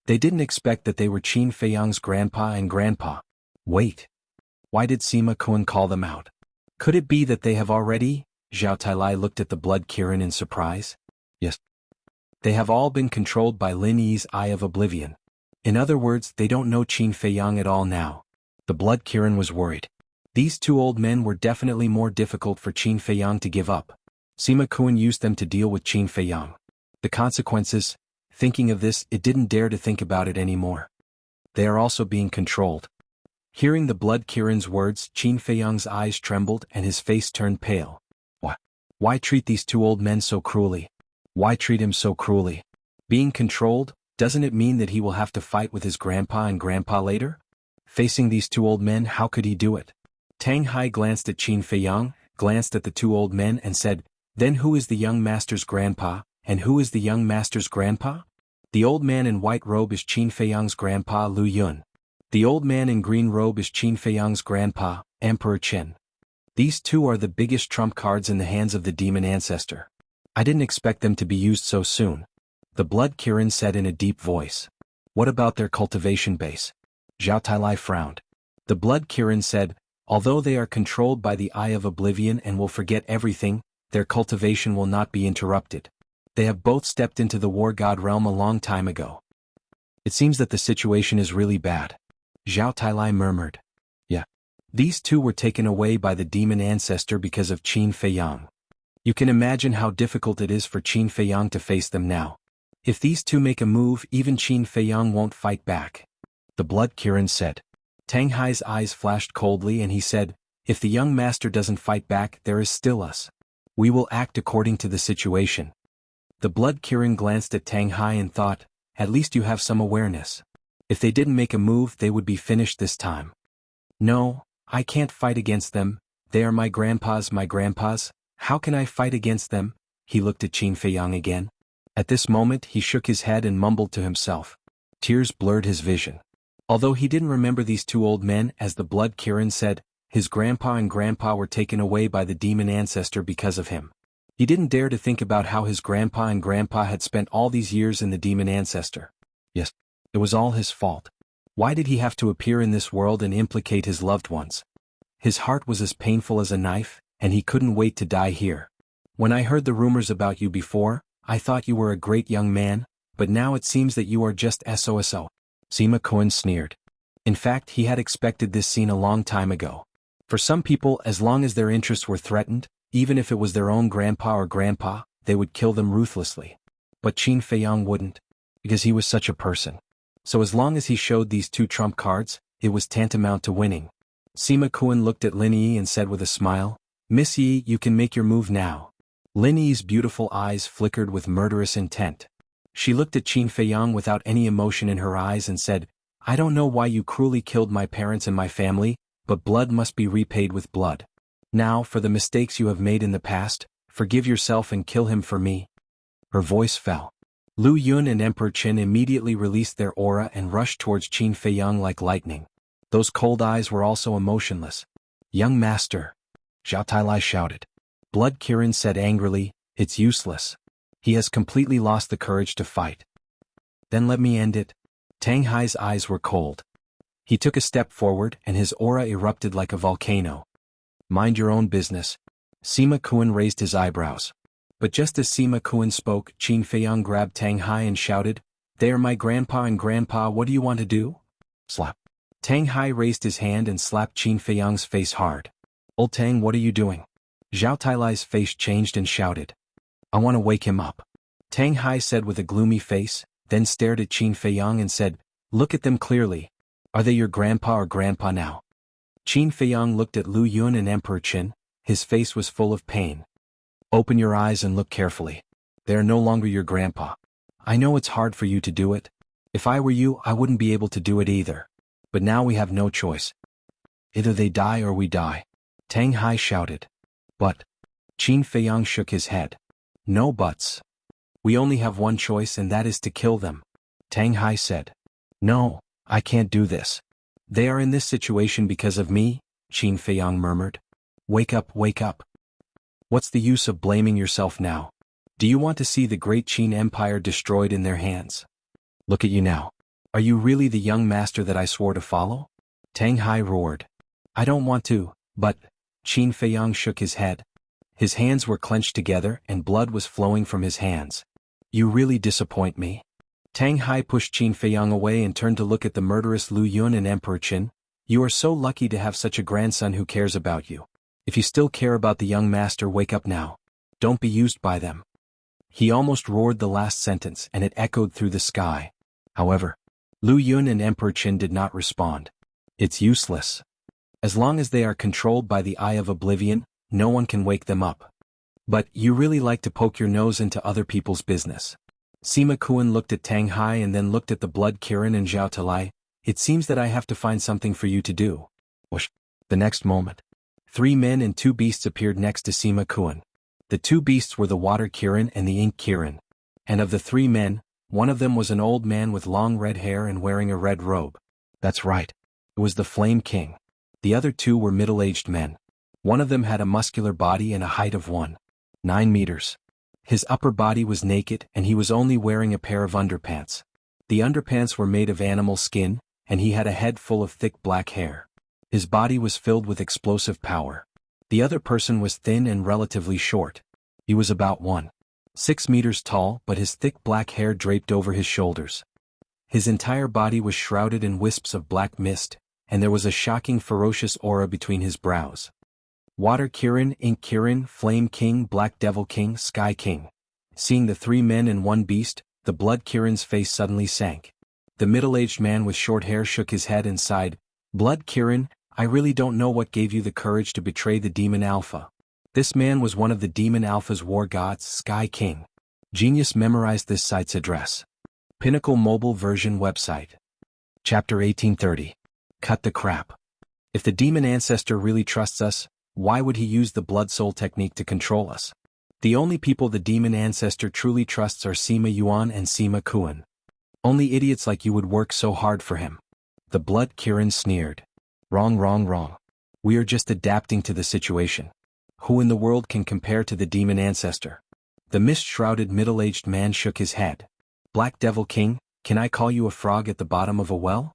They didn't expect that they were Qin Feiyang's grandpa and grandpa. Wait. Why did Sima Kun call them out? Could it be that they have already? Zhao Tailai looked at the blood Kirin in surprise. Yes. They have all been controlled by Lin Yi's Eye of Oblivion. In other words, they don't know Qin Feiyang at all now. The blood Kirin was worried. These two old men were definitely more difficult for Qin Feiyang to give up. Sima Kun used them to deal with Qin Feiyang. The consequences, thinking of this, it didn't dare to think about it anymore. They are also being controlled. Hearing the blood Kirin's words, Qin Feiyang's eyes trembled and his face turned pale. Why treat these two old men so cruelly? Why treat him so cruelly? Being controlled, doesn't it mean that he will have to fight with his grandpa and grandpa later? Facing these two old men, how could he do it? Tang Hai glanced at Qin Feiyang, glanced at the two old men and said, "Then who is the young master's grandpa, and who is the young master's grandpa?" The old man in white robe is Qin Feiyang's grandpa Lu Yun. The old man in green robe is Qin Feiyang's grandpa, Emperor Qin. These two are the biggest trump cards in the hands of the demon ancestor. I didn't expect them to be used so soon. The blood Kirin said in a deep voice. What about their cultivation base? Zhao Tailai frowned. The blood Kirin said, although they are controlled by the Eye of Oblivion and will forget everything, their cultivation will not be interrupted. They have both stepped into the war god realm a long time ago. It seems that the situation is really bad. Zhao Tailai murmured. Yeah. These two were taken away by the demon ancestor because of Qin Feiyang. You can imagine how difficult it is for Qin Feiyang to face them now. If these two make a move, even Qin Feiyang won't fight back. The blood Kirin said. Tang Hai's eyes flashed coldly and he said, if the young master doesn't fight back, there is still us. We will act according to the situation. The blood Kirin glanced at Tang Hai and thought, at least you have some awareness. If they didn't make a move, they would be finished this time. No, I can't fight against them. They are my grandpas. How can I fight against them? He looked at Qin Feiyang again. At this moment he shook his head and mumbled to himself. Tears blurred his vision. Although he didn't remember these two old men, as the blood Kirin said, his grandpa and grandpa were taken away by the demon ancestor because of him. He didn't dare to think about how his grandpa and grandpa had spent all these years in the demon ancestor. Yes, it was all his fault. Why did he have to appear in this world and implicate his loved ones? His heart was as painful as a knife, and he couldn't wait to die here. When I heard the rumors about you before, I thought you were a great young man, but now it seems that you are just SOSO. Sima Kun sneered. In fact, he had expected this scene a long time ago. For some people, as long as their interests were threatened, even if it was their own grandpa or grandpa, they would kill them ruthlessly. But Qin Feiyang wouldn't, because he was such a person. So as long as he showed these two trump cards, it was tantamount to winning. Sima Kun looked at Lin Yi and said with a smile, Miss Yi, you can make your move now. Lin Yi's beautiful eyes flickered with murderous intent. She looked at Qin Feiyang without any emotion in her eyes and said, I don't know why you cruelly killed my parents and my family, but blood must be repaid with blood. Now, for the mistakes you have made in the past, forgive yourself and kill him for me. Her voice fell. Lu Yun and Emperor Qin immediately released their aura and rushed towards Qin Feiyang like lightning. Those cold eyes were also emotionless. Young master. Zhao Tailai shouted. Blood Kirin said angrily, it's useless. He has completely lost the courage to fight. Then let me end it. Tang Hai's eyes were cold. He took a step forward and his aura erupted like a volcano. Mind your own business. Sima Kun raised his eyebrows. But just as Sima Kun spoke, Qin Feiyang grabbed Tang Hai and shouted, They are my grandpa and grandpa, what do you want to do? Slap. Tang Hai raised his hand and slapped Qin Feiyang's face hard. Old Tang, what are you doing? Zhao Tailai's face changed and shouted. I want to wake him up. Tang Hai said with a gloomy face, then stared at Qin Feiyang and said, Look at them clearly. Are they your grandpa or grandpa now? Qin Feiyang looked at Lu Yun and Emperor Qin. His face was full of pain. Open your eyes and look carefully. They are no longer your grandpa. I know it's hard for you to do it. If I were you, I wouldn't be able to do it either. But now we have no choice. Either they die or we die. Tang Hai shouted. But. Qin Feiyang shook his head. No buts. We only have one choice and that is to kill them. Tang Hai said. No, I can't do this. They are in this situation because of me, Qin Feiyang murmured. Wake up, wake up. What's the use of blaming yourself now? Do you want to see the great Qin Empire destroyed in their hands? Look at you now. Are you really the young master that I swore to follow? Tang Hai roared. I don't want to, but... Qin Feiyang shook his head. His hands were clenched together and blood was flowing from his hands. You really disappoint me. Tang Hai pushed Qin Feiyang away and turned to look at the murderous Lu Yun and Emperor Qin. You are so lucky to have such a grandson who cares about you. If you still care about the young master, wake up now. Don't be used by them. He almost roared the last sentence and it echoed through the sky. However, Lu Yun and Emperor Qin did not respond. It's useless. As long as they are controlled by the Eye of Oblivion, no one can wake them up. But you really like to poke your nose into other people's business. Sima Qian looked at Tang Hai and then looked at the Blood Kirin and Zhao Talai. It seems that I have to find something for you to do. Whoosh. The next moment, 3 men and 2 beasts appeared next to Sima Qian. The 2 beasts were the Water Kirin and the Ink Kirin. And of the 3 men, one of them was an old man with long red hair and wearing a red robe. That's right. It was the Flame King. The other 2 were middle-aged men. One of them had a muscular body and a height of 1.9 meters. His upper body was naked and he was only wearing a pair of underpants. The underpants were made of animal skin, and he had a head full of thick black hair. His body was filled with explosive power. The other person was thin and relatively short. He was about 1.6 meters tall, but his thick black hair draped over his shoulders. His entire body was shrouded in wisps of black mist, and there was a shocking ferocious aura between his brows. Water Kirin, Ink Kirin, Flame King, Black Devil King, Sky King. Seeing the 3 men and 1 beast, the Blood Kirin's face suddenly sank. The middle-aged man with short hair shook his head and sighed. Blood Kirin, I really don't know what gave you the courage to betray the Demon Alpha. This man was one of the Demon Alpha's war gods, Sky King. Genius memorized this site's address. Pinnacle Mobile Version website. Chapter 1830. Cut the crap. If the demon ancestor really trusts us, why would he use the blood soul technique to control us? The only people the demon ancestor truly trusts are Sima Yuan and Sima Qian. Only idiots like you would work so hard for him. The Blood Kirin sneered. Wrong, wrong, wrong. We are just adapting to the situation. Who in the world can compare to the demon ancestor? The mist-shrouded middle-aged man shook his head. Black Devil King, can I call you a frog at the bottom of a well?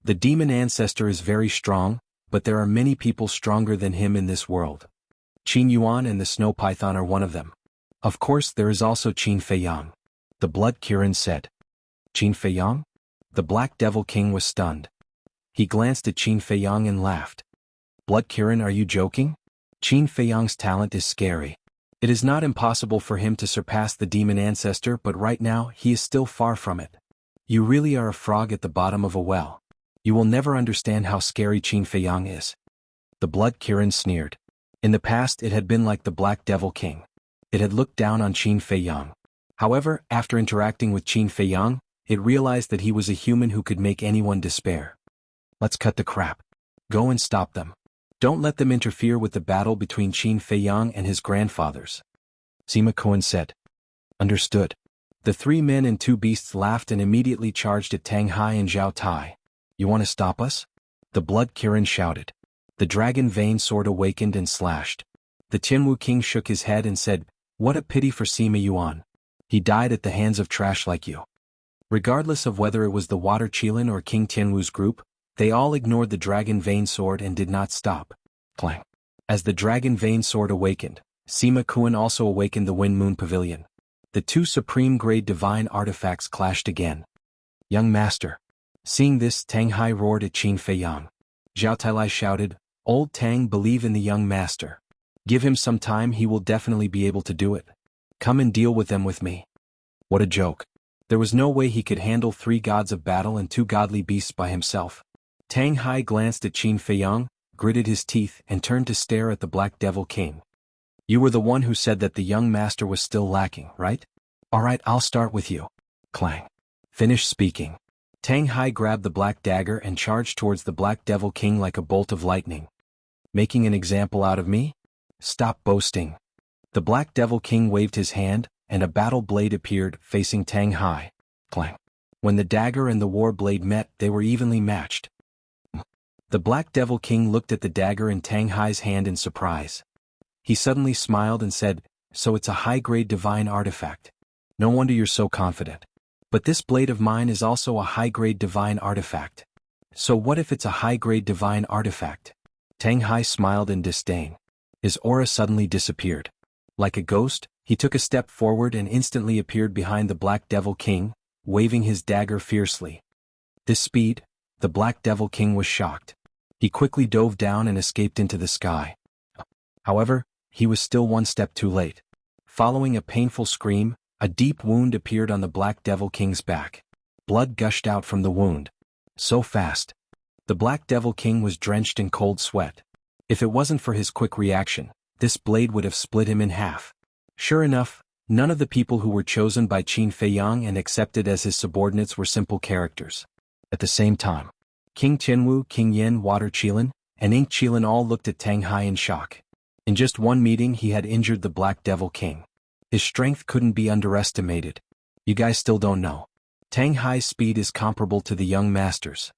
The demon ancestor is very strong, but there are many people stronger than him in this world. Qin Yuan and the Snow Python are one of them. Of course there is also Qin Feiyang. The Blood Kirin said. Qin Feiyang? The Black Devil King was stunned. He glanced at Qin Feiyang and laughed. Blood Kirin, are you joking? Qin Feiyang's talent is scary. It is not impossible for him to surpass the demon ancestor, but right now he is still far from it. You really are a frog at the bottom of a well. You will never understand how scary Qin Feiyang is. The Blood Kirin sneered. In the past it had been like the Black Devil King. It had looked down on Qin Feiyang. However, after interacting with Qin Feiyang, it realized that he was a human who could make anyone despair. Let's cut the crap. Go and stop them. Don't let them interfere with the battle between Qin Feiyang and his grandfathers. Sima Qian said. Understood. The 3 men and 2 beasts laughed and immediately charged at Tang Hai and Zhao Tai. You want to stop us? The Blood Kirin shouted. The dragon vein sword awakened and slashed. The Tianwu King shook his head and said, What a pity for Sima Yuan. He died at the hands of trash like you. Regardless of whether it was the Water Qilin or King Tianwu's group, they all ignored the dragon vein sword and did not stop. Clang. As the dragon vein sword awakened, Sima Qian also awakened the Wind Moon Pavilion. The 2 supreme-grade divine artifacts clashed again. Young master. Seeing this, Tang Hai roared at Qin Feiyang. Zhao Tailai shouted, Old Tang, believe in the young master. Give him some time, he will definitely be able to do it. Come and deal with them with me. What a joke. There was no way he could handle 3 gods of battle and 2 godly beasts by himself. Tang Hai glanced at Qin Feiyang, gritted his teeth and turned to stare at the Black Devil King. You were the one who said that the young master was still lacking, right? Alright, I'll start with you. Clang. Finish speaking. Tang Hai grabbed the black dagger and charged towards the Black Devil King like a bolt of lightning. Making an example out of me? Stop boasting. The Black Devil King waved his hand, and a battle blade appeared, facing Tang Hai. Clang. When the dagger and the war blade met, they were evenly matched. The Black Devil King looked at the dagger in Tang Hai's hand in surprise. He suddenly smiled and said, So it's a high-grade divine artifact. No wonder you're so confident. But this blade of mine is also a high-grade divine artifact. So what if it's a high-grade divine artifact? Tang Hai smiled in disdain. His aura suddenly disappeared. Like a ghost, he took a step forward and instantly appeared behind the Black Devil King, waving his dagger fiercely. This speed, the Black Devil King was shocked. He quickly dove down and escaped into the sky. However, he was still one step too late. Following a painful scream, a deep wound appeared on the Black Devil King's back. Blood gushed out from the wound. So fast. The Black Devil King was drenched in cold sweat. If it wasn't for his quick reaction, this blade would have split him in half. Sure enough, none of the people who were chosen by Qin Feiyang and accepted as his subordinates were simple characters. At the same time, King Tianwu, King Yin, Water Qilin, and Ink Qilin all looked at Tang Hai in shock. In just one meeting he had injured the Black Devil King. His strength couldn't be underestimated. You guys still don't know. Tang Hai's speed is comparable to the young master's.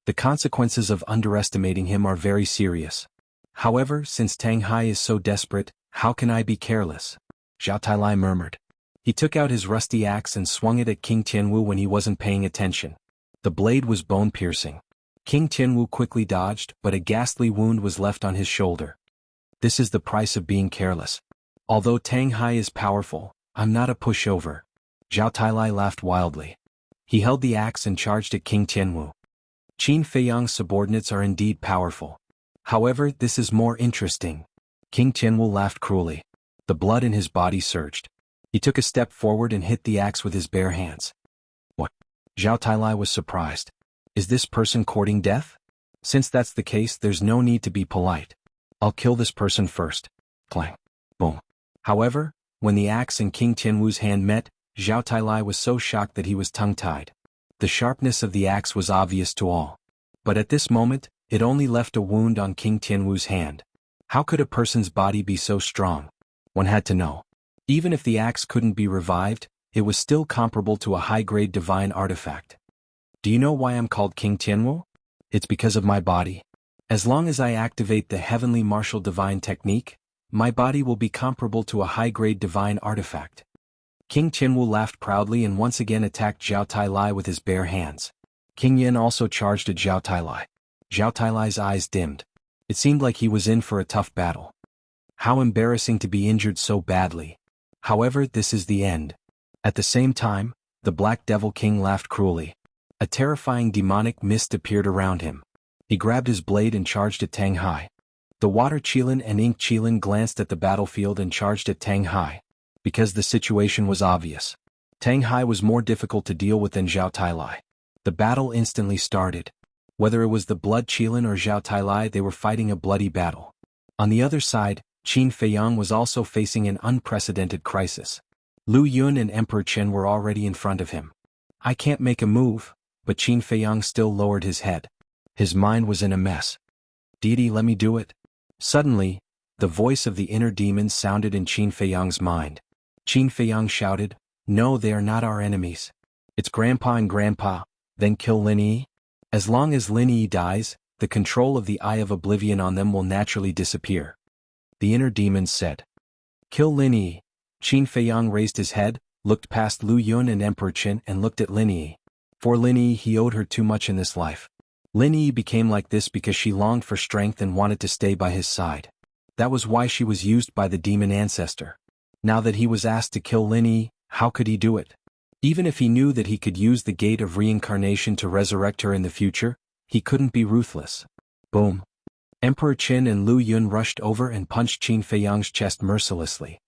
The consequences of underestimating him are very serious. However, since Tang Hai is so desperate, how can I be careless? Zhao Tailai murmured. He took out his rusty axe and swung it at King Tianwu when he wasn't paying attention. The blade was bone-piercing. King Tianwu quickly dodged, but a ghastly wound was left on his shoulder. This is the price of being careless. Although Tang Hai is powerful, I'm not a pushover. Zhao Tailai laughed wildly. He held the axe and charged at King Tianwu. Qin Feiyang's subordinates are indeed powerful. However, this is more interesting. King Tianwu laughed cruelly. The blood in his body surged. He took a step forward and hit the axe with his bare hands. What? Zhao Tailai was surprised. Is this person courting death? Since that's the case, there's no need to be polite. I'll kill this person first. Clang. Boom. However, when the axe and King Tianwu's hand met, Zhao Tailai was so shocked that he was tongue-tied. The sharpness of the axe was obvious to all. But at this moment, it only left a wound on King Tianwu's hand. How could a person's body be so strong? One had to know. Even if the axe couldn't be revived, it was still comparable to a high-grade divine artifact. Do you know why I'm called King Tianwu? It's because of my body. As long as I activate the heavenly martial divine technique, my body will be comparable to a high-grade divine artifact. King Tianwu laughed proudly and once again attacked Zhao Tailai with his bare hands. King Yin also charged at Zhao Tailai. Zhao Tailai's eyes dimmed. It seemed like he was in for a tough battle. How embarrassing to be injured so badly. However, this is the end. At the same time, the Black Devil King laughed cruelly. A terrifying demonic mist appeared around him. He grabbed his blade and charged at Tang Hai. The Water Qilin and Ink Qilin glanced at the battlefield and charged at Tang Hai. Because the situation was obvious. Tang Hai was more difficult to deal with than Zhao Tailai. The battle instantly started. Whether it was the Blood Qilin or Zhao Tailai, they were fighting a bloody battle. On the other side, Qin Feiyang was also facing an unprecedented crisis. Lu Yun and Emperor Chen were already in front of him. I can't make a move, but Qin Feiyang still lowered his head. His mind was in a mess. Deity, let me do it. Suddenly, the voice of the inner demon sounded in Qin Feiyang's mind. Qin Feiyang shouted, "No, they are not our enemies. It's Grandpa and Grandpa, then kill Lin Yi. As long as Lin Yi dies, the control of the Eye of Oblivion on them will naturally disappear." The inner demon said. Kill Lin Yi. Qin Feiyang raised his head, looked past Lu Yun and Emperor Chen and looked at Lin Yi. For Lin Yi, he owed her too much in this life. Lin Yi became like this because she longed for strength and wanted to stay by his side. That was why she was used by the demon ancestor. Now that he was asked to kill Lin Yi, how could he do it? Even if he knew that he could use the gate of reincarnation to resurrect her in the future, he couldn't be ruthless. Boom. Emperor Qin and Lu Yun rushed over and punched Qin Feiyang's chest mercilessly.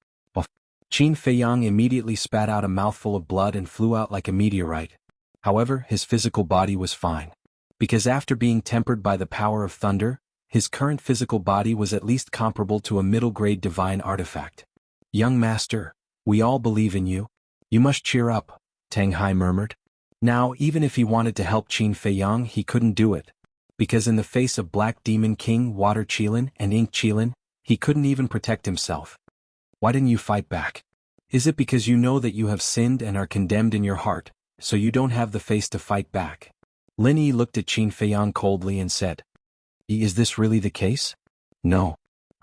Qin Feiyang immediately spat out a mouthful of blood and flew out like a meteorite. However, his physical body was fine. Because after being tempered by the power of thunder, his current physical body was at least comparable to a middle-grade divine artifact. Young master, we all believe in you. You must cheer up, Tang Hai murmured. Now, even if he wanted to help Qin Feiyang, he couldn't do it. Because in the face of Black Demon King, Water Qilin, and Ink Qilin, he couldn't even protect himself. Why didn't you fight back? Is it because you know that you have sinned and are condemned in your heart, so you don't have the face to fight back? Lin Yi looked at Qin Feiyang coldly and said, Is this really the case? No.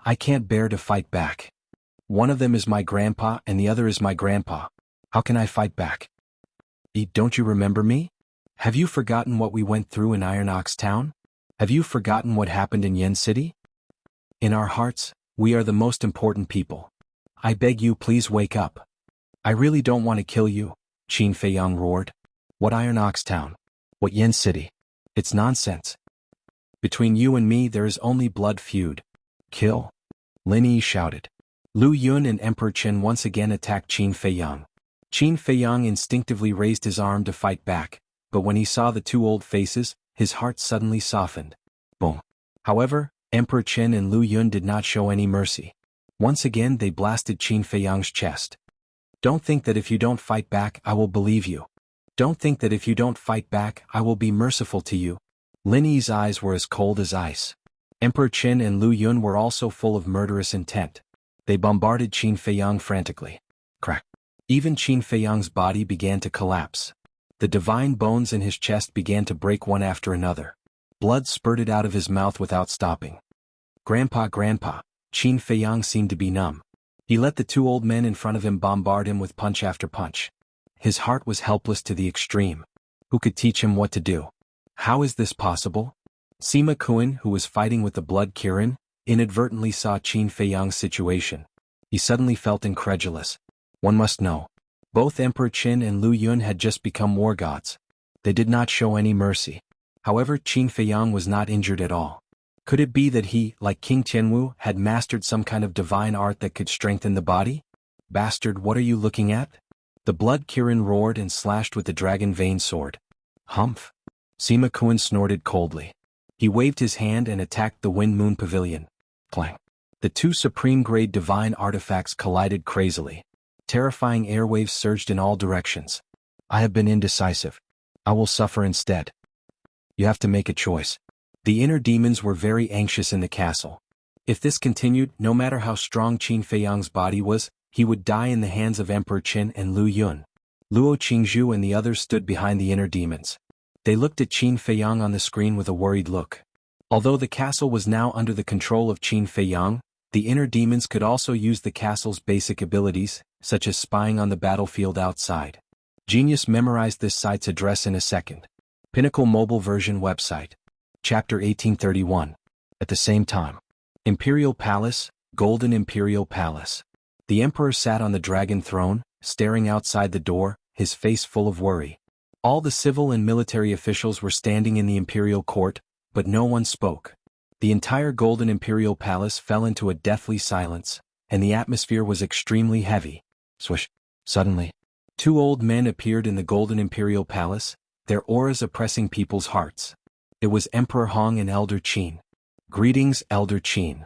I can't bear to fight back. One of them is my grandpa and the other is my grandpa. How can I fight back? Don't you remember me? Have you forgotten what we went through in Iron Ox Town? Have you forgotten what happened in Yen City? In our hearts, we are the most important people. I beg you, please wake up. I really don't want to kill you, Qin Feiyang roared. What Iron Ox Town? What Yen City? It's nonsense. Between you and me there is only blood feud. Kill. Lin Yi shouted. Lu Yun and Emperor Qin once again attacked Qin Feiyang. Qin Feiyang instinctively raised his arm to fight back, but when he saw the two old faces, his heart suddenly softened. Boom. However, Emperor Qin and Lu Yun did not show any mercy. Once again they blasted Qin Feiyang's chest. Don't think that if you don't fight back I will believe you. Don't think that if you don't fight back I will be merciful to you. Lin Yi's eyes were as cold as ice. Emperor Qin and Lu Yun were also full of murderous intent. They bombarded Qin Feiyang frantically. Crack. Even Qin Feiyang's body began to collapse. The divine bones in his chest began to break one after another. Blood spurted out of his mouth without stopping. Grandpa, Qin Feiyang seemed to be numb. He let the two old men in front of him bombard him with punch after punch. His heart was helpless to the extreme. Who could teach him what to do? How is this possible? Sima Kuan, who was fighting with the blood Kirin, inadvertently saw Qin Feiyang's situation. He suddenly felt incredulous. One must know. Both Emperor Qin and Lu Yun had just become war gods. They did not show any mercy. However, Qin Feiyang was not injured at all. Could it be that he, like King Tianwu, had mastered some kind of divine art that could strengthen the body? Bastard, what are you looking at? The blood Kirin roared and slashed with the dragon vein sword. Humph. Sima Kuan snorted coldly. He waved his hand and attacked the Wind Moon Pavilion. Clang. The two supreme-grade divine artifacts collided crazily. Terrifying airwaves surged in all directions. I have been indecisive. I will suffer instead. You have to make a choice. The inner demons were very anxious in the castle. If this continued, no matter how strong Qin Feiyang's body was, he would die in the hands of Emperor Qin and Lu Yun. Luo Qingzhu and the others stood behind the inner demons. They looked at Qin Feiyang on the screen with a worried look. Although the castle was now under the control of Qin Feiyang, the inner demons could also use the castle's basic abilities, such as spying on the battlefield outside. Genius memorized this site's address in a second. Pinnacle Mobile Version Website. Chapter 1831. At the same time. Imperial Palace, Golden Imperial Palace. The Emperor sat on the dragon throne, staring outside the door, his face full of worry. All the civil and military officials were standing in the Imperial Court, but no one spoke. The entire Golden Imperial Palace fell into a deathly silence, and the atmosphere was extremely heavy. Swish. Suddenly, two old men appeared in the Golden Imperial Palace, their auras oppressing people's hearts. It was Emperor Hong and Elder Qin. Greetings, Elder Qin.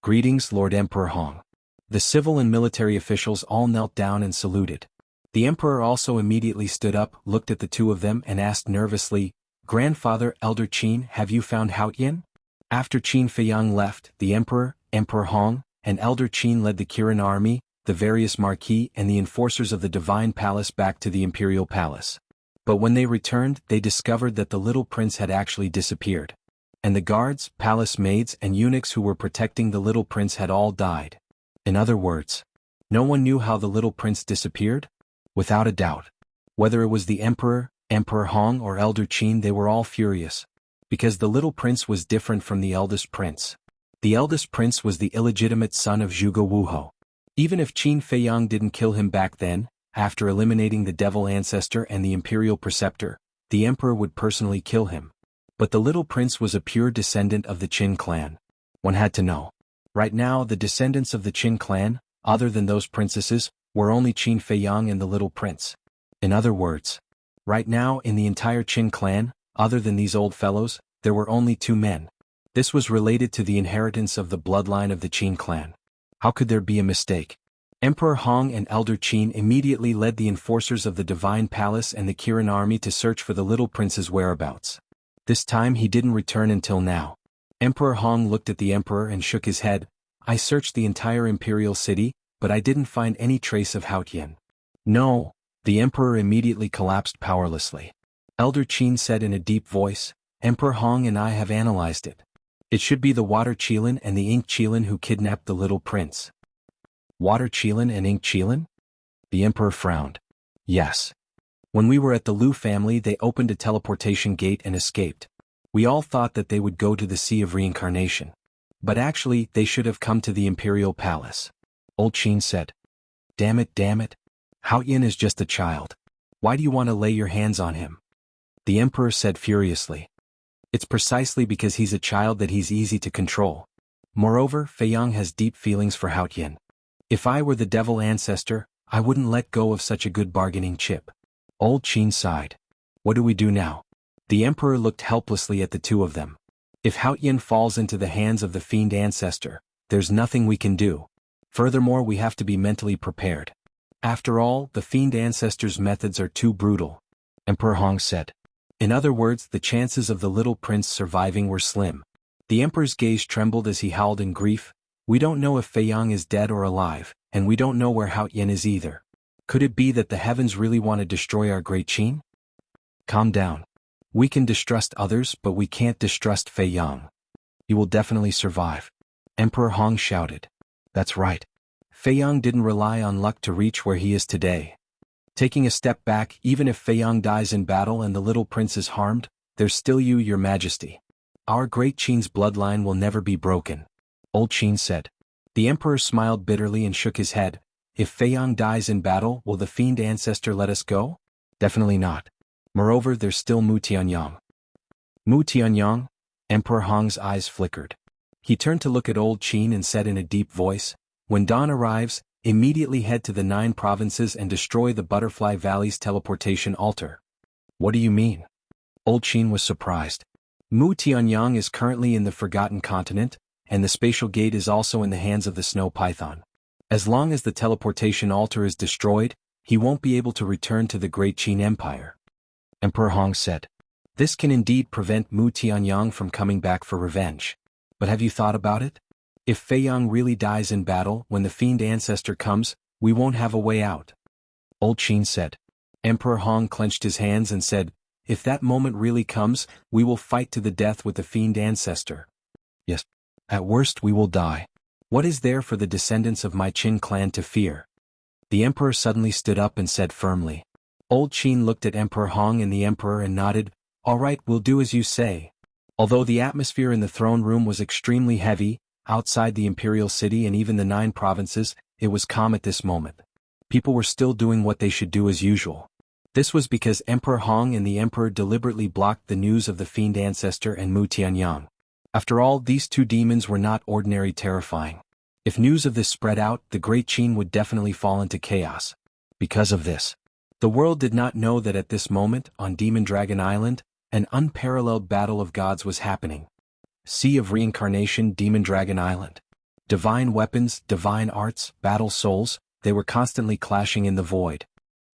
Greetings, Lord Emperor Hong. The civil and military officials all knelt down and saluted. The Emperor also immediately stood up, looked at the two of them and asked nervously, Grandfather, Elder Qin, have you found Haotian? After Qin Feiyang left, the Emperor, Emperor Hong, and Elder Qin led the Kirin army, the various marquis and the enforcers of the Divine Palace back to the Imperial Palace. But when they returned, they discovered that the little prince had actually disappeared. And the guards, palace maids and eunuchs who were protecting the little prince had all died. In other words, no one knew how the little prince disappeared? Without a doubt. Whether it was the Emperor, Emperor Hong or Elder Qin, they were all furious. Because the little prince was different from the eldest prince. The eldest prince was the illegitimate son of Zhuge Wuho. Even if Qin Feiyang didn't kill him back then, after eliminating the devil ancestor and the imperial preceptor, the emperor would personally kill him. But the little prince was a pure descendant of the Qin clan. One had to know. Right now the descendants of the Qin clan, other than those princesses, were only Qin Feiyang and the little prince. In other words, right now in the entire Qin clan, other than these old fellows, there were only two men. This was related to the inheritance of the bloodline of the Qin clan. How could there be a mistake? Emperor Hong and Elder Qin immediately led the enforcers of the Divine Palace and the Kirin army to search for the little prince's whereabouts. This time he didn't return until now. Emperor Hong looked at the emperor and shook his head. I searched the entire imperial city, but I didn't find any trace of Haotian. No. The emperor immediately collapsed powerlessly. Elder Qin said in a deep voice, Emperor Hong and I have analyzed it. It should be the Water Qilin and the Ink Qilin who kidnapped the little prince. Water Qilin and Ink Qilin? The emperor frowned. Yes. When we were at the Lu family, they opened a teleportation gate and escaped. We all thought that they would go to the Sea of Reincarnation. But actually, they should have come to the Imperial Palace. Old Qin said. Damn it, damn it. Hao Yin is just a child. Why do you want to lay your hands on him? The Emperor said furiously. It's precisely because he's a child that he's easy to control. Moreover, Fei Yang has deep feelings for Hao Yin. If I were the devil ancestor, I wouldn't let go of such a good bargaining chip. Old Qin sighed. What do we do now? The Emperor looked helplessly at the two of them. If Hao Yin falls into the hands of the fiend ancestor, there's nothing we can do. Furthermore, we have to be mentally prepared. After all, the fiend ancestor's methods are too brutal. Emperor Hong said. In other words, the chances of the little prince surviving were slim. The Emperor's gaze trembled as he howled in grief. We don't know if Fei Yang is dead or alive, and we don't know where Hao Yin is either. Could it be that the heavens really want to destroy our great Qin? Calm down. We can distrust others, but we can't distrust Fei Yang. He will definitely survive. Emperor Hong shouted. That's right. Fei Yang didn't rely on luck to reach where he is today. Taking a step back, even if Fei Yang dies in battle and the little prince is harmed, there's still you, your majesty. Our great Qin's bloodline will never be broken. Old Qin said. The emperor smiled bitterly and shook his head. If Fei Yang dies in battle, will the fiend ancestor let us go? Definitely not. Moreover, there's still Mu Tianyang. Mu Tianyang? Emperor Hong's eyes flickered. He turned to look at Old Qin and said in a deep voice, when dawn arrives, immediately head to the 9 provinces and destroy the Butterfly Valley's teleportation altar. What do you mean? Old Qin was surprised. Mu Tianyang is currently in the Forgotten Continent, and the spatial gate is also in the hands of the Snow Python. As long as the teleportation altar is destroyed, he won't be able to return to the Great Qin Empire. Emperor Hong said. This can indeed prevent Mu Tianyang from coming back for revenge. But have you thought about it? If Fei Yang really dies in battle, when the fiend ancestor comes, we won't have a way out. Old Qin said. Emperor Hong clenched his hands and said, if that moment really comes, we will fight to the death with the fiend ancestor. Yes. At worst we will die. What is there for the descendants of my Qin clan to fear? The emperor suddenly stood up and said firmly. Old Qin looked at Emperor Hong and the emperor and nodded, all right, we'll do as you say. Although the atmosphere in the throne room was extremely heavy, outside the imperial city and even the 9 provinces, it was calm at this moment. People were still doing what they should do as usual. This was because Emperor Hong and the emperor deliberately blocked the news of the fiend ancestor and Mu Tianyang. After all, these 2 demons were not ordinary terrifying. If news of this spread out, the Great Qin would definitely fall into chaos. Because of this, the world did not know that at this moment, on Demon Dragon Island, an unparalleled battle of gods was happening. Sea of Reincarnation, Demon Dragon Island. Divine weapons, divine arts, battle souls, they were constantly clashing in the void.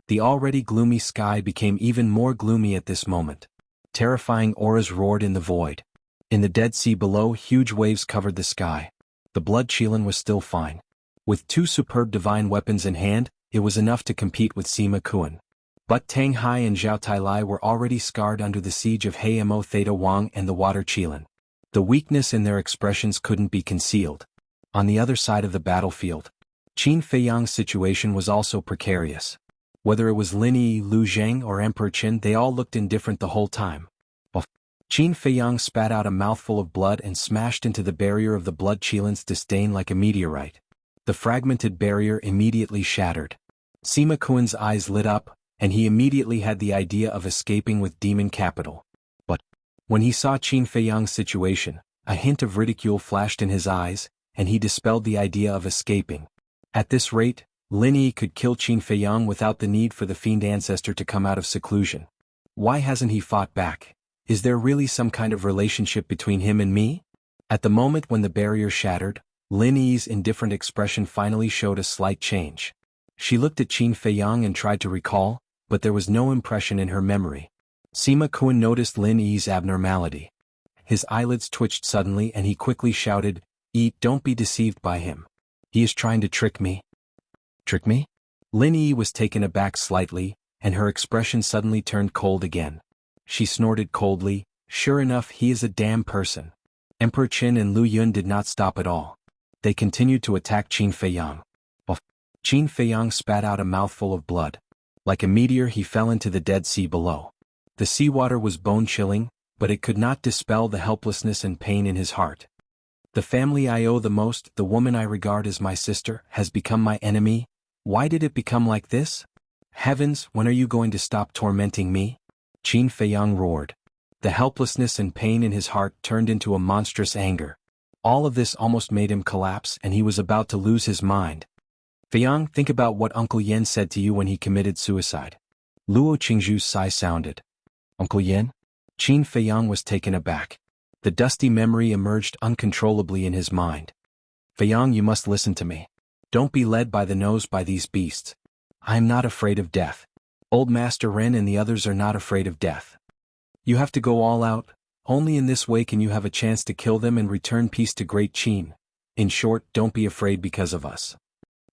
The already gloomy sky became even more gloomy at this moment. Terrifying auras roared in the void. In the Dead Sea below, huge waves covered the sky. The Blood Qilin was still fine. With 2 superb divine weapons in hand, it was enough to compete with Sima Kuan. But Tang Hai and Zhao Tailai were already scarred under the siege of Hei Mo Theta Wang and the Water Qilin. The weakness in their expressions couldn't be concealed. On the other side of the battlefield, Qin Fei Yang's situation was also precarious. Whether it was Lin Yi, Lu Zheng or Emperor Qin, they all looked indifferent the whole time. Qin Fei Yang spat out a mouthful of blood and smashed into the barrier of the Blood Qilin's disdain like a meteorite. The fragmented barrier immediately shattered. Sima Kuan's eyes lit up, and he immediately had the idea of escaping with Demon Capital. But when he saw Qin Fei Yang's situation, a hint of ridicule flashed in his eyes, and he dispelled the idea of escaping. At this rate, Lin Yi could kill Qin Fei Yang without the need for the fiend ancestor to come out of seclusion. Why hasn't he fought back? Is there really some kind of relationship between him and me? At the moment when the barrier shattered, Lin Yi's indifferent expression finally showed a slight change. She looked at Qin Fei Yang and tried to recall, but there was no impression in her memory. Sima Kuan noticed Lin Yi's abnormality. His eyelids twitched suddenly and he quickly shouted, don't be deceived by him. He is trying to trick me. Trick me? Lin Yi was taken aback slightly, and her expression suddenly turned cold again. She snorted coldly, sure enough, he is a damn person. Emperor Qin and Lu Yun did not stop at all. They continued to attack Qin Fei Yang. Qin Fei Yang spat out a mouthful of blood. Like a meteor he fell into the Dead Sea below. The seawater was bone-chilling, but it could not dispel the helplessness and pain in his heart. The family I owe the most, the woman I regard as my sister, has become my enemy. Why did it become like this? Heavens, when are you going to stop tormenting me? Qin Feiyang roared. The helplessness and pain in his heart turned into a monstrous anger. All of this almost made him collapse and he was about to lose his mind. Feiyang, think about what Uncle Yen said to you when he committed suicide. Luo Qingzhu's sigh sounded. Uncle Yen? Qin Feiyang was taken aback. The dusty memory emerged uncontrollably in his mind. Feiyang, you must listen to me. Don't be led by the nose by these beasts. I am not afraid of death. Old Master Ren and the others are not afraid of death. You have to go all out. Only in this way can you have a chance to kill them and return peace to Great Qin. In short, don't be afraid because of us.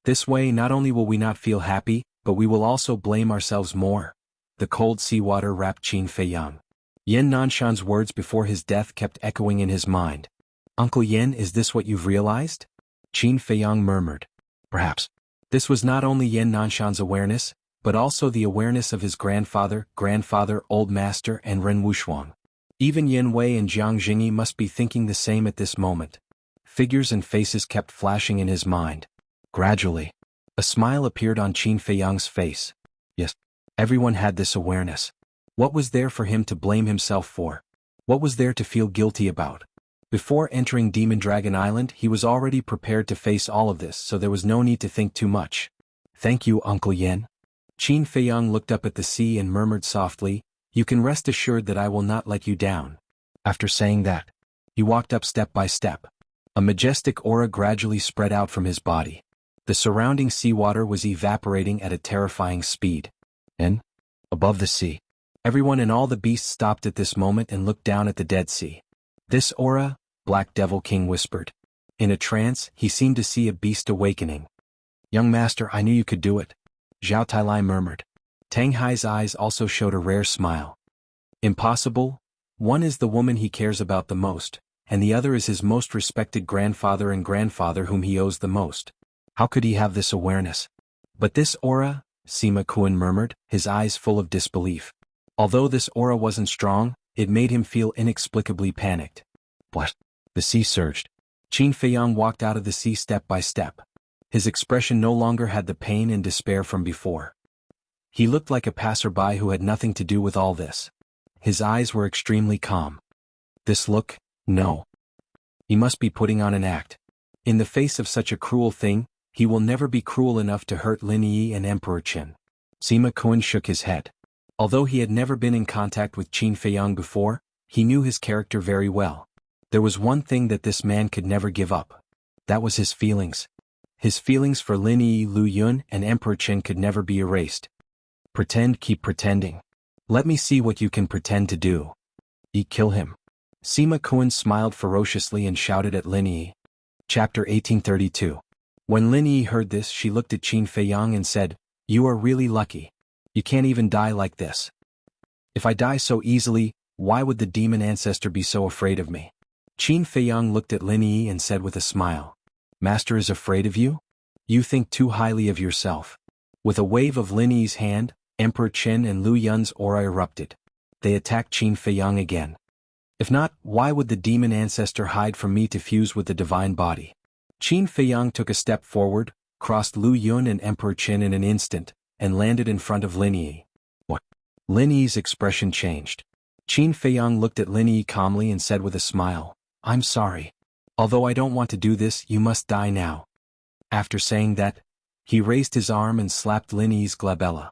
This way not only will we not feel happy, but we will also blame ourselves more. The cold seawater wrapped Qin Feiyang. Yen Nanshan's words before his death kept echoing in his mind. Uncle Yen, is this what you've realized? Qin Feiyang murmured. Perhaps. This was not only Yen Nanshan's awareness, but also the awareness of his grandfather, Old Master and Ren Wushuang. Even Yen Wei and Jiang Jingyi must be thinking the same at this moment. Figures and faces kept flashing in his mind. Gradually, a smile appeared on Qin Feiyang's face. Yes, everyone had this awareness. What was there for him to blame himself for? What was there to feel guilty about? Before entering Demon Dragon Island, he was already prepared to face all of this, so there was no need to think too much. Thank you, Uncle Yen. Qin Feiyang looked up at the sea and murmured softly, you can rest assured that I will not let you down. After saying that, he walked up step by step. A majestic aura gradually spread out from his body. The surrounding seawater was evaporating at a terrifying speed. And, above the sea, everyone and all the beasts stopped at this moment and looked down at the Dead Sea. This aura, Black Devil King whispered. In a trance, he seemed to see a beast awakening. Young master, I knew you could do it. Zhao Tailai murmured. Tang Hai's eyes also showed a rare smile. Impossible? One is the woman he cares about the most, and the other is his most respected grandfather and grandfather whom he owes the most. How could he have this awareness? But this aura, Sima Kuan murmured, his eyes full of disbelief. Although this aura wasn't strong, it made him feel inexplicably panicked. What? The sea surged. Qin Feiyang walked out of the sea step by step. His expression no longer had the pain and despair from before. He looked like a passerby who had nothing to do with all this. His eyes were extremely calm. This look? No. He must be putting on an act. In the face of such a cruel thing, he will never be cruel enough to hurt Lin Yi and Emperor Qin. Sima Kuan shook his head. Although he had never been in contact with Qin Feiyang before, he knew his character very well. There was one thing that this man could never give up. That was his feelings. His feelings for Lin Yi, Lu Yun, and Emperor Qin could never be erased. Pretend, keep pretending. Let me see what you can pretend to do. Kill him. Sima Kuan smiled ferociously and shouted at Lin Yi. Chapter 1832. When Lin Yi heard this, she looked at Qin Feiyang and said, You are really lucky. You can't even die like this. If I die so easily, why would the demon ancestor be so afraid of me? Qin Feiyang looked at Lin Yi and said with a smile, Master is afraid of you? You think too highly of yourself. With a wave of Lin Yi's hand, Emperor Qin and Lu Yun's aura erupted. They attacked Qin Feiyang again. If not, why would the demon ancestor hide from me to fuse with the divine body? Qin Feiyang took a step forward, crossed Lu Yun and Emperor Qin in an instant, and landed in front of Lin Yi. What? Lin Yi's expression changed. Qin Feiyang looked at Lin Yi calmly and said with a smile, I'm sorry. Although I don't want to do this, you must die now. After saying that, he raised his arm and slapped Lin Yi's glabella.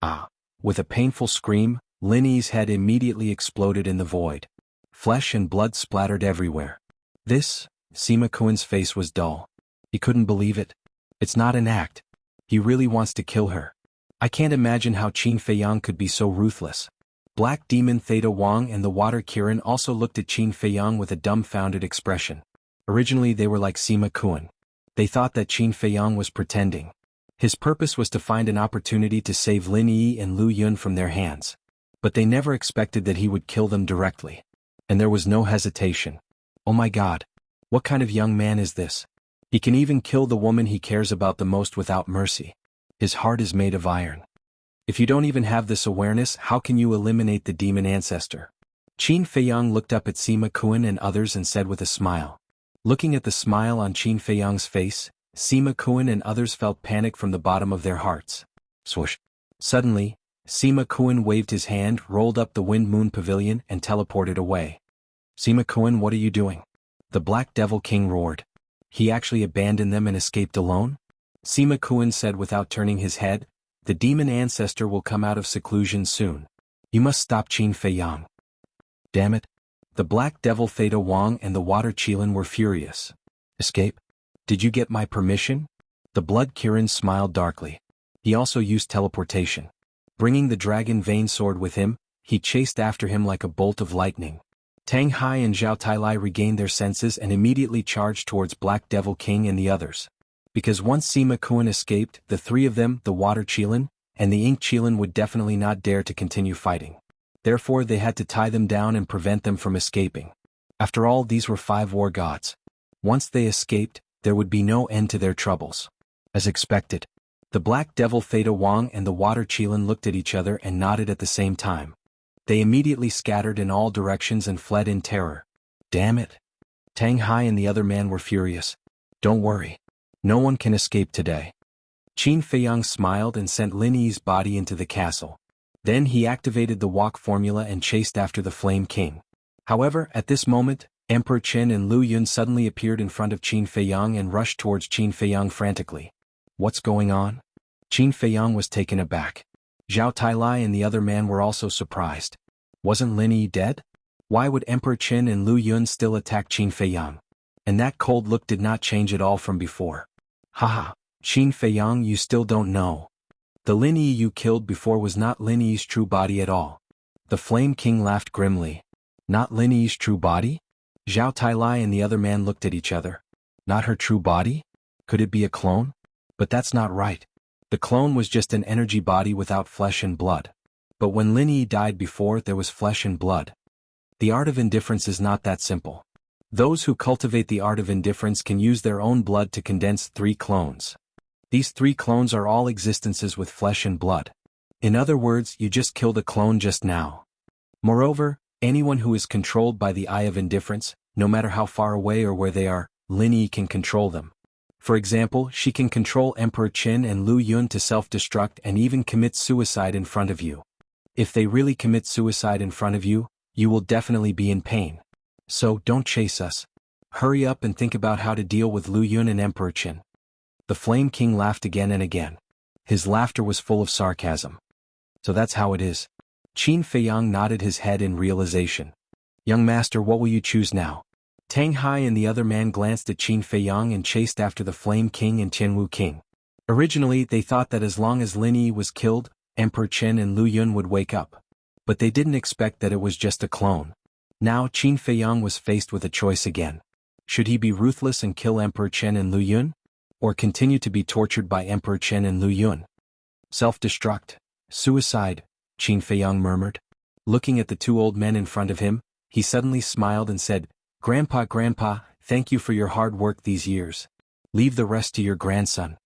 Ah! With a painful scream, Lin Yi's head immediately exploded in the void. Flesh and blood splattered everywhere. This, Sima Kuan's face was dull. He couldn't believe it. It's not an act. He really wants to kill her. I can't imagine how Qin Feiyang could be so ruthless. Black Demon Theta Wang and the Water Kirin also looked at Qin Feiyang with a dumbfounded expression. Originally they were like Sima Kuan. They thought that Qin Feiyang was pretending. His purpose was to find an opportunity to save Lin Yi and Lu Yun from their hands. But they never expected that he would kill them directly. And there was no hesitation. Oh my God! What kind of young man is this? He can even kill the woman he cares about the most without mercy. His heart is made of iron. If you don't even have this awareness, how can you eliminate the demon ancestor? Qin Feiyang looked up at Sima Kuan and others and said with a smile. Looking at the smile on Qin Feiyang's face, Sima Kuan and others felt panic from the bottom of their hearts. Swoosh. Suddenly, Sima Kuan waved his hand, rolled up the Wind Moon Pavilion and teleported away. Sima Kuan, what are you doing? The Black Devil King roared. He actually abandoned them and escaped alone? Sima Kuan said without turning his head, the demon ancestor will come out of seclusion soon. You must stop Qin Feiyang. Damn it. The Black Devil Theta Wang and the Water Qilin were furious. Escape? Did you get my permission? The Blood Kirin smiled darkly. He also used teleportation. Bringing the Dragon Vein Sword with him, he chased after him like a bolt of lightning. Tang Hai and Zhao Tailai regained their senses and immediately charged towards Black Devil King and the others. Because once Sima Kuan escaped, the three of them, the Water Qilin, and the Ink Qilin would definitely not dare to continue fighting. Therefore they had to tie them down and prevent them from escaping. After all, these were 5 war gods. Once they escaped, there would be no end to their troubles. As expected, the Black Devil Theta Wang and the Water Qilin looked at each other and nodded at the same time. They immediately scattered in all directions and fled in terror. Damn it. Tang Hai and the other man were furious. Don't worry. No one can escape today. Qin Feiyang smiled and sent Lin Yi's body into the castle. Then he activated the walk formula and chased after the Flame King. However, at this moment, Emperor Qin and Lu Yun suddenly appeared in front of Qin Feiyang and rushed towards Qin Feiyang frantically. What's going on? Qin Feiyang was taken aback. Zhao Tailai and the other man were also surprised. Wasn't Lin Yi dead? Why would Emperor Qin and Lu Yun still attack Qin Feiyang? And that cold look did not change at all from before. Haha, Qin Feiyang, you still don't know. The Lin Yi you killed before was not Lin Yi's true body at all. The Flame King laughed grimly. Not Lin Yi's true body? Zhao Tailai and the other man looked at each other. Not her true body? Could it be a clone? But that's not right. The clone was just an energy body without flesh and blood. But when Lin Yi died before, there was flesh and blood. The art of indifference is not that simple. Those who cultivate the art of indifference can use their own blood to condense 3 clones. These 3 clones are all existences with flesh and blood. In other words, you just killed a clone just now. Moreover, anyone who is controlled by the eye of indifference, no matter how far away or where they are, Lin Yi can control them. For example, she can control Emperor Qin and Lu Yun to self-destruct and even commit suicide in front of you. If they really commit suicide in front of you, you will definitely be in pain. So, don't chase us. Hurry up and think about how to deal with Lu Yun and Emperor Qin. The Flame King laughed again and again. His laughter was full of sarcasm. So that's how it is. Qin Feiyang nodded his head in realization. Young master, what will you choose now? Tang Hai and the other man glanced at Qin Feiyang and chased after the Flame King and Tianwu King. Originally, they thought that as long as Lin Yi was killed, Emperor Qin and Lu Yun would wake up. But they didn't expect that it was just a clone. Now Qin Feiyang was faced with a choice again. Should he be ruthless and kill Emperor Qin and Lu Yun? Or continue to be tortured by Emperor Qin and Lu Yun? Self-destruct. Suicide, Qin Feiyang murmured. Looking at the 2 old men in front of him, he suddenly smiled and said, Grandpa, thank you for your hard work these years. Leave the rest to your grandson.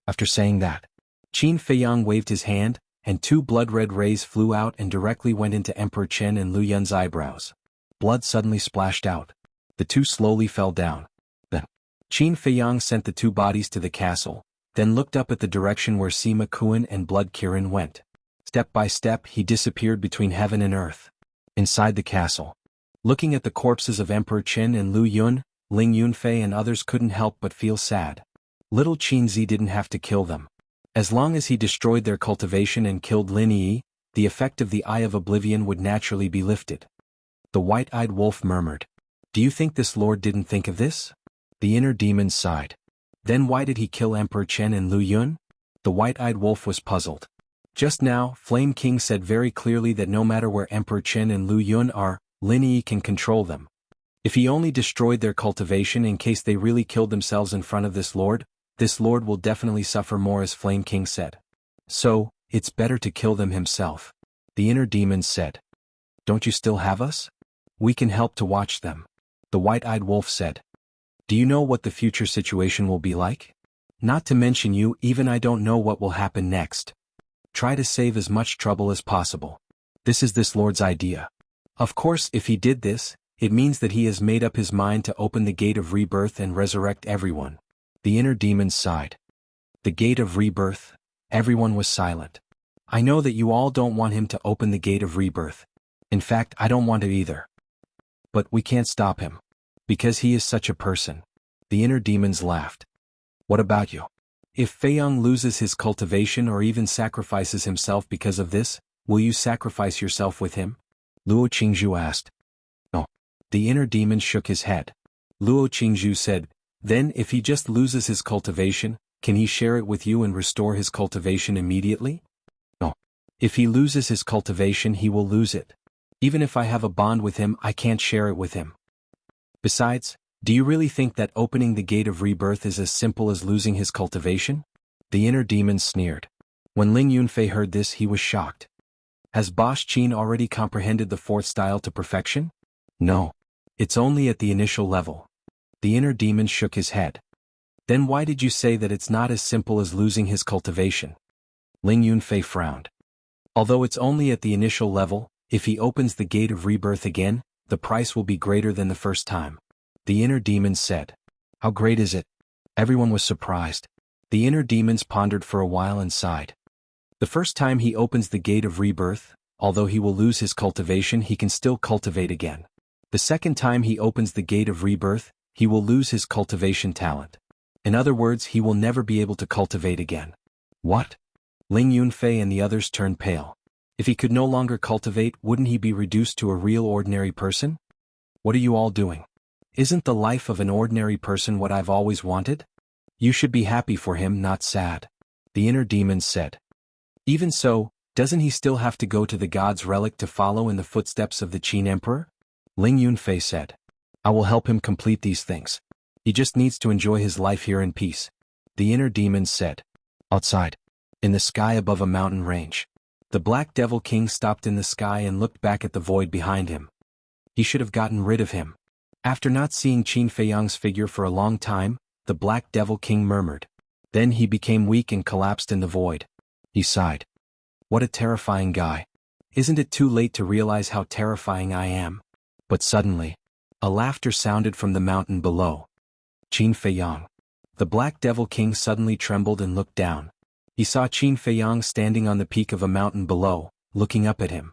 After saying that, Qin Feiyang waved his hand, and 2 blood-red rays flew out and directly went into Emperor Qin and Lu Yun's eyebrows. Blood suddenly splashed out. The 2 slowly fell down. Then, Qin Feiyang sent the 2 bodies to the castle, then looked up at the direction where Sima Kuan and Blood Kirin went. Step by step, he disappeared between heaven and earth. Inside the castle, looking at the corpses of Emperor Qin and Lu Yun, Ling Yunfei and others couldn't help but feel sad. Little Qinzi didn't have to kill them. As long as he destroyed their cultivation and killed Lin Yi, the effect of the Eye of Oblivion would naturally be lifted. The white-eyed wolf murmured. Do you think this lord didn't think of this? The inner demon sighed. Then why did he kill Emperor Qin and Lu Yun? The white-eyed wolf was puzzled. Just now, Flame King said very clearly that no matter where Emperor Qin and Lu Yun are, Lin Yi can control them. If he only destroyed their cultivation in case they really killed themselves in front of this lord will definitely suffer more, as Flame King said. So, it's better to kill them himself. The inner demon said. Don't you still have us? We can help to watch them. The white-eyed wolf said. Do you know what the future situation will be like? Not to mention you, even I don't know what will happen next. Try to save as much trouble as possible. This is this Lord's idea. Of course, if he did this, it means that he has made up his mind to open the gate of rebirth and resurrect everyone. The inner demons sighed. The gate of rebirth? Everyone was silent. I know that you all don't want him to open the gate of rebirth. In fact, I don't want it either. But we can't stop him. Because he is such a person. The inner demons laughed. What about you? If Feiyang loses his cultivation or even sacrifices himself because of this, will you sacrifice yourself with him? Luo Qingzhu asked. No. The inner demon shook his head. Luo Qingzhu said, then if he just loses his cultivation, can he share it with you and restore his cultivation immediately? No. If he loses his cultivation, he will lose it. Even if I have a bond with him, I can't share it with him. Besides, do you really think that opening the gate of rebirth is as simple as losing his cultivation? The inner demon sneered. When Ling Yunfei heard this, he was shocked. Has Bosch Qin already comprehended the fourth style to perfection? No. It's only at the initial level. The inner demon shook his head. Then why did you say that it's not as simple as losing his cultivation? Ling Yunfei frowned. Although it's only at the initial level, if he opens the gate of rebirth again, the price will be greater than the first time. The inner demons said. How great is it? Everyone was surprised. The inner demons pondered for a while and sighed. The first time he opens the gate of rebirth, although he will lose his cultivation, he can still cultivate again. The second time he opens the gate of rebirth, he will lose his cultivation talent. In other words, he will never be able to cultivate again. What? Ling Yunfei and the others turned pale. If he could no longer cultivate, wouldn't he be reduced to a real ordinary person? What are you all doing? Isn't the life of an ordinary person what I've always wanted? You should be happy for him, not sad. The inner demons said. Even so, doesn't he still have to go to the god's relic to follow in the footsteps of the Qin Emperor? Ling Yunfei said. I will help him complete these things. He just needs to enjoy his life here in peace. The inner demons said. Outside. In the sky above a mountain range. The Black Devil King stopped in the sky and looked back at the void behind him. He should have gotten rid of him. After not seeing Qin Feiyang's figure for a long time, the Black Devil King murmured. Then he became weak and collapsed in the void. He sighed. What a terrifying guy. Isn't it too late to realize how terrifying I am? But suddenly, a laughter sounded from the mountain below. Qin Feiyang. The Black Devil King suddenly trembled and looked down. He saw Qin Feiyang standing on the peak of a mountain below, looking up at him.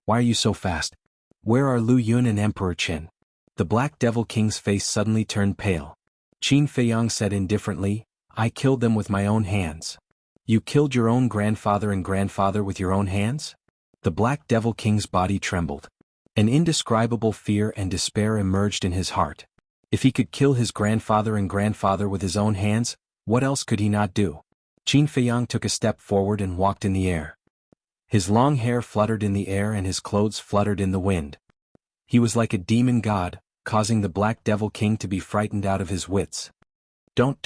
Why are you so fast? Where are Lu Yun and Emperor Qin? The Black Devil King's face suddenly turned pale. Qin Feiyang said indifferently, I killed them with my own hands. You killed your own grandfather and grandfather with your own hands? The Black Devil King's body trembled. An indescribable fear and despair emerged in his heart. If he could kill his grandfather and grandfather with his own hands, what else could he not do? Qin Feiyang took a step forward and walked in the air. His long hair fluttered in the air and his clothes fluttered in the wind. He was like a demon god, causing the Black Devil King to be frightened out of his wits. Don't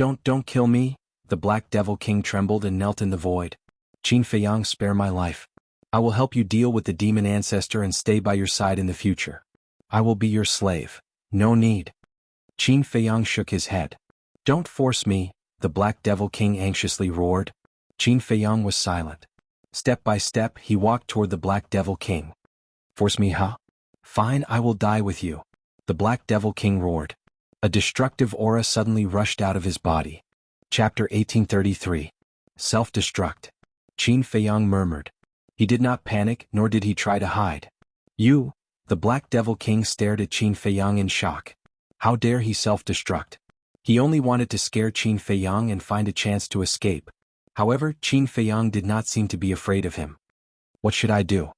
kill me, the Black Devil King trembled and knelt in the void. Qin Feiyang, spare my life. I will help you deal with the demon ancestor and stay by your side in the future. I will be your slave. No need. Qin Feiyang shook his head. Don't force me, the Black Devil King anxiously roared. Qin Feiyang was silent. Step by step, he walked toward the Black Devil King. Force me, huh? Fine, I will die with you. The Black Devil King roared. A destructive aura suddenly rushed out of his body. Chapter 1833. Self-destruct. Qin Feiyang murmured. He did not panic, nor did he try to hide. You, the Black Devil King stared at Qin Feiyang in shock. How dare he self-destruct? He only wanted to scare Qin Feiyang and find a chance to escape. However, Qin Feiyang did not seem to be afraid of him. What should I do?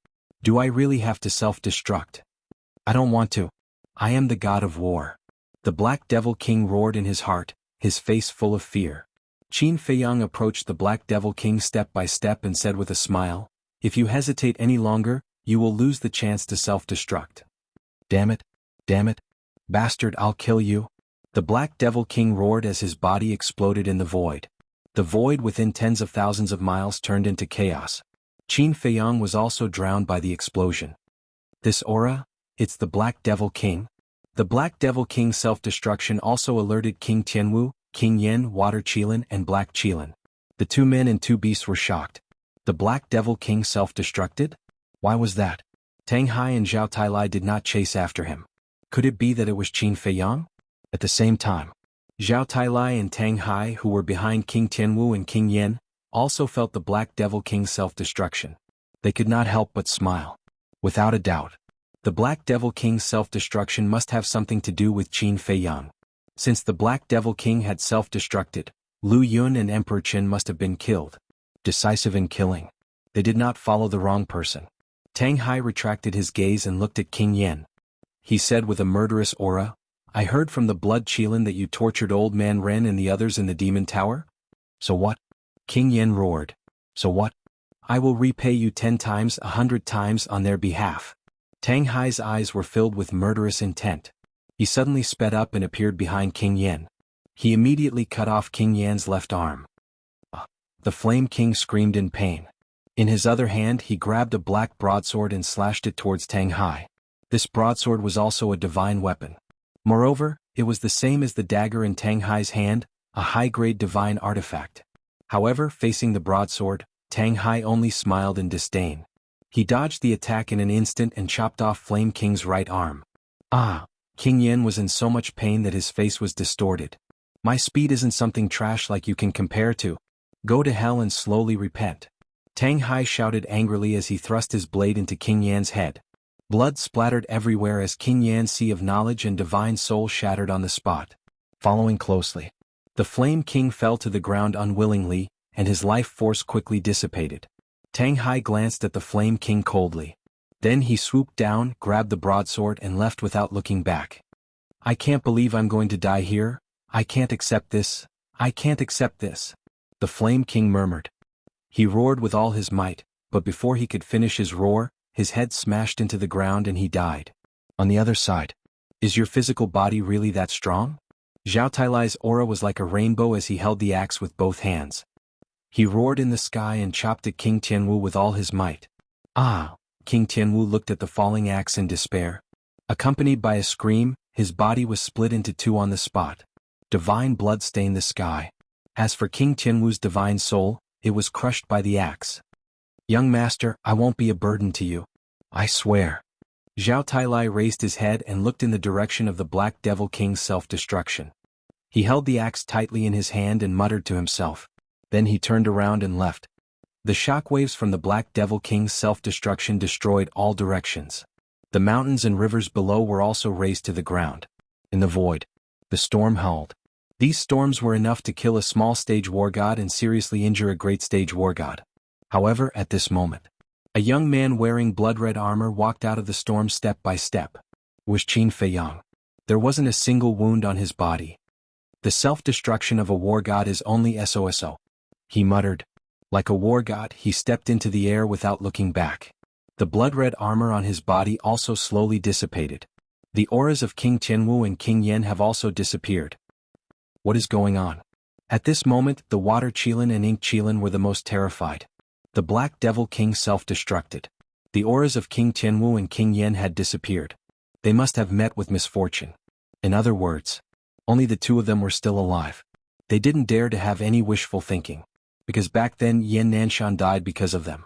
Do I really have to self-destruct? I don't want to. I am the god of war. The Black Devil King roared in his heart, his face full of fear. Qin Feiyang approached the Black Devil King step by step and said with a smile, if you hesitate any longer, you will lose the chance to self-destruct. Damn it. Bastard, I'll kill you. The Black Devil King roared as his body exploded in the void. The void within tens of thousands of miles turned into chaos. Qin Feiyang was also drowned by the explosion. This aura? It's the Black Devil King? The Black Devil King's self-destruction also alerted King Tianwu, King Yen, Water Qilin, and Black Qilin. The two men and two beasts were shocked. The Black Devil King self-destructed? Why was that? Tang Hai and Zhao Tailai did not chase after him. Could it be that it was Qin Feiyang? At the same time, Zhao Tailai and Tang Hai, who were behind King Tianwu and King Yen, also felt the Black Devil King's self-destruction. They could not help but smile. Without a doubt, the Black Devil King's self-destruction must have something to do with Qin Feiyang. Since the Black Devil King had self-destructed, Lu Yun and Emperor Qin must have been killed. Decisive in killing. They did not follow the wrong person. Tang Hai retracted his gaze and looked at King Yen. He said with a murderous aura, "I heard from the Blood Qilin that you tortured Old Man Ren and the others in the Demon Tower? So what?" King Yen roared. "So what? I will repay you 10 times, 100 times on their behalf." Tang Hai's eyes were filled with murderous intent. He suddenly sped up and appeared behind King Yen. He immediately cut off King Yan's left arm. The Flame King screamed in pain. In his other hand he grabbed a black broadsword and slashed it towards Tang Hai. This broadsword was also a divine weapon. Moreover, it was the same as the dagger in Tang Hai's hand, a high-grade divine artifact. However, facing the broadsword, Tang Hai only smiled in disdain. He dodged the attack in an instant and chopped off Flame King's right arm. King Yen was in so much pain that his face was distorted. "My speed isn't something trash like you can compare to. Go to hell and slowly repent." Tang Hai shouted angrily as he thrust his blade into King Yan's head. Blood splattered everywhere as King Yan's sea of knowledge and divine soul shattered on the spot. Following closely, the Flame King fell to the ground unwillingly, and his life force quickly dissipated. Tang Hai glanced at the Flame King coldly. Then he swooped down, grabbed the broadsword and left without looking back. "I can't believe I'm going to die here. I can't accept this. I can't accept this." The Flame King murmured. He roared with all his might, but before he could finish his roar, his head smashed into the ground and he died. On the other side, "Is your physical body really that strong?" Zhao Tailai's aura was like a rainbow as he held the axe with both hands. He roared in the sky and chopped at King Tianwu with all his might. King Tianwu looked at the falling axe in despair. Accompanied by a scream, his body was split into two on the spot. Divine blood stained the sky. As for King Tianwu's divine soul, it was crushed by the axe. "Young master, I won't be a burden to you. I swear." Zhao Tailai raised his head and looked in the direction of the Black Devil King's self-destruction. He held the axe tightly in his hand and muttered to himself. Then he turned around and left. The shockwaves from the Black Devil King's self-destruction destroyed all directions. The mountains and rivers below were also razed to the ground. In the void, the storm howled. These storms were enough to kill a small stage war god and seriously injure a great stage war god. However, at this moment, a young man wearing blood-red armor walked out of the storm step by step. It was Qin Feiyang. There wasn't a single wound on his body. "The self-destruction of a war god is only SOSO," he muttered. Like a war god, he stepped into the air without looking back. The blood-red armor on his body also slowly dissipated. The auras of King Tianwu and King Yen have also disappeared. What is going on? At this moment, the Water Qilin and Ink Qilin were the most terrified. The Black Devil King self-destructed. The auras of King Tianwu and King Yen had disappeared. They must have met with misfortune. In other words, only the two of them were still alive. They didn't dare to have any wishful thinking, because back then Yan Nanshan died because of them.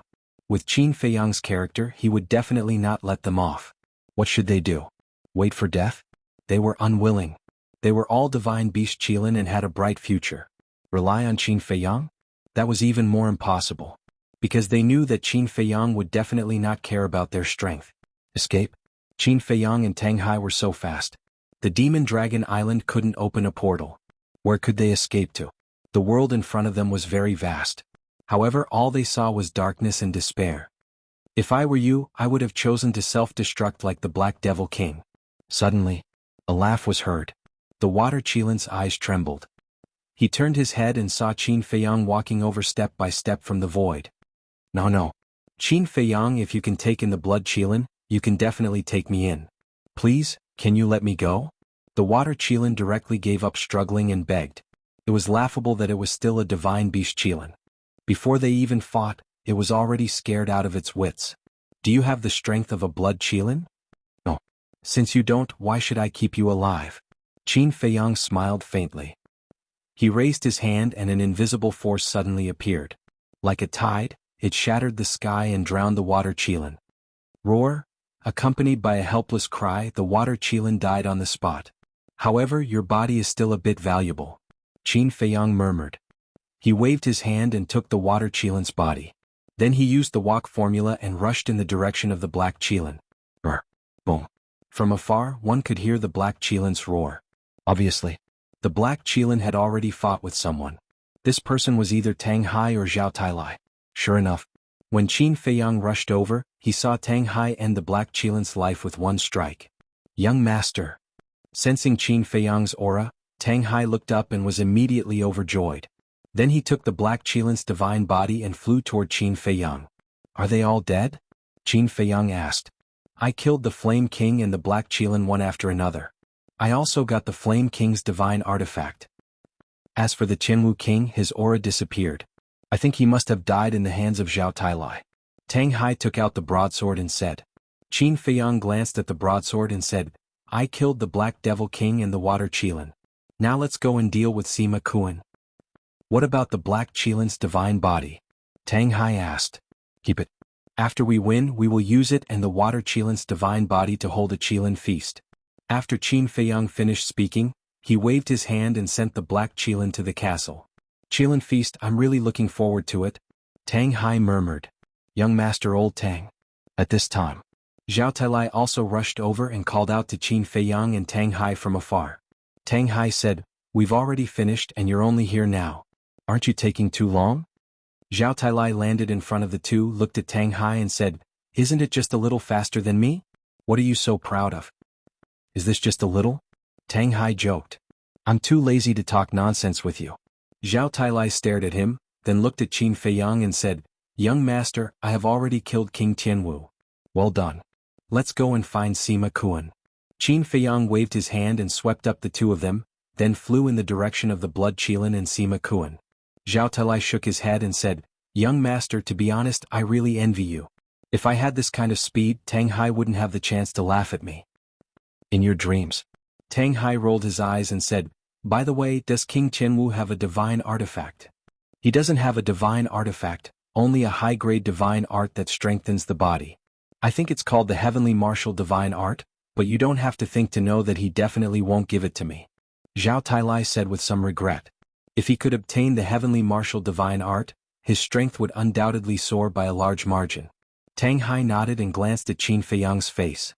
With Qin Feiyang's character, he would definitely not let them off. What should they do? Wait for death? They were unwilling. They were all divine beast Qilin and had a bright future. Rely on Qin Feiyang? That was even more impossible. Because they knew that Qin Feiyang would definitely not care about their strength. Escape? Qin Feiyang and Tang Hai were so fast. The Demon Dragon Island couldn't open a portal. Where could they escape to? The world in front of them was very vast. However, all they saw was darkness and despair. If I were you, I would have chosen to self-destruct like the Black Devil King. Suddenly, a laugh was heard. The Water Qilin's eyes trembled. He turned his head and saw Qin Feiyang walking over step by step from the void. No. Qin Feiyang, if you can take in the Blood Qilin, you can definitely take me in. Please, can you let me go? The Water Qilin directly gave up struggling and begged. It was laughable that it was still a divine beast Qilin. Before they even fought, it was already scared out of its wits. Do you have the strength of a Blood Qilin? No. Since you don't, why should I keep you alive? Qin Feiyang smiled faintly. He raised his hand and an invisible force suddenly appeared. Like a tide, it shattered the sky and drowned the water Qilin. Roar, accompanied by a helpless cry, the water Qilin died on the spot. However, your body is still a bit valuable, Qin Feiyang murmured. He waved his hand and took the water Qilin's body. Then he used the walk formula and rushed in the direction of the black Qilin. Boom. From afar, one could hear the black Qilin's roar. Obviously, the black Qilin had already fought with someone. This person was either Tang Hai or Zhao Tailai. Sure enough, when Qin Feiyang rushed over, he saw Tang Hai end the black Qilin's life with one strike. Young master. Sensing Qin Feiyang's aura, Tang Hai looked up and was immediately overjoyed. Then he took the black Qilin's divine body and flew toward Qin Feiyang. Are they all dead? Qin Feiyang asked. I killed the Flame King and the black Qilin one after another. I also got the Flame King's divine artifact. As for the Jianghu King, his aura disappeared. I think he must have died in the hands of Zhao Tailai. Tang Hai took out the broadsword and said. Qin Feiyang glanced at the broadsword and said, I killed the Black Devil King and the Water Qilin. Now let's go and deal with Sima Kuan. What about the Black Qilin's divine body? Tang Hai asked. Keep it. After we win, we will use it and the Water Qilin's divine body to hold a Qilin feast. After Qin Feiyang finished speaking, he waved his hand and sent the Black Qilin to the castle. Qilin feast, I'm really looking forward to it, Tang Hai murmured. Young Master Old Tang. At this time, Zhao Tailai also rushed over and called out to Qin Feiyang and Tang Hai from afar. Tang Hai said, We've already finished and you're only here now. Aren't you taking too long? Zhao Tailai landed in front of the two, looked at Tang Hai and said, Isn't it just a little faster than me? What are you so proud of? Is this just a little? Tang Hai joked. I'm too lazy to talk nonsense with you. Zhao Tailai stared at him, then looked at Qin Feiyang and said, Young master, I have already killed King Tianwu. Well done. Let's go and find Sima Kuan. Qin Feiyang waved his hand and swept up the two of them, then flew in the direction of the Blood Qilin and Sima Kuan. Zhao Tailai shook his head and said, Young master, to be honest, I really envy you. If I had this kind of speed, Tang Hai wouldn't have the chance to laugh at me. In your dreams. Tang Hai rolled his eyes and said, By the way, does King Tianwu have a divine artifact? He doesn't have a divine artifact, only a high-grade divine art that strengthens the body. I think it's called the Heavenly Martial Divine Art, but you don't have to think to know that he definitely won't give it to me. Zhao Tailai said with some regret. If he could obtain the Heavenly Martial Divine Art, his strength would undoubtedly soar by a large margin. Tang Hai nodded and glanced at Qin Feiyang's face.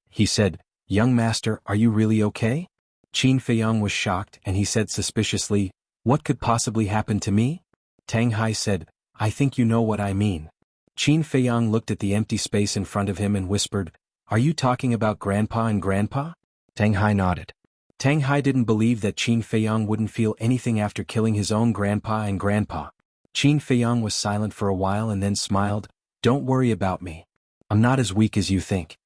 He said, Young master, are you really okay? Qin Feiyang was shocked and he said suspiciously, What could possibly happen to me? Tang Hai said, I think you know what I mean. Qin Feiyang looked at the empty space in front of him and whispered, Are you talking about Grandpa and Grandpa? Tang Hai nodded. Tang Hai didn't believe that Qin Feiyang wouldn't feel anything after killing his own Grandpa and Grandpa. Qin Feiyang was silent for a while and then smiled, Don't worry about me. I'm not as weak as you think.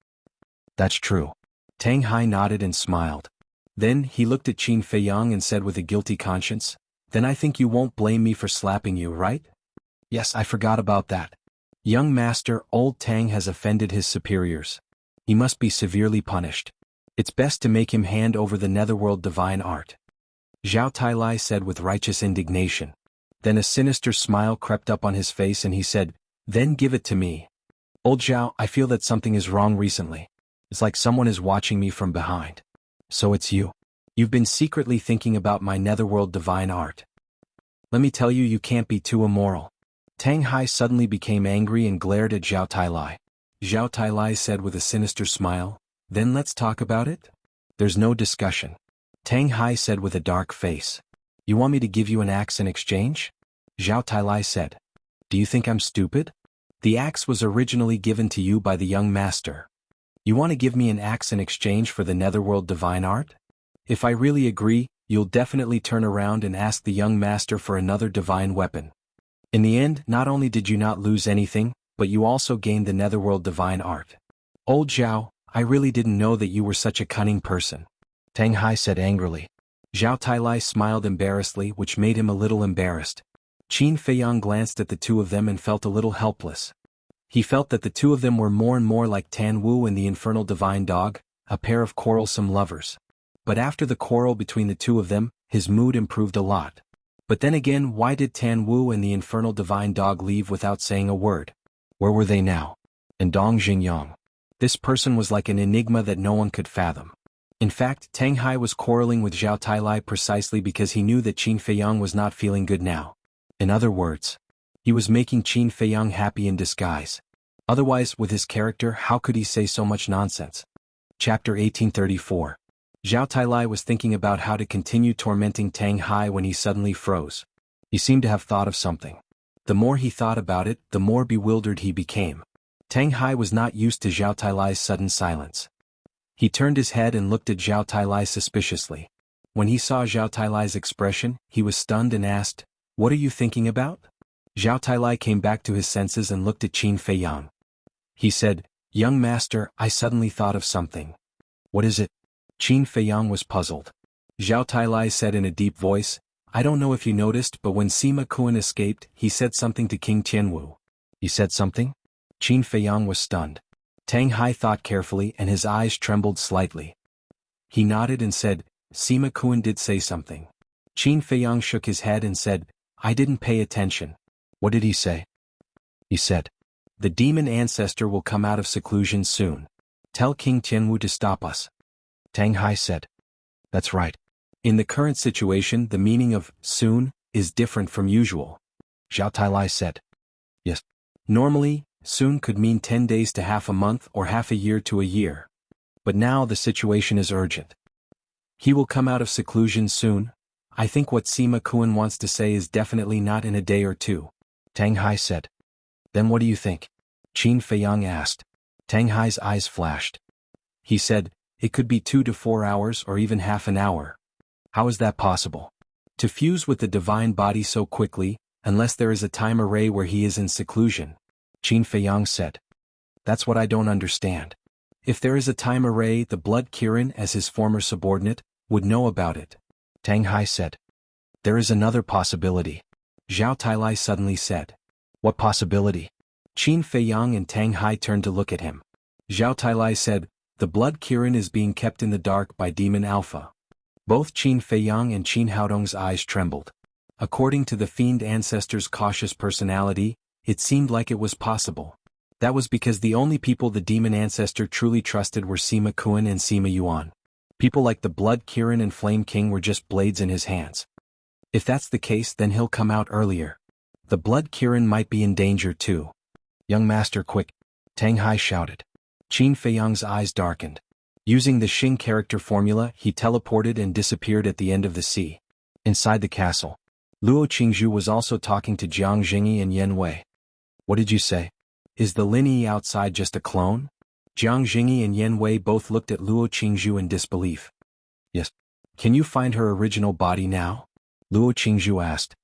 That's true. Tang Hai nodded and smiled. Then he looked at Qin Feiyang and said with a guilty conscience, Then I think you won't blame me for slapping you, right? Yes, I forgot about that. Young master, Old Tang has offended his superiors. He must be severely punished. It's best to make him hand over the Netherworld divine art. Zhao Tailai said with righteous indignation. Then a sinister smile crept up on his face and he said, Then give it to me. Old Zhao, I feel that something is wrong recently. It's like someone is watching me from behind. So it's you. You've been secretly thinking about my Netherworld divine art. Let me tell you, you can't be too immoral. Tang Hai suddenly became angry and glared at Zhao Tailai. Zhao Tailai said with a sinister smile, Then let's talk about it? There's no discussion. Tang Hai said with a dark face. You want me to give you an axe in exchange? Zhao Tailai said. Do you think I'm stupid? The axe was originally given to you by the young master. You want to give me an axe in exchange for the Netherworld divine art? If I really agree, you'll definitely turn around and ask the young master for another divine weapon. In the end, not only did you not lose anything, but you also gained the Netherworld divine art. Old Zhao, I really didn't know that you were such a cunning person. Tang Hai said angrily. Zhao Tailai smiled embarrassedly, which made him a little embarrassed. Qin Feiyang glanced at the two of them and felt a little helpless. He felt that the two of them were more and more like Tan Wu and the infernal divine dog, a pair of quarrelsome lovers. But after the quarrel between the two of them, his mood improved a lot. But then again, why did Tan Wu and the infernal divine dog leave without saying a word? Where were they now? And Dong Xingyang. This person was like an enigma that no one could fathom. In fact, Tang Hai was quarreling with Zhao Tailai precisely because he knew that Qin Feiyang was not feeling good now. In other words, he was making Qin Feiyang happy in disguise. Otherwise, with his character, how could he say so much nonsense? Chapter 1834. Zhao Tailai was thinking about how to continue tormenting Tang Hai when he suddenly froze. He seemed to have thought of something. The more he thought about it, the more bewildered he became. Tang Hai was not used to Zhao Tailai's sudden silence. He turned his head and looked at Zhao Tailai suspiciously. When he saw Zhao Tailai's expression, he was stunned and asked, "What are you thinking about?" Zhao Tailai came back to his senses and looked at Qin Feiyang. He said, "Young master, I suddenly thought of something." "What is it?" Qin Feiyang was puzzled. Zhao Tailai said in a deep voice, "I don't know if you noticed, but when Sima Kuan escaped, he said something to King Tianwu." "He said something?" Qin Feiyang was stunned. Tang Hai thought carefully and his eyes trembled slightly. He nodded and said, "Sima Kuan did say something." Qin Feiyang shook his head and said, "I didn't pay attention." "What did he say?" "He said, the demon ancestor will come out of seclusion soon. Tell King Tianwu to stop us." Tang Hai said, "That's right. In the current situation, the meaning of soon is different from usual." Zhao Tailai said, "Yes. Normally, soon could mean 10 days to half a month or half a year to a year. But now the situation is urgent. He will come out of seclusion soon. I think what Sima Kuan wants to say is definitely not in a day or two." Tang Hai said. "Then what do you think?" Qin Feiyang asked. Tang Hai's eyes flashed. He said, "It could be 2 to 4 hours or even half an hour." "How is that possible? To fuse with the divine body so quickly, unless there is a time array where he is in seclusion?" Qin Feiyang said. "That's what I don't understand. If there is a time array, the blood Kirin, as his former subordinate, would know about it." Tang Hai said. "There is another possibility," Zhao Tailai suddenly said. "What possibility?" Qin Feiyang and Tang Hai turned to look at him. Zhao Tailai said, "The blood Kirin is being kept in the dark by Demon Alpha." Both Qin Feiyang and Qin Haodong's eyes trembled. According to the fiend ancestor's cautious personality, it seemed like it was possible. That was because the only people the demon ancestor truly trusted were Sima Kuan and Sima Yuan. People like the Blood Kirin and Flame King were just blades in his hands. If that's the case, then he'll come out earlier. The Blood Kirin might be in danger too. "Young master, quick!" Tang Hai shouted. Qin Feiyang's eyes darkened. Using the Xing character formula, he teleported and disappeared at the end of the sea. Inside the castle, Luo Qingzhu was also talking to Jiang Jingyi and Yen Wei. "What did you say? Is the Lin Yi outside just a clone?" Jiang Jingyi and Yen Wei both looked at Luo Qingzhu in disbelief. "Yes. Can you find her original body now?" Luo Qingzhu asked.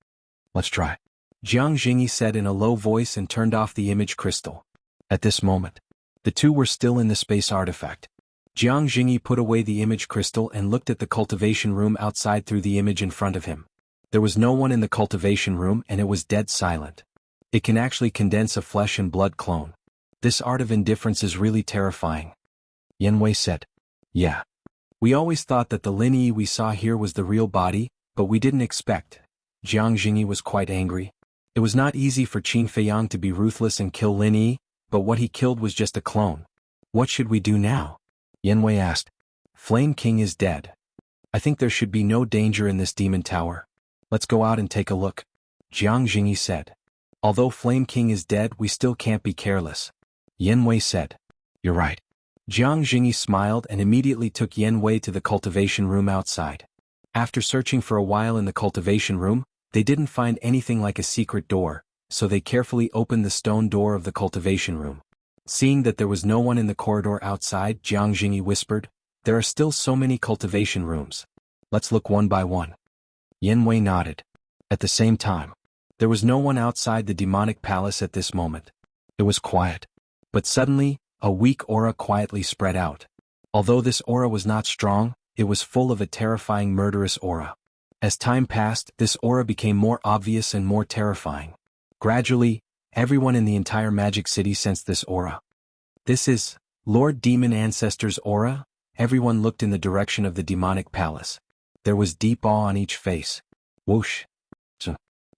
"Let's try," Jiang Jingyi said in a low voice and turned off the image crystal. At this moment, the two were still in the space artifact. Jiang Jingyi put away the image crystal and looked at the cultivation room outside through the image in front of him. There was no one in the cultivation room and it was dead silent. It can actually condense a flesh and blood clone. This art of indifference is really terrifying. Yen Wei said. "Yeah. We always thought that the Lin Yi we saw here was the real body, but we didn't expect." Jiang Jingyi was quite angry. It was not easy for Qin Feiyang to be ruthless and kill Lin Yi, but what he killed was just a clone. "What should we do now?" Yen Wei asked. "Flame King is dead. I think there should be no danger in this demon tower. Let's go out and take a look," Jiang Jingyi said. "Although Flame King is dead, we still can't be careless," Yen Wei said. "You're right." Jiang Jingyi smiled and immediately took Yen Wei to the cultivation room outside. After searching for a while in the cultivation room, they didn't find anything like a secret door, so they carefully opened the stone door of the cultivation room. Seeing that there was no one in the corridor outside, Jiang Jingyi whispered, "There are still so many cultivation rooms. Let's look one by one." Yen Wei nodded. At the same time, there was no one outside the demonic palace at this moment. It was quiet. But suddenly, a weak aura quietly spread out. Although this aura was not strong, it was full of a terrifying murderous aura. As time passed, this aura became more obvious and more terrifying. Gradually, everyone in the entire Magic City sensed this aura. "This is Lord Demon Ancestor's aura?" Everyone looked in the direction of the demonic palace. There was deep awe on each face. Whoosh!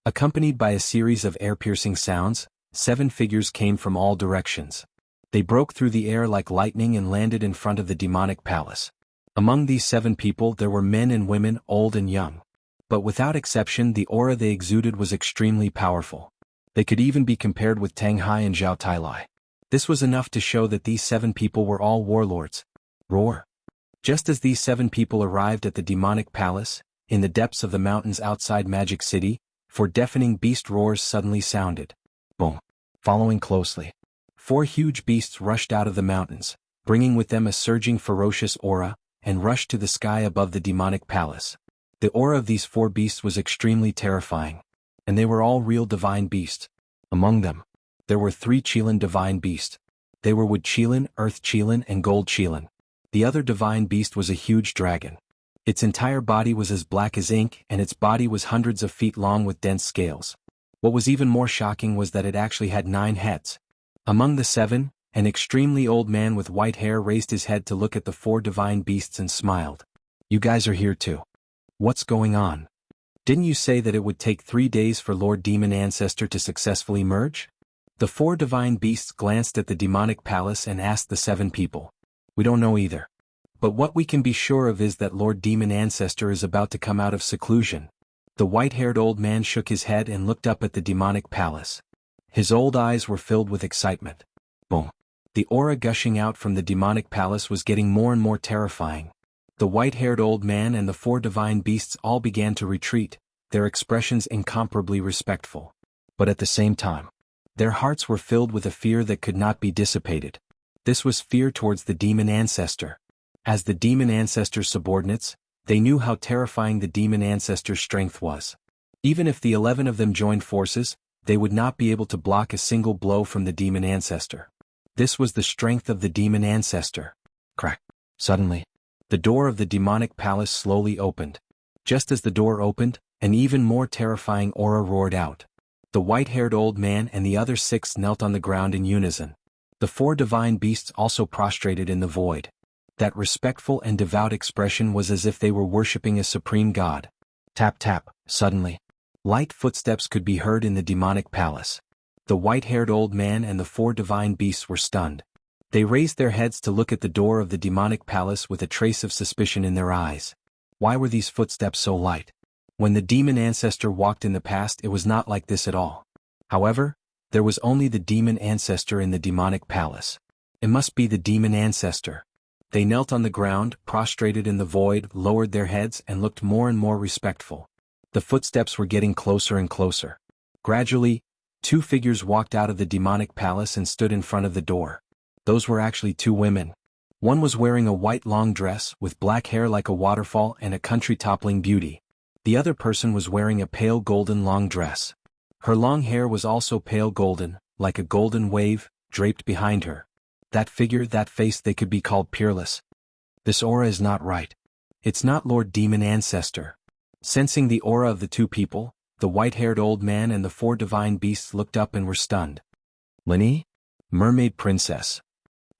Accompanied by a series of air-piercing sounds, 7 figures came from all directions. They broke through the air like lightning and landed in front of the demonic palace. Among these 7 people there were men and women, old and young. But without exception the aura they exuded was extremely powerful. They could even be compared with Tang Hai and Zhao Tailai. This was enough to show that these 7 people were all warlords. Roar! Just as these 7 people arrived at the demonic palace, in the depths of the mountains outside Magic City, 4 deafening beast roars suddenly sounded. Boom! Following closely, 4 huge beasts rushed out of the mountains, bringing with them a surging ferocious aura, and rushed to the sky above the demonic palace. The aura of these 4 beasts was extremely terrifying. And they were all real divine beasts. Among them, there were 3 Qilin divine beasts. They were Wood Qilin, Earth Qilin, and Gold Qilin. The other divine beast was a huge dragon. Its entire body was as black as ink, and its body was hundreds of feet long with dense scales. What was even more shocking was that it actually had 9 heads. Among the 7, an extremely old man with white hair raised his head to look at the 4 divine beasts and smiled. You guys are here too. What's going on? Didn't you say that it would take 3 days for Lord Demon Ancestor to successfully merge? The 4 divine beasts glanced at the demonic palace and asked the 7 people. We don't know either. But what we can be sure of is that Lord Demon Ancestor is about to come out of seclusion. The white-haired old man shook his head and looked up at the demonic palace. His old eyes were filled with excitement. Boom! The aura gushing out from the demonic palace was getting more and more terrifying. The white-haired old man and the 4 divine beasts all began to retreat, their expressions incomparably respectful. But at the same time, their hearts were filled with a fear that could not be dissipated. This was fear towards the demon ancestor. As the demon ancestor's subordinates, they knew how terrifying the demon ancestor's strength was. Even if the 11 of them joined forces, they would not be able to block a single blow from the demon ancestor. This was the strength of the demon ancestor. Crack! Suddenly, the door of the demonic palace slowly opened. Just as the door opened, an even more terrifying aura roared out. The white-haired old man and the other 6 knelt on the ground in unison. The 4 divine beasts also prostrated in the void. That respectful and devout expression was as if they were worshipping a supreme god. Tap tap, suddenly. Light footsteps could be heard in the demonic palace. The white-haired old man and the 4 divine beasts were stunned. They raised their heads to look at the door of the demonic palace with a trace of suspicion in their eyes. Why were these footsteps so light? When the demon ancestor walked in the past it was not like this at all. However, there was only the demon ancestor in the demonic palace. It must be the demon ancestor. They knelt on the ground, prostrated in the void, lowered their heads and looked more and more respectful. The footsteps were getting closer and closer. Gradually, 2 figures walked out of the demonic palace and stood in front of the door. Those were actually 2 women. One was wearing a white long dress with black hair like a waterfall and a country-toppling beauty. The other person was wearing a pale golden long dress. Her long hair was also pale golden, like a golden wave, draped behind her. That figure, that face, they could be called peerless. This aura is not right. It's not Lord Demon Ancestor. Sensing the aura of the 2 people, the white-haired old man and the 4 divine beasts looked up and were stunned. Linny? Mermaid Princess.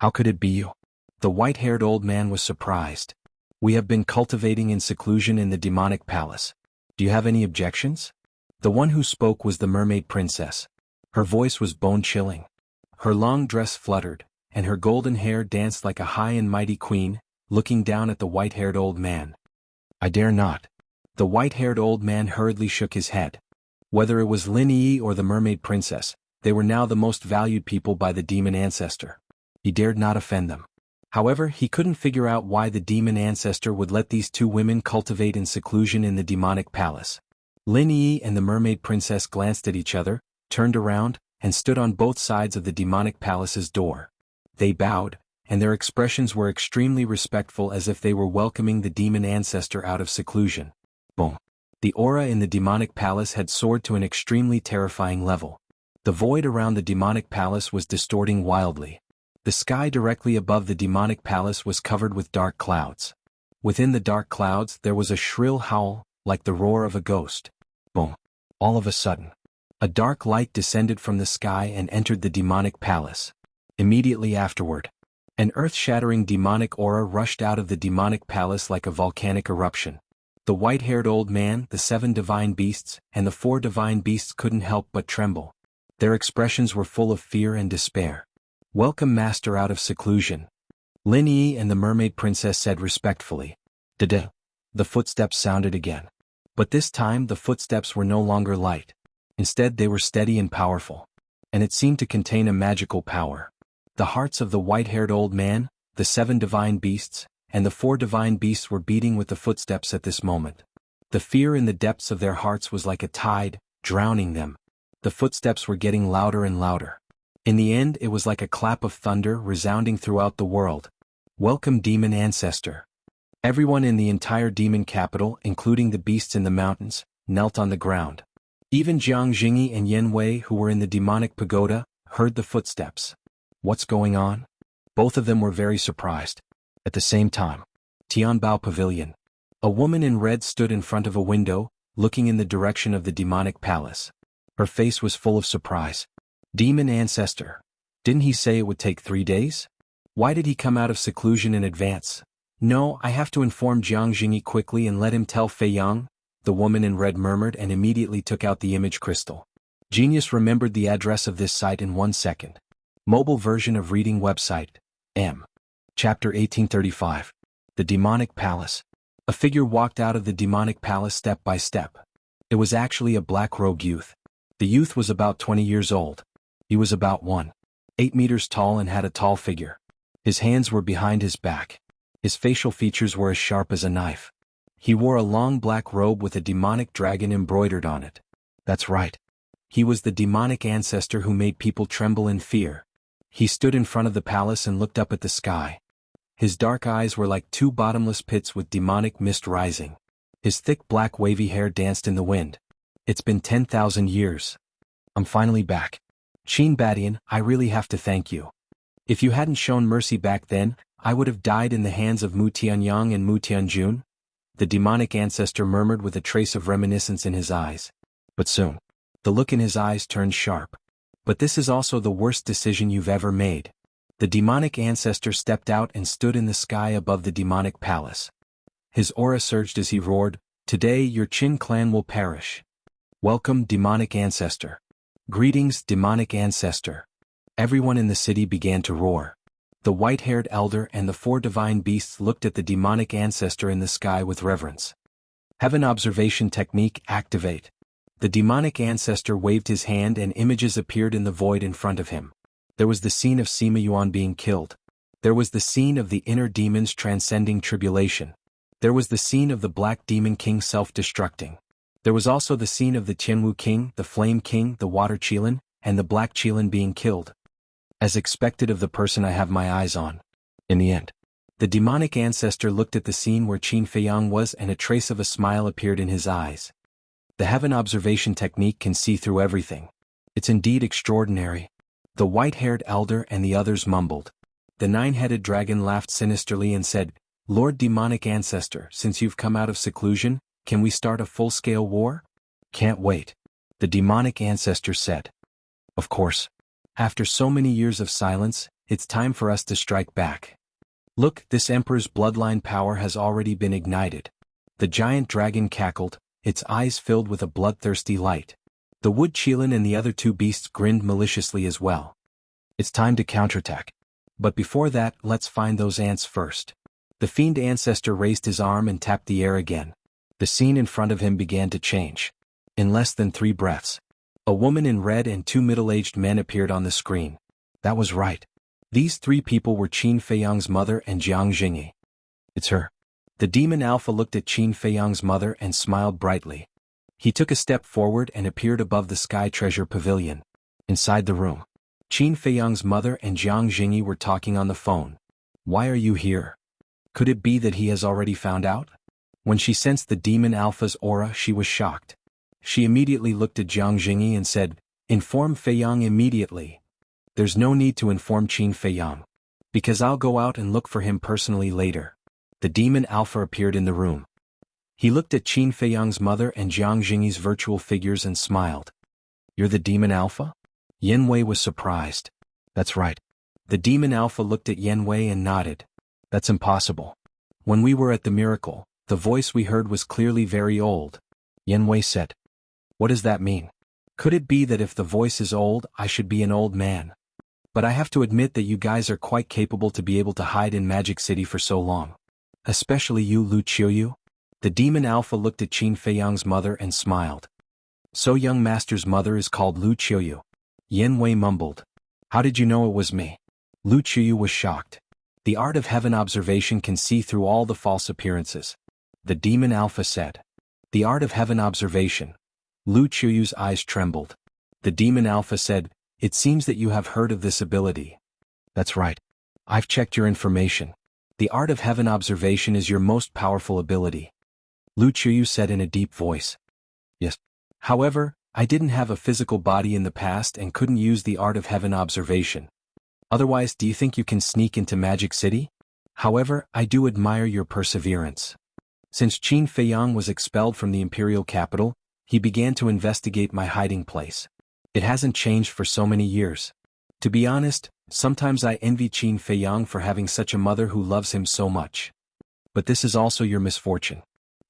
How could it be you? The white-haired old man was surprised. We have been cultivating in seclusion in the demonic palace. Do you have any objections? The one who spoke was the mermaid princess. Her voice was bone-chilling. Her long dress fluttered, and her golden hair danced like a high and mighty queen, looking down at the white-haired old man. I dare not. The white-haired old man hurriedly shook his head. Whether it was Lin Yi or the mermaid princess, they were now the most valued people by the demon ancestor. He dared not offend them. However, he couldn't figure out why the demon ancestor would let these 2 women cultivate in seclusion in the demonic palace. Lin Yi and the mermaid princess glanced at each other, turned around, and stood on both sides of the demonic palace's door. They bowed, and their expressions were extremely respectful as if they were welcoming the demon ancestor out of seclusion. Boom! The aura in the demonic palace had soared to an extremely terrifying level. The void around the demonic palace was distorting wildly. The sky directly above the demonic palace was covered with dark clouds. Within the dark clouds there was a shrill howl, like the roar of a ghost. Boom! All of a sudden, a dark light descended from the sky and entered the demonic palace. Immediately afterward, an earth-shattering demonic aura rushed out of the demonic palace like a volcanic eruption. The white-haired old man, the 7 divine beasts, and the 4 divine beasts couldn't help but tremble. Their expressions were full of fear and despair. "Welcome, master, out of seclusion," Lin Yi and the mermaid princess said respectfully. "Da-da." The footsteps sounded again. But this time the footsteps were no longer light. Instead they were steady and powerful. And it seemed to contain a magical power. The hearts of the white-haired old man, the 7 divine beasts, and the 4 divine beasts were beating with the footsteps at this moment. The fear in the depths of their hearts was like a tide, drowning them. The footsteps were getting louder and louder. In the end it was like a clap of thunder resounding throughout the world. "Welcome, demon ancestor." Everyone in the entire demon capital, including the beasts in the mountains, knelt on the ground. Even Jianghu and Yan Wei, who were in the demonic pagoda, heard the footsteps. What's going on? Both of them were very surprised. At the same time, Tianbao Pavilion. A woman in red stood in front of a window, looking in the direction of the demonic palace. Her face was full of surprise. "Demon ancestor. Didn't he say it would take 3 days? Why did he come out of seclusion in advance?" "No, I have to inform Jianghu quickly and let him tell Fei Yang," the woman in red murmured and immediately took out the image crystal. Genius remembered the address of this site in 1 second. Mobile version of reading website. M. Chapter 1835. The Demonic Palace. A figure walked out of the demonic palace step by step. It was actually a black-robed youth. The youth was about 20 years old. He was about 1.8 meters tall and had a tall figure. His hands were behind his back. His facial features were as sharp as a knife. He wore a long black robe with a demonic dragon embroidered on it. That's right. He was the demonic ancestor who made people tremble in fear. He stood in front of the palace and looked up at the sky. His dark eyes were like 2 bottomless pits with demonic mist rising. His thick black wavy hair danced in the wind. "It's been 10,000 years. I'm finally back. Qin Badian, I really have to thank you. If you hadn't shown mercy back then, I would have died in the hands of Mu Tianyang and Mu Tianjun," the demonic ancestor murmured with a trace of reminiscence in his eyes. But soon, the look in his eyes turned sharp. "But this is also the worst decision you've ever made." The demonic ancestor stepped out and stood in the sky above the demonic palace. His aura surged as he roared, "Today your Qin clan will perish. Welcome, demonic ancestor." "Greetings, demonic ancestor." Everyone in the city began to roar. The white-haired elder and the 4 divine beasts looked at the demonic ancestor in the sky with reverence. Heaven observation technique activate. The demonic ancestor waved his hand and images appeared in the void in front of him. There was the scene of Sima Yuan being killed. There was the scene of the inner demons transcending tribulation. There was the scene of the Black Demon King self-destructing. There was also the scene of the Tianwu King, the Flame King, the Water Qilin, and the Black Qilin being killed. As expected of the person I have my eyes on. In the end, the demonic ancestor looked at the scene where Qin Feiyang was and a trace of a smile appeared in his eyes. The heaven observation technique can see through everything. It's indeed extraordinary. The white-haired elder and the others mumbled. The 9-headed dragon laughed sinisterly and said, "Lord demonic ancestor, since you've come out of seclusion, can we start a full-scale war?" "Can't wait," the demonic ancestor said. "Of course. After so many years of silence, it's time for us to strike back. Look, this emperor's bloodline power has already been ignited." The giant dragon cackled, its eyes filled with a bloodthirsty light. The Wood Qilin and the other 2 beasts grinned maliciously as well. "It's time to counterattack. But before that, let's find those ants first." The fiend ancestor raised his arm and tapped the air again. The scene in front of him began to change. In less than 3 breaths, a woman in red and 2 middle-aged men appeared on the screen. That was right. These 3 people were Qin Feiyang's mother and Jiang Jingyi. "It's her." The demon alpha looked at Qin Feiyang's mother and smiled brightly. He took a step forward and appeared above the Sky Treasure Pavilion. Inside the room, Qin Feiyang's mother and Jiang Jingyi were talking on the phone. "Why are you here? Could it be that he has already found out?" When she sensed the demon alpha's aura, she was shocked. She immediately looked at Jiang Jingyi and said, "Inform Feiyang immediately." "There's no need to inform Qin Feiyang, because I'll go out and look for him personally later." The demon alpha appeared in the room. He looked at Qin Feiyang's mother and Jiang Jingyi's virtual figures and smiled. "You're the demon alpha?" Yan Wei was surprised. "That's right." The demon alpha looked at Yan Wei and nodded. "That's impossible. When we were at the miracle, The voice we heard was clearly very old. Yen Wei said. What does that mean? Could it be that if the voice is old, I should be an old man? But I have to admit that you guys are quite capable to be able to hide in Magic City for so long. Especially you, Lu Qiuyu. The demon alpha looked at Qin Feiyang's mother and smiled. So young master's mother is called Lu Qiuyu. Yen Wei mumbled. How did you know it was me? Lu Qiuyu was shocked. The art of heaven observation can see through all the false appearances. The demon alpha said. The art of heaven observation. Lu Qiuyu's eyes trembled. The demon alpha said, it seems that you have heard of this ability. That's right. I've checked your information. The art of heaven observation is your most powerful ability. Lu Qiuyu said in a deep voice. Yes. However, I didn't have a physical body in the past and couldn't use the art of heaven observation. Otherwise, do you think you can sneak into Magic City? However, I do admire your perseverance. Since Qin Feiyang was expelled from the imperial capital, he began to investigate my hiding place. It hasn't changed for so many years. To be honest, sometimes I envy Qin Feiyang for having such a mother who loves him so much. But this is also your misfortune.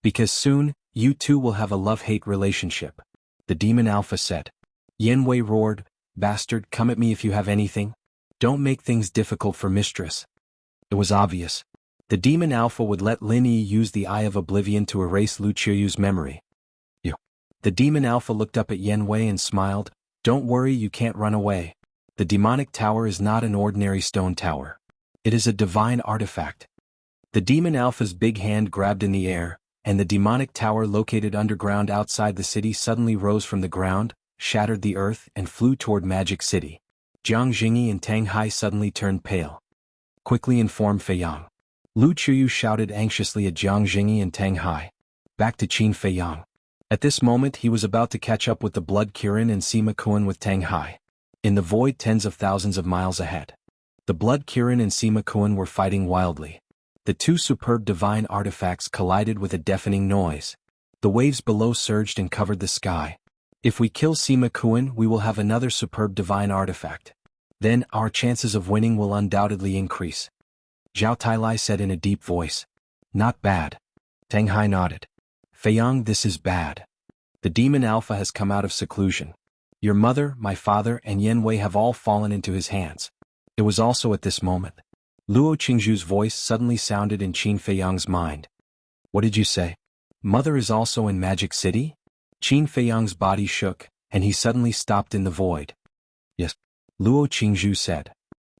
Because soon, you two will have a love-hate relationship. The demon alpha said. Yen Wei roared, bastard, come at me if you have anything. Don't make things difficult for mistress. It was obvious. The demon alpha would let Lin Yi use the Eye of Oblivion to erase Lu Qiuyu's memory. You. The demon alpha looked up at Yen Wei and smiled. Don't worry, you can't run away. The demonic tower is not an ordinary stone tower. It is a divine artifact. The demon alpha's big hand grabbed in the air, and the demonic tower located underground outside the city suddenly rose from the ground, shattered the earth, and flew toward Magic City. Jiang Jingyi and Tang Hai suddenly turned pale. Quickly inform Feiyang. Lu Qiuyu shouted anxiously at Jiang Jingyi and Tang Hai. Back to Qin Feiyang. At this moment he was about to catch up with the Blood Kirin and Sima Kuan with Tang Hai. In the void tens of thousands of miles ahead. The Blood Kirin and Sima Kuan were fighting wildly. The two superb divine artifacts collided with a deafening noise. The waves below surged and covered the sky. If we kill Sima Kuan, we will have another superb divine artifact. Then, our chances of winning will undoubtedly increase. Zhao Tailai said in a deep voice. Not bad. Tang Hai nodded. Feiyang, this is bad. The demon alpha has come out of seclusion. Your mother, my father, and Yen Wei have all fallen into his hands. It was also at this moment. Luo Qingzhu's voice suddenly sounded in Qin Feiyang's mind. What did you say? Mother is also in Magic City? Qin Feiyang's body shook, and he suddenly stopped in the void. Yes. Luo Qingzhu said.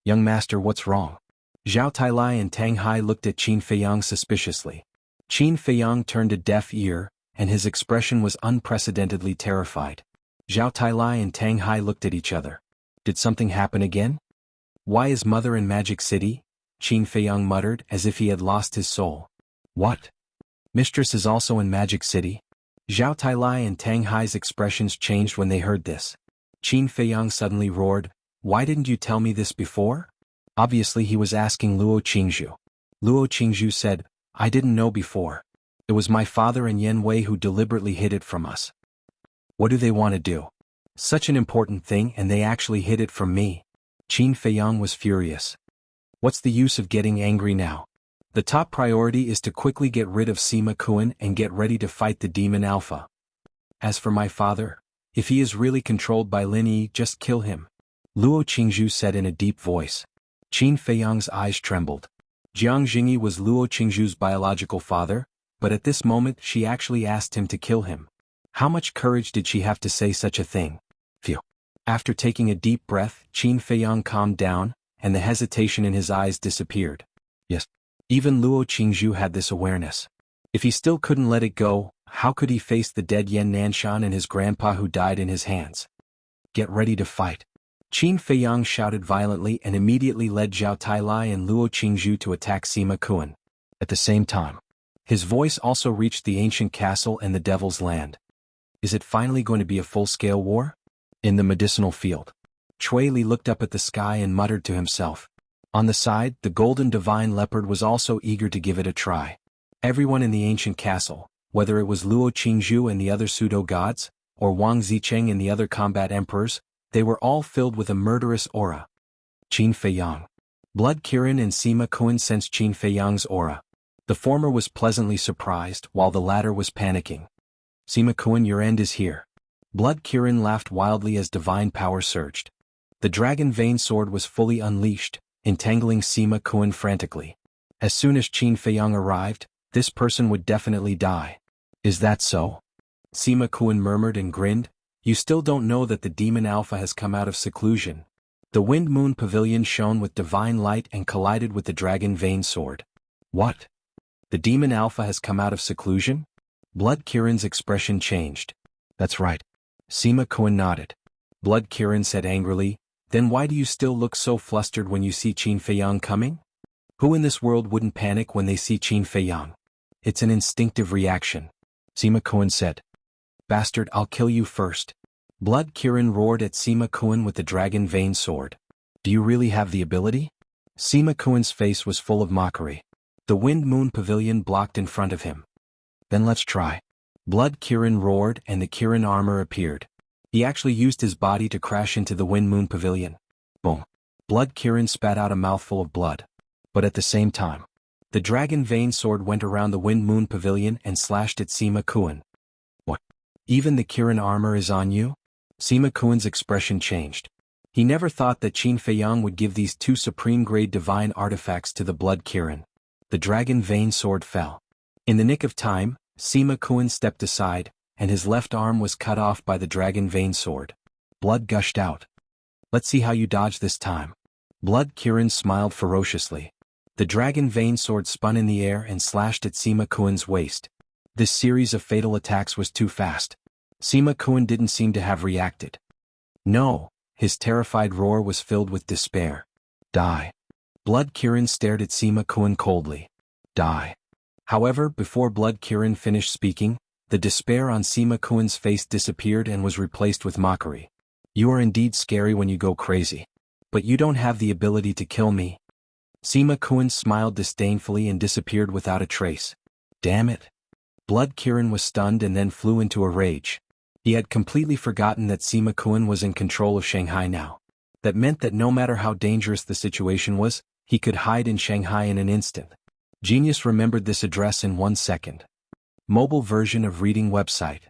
Young master, what's wrong? Zhao Tailai and Tang Hai looked at Qin Feiyang suspiciously. Qin Feiyang turned a deaf ear, and his expression was unprecedentedly terrified. Zhao Tailai and Tang Hai looked at each other. Did something happen again? Why is mother in Magic City? Qin Feiyang muttered as if he had lost his soul. What? Mistress is also in Magic City? Zhao Tailai and Tang Hai's expressions changed when they heard this. Qin Feiyang suddenly roared, why didn't you tell me this before? Obviously he was asking Luo Qingzhu. Luo Qingzhu said, I didn't know before. It was my father and Yen Wei who deliberately hid it from us. What do they want to do? Such an important thing and they actually hid it from me. Qin Feiyang was furious. What's the use of getting angry now? The top priority is to quickly get rid of Sima Kuan and get ready to fight the Demon Alpha. As for my father, if he is really controlled by Lin Yi, just kill him. Luo Qingzhu said in a deep voice. Qin Feiyang's eyes trembled. Jiang Jingyi was Luo Qingzhu's biological father, but at this moment she actually asked him to kill him. How much courage did she have to say such a thing? Phew. After taking a deep breath, Qin Feiyang calmed down, and the hesitation in his eyes disappeared. Yes. Even Luo Qingzhu had this awareness. If he still couldn't let it go, how could he face the dead Yan Nanshan and his grandpa who died in his hands? Get ready to fight. Qin Feiyang shouted violently and immediately led Zhao Tailai and Luo Qingzhu to attack Sima Kuan. At the same time, his voice also reached the ancient castle and the Devil's Land. Is it finally going to be a full-scale war? In the medicinal field, Cui Li looked up at the sky and muttered to himself. On the side, the golden divine leopard was also eager to give it a try. Everyone in the ancient castle, whether it was Luo Qingzhu and the other pseudo-gods, or Wang Zicheng and the other combat emperors, they were all filled with a murderous aura. Qin Feiyang. Blood Kirin and Sima Kuan sensed Qin Feiyang's aura. The former was pleasantly surprised while the latter was panicking. Sima Kuan, your end is here. Blood Kirin laughed wildly as divine power surged. The dragon vein sword was fully unleashed, entangling Sima Kuan frantically. As soon as Qin Feiyang arrived, this person would definitely die. Is that so? Sima Kuan murmured and grinned. You still don't know that the demon alpha has come out of seclusion. The Wind Moon Pavilion shone with divine light and collided with the dragon vein sword. What? The demon alpha has come out of seclusion? Blood Kirin's expression changed. That's right. Sima Kuan nodded. Blood Kirin said angrily, then why do you still look so flustered when you see Qin Feiyang coming? Who in this world wouldn't panic when they see Qin Feiyang? It's an instinctive reaction. Sima Kuan said. Bastard, I'll kill you first. Blood Kirin roared at Sima Kuan with the dragon vein sword. Do you really have the ability? Sima Kuan's face was full of mockery. The Wind Moon Pavilion blocked in front of him. Then let's try. Blood Kirin roared and the Kirin armor appeared. He actually used his body to crash into the Wind Moon Pavilion. Boom. Blood Kirin spat out a mouthful of blood. But at the same time, the dragon vein sword went around the Wind Moon Pavilion and slashed at Sima Kuan. What? Even the Kirin armor is on you? Sima Kuan's expression changed. He never thought that Qin Feiyang would give these two supreme-grade divine artifacts to the Blood Kirin. The dragon vein sword fell. In the nick of time, Sima Kuan stepped aside, and his left arm was cut off by the dragon vein sword. Blood gushed out. Let's see how you dodge this time. Blood Kirin smiled ferociously. The dragon vein sword spun in the air and slashed at Sima Kuan's waist. This series of fatal attacks was too fast. Sima Kuan didn't seem to have reacted. No, his terrified roar was filled with despair. Die. Blood Kirin stared at Sima Kuan coldly. Die. However, before Blood Kirin finished speaking, the despair on Sima Kuan's face disappeared and was replaced with mockery. You are indeed scary when you go crazy. But you don't have the ability to kill me. Sima Kuan smiled disdainfully and disappeared without a trace. Damn it. Blood Kirin was stunned and then flew into a rage. He had completely forgotten that Sima Kuan was in control of Shanghai now. That meant that no matter how dangerous the situation was, he could hide in Shanghai in an instant. Genius remembered this address in 1 second. Mobile version of reading website.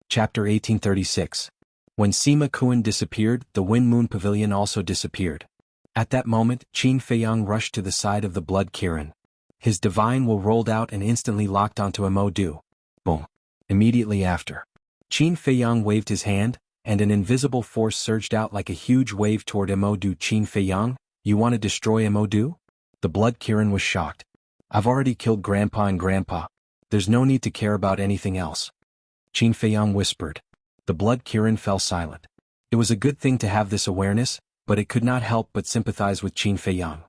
Chapter 1836. When Sima Kuan disappeared, the Wind Moon Pavilion also disappeared. At that moment, Qin Feiyang rushed to the side of the Blood Kirin. His divine will rolled out and instantly locked onto Mo-Du. Boom. Immediately after, Qin Feiyang waved his hand, and an invisible force surged out like a huge wave toward Mo-Du. Qin Feiyang, you want to destroy Mo-Du? The Blood Kirin was shocked. I've already killed Grandpa and Grandpa. There's no need to care about anything else. Qin Feiyang whispered. The Blood Kirin fell silent. It was a good thing to have this awareness, but it could not help but sympathize with Qin Feiyang.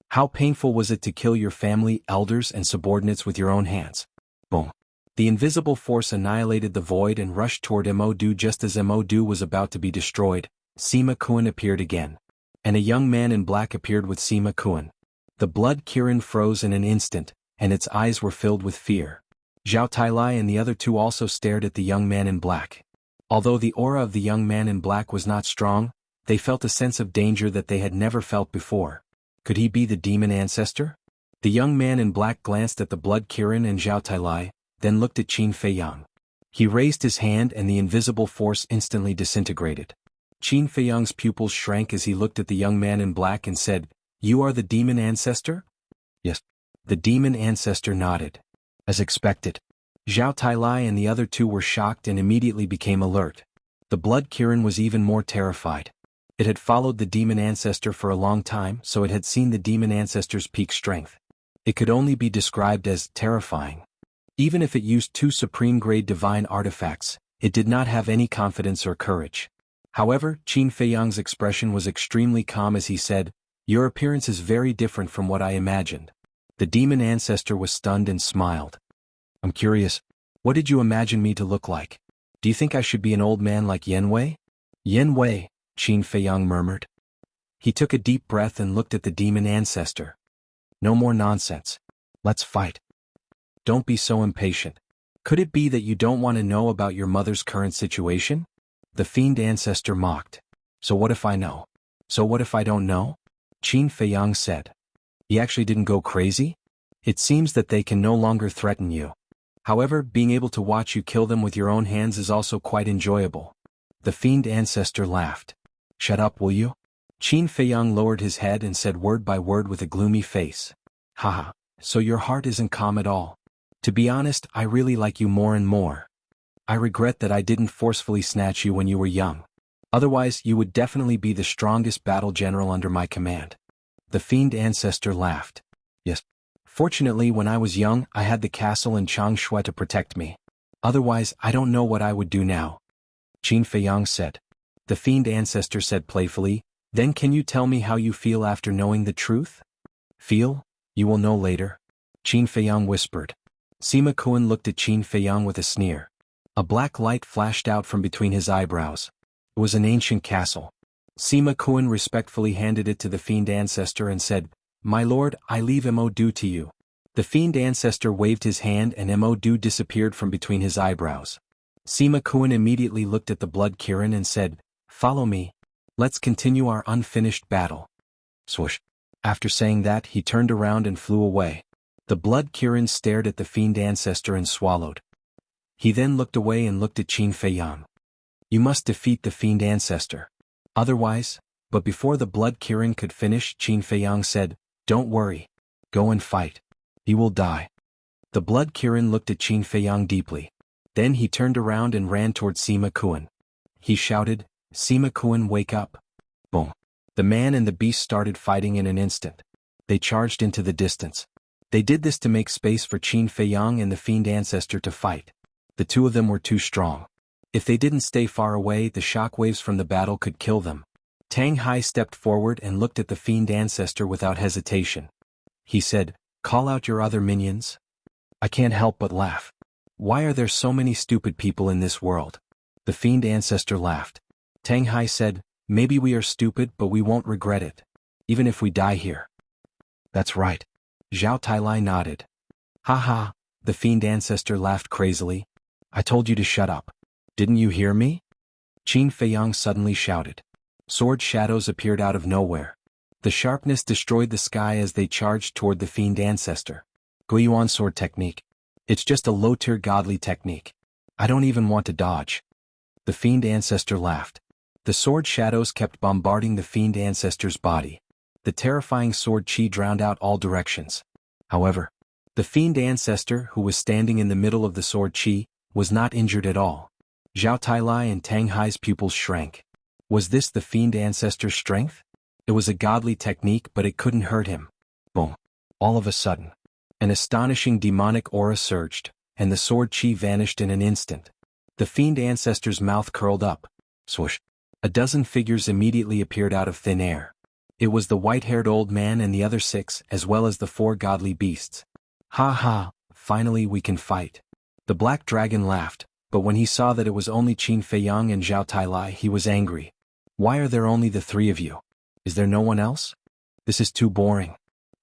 How painful was it to kill your family, elders and subordinates with your own hands? Boom. The invisible force annihilated the void and rushed toward Mo-Du. Just as Mo-Du was about to be destroyed, Sima Kuan appeared again. And a young man in black appeared with Sima Kuan. The Blood Kirin froze in an instant, and its eyes were filled with fear. Zhao Tailai and the other two also stared at the young man in black. Although the aura of the young man in black was not strong, they felt a sense of danger that they had never felt before. Could he be the demon ancestor? The young man in black glanced at the Blood Kirin and Zhao Tailai, then looked at Qin Feiyang. He raised his hand and the invisible force instantly disintegrated. Qin Feiyang's pupils shrank as he looked at the young man in black and said, You are the demon ancestor? Yes. The demon ancestor nodded. As expected. Zhao Tailai and the other two were shocked and immediately became alert. The Blood Kirin was even more terrified. It had followed the demon ancestor for a long time, so it had seen the demon ancestor's peak strength. It could only be described as terrifying. Even if it used two supreme-grade divine artifacts, it did not have any confidence or courage. However, Qin Feiyang's expression was extremely calm as he said, Your appearance is very different from what I imagined. The demon ancestor was stunned and smiled. I'm curious, what did you imagine me to look like? Do you think I should be an old man like Yen Wei? Yen Wei, Qin Feiyang murmured. He took a deep breath and looked at the demon ancestor. No more nonsense. Let's fight. Don't be so impatient. Could it be that you don't want to know about your mother's current situation? The fiend ancestor mocked. So what if I know? So what if I don't know? Qin Feiyang said. He actually didn't go crazy? It seems that they can no longer threaten you. However, being able to watch you kill them with your own hands is also quite enjoyable. The fiend ancestor laughed. Shut up, will you? Qin Feiyang lowered his head and said word by word with a gloomy face. Haha, so your heart isn't calm at all. To be honest, I really like you more and more. I regret that I didn't forcefully snatch you when you were young. Otherwise, you would definitely be the strongest battle general under my command. The fiend ancestor laughed. Yes. Fortunately, when I was young, I had the castle in Changshui to protect me. Otherwise, I don't know what I would do now. Qin Feiyang said. The fiend ancestor said playfully, then can you tell me how you feel after knowing the truth? Feel? You will know later. Qin Feiyang whispered. Sima Kuan looked at Qin Feiyang with a sneer. A black light flashed out from between his eyebrows. It was an ancient castle. Sima Kuan respectfully handed it to the fiend ancestor and said, My lord, I leave Mo Du to you. The fiend ancestor waved his hand and Mo Du disappeared from between his eyebrows. Sima Kuan immediately looked at the blood Kirin and said, Follow me. Let's continue our unfinished battle. Swoosh. After saying that, he turned around and flew away. The blood Kirin stared at the fiend ancestor and swallowed. He then looked away and looked at Qin Feiyang. You must defeat the fiend ancestor. Otherwise, but before the blood Kirin could finish, Qin Feiyang said, Don't worry. Go and fight. He will die. The blood Kirin looked at Qin Feiyang deeply. Then he turned around and ran toward Sima Kuan. He shouted, Sima Kuan, wake up. Boom. The man and the beast started fighting in an instant. They charged into the distance. They did this to make space for Qin Feiyang and the fiend ancestor to fight. The two of them were too strong. If they didn't stay far away, the shockwaves from the battle could kill them. Tang Hai stepped forward and looked at the fiend ancestor without hesitation. He said, Call out your other minions. I can't help but laugh. Why are there so many stupid people in this world? The fiend ancestor laughed. Tang Hai said, Maybe we are stupid, but we won't regret it. Even if we die here. That's right. Zhao Tailai nodded. Ha ha, the fiend ancestor laughed crazily. I told you to shut up. Didn't you hear me? Qin Feiyang suddenly shouted. Sword shadows appeared out of nowhere. The sharpness destroyed the sky as they charged toward the fiend ancestor. Guiyuan sword technique. It's just a low-tier godly technique. I don't even want to dodge. The fiend ancestor laughed. The sword shadows kept bombarding the fiend ancestor's body. The terrifying sword chi drowned out all directions. However, the fiend ancestor, who was standing in the middle of the sword chi, was not injured at all. Zhao Tailai and Tang Hai's pupils shrank. Was this the fiend ancestor's strength? It was a godly technique, but it couldn't hurt him. Boom. All of a sudden, an astonishing demonic aura surged, and the sword chi vanished in an instant. The fiend ancestor's mouth curled up. Swoosh. A dozen figures immediately appeared out of thin air. It was the white-haired old man and the other 6, as well as the 4 godly beasts. Ha ha, finally we can fight. The black dragon laughed, but when he saw that it was only Qin Feiyang and Zhao Tailai, he was angry. Why are there only the 3 of you? Is there no one else? This is too boring.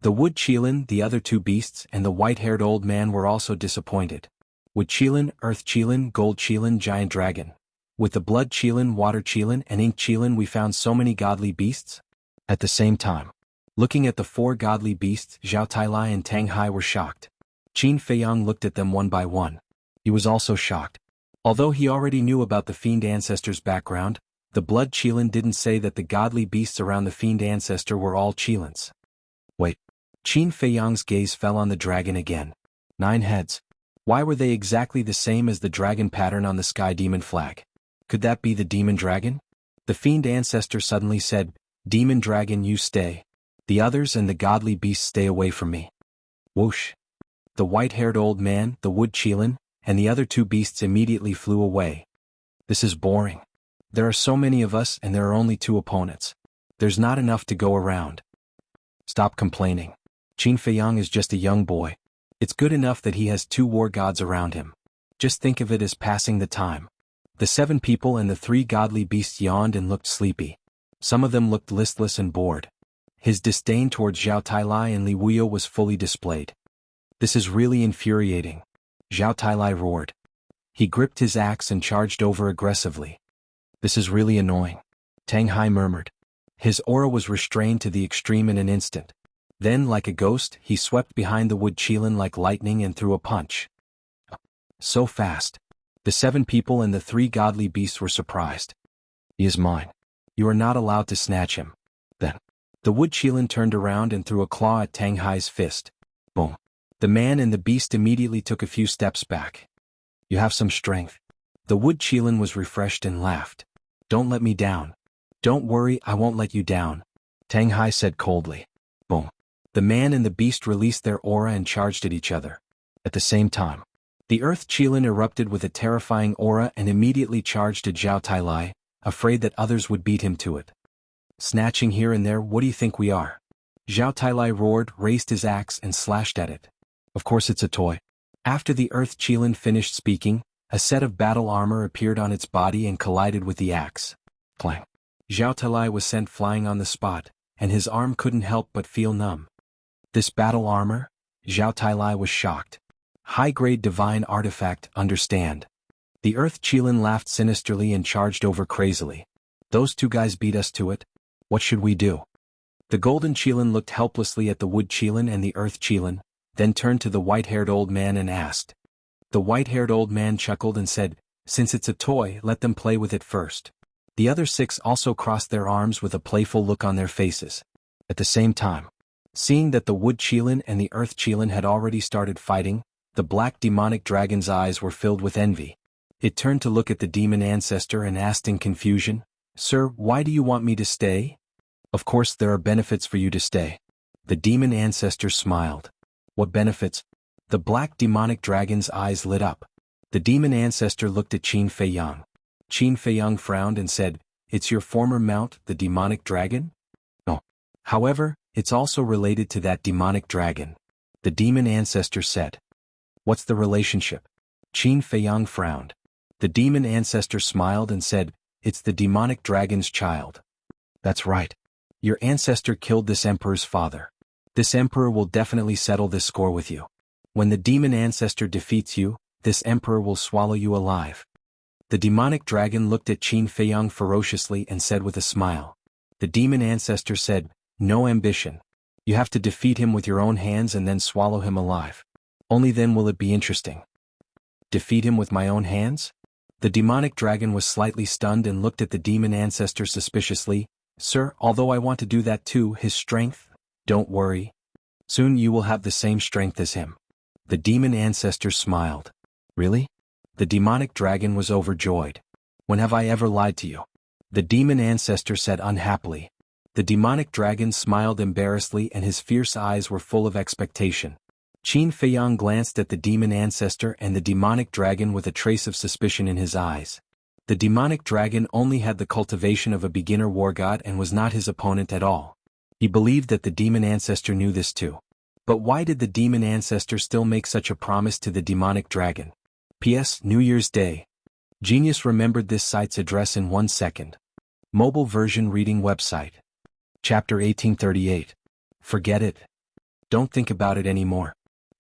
The wood Qilin, the other 2 beasts, and the white-haired old man were also disappointed. Wood Qilin, Earth Qilin, Gold Qilin, Giant Dragon. With the blood Qilin, Water Qilin, and Ink Qilin, we found so many godly beasts? At the same time, looking at the 4 godly beasts, Zhao Tailai and Tang Hai were shocked. Qin Feiyang looked at them one by one. He was also shocked. Although he already knew about the fiend ancestor's background, the blood Qilin didn't say that the godly beasts around the fiend ancestor were all Qilins. Wait. Qin Feiyang's gaze fell on the dragon again. 9 heads. Why were they exactly the same as the dragon pattern on the sky demon flag? Could that be the demon dragon? The fiend ancestor suddenly said, Demon dragon, you stay. The others and the godly beasts stay away from me. Whoosh. The white-haired old man, the wood Qilin, and the other 2 beasts immediately flew away. This is boring. There are so many of us and there are only 2 opponents. There's not enough to go around. Stop complaining. Qin Feiyang is just a young boy. It's good enough that he has 2 war gods around him. Just think of it as passing the time. The 7 people and the 3 godly beasts yawned and looked sleepy. Some of them looked listless and bored. His disdain towards Zhao Tailai and Li Wuyo was fully displayed. This is really infuriating. Zhao Tailai roared. He gripped his axe and charged over aggressively. This is really annoying. Tang Hai murmured. His aura was restrained to the extreme in an instant. Then, like a ghost, he swept behind the wood Qilin like lightning and threw a punch. So fast. The 7 people and the 3 godly beasts were surprised. He is mine. You are not allowed to snatch him. Then, the wood Qilin turned around and threw a claw at Tang Hai's fist. Boom. The man and the beast immediately took a few steps back. You have some strength. The wood Qilin was refreshed and laughed. Don't let me down. Don't worry, I won't let you down, Tang Hai said coldly. Boom. The man and the beast released their aura and charged at each other. At the same time, the earth Qilin erupted with a terrifying aura and immediately charged at Zhao Tailai, afraid that others would beat him to it. Snatching here and there, what do you think we are? Zhao Tailai roared, raised his axe and slashed at it. Of course it's a toy. After the earth Qilin finished speaking, a set of battle armor appeared on its body and collided with the axe. Clang. Zhao Tailai was sent flying on the spot, and his arm couldn't help but feel numb. This battle armor? Zhao Tailai was shocked. High-grade divine artifact, understand. The earth Qilin laughed sinisterly and charged over crazily. Those 2 guys beat us to it. What should we do? The golden Qilin looked helplessly at the wood Qilin and the earth Qilin, then turned to the white-haired old man and asked. The white-haired old man chuckled and said, since it's a toy, let them play with it first. The other 6 also crossed their arms with a playful look on their faces. At the same time, seeing that the wood Qilin and the earth Qilin had already started fighting, the black demonic dragon's eyes were filled with envy. It turned to look at the demon ancestor and asked in confusion, Sir, why do you want me to stay? Of course there are benefits for you to stay. The demon ancestor smiled. What benefits? The black demonic dragon's eyes lit up. The demon ancestor looked at Qin Feiyang. Qin Feiyang frowned and said, it's your former mount, the demonic dragon? No. However, it's also related to that demonic dragon. The demon ancestor said. What's the relationship? Qin Feiyang frowned. The demon ancestor smiled and said, it's the demonic dragon's child. That's right. Your ancestor killed this emperor's father. This emperor will definitely settle this score with you. When the demon ancestor defeats you, this emperor will swallow you alive. The demonic dragon looked at Qin Feiyang ferociously and said with a smile. The demon ancestor said, no ambition. You have to defeat him with your own hands and then swallow him alive. Only then will it be interesting. Defeat him with my own hands? The demonic dragon was slightly stunned and looked at the demon ancestor suspiciously. Sir, although I want to do that too, his strength? Don't worry. Soon you will have the same strength as him. The demon ancestor smiled. Really? The demonic dragon was overjoyed. When have I ever lied to you? The demon ancestor said unhappily. The demonic dragon smiled embarrassedly and his fierce eyes were full of expectation. Qin Feiyang glanced at the demon ancestor and the demonic dragon with a trace of suspicion in his eyes. The demonic dragon only had the cultivation of a beginner war god and was not his opponent at all. He believed that the demon ancestor knew this too. But why did the demon ancestor still make such a promise to the demonic dragon? P.S. New Year's Day. Genius remembered this site's address in 1 second. Mobile version reading website. Chapter 1838. Forget it. Don't think about it anymore.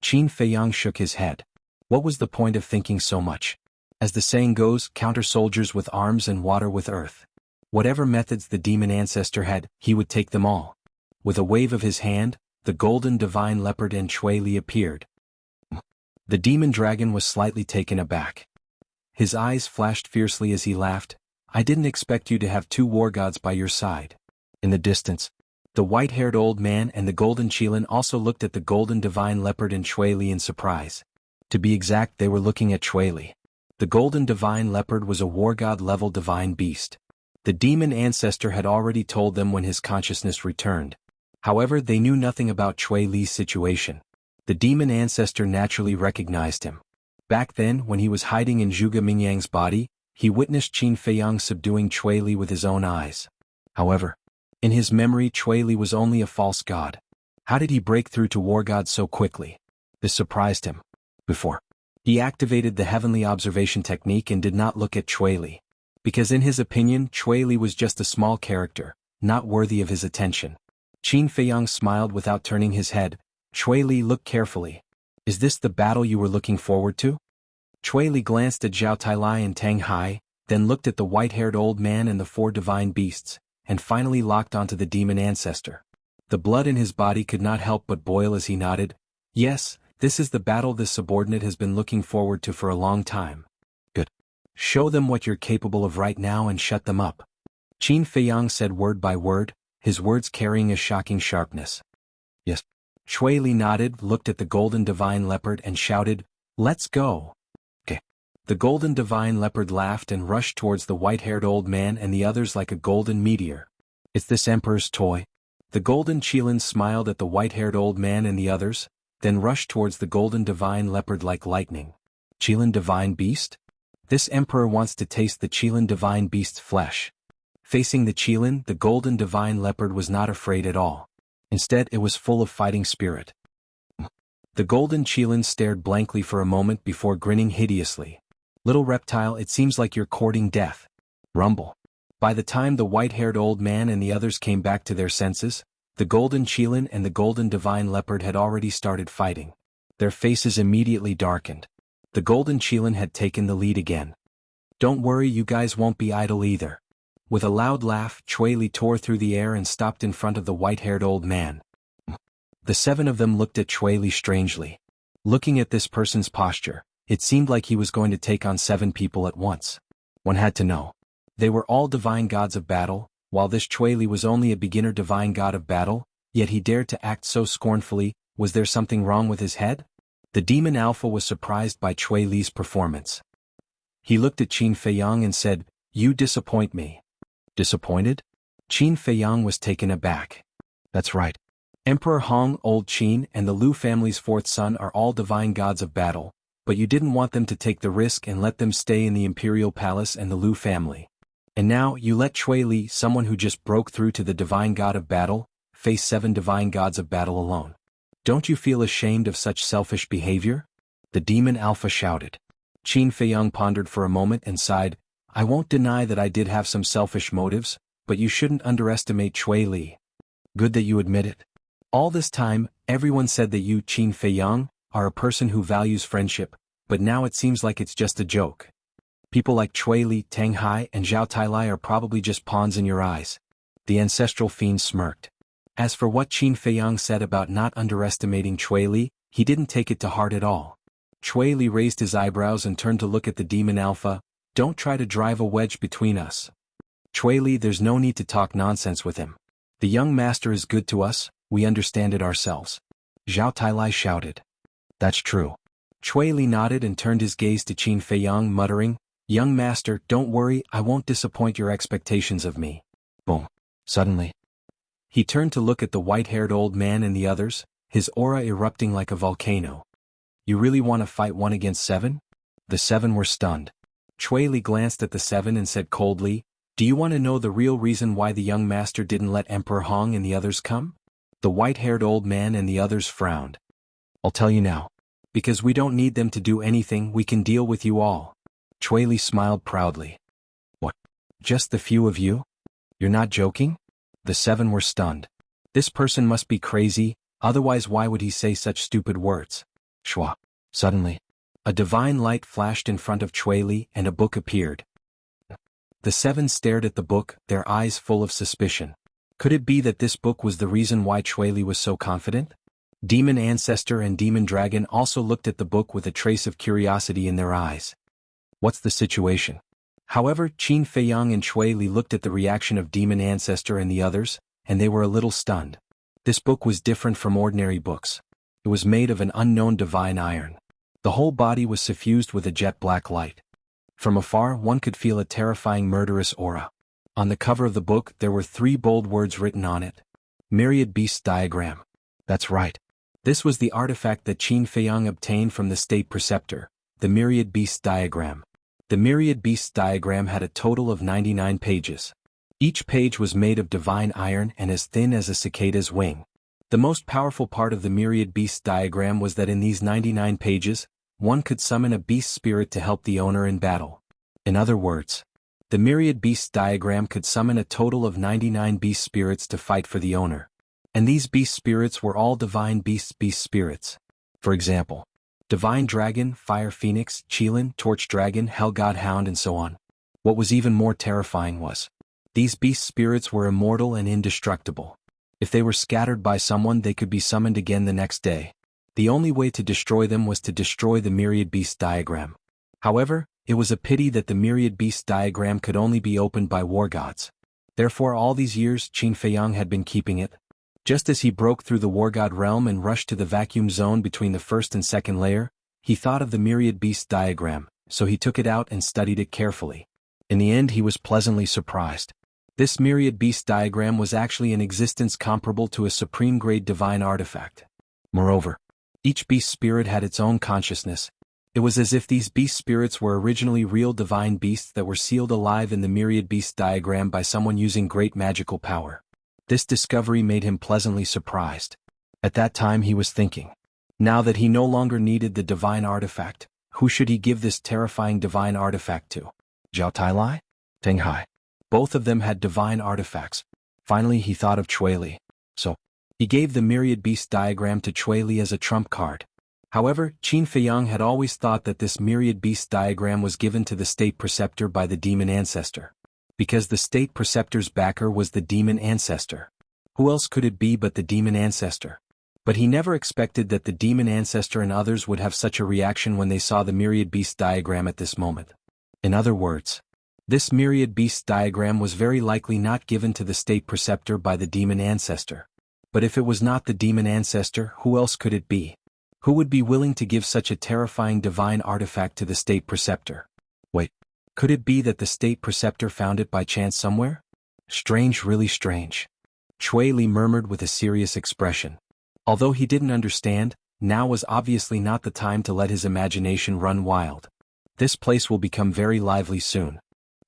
Qin Feiyang shook his head. What was the point of thinking so much? As the saying goes, counter soldiers with arms and water with earth. Whatever methods the demon ancestor had, he would take them all. With a wave of his hand, the golden divine leopard and Chui Li appeared. The demon dragon was slightly taken aback. His eyes flashed fiercely as he laughed. I didn't expect you to have 2 war gods by your side. In the distance, the white-haired old man and the golden Qilin also looked at the golden divine leopard and Chui Li in surprise. To be exact, they were looking at Chui Li. The golden divine leopard was a war god-level divine beast. The demon ancestor had already told them when his consciousness returned. However, they knew nothing about Chui Li's situation. The demon ancestor naturally recognized him. Back then, when he was hiding in Zhuge Mingyang's body, he witnessed Qin Feiyang subduing Chui Li with his own eyes. However, in his memory, Chui Li was only a false god. How did he break through to war god so quickly? This surprised him. Before, he activated the heavenly observation technique and did not look at Chui Li. Because in his opinion, Chui Li was just a small character, not worthy of his attention. Qin Feiyang smiled without turning his head. Chui Li looked carefully. Is this the battle you were looking forward to? Chui Li glanced at Zhao Tailai and Tang Hai, then looked at the white-haired old man and the 4 divine beasts, and finally locked onto the demon ancestor. The blood in his body could not help but boil as he nodded. Yes, this is the battle this subordinate has been looking forward to for a long time. Good. Show them what you're capable of right now and shut them up. Qin Feiyang said word by word, his words carrying a shocking sharpness. Yes. Chui Li nodded, looked at the golden divine leopard and shouted, "Let's go." Okay. The golden divine leopard laughed and rushed towards the white-haired old man and the others like a golden meteor. "It's this emperor's toy?" The golden Qilin smiled at the white-haired old man and the others, then rushed towards the golden divine leopard like lightning. "Qilin divine beast? This emperor wants to taste the Qilin divine beast's flesh." Facing the Qilin, the golden divine leopard was not afraid at all. Instead, it was full of fighting spirit. The golden Qilin stared blankly for a moment before grinning hideously. "Little reptile, it seems like you're courting death." Rumble. By the time the white-haired old man and the others came back to their senses, the golden Qilin and the golden divine leopard had already started fighting. Their faces immediately darkened. The golden Qilin had taken the lead again. "Don't worry, you guys won't be idle either." With a loud laugh, Chui Li tore through the air and stopped in front of the white-haired old man. The 7 of them looked at Chui Li strangely. Looking at this person's posture, it seemed like he was going to take on 7 people at once. One had to know. They were all divine gods of battle, while this Chui Li was only a beginner divine god of battle, yet he dared to act so scornfully. Was there something wrong with his head? The demon alpha was surprised by Chui Li's performance. He looked at Qin Feiyang and said, "You disappoint me." Disappointed? Qin Feiyang was taken aback. "That's right. Emperor Hong, Old Qin, and the Lu family's 4th son are all divine gods of battle, but you didn't want them to take the risk and let them stay in the imperial palace and the Lu family. And now you let Chui Li, someone who just broke through to the divine god of battle, face 7 divine gods of battle alone. Don't you feel ashamed of such selfish behavior?" The demon alpha shouted. Qin Feiyang pondered for a moment and sighed, "I won't deny that I did have some selfish motives, but you shouldn't underestimate Chui Li." "Good that you admit it. All this time, everyone said that you, Qin Feiyang, are a person who values friendship, but now it seems like it's just a joke. People like Chui Li, Tang Hai, and Zhao Tailai are probably just pawns in your eyes." The ancestral fiend smirked. As for what Qin Feiyang said about not underestimating Chui Li, he didn't take it to heart at all. Chui Li raised his eyebrows and turned to look at the demon alpha. "Don't try to drive a wedge between us. Chui Li, there's no need to talk nonsense with him. The young master is good to us, we understand it ourselves." Zhao Tailai shouted. "That's true." Chui Li nodded and turned his gaze to Qin Feiyang, muttering, "Young master, don't worry, I won't disappoint your expectations of me." Boom. Suddenly, he turned to look at the white-haired old man and the others, his aura erupting like a volcano. "You really want to fight 1 against 7? The 7 were stunned. Chui Li glanced at the 7 and said coldly, "Do you want to know the real reason why the young master didn't let Emperor Hong and the others come?" The white-haired old man and the others frowned. "I'll tell you now. Because we don't need them to do anything, we can deal with you all." Chui Li smiled proudly. "What? Just the few of you? You're not joking?" The 7 were stunned. This person must be crazy, otherwise why would he say such stupid words? Shwa. Suddenly, a divine light flashed in front of Chui Li and a book appeared. The 7 stared at the book, their eyes full of suspicion. Could it be that this book was the reason why Chui Li was so confident? Demon Ancestor and Demon Dragon also looked at the book with a trace of curiosity in their eyes. What's the situation? However, Qin Feiyang and Chui Li looked at the reaction of Demon Ancestor and the others, and they were a little stunned. This book was different from ordinary books. It was made of an unknown divine iron. The whole body was suffused with a jet-black light. From afar, one could feel a terrifying murderous aura. On the cover of the book, there were 3 bold words written on it. Myriad Beasts Diagram. That's right. This was the artifact that Qin Feiyang obtained from the state preceptor, the Myriad Beasts Diagram. The Myriad Beasts Diagram had a total of 99 pages. Each page was made of divine iron and as thin as a cicada's wing. The most powerful part of the Myriad Beasts Diagram was that in these 99 pages, one could summon a beast spirit to help the owner in battle. In other words, the Myriad Beasts Diagram could summon a total of 99 beast spirits to fight for the owner. And these beast spirits were all divine beast spirits. For example, Divine Dragon, Fire Phoenix, Qilin, Torch Dragon, Hell God Hound and so on. What was even more terrifying was, these beast spirits were immortal and indestructible. If they were scattered by someone, they could be summoned again the next day. The only way to destroy them was to destroy the myriad beast diagram. However, it was a pity that the myriad beast diagram could only be opened by war gods. Therefore all these years Qin Feiyang had been keeping it. Just as he broke through the war god realm and rushed to the vacuum zone between the first and second layer, he thought of the myriad beast diagram, so he took it out and studied it carefully. In the end he was pleasantly surprised. This myriad beast diagram was actually in existence comparable to a supreme-grade divine artifact. Moreover, each beast spirit had its own consciousness. It was as if these beast spirits were originally real divine beasts that were sealed alive in the myriad beast diagram by someone using great magical power. This discovery made him pleasantly surprised. At that time he was thinking, now that he no longer needed the divine artifact, who should he give this terrifying divine artifact to? Zhao Tailai? Teng Hai. Both of them had divine artifacts. Finally he thought of Cui Li. So, he gave the myriad beast diagram to Cui Li as a trump card. However, Qin Feiyang had always thought that this myriad beast diagram was given to the state preceptor by the demon ancestor. Because the state preceptor's backer was the demon ancestor. Who else could it be but the demon ancestor? But he never expected that the demon ancestor and others would have such a reaction when they saw the myriad beast diagram at this moment. In other words, this myriad beast diagram was very likely not given to the state preceptor by the demon ancestor. But if it was not the demon ancestor, who else could it be? Who would be willing to give such a terrifying divine artifact to the state preceptor? Wait, could it be that the state preceptor found it by chance somewhere? Strange, really strange. Cui Li murmured with a serious expression. Although he didn't understand, now was obviously not the time to let his imagination run wild. This place will become very lively soon.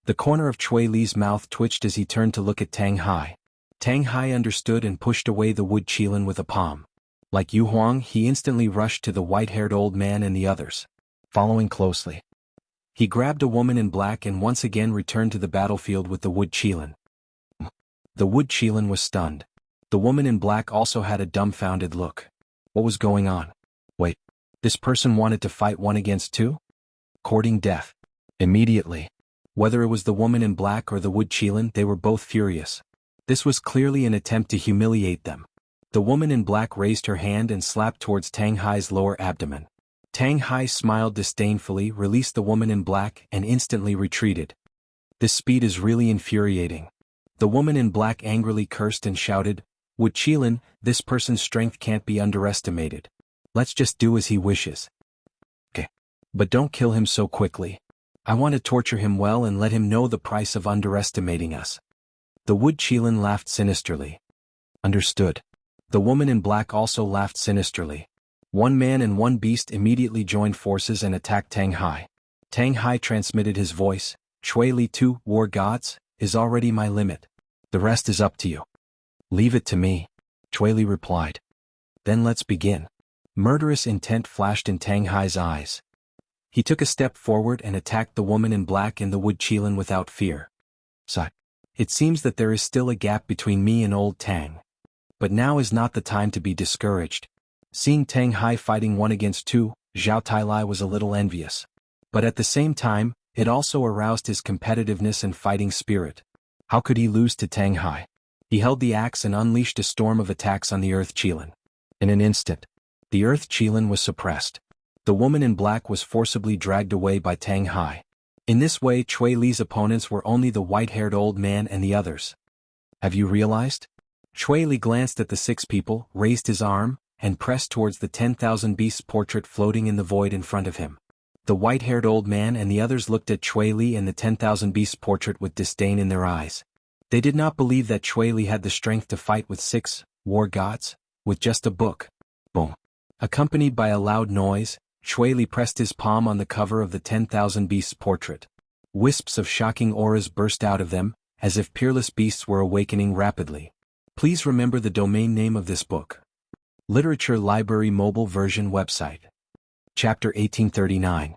The corner of Cui Li's mouth twitched as he turned to look at Teng Hai. Teng Hai understood and pushed away the wood qilin with a palm. Like Yu Huang, he instantly rushed to the white-haired old man and the others, following closely. He grabbed a woman in black and once again returned to the battlefield with the wood qilin. The wood qilin was stunned. The woman in black also had a dumbfounded look. What was going on? Wait, this person wanted to fight 1 against 2? Courting death. Immediately. Whether it was the woman in black or the wood qilin, they were both furious. This was clearly an attempt to humiliate them. The woman in black raised her hand and slapped towards Teng Hai's lower abdomen. Teng Hai smiled disdainfully, released the woman in black, and instantly retreated. This speed is really infuriating. The woman in black angrily cursed and shouted, Wood qilin, this person's strength can't be underestimated. Let's just do as he wishes. Okay. But don't kill him so quickly. I want to torture him well and let him know the price of underestimating us. The wood qilin laughed sinisterly. Understood. The woman in black also laughed sinisterly. 1 man and 1 beast immediately joined forces and attacked Teng Hai. Teng Hai transmitted his voice, Cui Li 2, war gods, is already my limit. The rest is up to you. Leave it to me, Cui Li replied. Then let's begin. Murderous intent flashed in Teng Hai's eyes. He took a step forward and attacked the woman in black and the wood qilin without fear. Sigh. It seems that there is still a gap between me and old Tang. But now is not the time to be discouraged. Seeing Teng Hai fighting 1 against 2, Zhao Tailai was a little envious. But at the same time, it also aroused his competitiveness and fighting spirit. How could he lose to Teng Hai? He held the axe and unleashed a storm of attacks on the earth qilin. In an instant, the earth qilin was suppressed. The woman in black was forcibly dragged away by Teng Hai. In this way Cui Li's opponents were only the white-haired old man and the others. Have you realized? Cui Li glanced at the 6 people, raised his arm, and pressed towards the 10,000 beasts portrait floating in the void in front of him. The white-haired old man and the others looked at Cui Li and the 10,000 beasts portrait with disdain in their eyes. They did not believe that Cui Li had the strength to fight with 6 war gods, with just a book. Boom. Accompanied by a loud noise, Cui Li pressed his palm on the cover of the 10,000 beasts portrait. Wisps of shocking auras burst out of them, as if peerless beasts were awakening rapidly. Please remember the domain name of this book. Literature Library Mobile Version Website. Chapter 1839.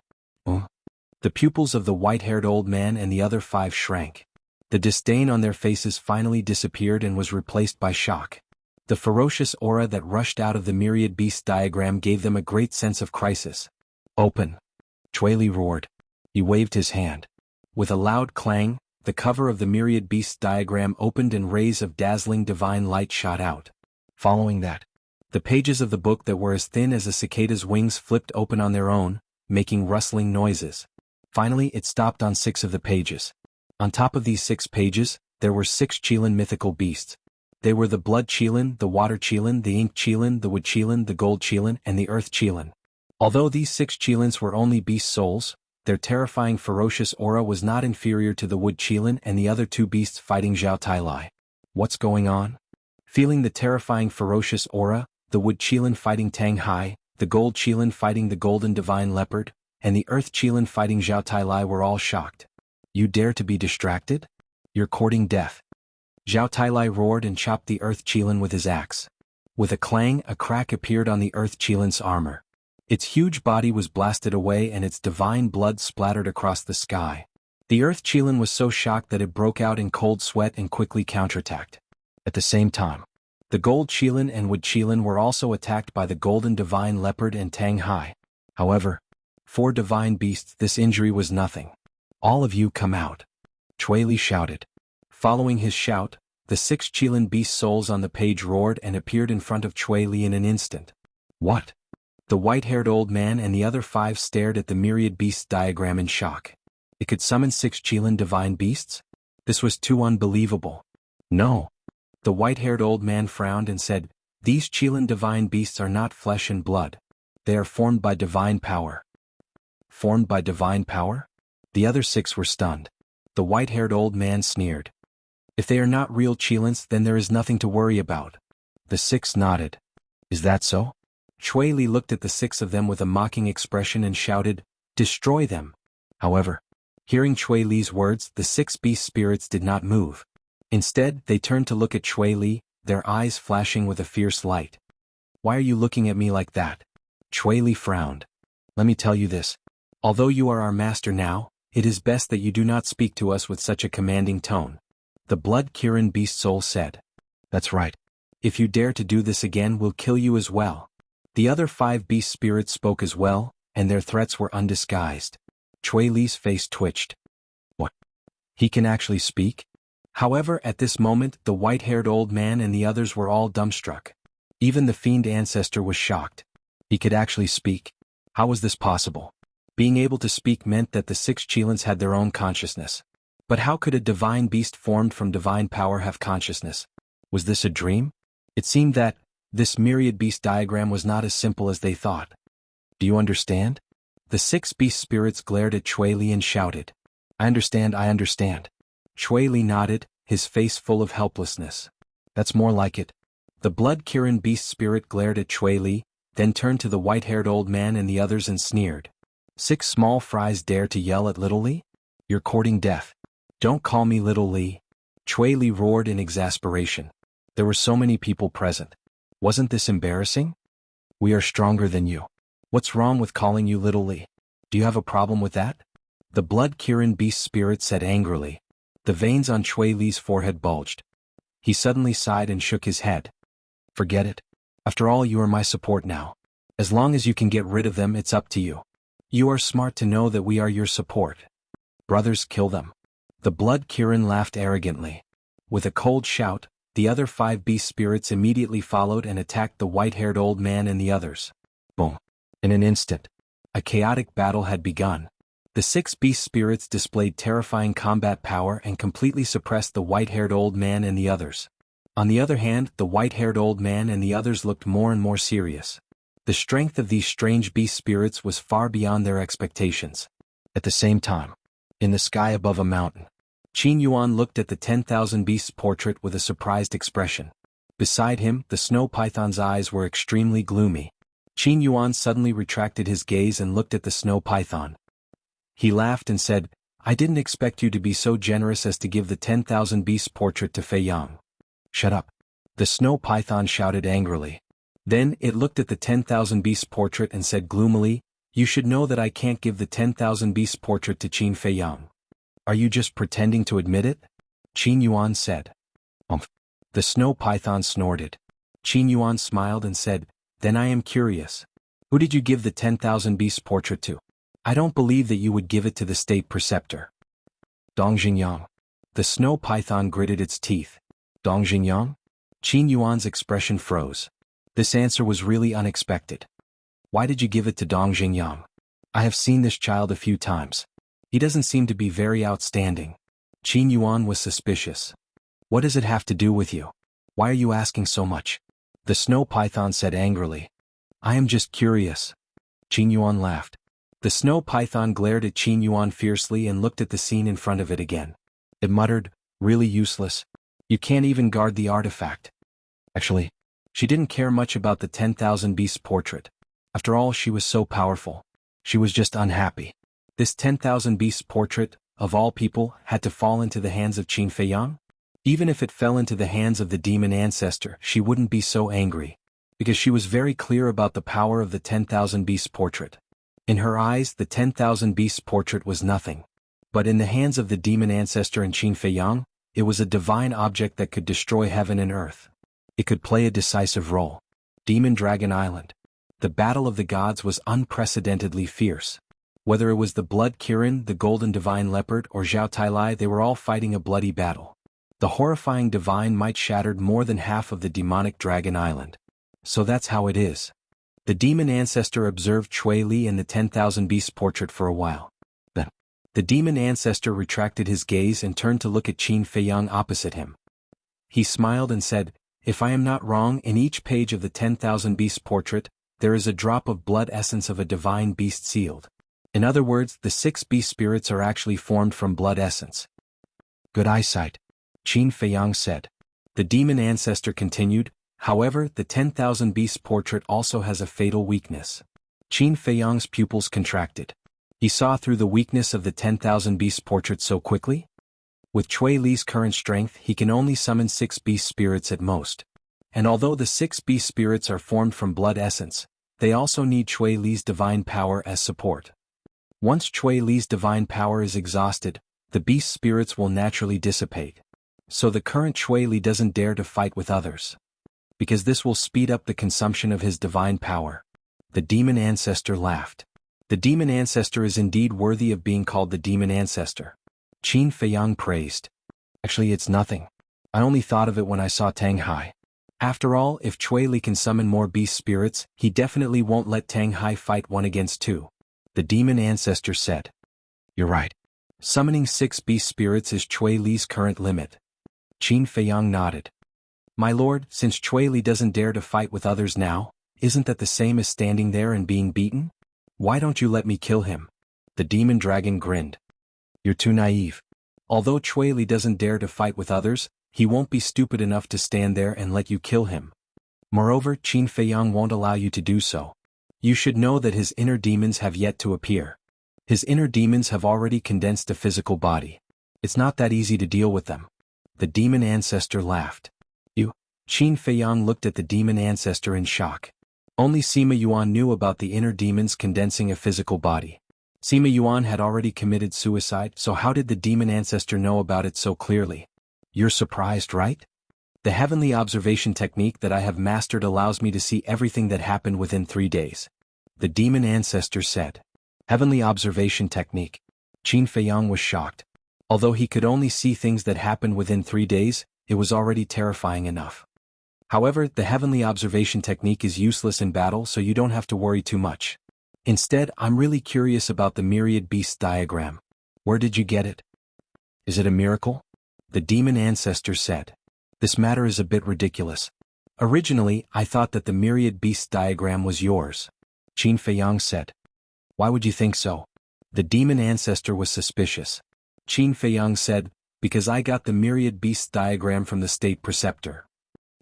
The pupils of the white-haired old man and the other 5 shrank. The disdain on their faces finally disappeared and was replaced by shock. The ferocious aura that rushed out of the myriad beast diagram gave them a great sense of crisis. Open! Cui Li roared. He waved his hand. With a loud clang, the cover of the myriad beasts diagram opened and rays of dazzling divine light shot out. Following that, the pages of the book that were as thin as a cicada's wings flipped open on their own, making rustling noises. Finally, it stopped on 6 of the pages. On top of these 6 pages, there were 6 Qilin mythical beasts. They were the blood Qilin, the water Qilin, the ink Qilin, the wood Qilin, the gold Qilin, and the earth Qilin. Although these 6 Qilins were only beast souls, their terrifying ferocious aura was not inferior to the wood Qilin and the other 2 beasts fighting Zhao Tailai. What's going on? Feeling the terrifying ferocious aura, the wood Qilin fighting Tang Hai, the gold Qilin fighting the golden divine leopard, and the earth Qilin fighting Zhao Tailai were all shocked. You dare to be distracted? You're courting death. Zhao Tailai roared and chopped the earth Qilin with his axe. With a clang, a crack appeared on the earth Qilin's armor. Its huge body was blasted away and its divine blood splattered across the sky. The earth Qilin was so shocked that it broke out in cold sweat and quickly counterattacked. At the same time, the gold Qilin and wood Qilin were also attacked by the golden divine leopard and Tang Hai. However, for divine beasts this injury was nothing. All of you come out. Chui Li shouted. Following his shout, the 6 Qilin beast souls on the page roared and appeared in front of Chui Li in an instant. What? The white-haired old man and the other 5 stared at the myriad beasts diagram in shock. It could summon 6 Qilin divine beasts? This was too unbelievable. No. The white-haired old man frowned and said, these Qilin divine beasts are not flesh and blood. They are formed by divine power. Formed by divine power? The other 6 were stunned. The white-haired old man sneered. If they are not real Qilins, then there is nothing to worry about. The 6 nodded. Is that so? Chui Li looked at the 6 of them with a mocking expression and shouted, destroy them. However, hearing Chui Li's words, the 6 beast spirits did not move. Instead, they turned to look at Chui Li, their eyes flashing with a fierce light. Why are you looking at me like that? Chui Li frowned. Let me tell you this. Although you are our master now, it is best that you do not speak to us with such a commanding tone. The blood Kirin beast soul said. That's right. If you dare to do this again, we'll kill you as well. The other 5 beast spirits spoke as well, and their threats were undisguised. Chui Li's face twitched. What? He can actually speak? However, at this moment, the white-haired old man and the others were all dumbstruck. Even the fiend ancestor was shocked. He could actually speak. How was this possible? Being able to speak meant that the 6 Qilins had their own consciousness. But how could a divine beast formed from divine power have consciousness? Was this a dream? It seemed that this myriad beast diagram was not as simple as they thought. Do you understand? The 6 beast spirits glared at Chui Li and shouted. I understand, I understand. Chui Li nodded, his face full of helplessness. That's more like it. The blood Kirin beast spirit glared at Chui Li, then turned to the white-haired old man and the others and sneered. 6 small fries dare to yell at Little Li? You're courting death. Don't call me Little Li. Chui Li roared in exasperation. There were so many people present. Wasn't this embarrassing? We are stronger than you. What's wrong with calling you Little Li? Do you have a problem with that? The blood Kirin beast spirit said angrily. The veins on Chui Li's forehead bulged. He suddenly sighed and shook his head. Forget it. After all, you are my support now. As long as you can get rid of them, it's up to you. You are smart to know that we are your support. Brothers, kill them. The blood Kirin laughed arrogantly. With a cold shout, the other 5 beast spirits immediately followed and attacked the white-haired old man and the others. Boom. In an instant, a chaotic battle had begun. The 6 beast spirits displayed terrifying combat power and completely suppressed the white-haired old man and the others. On the other hand, the white-haired old man and the others looked more and more serious. The strength of these strange beast spirits was far beyond their expectations. At the same time, in the sky above a mountain, Qin Yuan looked at the 10,000 beasts portrait with a surprised expression. Beside him, the snow python's eyes were extremely gloomy. Qin Yuan suddenly retracted his gaze and looked at the snow python. He laughed and said, I didn't expect you to be so generous as to give the 10,000 beasts portrait to Fei Yang. Shut up. The snow python shouted angrily. Then it looked at the 10,000 beasts portrait and said gloomily, you should know that I can't give the 10,000 beasts portrait to Qin Fei Yang. Are you just pretending to admit it? Qin Yuan said. The snow python snorted. Qin Yuan smiled and said, then I am curious. Who did you give the 10,000 beasts portrait to? I don't believe that you would give it to the state preceptor. Dong Xingyang. The snow python gritted its teeth. Dong Xingyang? Qin Yuan's expression froze. This answer was really unexpected. Why did you give it to Dong Xingyang? I have seen this child a few times. He doesn't seem to be very outstanding. Qin Yuan was suspicious. What does it have to do with you? Why are you asking so much? The snow python said angrily. I am just curious. Qin Yuan laughed. The snow python glared at Qin Yuan fiercely and looked at the scene in front of it again. It muttered, really useless. You can't even guard the artifact. Actually, she didn't care much about the 10,000 Beasts portrait. After all, she was so powerful. She was just unhappy. This 10,000 Beasts portrait, of all people, had to fall into the hands of Qin Feiyang? Even if it fell into the hands of the demon ancestor, she wouldn't be so angry, because she was very clear about the power of the 10,000 Beasts portrait. In her eyes, the 10,000 Beasts portrait was nothing. But in the hands of the demon ancestor and Qin Feiyang, it was a divine object that could destroy heaven and earth. It could play a decisive role. Demon Dragon Island. The battle of the gods was unprecedentedly fierce. Whether it was the Blood Kirin, the Golden Divine Leopard, or Zhao Tailai, they were all fighting a bloody battle. The horrifying divine might shattered more than half of the demonic Dragon Island. So that's how it is. The demon ancestor observed Cui Li and the 10,000 Beasts portrait for a while. Then, the demon ancestor retracted his gaze and turned to look at Qin Feiyang opposite him. He smiled and said, if I am not wrong, in each page of the 10,000 Beasts portrait, there is a drop of blood essence of a divine beast sealed. In other words, the 6 beast spirits are actually formed from blood essence. Good eyesight, Qin Feiyang said. The demon ancestor continued, however, the 10,000 Beasts portrait also has a fatal weakness. Qin Feiyang's pupils contracted. He saw through the weakness of the 10,000 Beasts portrait so quickly? With Cui Li's current strength, he can only summon 6 beast spirits at most. And although the 6 beast spirits are formed from blood essence, they also need Cui Li's divine power as support. Once Cui Li's divine power is exhausted, the beast spirits will naturally dissipate. So the current Cui Li doesn't dare to fight with others, because this will speed up the consumption of his divine power. The demon ancestor laughed. The demon ancestor is indeed worthy of being called the demon ancestor. Qin Feiyang praised. Actually, it's nothing. I only thought of it when I saw Tang Hai. After all, if Cui Li can summon more beast spirits, he definitely won't let Tang Hai fight 1 against 2. The demon ancestor said. You're right. Summoning 6 beast spirits is Cui Li's current limit. Qin Feiyang nodded. My lord, since Cui Li doesn't dare to fight with others now, isn't that the same as standing there and being beaten? Why don't you let me kill him? The demon dragon grinned. You're too naive. Although Cui Li doesn't dare to fight with others, he won't be stupid enough to stand there and let you kill him. Moreover, Qin Feiyang won't allow you to do so. You should know that his inner demons have yet to appear. His inner demons have already condensed a physical body. It's not that easy to deal with them. The demon ancestor laughed. You? Qin Feiyang looked at the demon ancestor in shock. Only Sima Yuan knew about the inner demons condensing a physical body. Sima Yuan had already committed suicide, so how did the demon ancestor know about it so clearly? You're surprised, right? The heavenly observation technique that I have mastered allows me to see everything that happened within 3 days. The demon ancestor said. Heavenly observation technique. Qin Feiyang was shocked. Although he could only see things that happened within 3 days, it was already terrifying enough. However, the heavenly observation technique is useless in battle, so you don't have to worry too much. Instead, I'm really curious about the myriad beasts diagram. Where did you get it? Is it a miracle? The demon ancestor said. This matter is a bit ridiculous. Originally, I thought that the myriad beasts diagram was yours. Qin Feiyang said. Why would you think so? The demon ancestor was suspicious. Qin Feiyang said, because I got the myriad beasts diagram from the state preceptor.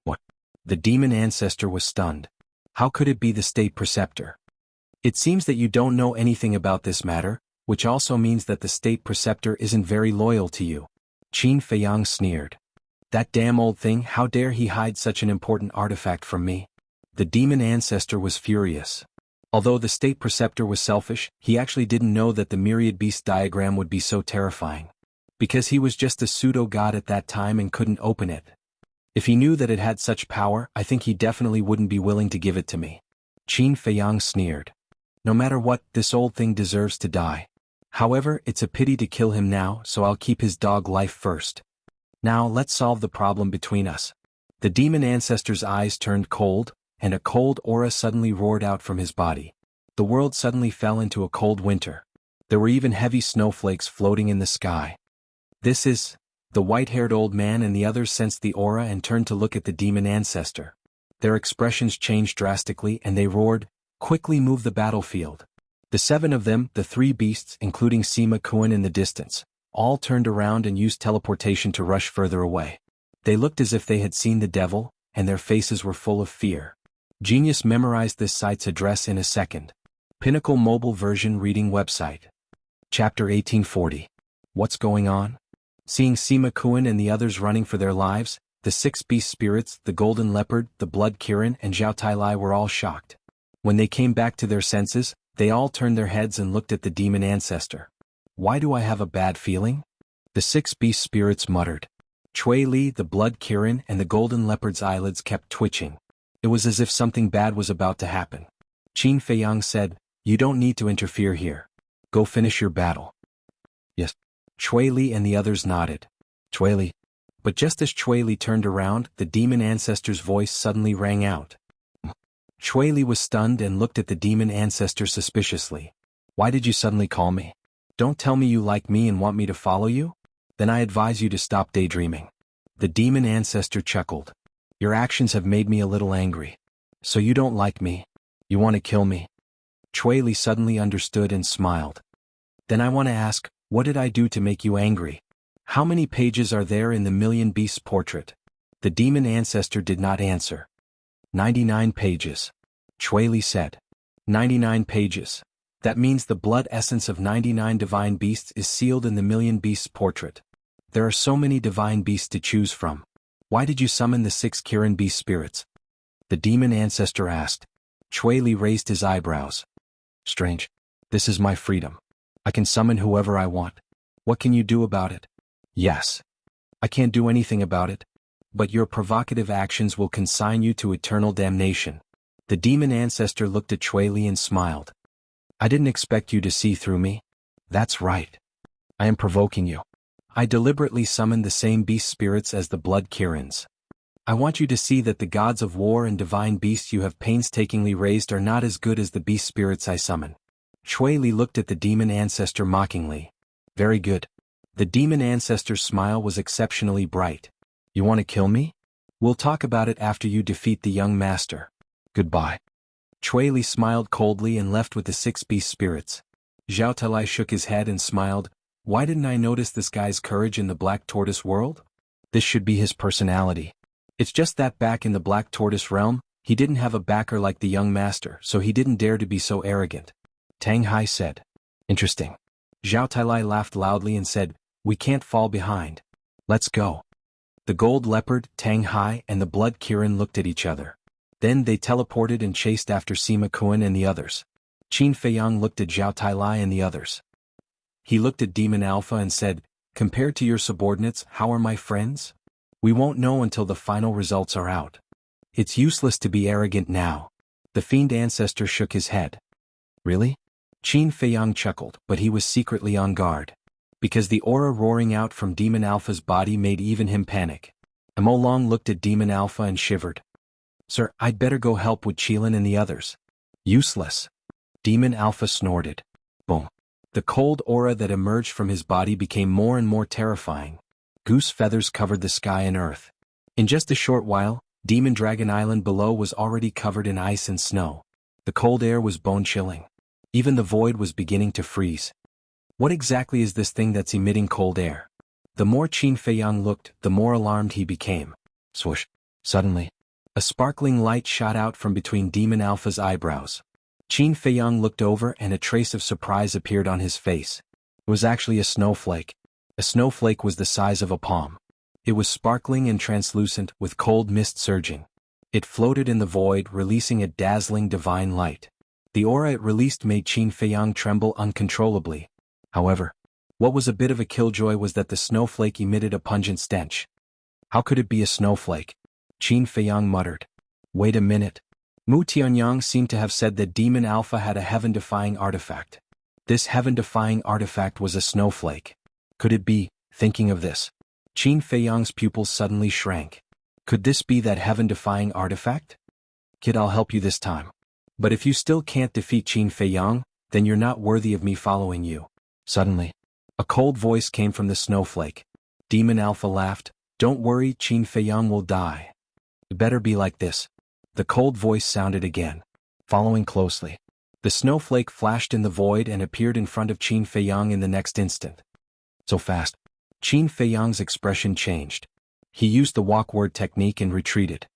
What? The demon ancestor was stunned. How could it be the state preceptor? It seems that you don't know anything about this matter, which also means that the state preceptor isn't very loyal to you. Qin Feiyang sneered. That damn old thing, how dare he hide such an important artifact from me? The demon ancestor was furious. Although the state preceptor was selfish, he actually didn't know that the myriad beast diagram would be so terrifying. Because he was just a pseudo-god at that time and couldn't open it. If he knew that it had such power, I think he definitely wouldn't be willing to give it to me. Qin Feiyang sneered. No matter what, this old thing deserves to die. However, it's a pity to kill him now, so I'll keep his dog life first. Now let's solve the problem between us. The demon ancestor's eyes turned cold, and a cold aura suddenly roared out from his body. The world suddenly fell into a cold winter. There were even heavy snowflakes floating in the sky. This is... The white-haired old man and the others sensed the aura and turned to look at the demon ancestor. Their expressions changed drastically and they roared, "Quickly move the battlefield." The 7 of them, the 3 beasts including Sima Kuan in the distance, all turned around and used teleportation to rush further away. They looked as if they had seen the devil, and their faces were full of fear. Genius memorized this site's address in a second. Pinnacle Mobile Version Reading Website. Chapter 1840. What's going on? Seeing Sima Kuan and the others running for their lives, the 6 beast spirits, the golden leopard, the blood Kirin and Zhao Tailai were all shocked. When they came back to their senses, they all turned their heads and looked at the demon ancestor. "Why do I have a bad feeling?" The 6 beast spirits muttered. Chui Li, the blood Kirin and the golden leopard's eyelids kept twitching. It was as if something bad was about to happen. Qin Feiyang said, "You don't need to interfere here. Go finish your battle." "Yes." Chui Li and the others nodded. "Chui Li." But just as Chui Li turned around, the demon ancestor's voice suddenly rang out. Chui Li was stunned and looked at the demon ancestor suspiciously. "Why did you suddenly call me? Don't tell me you like me and want me to follow you? Then I advise you to stop daydreaming." The demon ancestor chuckled. "Your actions have made me a little angry. So you don't like me? You want to kill me?" Chui Li suddenly understood and smiled. "Then I want to ask, what did I do to make you angry? How many pages are there in the Million Beasts portrait?" The demon ancestor did not answer. 99 pages. Chui Li said. 99 pages. That means the blood essence of 99 divine beasts is sealed in the Million Beasts portrait. There are so many divine beasts to choose from. Why did you summon the 6 Kirin beast spirits? The demon ancestor asked. Chui Li raised his eyebrows. Strange. This is my freedom. I can summon whoever I want. What can you do about it? Yes. I can't do anything about it. But your provocative actions will consign you to eternal damnation. The demon ancestor looked at Chui Li and smiled. I didn't expect you to see through me. That's right. I am provoking you. I deliberately summoned the same beast spirits as the blood Kirins. I want you to see that the gods of war and divine beasts you have painstakingly raised are not as good as the beast spirits I summon. Chui Li looked at the demon ancestor mockingly. Very good. The demon ancestor's smile was exceptionally bright. You want to kill me? We'll talk about it after you defeat the young master. Goodbye. Chui Li smiled coldly and left with the 6 beast spirits. Zhao Tailai shook his head and smiled. Why didn't I notice this guy's courage in the Black Tortoise world? This should be his personality. It's just that back in the Black Tortoise realm, he didn't have a backer like the young master, so he didn't dare to be so arrogant. Tang Hai said. Interesting. Zhao Tailai laughed loudly and said, We can't fall behind. Let's go. The gold leopard, Tang Hai, and the blood Kirin looked at each other. Then they teleported and chased after Sima Kuan and the others. Qin Feiyang looked at Zhao Tailai and the others. He looked at Demon Alpha and said, Compared to your subordinates, how are my friends? We won't know until the final results are out. It's useless to be arrogant now. The fiend ancestor shook his head. Really? Qin Feiyang chuckled, but he was secretly on guard. Because the aura roaring out from Demon Alpha's body made even him panic. Mo Long looked at Demon Alpha and shivered. Sir, I'd better go help with Qilin and the others. Useless. Demon Alpha snorted. Boom. The cold aura that emerged from his body became more and more terrifying. Goose feathers covered the sky and earth. In just a short while, Demon Dragon Island below was already covered in ice and snow. The cold air was bone-chilling. Even the void was beginning to freeze. What exactly is this thing that's emitting cold air? The more Qin Feiyang looked, the more alarmed he became. Swoosh. Suddenly, a sparkling light shot out from between Demon Alpha's eyebrows. Qin Feiyang looked over and a trace of surprise appeared on his face. It was actually a snowflake. A snowflake was the size of a palm. It was sparkling and translucent, with cold mist surging. It floated in the void, releasing a dazzling divine light. The aura it released made Qin Feiyang tremble uncontrollably. However, what was a bit of a killjoy was that the snowflake emitted a pungent stench. How could it be a snowflake? Qin Feiyang muttered. Wait a minute. Mu Tianyang seemed to have said that Demon Alpha had a heaven-defying artifact. This heaven-defying artifact was a snowflake. Could it be? Thinking of this, Qin Feiyang's pupils suddenly shrank. Could this be that heaven-defying artifact? Kid, I'll help you this time. But if you still can't defeat Qin Feiyang, then you're not worthy of me following you. Suddenly, a cold voice came from the snowflake. Demon Alpha laughed. Don't worry, Qin Feiyang will die. It better be like this. The cold voice sounded again. Following closely, the snowflake flashed in the void and appeared in front of Qin Feiyang in the next instant. So fast, Qin Feiyang's expression changed. He used the walk-word technique and retreated.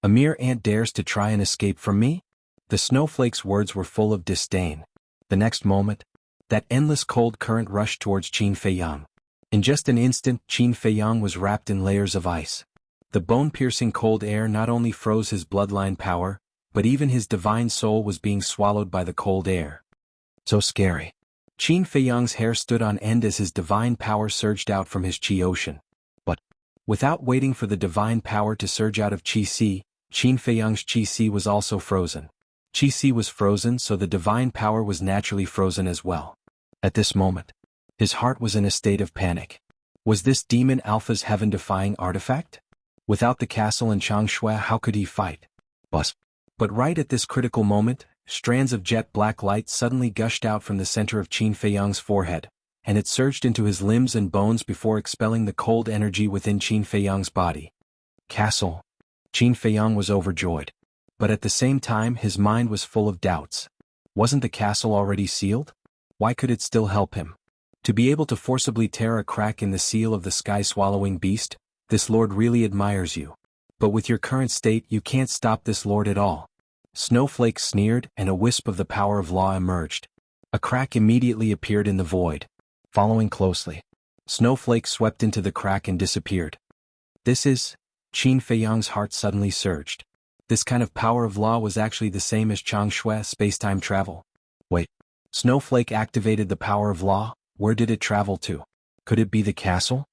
A mere ant dares to try and escape from me? The snowflake's words were full of disdain. The next moment, that endless cold current rushed towards Qin Feiyang. In just an instant, Qin Feiyang was wrapped in layers of ice. The bone-piercing cold air not only froze his bloodline power, but even his divine soul was being swallowed by the cold air. So scary. Qin Feiyang's hair stood on end as his divine power surged out from his Qi ocean. But, without waiting for the divine power to surge out of Qi Ci, Qin Feiyang's Qi Ci was also frozen. Qi Ci was frozen, so the divine power was naturally frozen as well. At this moment, his heart was in a state of panic. Was this Demon Alpha's heaven-defying artifact? Without the castle and Changshui, how could he fight? But right at this critical moment, strands of jet black light suddenly gushed out from the center of Qin Feiyang's forehead, and it surged into his limbs and bones before expelling the cold energy within Qin Feiyang's body. Castle. Qin Feiyang was overjoyed. But at the same time his mind was full of doubts. Wasn't the castle already sealed? Why could it still help him? To be able to forcibly tear a crack in the seal of the sky-swallowing beast, this lord really admires you. But with your current state you can't stop this lord at all. Snowflake sneered, and a wisp of the power of law emerged. A crack immediately appeared in the void. Following closely, Snowflake swept into the crack and disappeared. This is... Qin Feiyang's heart suddenly surged. This kind of power of law was actually the same as Changshui space-time travel. Wait. Snowflake activated the power of law. Where did it travel to? Could it be the castle?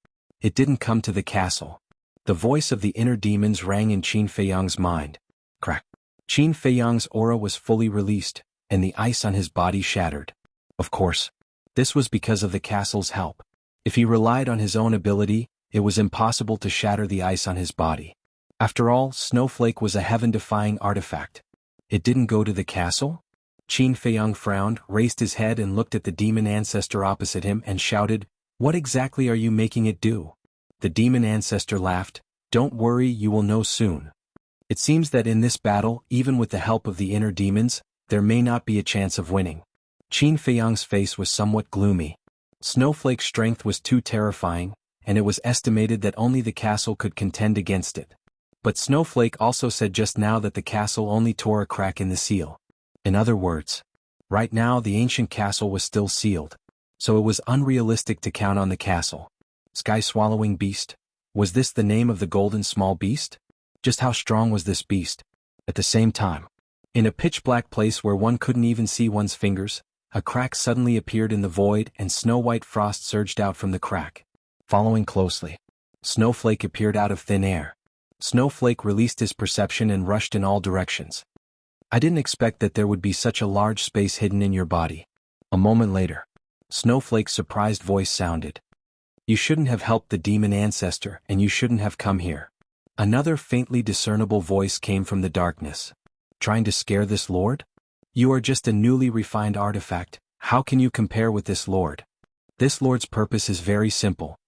It didn't come to the castle. The voice of the inner demons rang in Qin Feiyang's mind. Crack. Qin Feiyang's aura was fully released, and the ice on his body shattered. Of course, this was because of the castle's help. If he relied on his own ability, it was impossible to shatter the ice on his body. After all, Snowflake was a heaven-defying artifact. It didn't go to the castle? Qin Feiyang frowned, raised his head and looked at the demon ancestor opposite him and shouted, "What exactly are you making it do?" The demon ancestor laughed. "Don't worry, you will know soon. It seems that in this battle, even with the help of the inner demons, there may not be a chance of winning." Qin Feiyang's face was somewhat gloomy. Snowflake's strength was too terrifying, and it was estimated that only the castle could contend against it. But Snowflake also said just now that the castle only tore a crack in the seal. In other words, right now the ancient castle was still sealed. So it was unrealistic to count on the castle. Sky-swallowing beast? Was this the name of the golden small beast? Just how strong was this beast? At the same time, in a pitch-black place where one couldn't even see one's fingers, a crack suddenly appeared in the void and snow-white frost surged out from the crack. Following closely, Snowflake appeared out of thin air. Snowflake released his perception and rushed in all directions. I didn't expect that there would be such a large space hidden in your body. A moment later, Snowflake's surprised voice sounded. You shouldn't have helped the demon ancestor, and you shouldn't have come here. Another faintly discernible voice came from the darkness. Trying to scare this lord? You are just a newly refined artifact. How can you compare with this lord? This lord's purpose is very simple.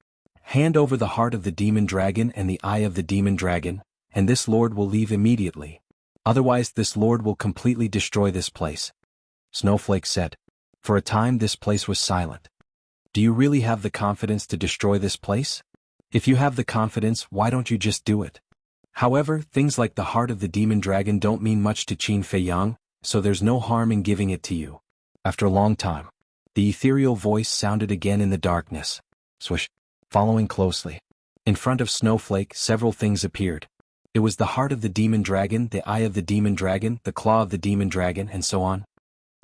Hand over the heart of the demon dragon and the eye of the demon dragon, and this lord will leave immediately. Otherwise this lord will completely destroy this place. Snowflake said. For a time this place was silent. Do you really have the confidence to destroy this place? If you have the confidence, why don't you just do it? However, things like the heart of the demon dragon don't mean much to Qin Feiyang, so there's no harm in giving it to you. After a long time, the ethereal voice sounded again in the darkness. Swish. Following closely, in front of Snowflake several things appeared. It was the heart of the demon dragon, the eye of the demon dragon, the claw of the demon dragon, and so on.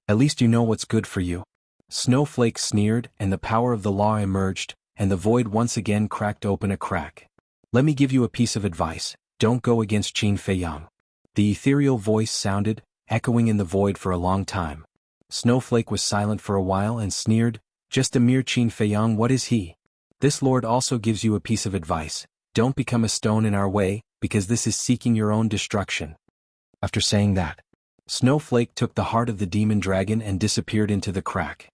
At least you know what's good for you. Snowflake sneered, and the power of the law emerged, and the void once again cracked open a crack. Let me give you a piece of advice. Don't go against Qin Feiyang. The ethereal voice sounded, echoing in the void for a long time. Snowflake was silent for a while and sneered, "Just a mere Qin Feiyang, what is he? This lord also gives you a piece of advice. Don't become a stone in our way, because this is seeking your own destruction." After saying that, Snowflake took the heart of the demon dragon and disappeared into the crack.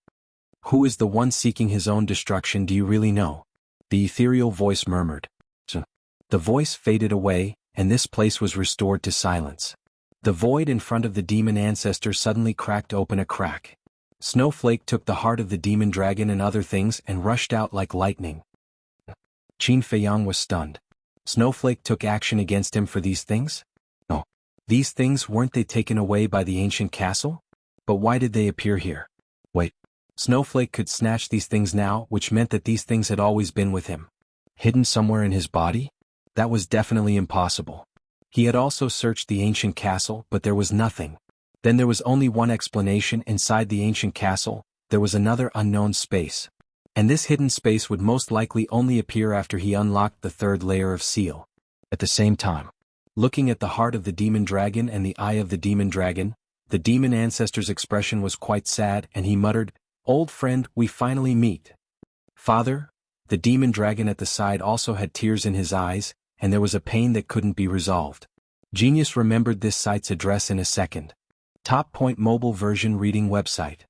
"Who is the one seeking his own destruction, do you really know?" the ethereal voice murmured. The voice faded away, and this place was restored to silence. The void in front of the demon ancestor suddenly cracked open a crack. Snowflake took the heart of the demon dragon and other things and rushed out like lightning. Qin Feiyang was stunned. Snowflake took action against him for these things? No. These things, weren't they taken away by the ancient castle? But why did they appear here? Wait. Snowflake could snatch these things now, which meant that these things had always been with him. Hidden somewhere in his body? That was definitely impossible. He had also searched the ancient castle, but there was nothing. Then there was only one explanation: inside the ancient castle, there was another unknown space. And this hidden space would most likely only appear after he unlocked the third layer of seal. At the same time, looking at the heart of the demon dragon and the eye of the demon dragon, the demon ancestor's expression was quite sad, and he muttered, "Old friend, we finally meet." "Father?" The demon dragon at the side also had tears in his eyes, and there was a pain that couldn't be resolved. Genius remembered this site's address in a second. Top Point mobile version reading website.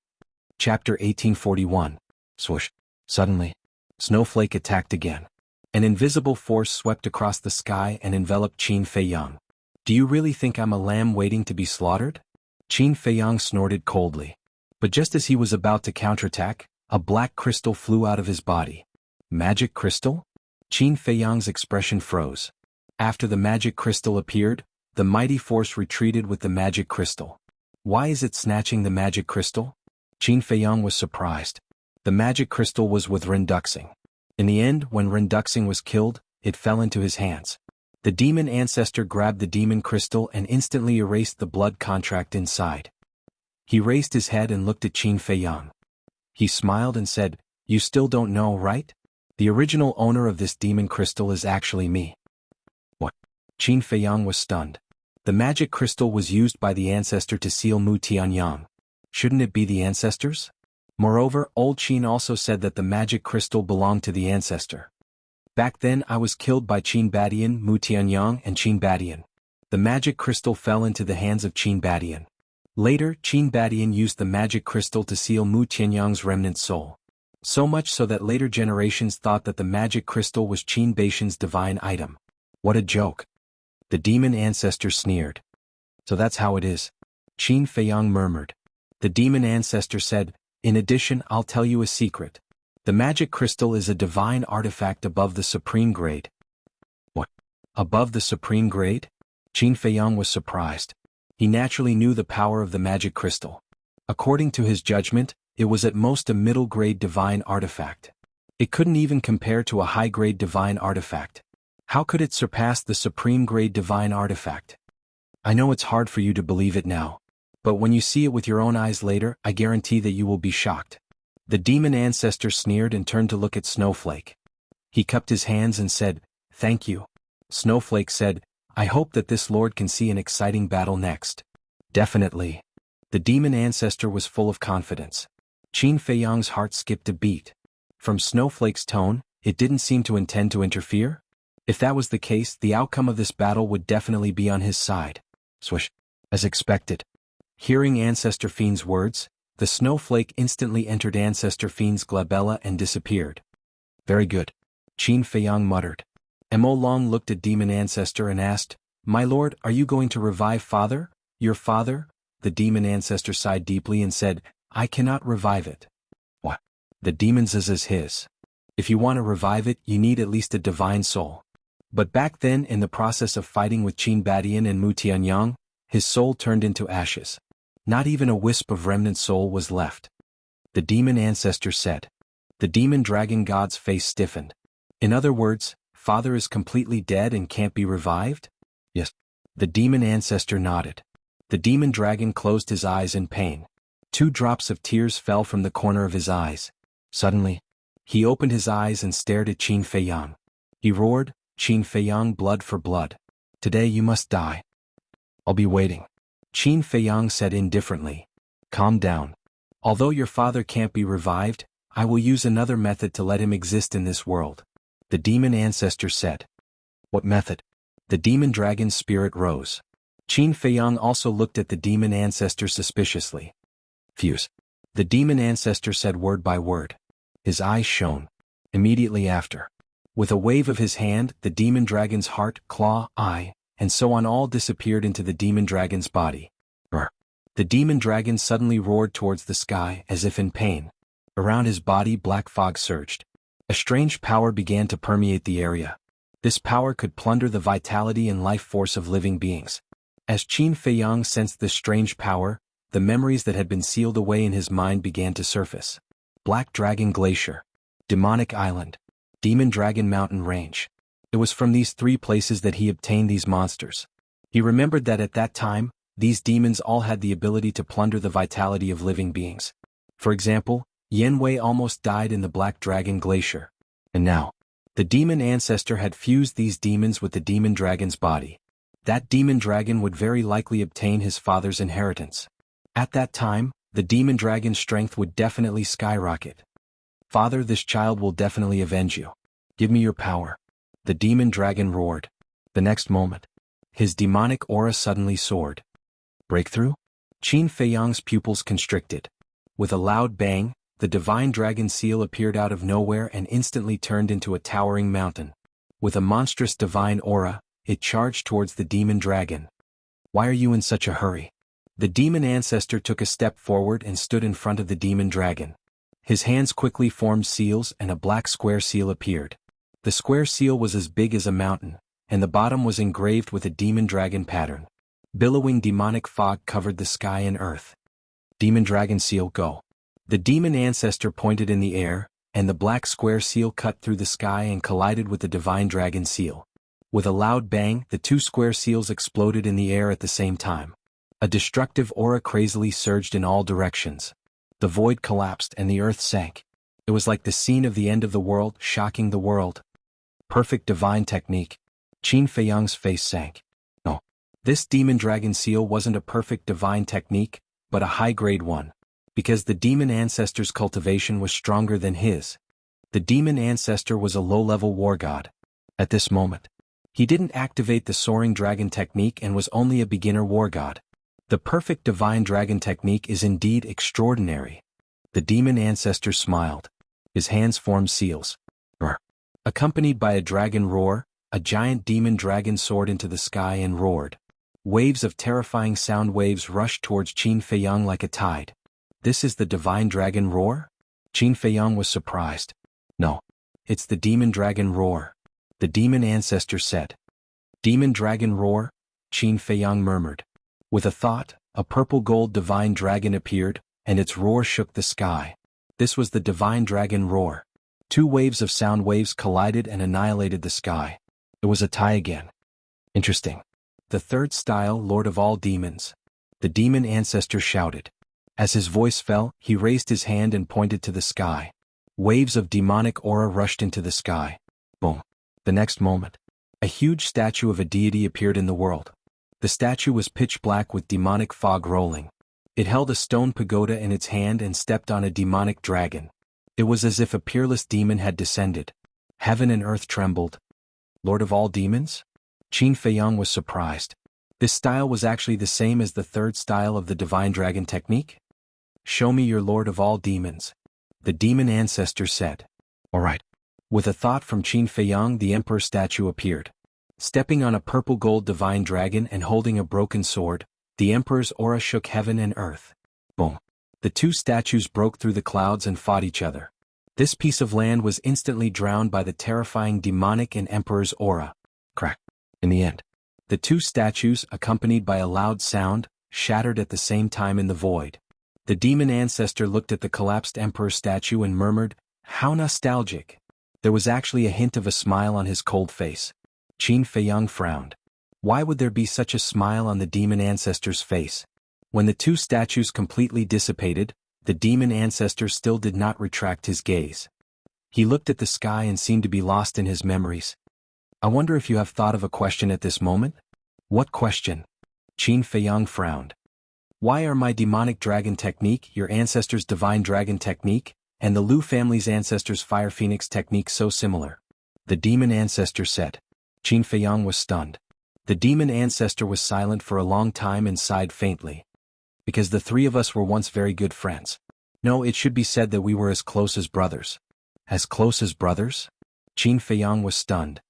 Chapter 1841. Swoosh. Suddenly, Snowflake attacked again. An invisible force swept across the sky and enveloped Qin Feiyang. "Do you really think I'm a lamb waiting to be slaughtered?" Qin Feiyang snorted coldly. But just as he was about to counterattack, a black crystal flew out of his body. Magic crystal? Qin Feiyang's expression froze. After the magic crystal appeared, the mighty force retreated with the magic crystal. "Why is it snatching the magic crystal?" Qin Feiyang was surprised. The magic crystal was with Renduxing. In the end, when Renduxing was killed, it fell into his hands. The demon ancestor grabbed the demon crystal and instantly erased the blood contract inside. He raised his head and looked at Qin Feiyang. He smiled and said, "You still don't know, right? The original owner of this demon crystal is actually me." What? Qin Feiyang was stunned. The magic crystal was used by the ancestor to seal Mu Tianyang. Shouldn't it be the ancestors? Moreover, old Qin also said that the magic crystal belonged to the ancestor. "Back then I was killed by Qin Badian, Mu Tianyang and Qin Badian. The magic crystal fell into the hands of Qin Badian. Later, Qin Badian used the magic crystal to seal Mu Tianyang's remnant soul. So much so that later generations thought that the magic crystal was Qin Baishan's divine item." What a joke. The demon ancestor sneered. "So that's how it is," Qin Feiyang murmured. The demon ancestor said, "In addition, I'll tell you a secret. The magic crystal is a divine artifact above the supreme grade." What? Above the supreme grade? Qin Feiyang was surprised. He naturally knew the power of the magic crystal. According to his judgment, it was at most a middle-grade divine artifact. It couldn't even compare to a high-grade divine artifact. How could it surpass the supreme-grade divine artifact? I know it's hard for you to believe it now, but when you see it with your own eyes later, I guarantee that you will be shocked. The demon ancestor sneered and turned to look at Snowflake. He cupped his hands and said, "Thank you." Snowflake said, "I hope that this lord can see an exciting battle next." Definitely. The demon ancestor was full of confidence. Qin Feiyang's heart skipped a beat. From Snowflake's tone, it didn't seem to intend to interfere. If that was the case, the outcome of this battle would definitely be on his side. Swish. As expected. Hearing Ancestor Fiend's words, the snowflake instantly entered Ancestor Fiend's glabella and disappeared. "Very good," Qin Feiyang muttered. Mo Long looked at Demon Ancestor and asked, "My lord, are you going to revive father? Your father?" The Demon Ancestor sighed deeply and said, "I cannot revive it." "What? The demon's is his. If you want to revive it, you need at least a divine soul." But back then, in the process of fighting with Qin Badian and Mu Tianyang, his soul turned into ashes. Not even a wisp of remnant soul was left. The Demon Ancestor said. The Demon Dragon God's face stiffened. "In other words, father is completely dead and can't be revived?" "Yes." The Demon Ancestor nodded. The Demon Dragon closed his eyes in pain. 2 drops of tears fell from the corner of his eyes. Suddenly, he opened his eyes and stared at Qin Feiyang. He roared, "Qin Feiyang, blood for blood. Today you must die." "I'll be waiting," Qin Feiyang said indifferently. "Calm down." Although your father can't be revived, I will use another method to let him exist in this world. The demon ancestor said. What method? The demon dragon's spirit rose. Qin Feiyang also looked at the demon ancestor suspiciously. Fuse. The demon ancestor said word by word. His eyes shone. Immediately after. With a wave of his hand, the demon dragon's heart, claw, eye, and so on all disappeared into the demon dragon's body. The demon dragon suddenly roared towards the sky as if in pain. Around his body black fog surged. A strange power began to permeate the area. This power could plunder the vitality and life force of living beings. As Qin Feiyang sensed this strange power, the memories that had been sealed away in his mind began to surface. Black Dragon Glacier. Demonic Island. Demon Dragon Mountain Range. It was from these three places that he obtained these monsters. He remembered that at that time, these demons all had the ability to plunder the vitality of living beings. For example, Yanwei almost died in the Black Dragon Glacier. And now, the demon ancestor had fused these demons with the demon dragon's body. That demon dragon would very likely obtain his father's inheritance. At that time, the demon dragon's strength would definitely skyrocket. Father, this child will definitely avenge you. Give me your power. The demon dragon roared. The next moment, his demonic aura suddenly soared. Breakthrough? Qin Feiyang's pupils constricted. With a loud bang, the divine dragon seal appeared out of nowhere and instantly turned into a towering mountain. With a monstrous divine aura, it charged towards the demon dragon. Why are you in such a hurry? The demon ancestor took a step forward and stood in front of the demon dragon. His hands quickly formed seals and a black square seal appeared. The square seal was as big as a mountain, and the bottom was engraved with a demon dragon pattern. Billowing demonic fog covered the sky and earth. Demon dragon seal, go. The demon ancestor pointed in the air, and the black square seal cut through the sky and collided with the divine dragon seal. With a loud bang, the two square seals exploded in the air at the same time. A destructive aura crazily surged in all directions. The void collapsed and the earth sank. It was like the scene of the end of the world, shocking the world. Perfect divine technique. Qin Feiyang's face sank. No. This demon dragon seal wasn't a perfect divine technique, but a high-grade one. Because the demon ancestor's cultivation was stronger than his. The demon ancestor was a low-level war god. At this moment, he didn't activate the soaring dragon technique and was only a beginner war god. The perfect divine dragon technique is indeed extraordinary. The demon ancestor smiled. His hands formed seals. Accompanied by a dragon roar, a giant demon dragon soared into the sky and roared. Waves of terrifying sound waves rushed towards Qin Feiyang like a tide. This is the divine dragon roar? Qin Feiyang was surprised. No. It's the demon dragon roar. The demon ancestor said. Demon dragon roar? Qin Feiyang murmured. With a thought, a purple-gold divine dragon appeared, and its roar shook the sky. This was the divine dragon roar. Two waves of sound waves collided and annihilated the sky. It was a tie again. Interesting. The third style, Lord of all demons. The demon ancestor shouted. As his voice fell, he raised his hand and pointed to the sky. Waves of demonic aura rushed into the sky. Boom. The next moment, a huge statue of a deity appeared in the world. The statue was pitch black with demonic fog rolling. It held a stone pagoda in its hand and stepped on a demonic dragon. It was as if a peerless demon had descended. Heaven and earth trembled. Lord of all demons? Qin Feiyang was surprised. This style was actually the same as the third style of the divine dragon technique? Show me your Lord of all demons. The demon ancestor said. All right. With a thought from Qin Feiyang, the emperor statue appeared. Stepping on a purple-gold divine dragon and holding a broken sword, the emperor's aura shook heaven and earth. Boom. The two statues broke through the clouds and fought each other. This piece of land was instantly drowned by the terrifying demonic and emperor's aura. Crack. In the end, the two statues, accompanied by a loud sound, shattered at the same time in the void. The demon ancestor looked at the collapsed emperor statue and murmured, "How nostalgic." There was actually a hint of a smile on his cold face. Qin Feiyang frowned. Why would there be such a smile on the demon ancestor's face? When the two statues completely dissipated, the demon ancestor still did not retract his gaze. He looked at the sky and seemed to be lost in his memories. I wonder if you have thought of a question at this moment? What question? Qin Feiyang frowned. Why are my demonic dragon technique, your ancestors' divine dragon technique, and the Lu family's ancestors' fire phoenix technique so similar? The demon ancestor said. Qin Feiyang was stunned. The demon ancestor was silent for a long time and sighed faintly. Because the three of us were once very good friends. No, it should be said that we were as close as brothers. As close as brothers? Qin Feiyang was stunned.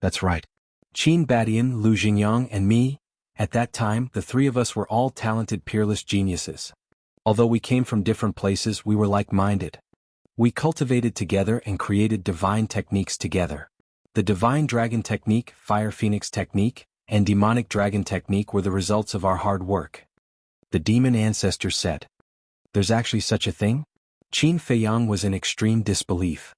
That's right. Qin Badian, Lu Xingyang, and me, at that time, the three of us were all talented peerless geniuses. Although we came from different places, we were like-minded. We cultivated together and created divine techniques together. The divine dragon technique, fire phoenix technique, and demonic dragon technique were the results of our hard work. The demon ancestor said. There's actually such a thing? Qin Feiyang was in extreme disbelief.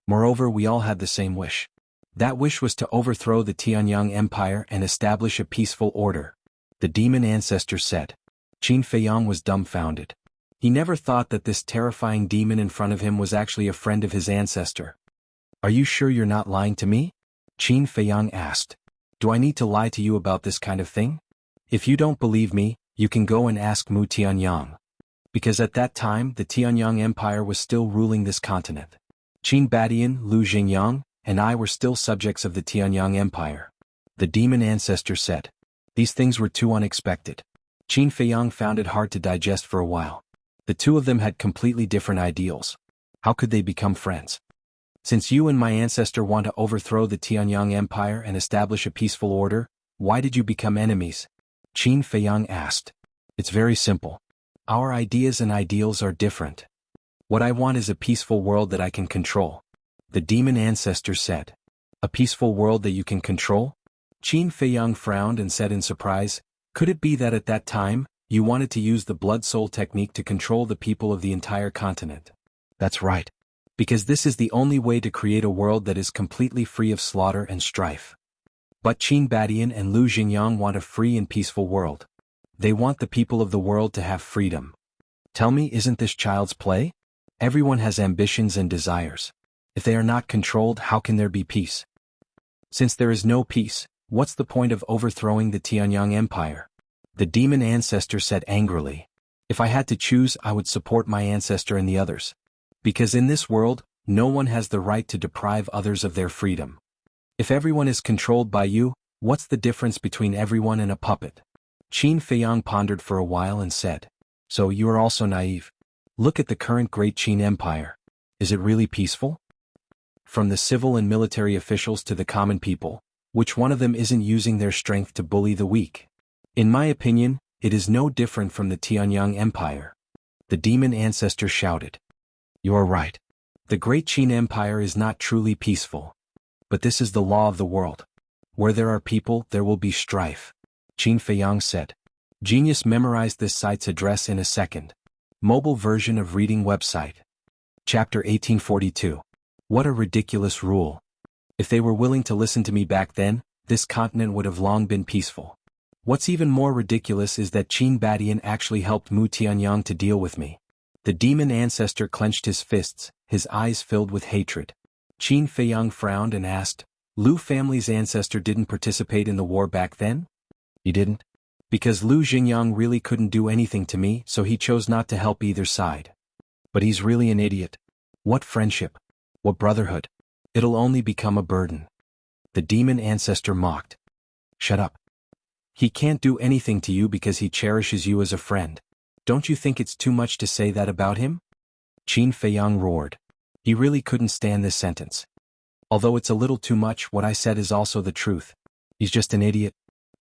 Moreover, we all had the same wish. That wish was to overthrow the Tianyang Empire and establish a peaceful order. The demon ancestor said. Qin Feiyang was dumbfounded. He never thought that this terrifying demon in front of him was actually a friend of his ancestor. Are you sure you're not lying to me? Qin Feiyang asked. Do I need to lie to you about this kind of thing? If you don't believe me, you can go and ask Mu Tianyang. Because at that time, the Tianyang Empire was still ruling this continent. Qin Badian, Lu Xingyang, and I were still subjects of the Tianyang Empire. The demon ancestor said. These things were too unexpected. Qin Feiyang found it hard to digest for a while. The two of them had completely different ideals. How could they become friends? Since you and my ancestor want to overthrow the Tianyang Empire and establish a peaceful order, why did you become enemies? Qin Feiyang asked. It's very simple. Our ideas and ideals are different. What I want is a peaceful world that I can control. The demon ancestor said. A peaceful world that you can control? Qin Feiyang frowned and said in surprise, could it be that at that time, you wanted to use the blood-soul technique to control the people of the entire continent? That's right. Because this is the only way to create a world that is completely free of slaughter and strife. But Qin Badian and Lu Xingyang want a free and peaceful world. They want the people of the world to have freedom. Tell me, isn't this child's play? Everyone has ambitions and desires. If they are not controlled, how can there be peace? Since there is no peace, what's the point of overthrowing the Tianyang Empire? The demon ancestor said angrily. If I had to choose, I would support my ancestor and the others. Because in this world, no one has the right to deprive others of their freedom. If everyone is controlled by you, what's the difference between everyone and a puppet? Qin Feiyang pondered for a while and said. So you are also naive. Look at the current Great Qin Empire. Is it really peaceful? From the civil and military officials to the common people, which one of them isn't using their strength to bully the weak? In my opinion, it is no different from the Tianyang Empire. The demon ancestor shouted. You are right. The Great Qin Empire is not truly peaceful. But this is the law of the world. Where there are people, there will be strife. Qin Feiyang said. Genius memorized this site's address in a second. Mobile version of reading website. Chapter 1842. What a ridiculous rule. If they were willing to listen to me back then, this continent would have long been peaceful. What's even more ridiculous is that Qin Badian actually helped Mu Tianyang to deal with me. The demon ancestor clenched his fists, his eyes filled with hatred. Qin Feiyang frowned and asked, Lu family's ancestor didn't participate in the war back then? He didn't? Because Lu Xingyang really couldn't do anything to me, so he chose not to help either side. But he's really an idiot. What friendship? What brotherhood? It'll only become a burden. The demon ancestor mocked. Shut up. He can't do anything to you because he cherishes you as a friend. Don't you think it's too much to say that about him? Qin Feiyang roared. He really couldn't stand this sentence. Although it's a little too much, what I said is also the truth. He's just an idiot.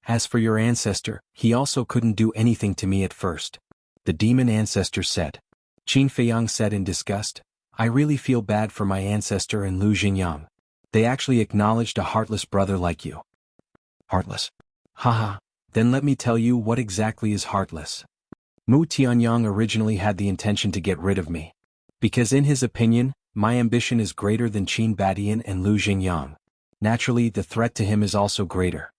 As for your ancestor, he also couldn't do anything to me at first. The demon ancestor said. Qin Feiyang said in disgust. I really feel bad for my ancestor and Lu Xingyang. They actually acknowledged a heartless brother like you. Heartless? Haha, then let me tell you what exactly is heartless. Mu Tianyang originally had the intention to get rid of me. Because in his opinion, my ambition is greater than Qin Badian and Lu Xingyang. Naturally, the threat to him is also greater.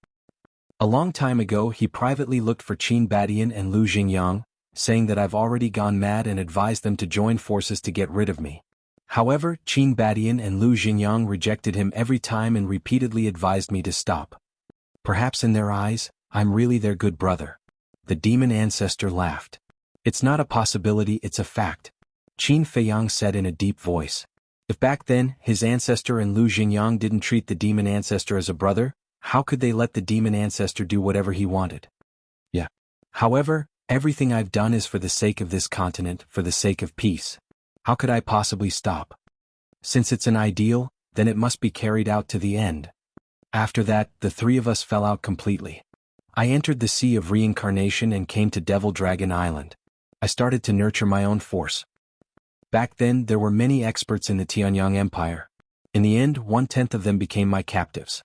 A long time ago, he privately looked for Qin Badian and Lu Xingyang, saying that I've already gone mad and advised them to join forces to get rid of me. However, Qin Badian and Lu Xingyang rejected him every time and repeatedly advised me to stop. Perhaps in their eyes, I'm really their good brother. The demon ancestor laughed. It's not a possibility, it's a fact, Qin Feiyang said in a deep voice. If back then, his ancestor and Lu Xingyang didn't treat the demon ancestor as a brother, how could they let the demon ancestor do whatever he wanted? Yeah. However, everything I've done is for the sake of this continent, for the sake of peace. How could I possibly stop? Since it's an ideal, then it must be carried out to the end. After that, the three of us fell out completely. I entered the sea of reincarnation and came to Devil Dragon Island. I started to nurture my own force. Back then, there were many experts in the Tianyang Empire. In the end, 1/10 of them became my captives.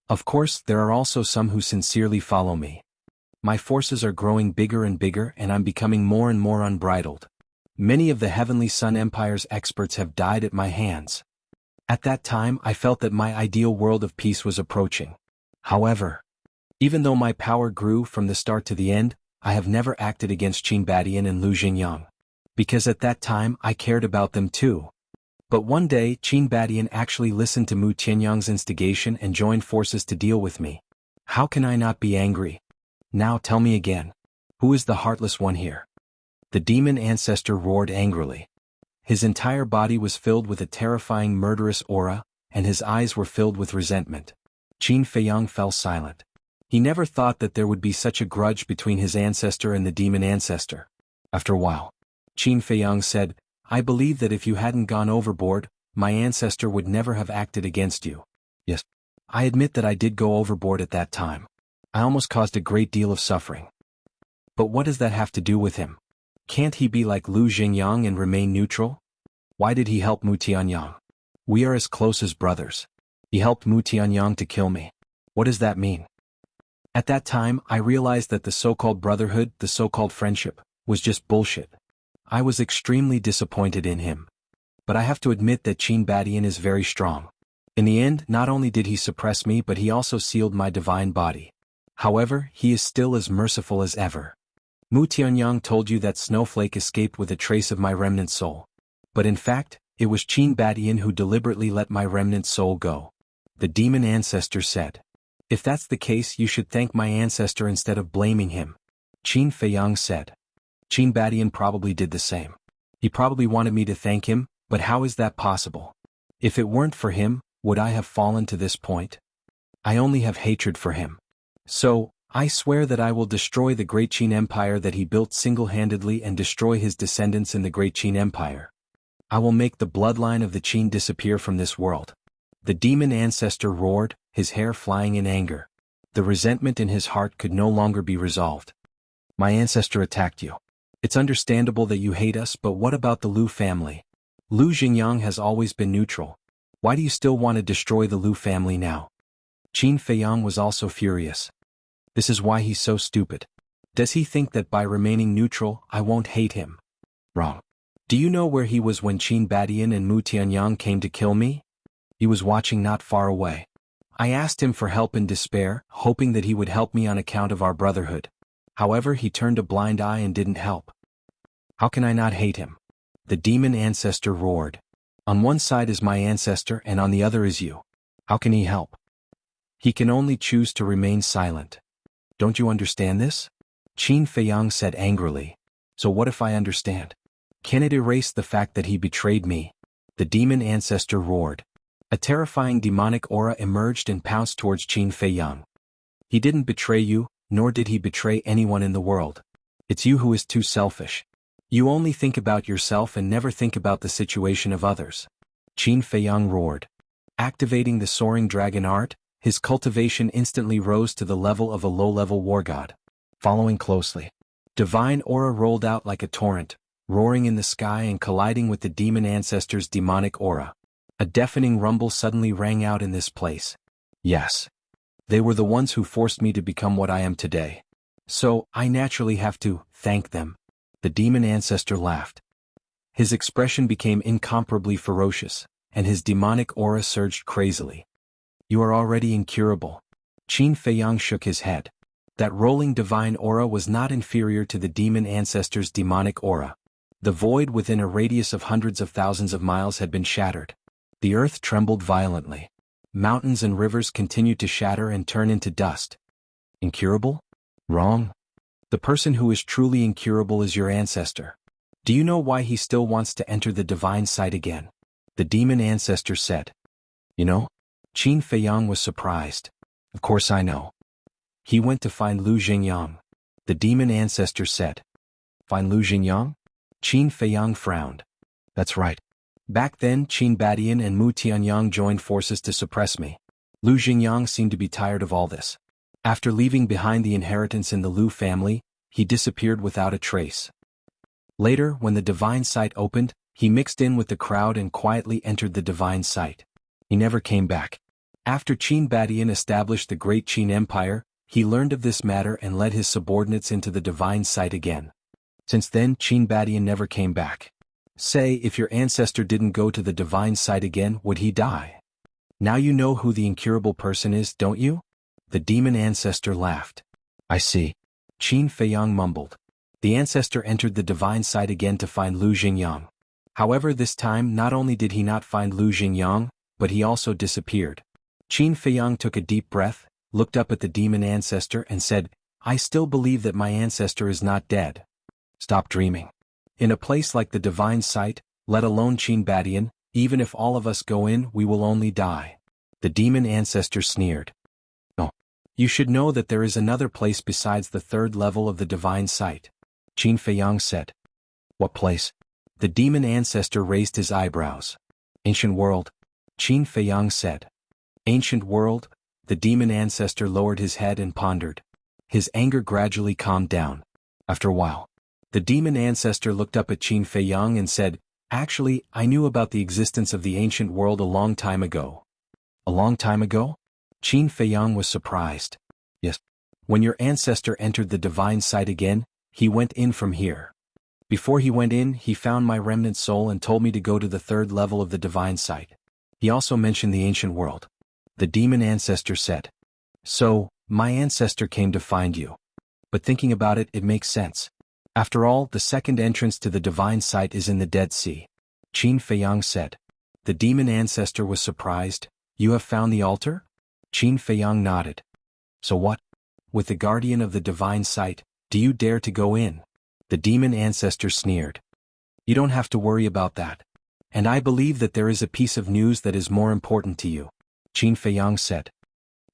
Of course, there are also some who sincerely follow me. My forces are growing bigger and bigger, and I'm becoming more and more unbridled. Many of the Heavenly Sun Empire's experts have died at my hands. At that time, I felt that my ideal world of peace was approaching. However, even though my power grew from the start to the end, I have never acted against Qin Badian and Lu Xingyang. Because at that time, I cared about them too. But one day, Qin Badian actually listened to Mu Tianyang's instigation and joined forces to deal with me. How can I not be angry? Now tell me again. Who is the heartless one here? The demon ancestor roared angrily. His entire body was filled with a terrifying murderous aura, and his eyes were filled with resentment. Qin Feiyang fell silent. He never thought that there would be such a grudge between his ancestor and the demon ancestor. After a while, Qin Feiyang said, I believe that if you hadn't gone overboard, my ancestor would never have acted against you. Yes, I admit that I did go overboard at that time. I almost caused a great deal of suffering. But what does that have to do with him? Can't he be like Lu Xingyang and remain neutral? Why did he help Mu Tianyang? We are as close as brothers. He helped Mu Tianyang to kill me. What does that mean? At that time, I realized that the so-called brotherhood, the so-called friendship, was just bullshit. I was extremely disappointed in him. But I have to admit that Qin Badian is very strong. In the end, not only did he suppress me, but he also sealed my divine body. However, he is still as merciful as ever. Mu Tianyang told you that Snowflake escaped with a trace of my remnant soul. But in fact, it was Qin Badian who deliberately let my remnant soul go. The demon ancestor said. If that's the case, you should thank my ancestor instead of blaming him. Qin Feiyang said. Qin Badian probably did the same. He probably wanted me to thank him, but how is that possible? If it weren't for him, would I have fallen to this point? I only have hatred for him. So, I swear that I will destroy the Great Qin Empire that he built single-handedly and destroy his descendants in the Great Qin Empire. I will make the bloodline of the Qin disappear from this world. The demon ancestor roared, his hair flying in anger. The resentment in his heart could no longer be resolved. My ancestor attacked you. It's understandable that you hate us, but what about the Lu family? Lu Xingyang has always been neutral. Why do you still want to destroy the Lu family now? Qin Feiyang was also furious. This is why he's so stupid. Does he think that by remaining neutral, I won't hate him? Wrong. Do you know where he was when Qin Badian and Mu Tianyang came to kill me? He was watching not far away. I asked him for help in despair, hoping that he would help me on account of our brotherhood. However, he turned a blind eye and didn't help. How can I not hate him? The demon ancestor roared. On one side is my ancestor and on the other is you. How can he help? He can only choose to remain silent. Don't you understand this? Qin Feiyang said angrily. So what if I understand? Can it erase the fact that he betrayed me? The demon ancestor roared. A terrifying demonic aura emerged and pounced towards Qin Feiyang. He didn't betray you, nor did he betray anyone in the world. It's you who is too selfish. You only think about yourself and never think about the situation of others. Qin Feiyang roared. Activating the soaring dragon art, his cultivation instantly rose to the level of a low-level war god. Following closely, divine aura rolled out like a torrent, roaring in the sky and colliding with the demon ancestor's demonic aura. A deafening rumble suddenly rang out in this place. Yes. They were the ones who forced me to become what I am today. So, I naturally have to thank them. The demon ancestor laughed. His expression became incomparably ferocious, and his demonic aura surged crazily. You are already incurable. Qin Feiyang shook his head. That rolling divine aura was not inferior to the demon ancestor's demonic aura. The void within a radius of hundreds of thousands of miles had been shattered. The earth trembled violently. Mountains and rivers continued to shatter and turn into dust. Incurable? Wrong. The person who is truly incurable is your ancestor. Do you know why he still wants to enter the divine sight again? The demon ancestor said. You know? Qin Feiyang was surprised. Of course I know. He went to find Lu Jingyang. The demon ancestor said. Find Lu Jingyang? Qin Feiyang frowned. That's right. Back then Qin Badian and Mu Tianyang joined forces to suppress me. Lu Jingyang seemed to be tired of all this. After leaving behind the inheritance in the Lu family, he disappeared without a trace. Later, when the divine sight opened, he mixed in with the crowd and quietly entered the divine sight. He never came back. After Qin Badian established the Great Qin Empire, he learned of this matter and led his subordinates into the divine sight again. Since then Qin Badian never came back. Say, if your ancestor didn't go to the divine sight again, would he die? Now you know who the incurable person is, don't you? The demon ancestor laughed. I see. Qin Feiyang mumbled. The ancestor entered the divine sight again to find Lu Jingyang. However, this time not only did he not find Lu Jingyang, but he also disappeared. Qin Feiyang took a deep breath, looked up at the demon ancestor and said, I still believe that my ancestor is not dead. Stop dreaming. In a place like the divine sight, let alone Qin Badian, even if all of us go in, we will only die. The demon ancestor sneered. Oh. You should know that there is another place besides the third level of the divine sight. Qin Feiyang said. What place? The demon ancestor raised his eyebrows. Ancient world. Qin Feiyang said. Ancient world? The demon ancestor lowered his head and pondered. His anger gradually calmed down. After a while, the demon ancestor looked up at Qin Feiyang and said, Actually, I knew about the existence of the ancient world a long time ago. A long time ago? Qin Feiyang was surprised. Yes. When your ancestor entered the divine sight again, he went in from here. Before he went in, he found my remnant soul and told me to go to the third level of the divine sight. He also mentioned the ancient world. The demon ancestor said. So, my ancestor came to find you. But thinking about it, it makes sense. After all, the second entrance to the divine sight is in the Dead Sea. Qin Feiyang said. The demon ancestor was surprised. You have found the altar? Qin Feiyang nodded. So what? With the guardian of the divine sight, do you dare to go in? The demon ancestor sneered. You don't have to worry about that. And I believe that there is a piece of news that is more important to you. Qin Feiyang said.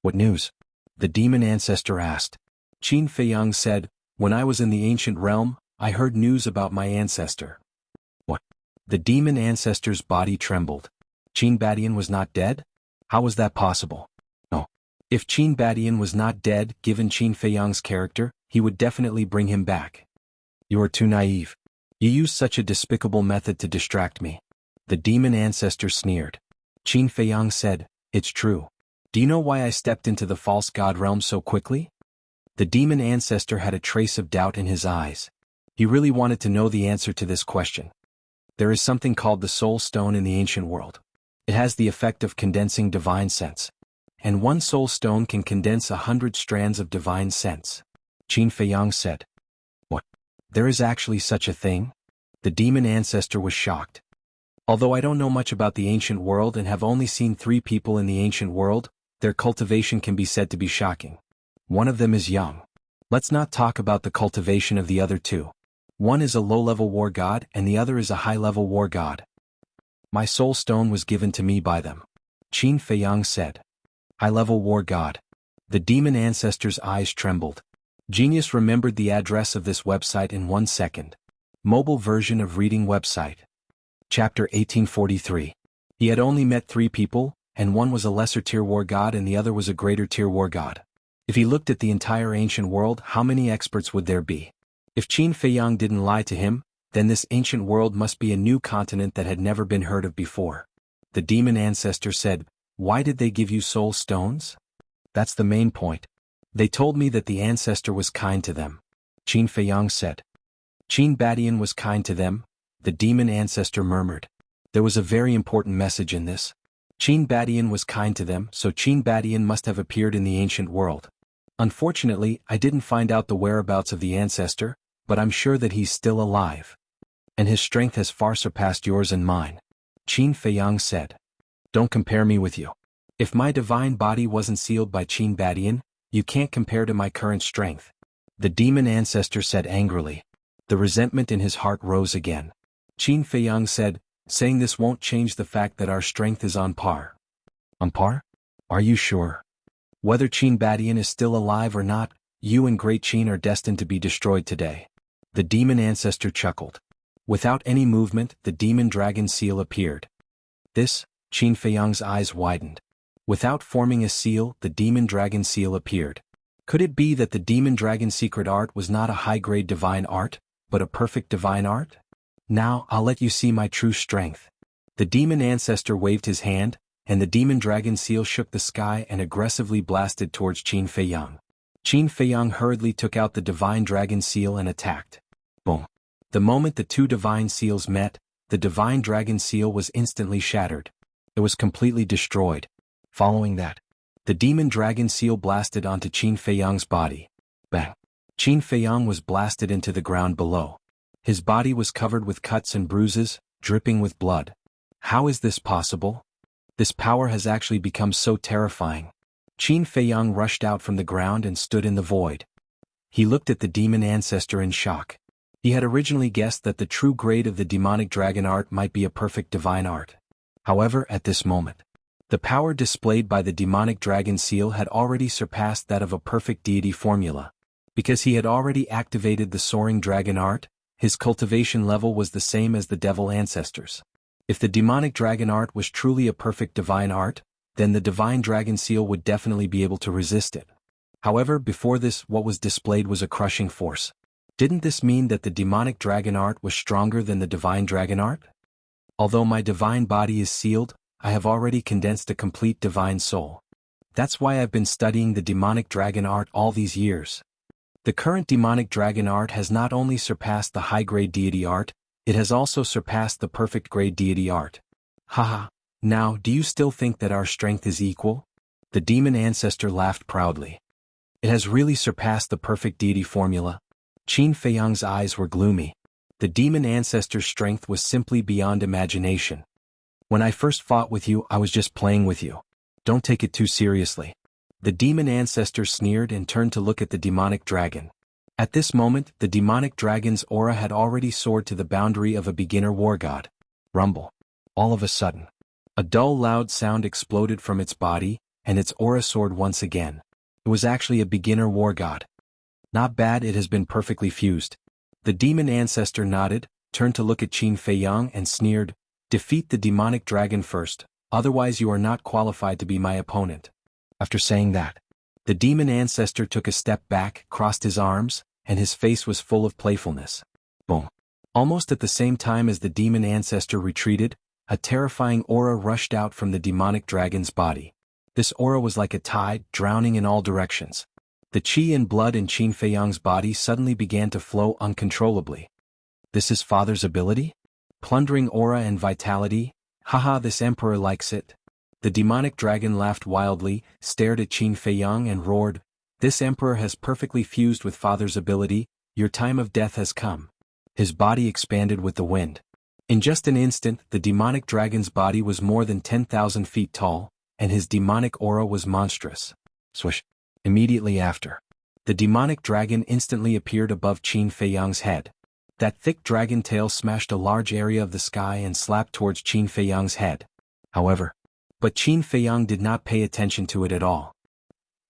What news? The demon ancestor asked. Qin Feiyang said, When I was in the ancient realm, I heard news about my ancestor. What? The demon ancestor's body trembled. Qin Badian was not dead? How was that possible? No. If Qin Badian was not dead, given Qin Feiyang's character, he would definitely bring him back. You are too naive. You used such a despicable method to distract me. The demon ancestor sneered. Qin Feiyang said, It's true. Do you know why I stepped into the false god realm so quickly? The demon ancestor had a trace of doubt in his eyes. He really wanted to know the answer to this question. There is something called the soul stone in the ancient world. It has the effect of condensing divine sense. And one soul stone can condense 100 strands of divine sense. Qin Feiyang said. What? There is actually such a thing? The demon ancestor was shocked. Although I don't know much about the ancient world and have only seen 3 people in the ancient world, their cultivation can be said to be shocking. One of them is young. Let's not talk about the cultivation of the other 2. One is a low-level war god and the other is a high-level war god. My soul stone was given to me by them. Qin Feiyang said. High-level war god. The demon ancestor's eyes trembled. Genius remembered the address of this website in 1 second. Mobile version of reading website. Chapter 1843. He had only met 3 people, and one was a lesser tier war god and the other was a greater tier war god. If he looked at the entire ancient world, how many experts would there be? If Qin Feiyang didn't lie to him, then this ancient world must be a new continent that had never been heard of before. The demon ancestor said, Why did they give you soul stones? That's the main point. They told me that the ancestor was kind to them. Qin Feiyang said. Qin Badian was kind to them, the demon ancestor murmured. There was a very important message in this. Qin Badian was kind to them, so Qin Badian must have appeared in the ancient world. Unfortunately, I didn't find out the whereabouts of the ancestor, but I'm sure that he's still alive. And his strength has far surpassed yours and mine. Qin Feiyang said. Don't compare me with you. If my divine body wasn't sealed by Qin Badian, you can't compare to my current strength. the demon ancestor said angrily. The resentment in his heart rose again. Qin Feiyang said, saying this won't change the fact that our strength is on par. On par? Are you sure? Whether Qin Badian is still alive or not, you and Great Qin are destined to be destroyed today. The demon ancestor chuckled. Without any movement, the demon dragon seal appeared. This, Qin Feiyang's eyes widened. Without forming a seal, the demon dragon seal appeared. Could it be that the demon dragon secret art was not a high-grade divine art, but a perfect divine art? Now, I'll let you see my true strength. The demon ancestor waved his hand, and the demon dragon seal shook the sky and aggressively blasted towards Qin Feiyang. Qin Feiyang hurriedly took out the divine dragon seal and attacked. Boom. The moment the two divine seals met, the divine dragon seal was instantly shattered. It was completely destroyed. Following that, the demon dragon seal blasted onto Qin Feiyang's body. Bang! Qin Feiyang was blasted into the ground below. His body was covered with cuts and bruises, dripping with blood. How is this possible? This power has actually become so terrifying. Qin Feiyang rushed out from the ground and stood in the void. He looked at the demon ancestor in shock. He had originally guessed that the true grade of the demonic dragon art might be a perfect divine art. However, at this moment, the power displayed by the demonic dragon seal had already surpassed that of a perfect deity formula. Because he had already activated the soaring dragon art, his cultivation level was the same as the devil ancestors. If the demonic dragon art was truly a perfect divine art, then the divine dragon seal would definitely be able to resist it. However, before this, what was displayed was a crushing force. Didn't this mean that the demonic dragon art was stronger than the divine dragon art? Although my divine body is sealed, I have already condensed a complete divine soul. That's why I've been studying the demonic dragon art all these years. The current demonic dragon art has not only surpassed the high-grade deity art, it has also surpassed the perfect grade deity art. Haha, now do you still think that our strength is equal? The demon ancestor laughed proudly. It has really surpassed the perfect deity formula. Qin Feiyang's eyes were gloomy. The demon ancestor's strength was simply beyond imagination. When I first fought with you, I was just playing with you. Don't take it too seriously. The demon ancestor sneered and turned to look at the demonic dragon. At this moment, the demonic dragon's aura had already soared to the boundary of a beginner war god. Rumble. All of a sudden, a dull loud sound exploded from its body, and its aura soared once again. It was actually a beginner war god. Not bad, it has been perfectly fused. The demon ancestor nodded, turned to look at Qin Feiyang and sneered, "Defeat the demonic dragon first, otherwise you are not qualified to be my opponent." After saying that, the demon ancestor took a step back, crossed his arms, and his face was full of playfulness. Boom. Almost at the same time as the demon ancestor retreated, a terrifying aura rushed out from the demonic dragon's body. This aura was like a tide, drowning in all directions. The qi and blood in Qin Feiyang's body suddenly began to flow uncontrollably. This is Father's ability? Plundering aura and vitality? Haha, this emperor likes it. The demonic dragon laughed wildly, stared at Qin Feiyang and roared, "This emperor has perfectly fused with Father's ability, your time of death has come." His body expanded with the wind. In just an instant, the demonic dragon's body was more than 10,000 feet tall, and his demonic aura was monstrous. Swish. Immediately after, the demonic dragon instantly appeared above Qin Feiyang's head. That thick dragon tail smashed a large area of the sky and slapped towards Qin Feiyang's head. But Qin Feiyang did not pay attention to it at all.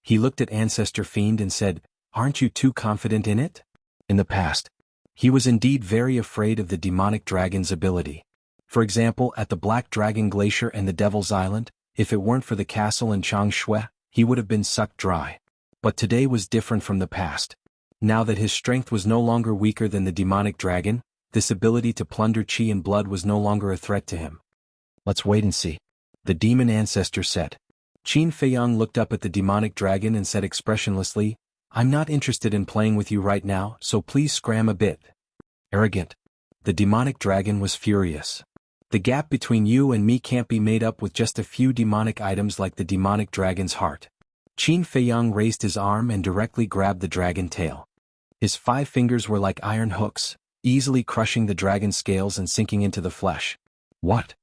He looked at Ancestor Fiend and said, "Aren't you too confident in it?" In the past, he was indeed very afraid of the demonic dragon's ability. For example, at the Black Dragon Glacier and the Devil's Island, if it weren't for the castle in Changshui, he would have been sucked dry. But today was different from the past. Now that his strength was no longer weaker than the demonic dragon, this ability to plunder qi and blood was no longer a threat to him. "Let's wait and see," the demon ancestor said. Qin Feiyang looked up at the demonic dragon and said expressionlessly, "I'm not interested in playing with you right now, so please scram a bit." Arrogant. The demonic dragon was furious. "The gap between you and me can't be made up with just a few demonic items like the demonic dragon's heart." Qin Feiyang raised his arm and directly grabbed the dragon tail. His 5 fingers were like iron hooks, easily crushing the dragon's scales and sinking into the flesh. What?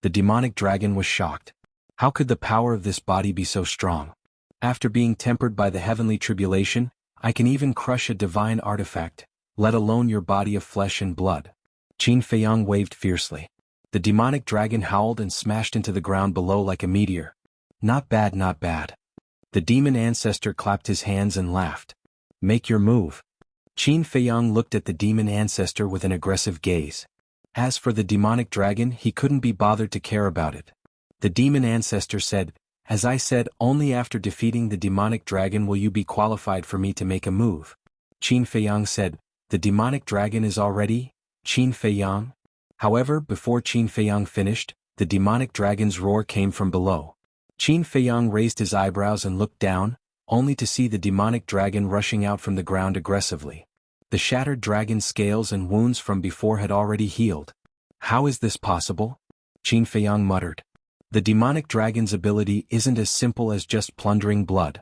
The demonic dragon was shocked. How could the power of this body be so strong? After being tempered by the heavenly tribulation, I can even crush a divine artifact, let alone your body of flesh and blood. Qin Feiyang waved fiercely. The demonic dragon howled and smashed into the ground below like a meteor. Not bad, not bad. The demon ancestor clapped his hands and laughed. Make your move. Qin Feiyang looked at the demon ancestor with an aggressive gaze. As for the demonic dragon, he couldn't be bothered to care about it. The demon ancestor said, as I said, only after defeating the demonic dragon will you be qualified for me to make a move. Qin Feiyang said, the demonic dragon is already, Qin Feiyang? However, before Qin Feiyang finished, the demonic dragon's roar came from below. Qin Feiyang raised his eyebrows and looked down, only to see the demonic dragon rushing out from the ground aggressively. The shattered dragon's scales and wounds from before had already healed. How is this possible? Qin Feiyang muttered. The demonic dragon's ability isn't as simple as just plundering blood.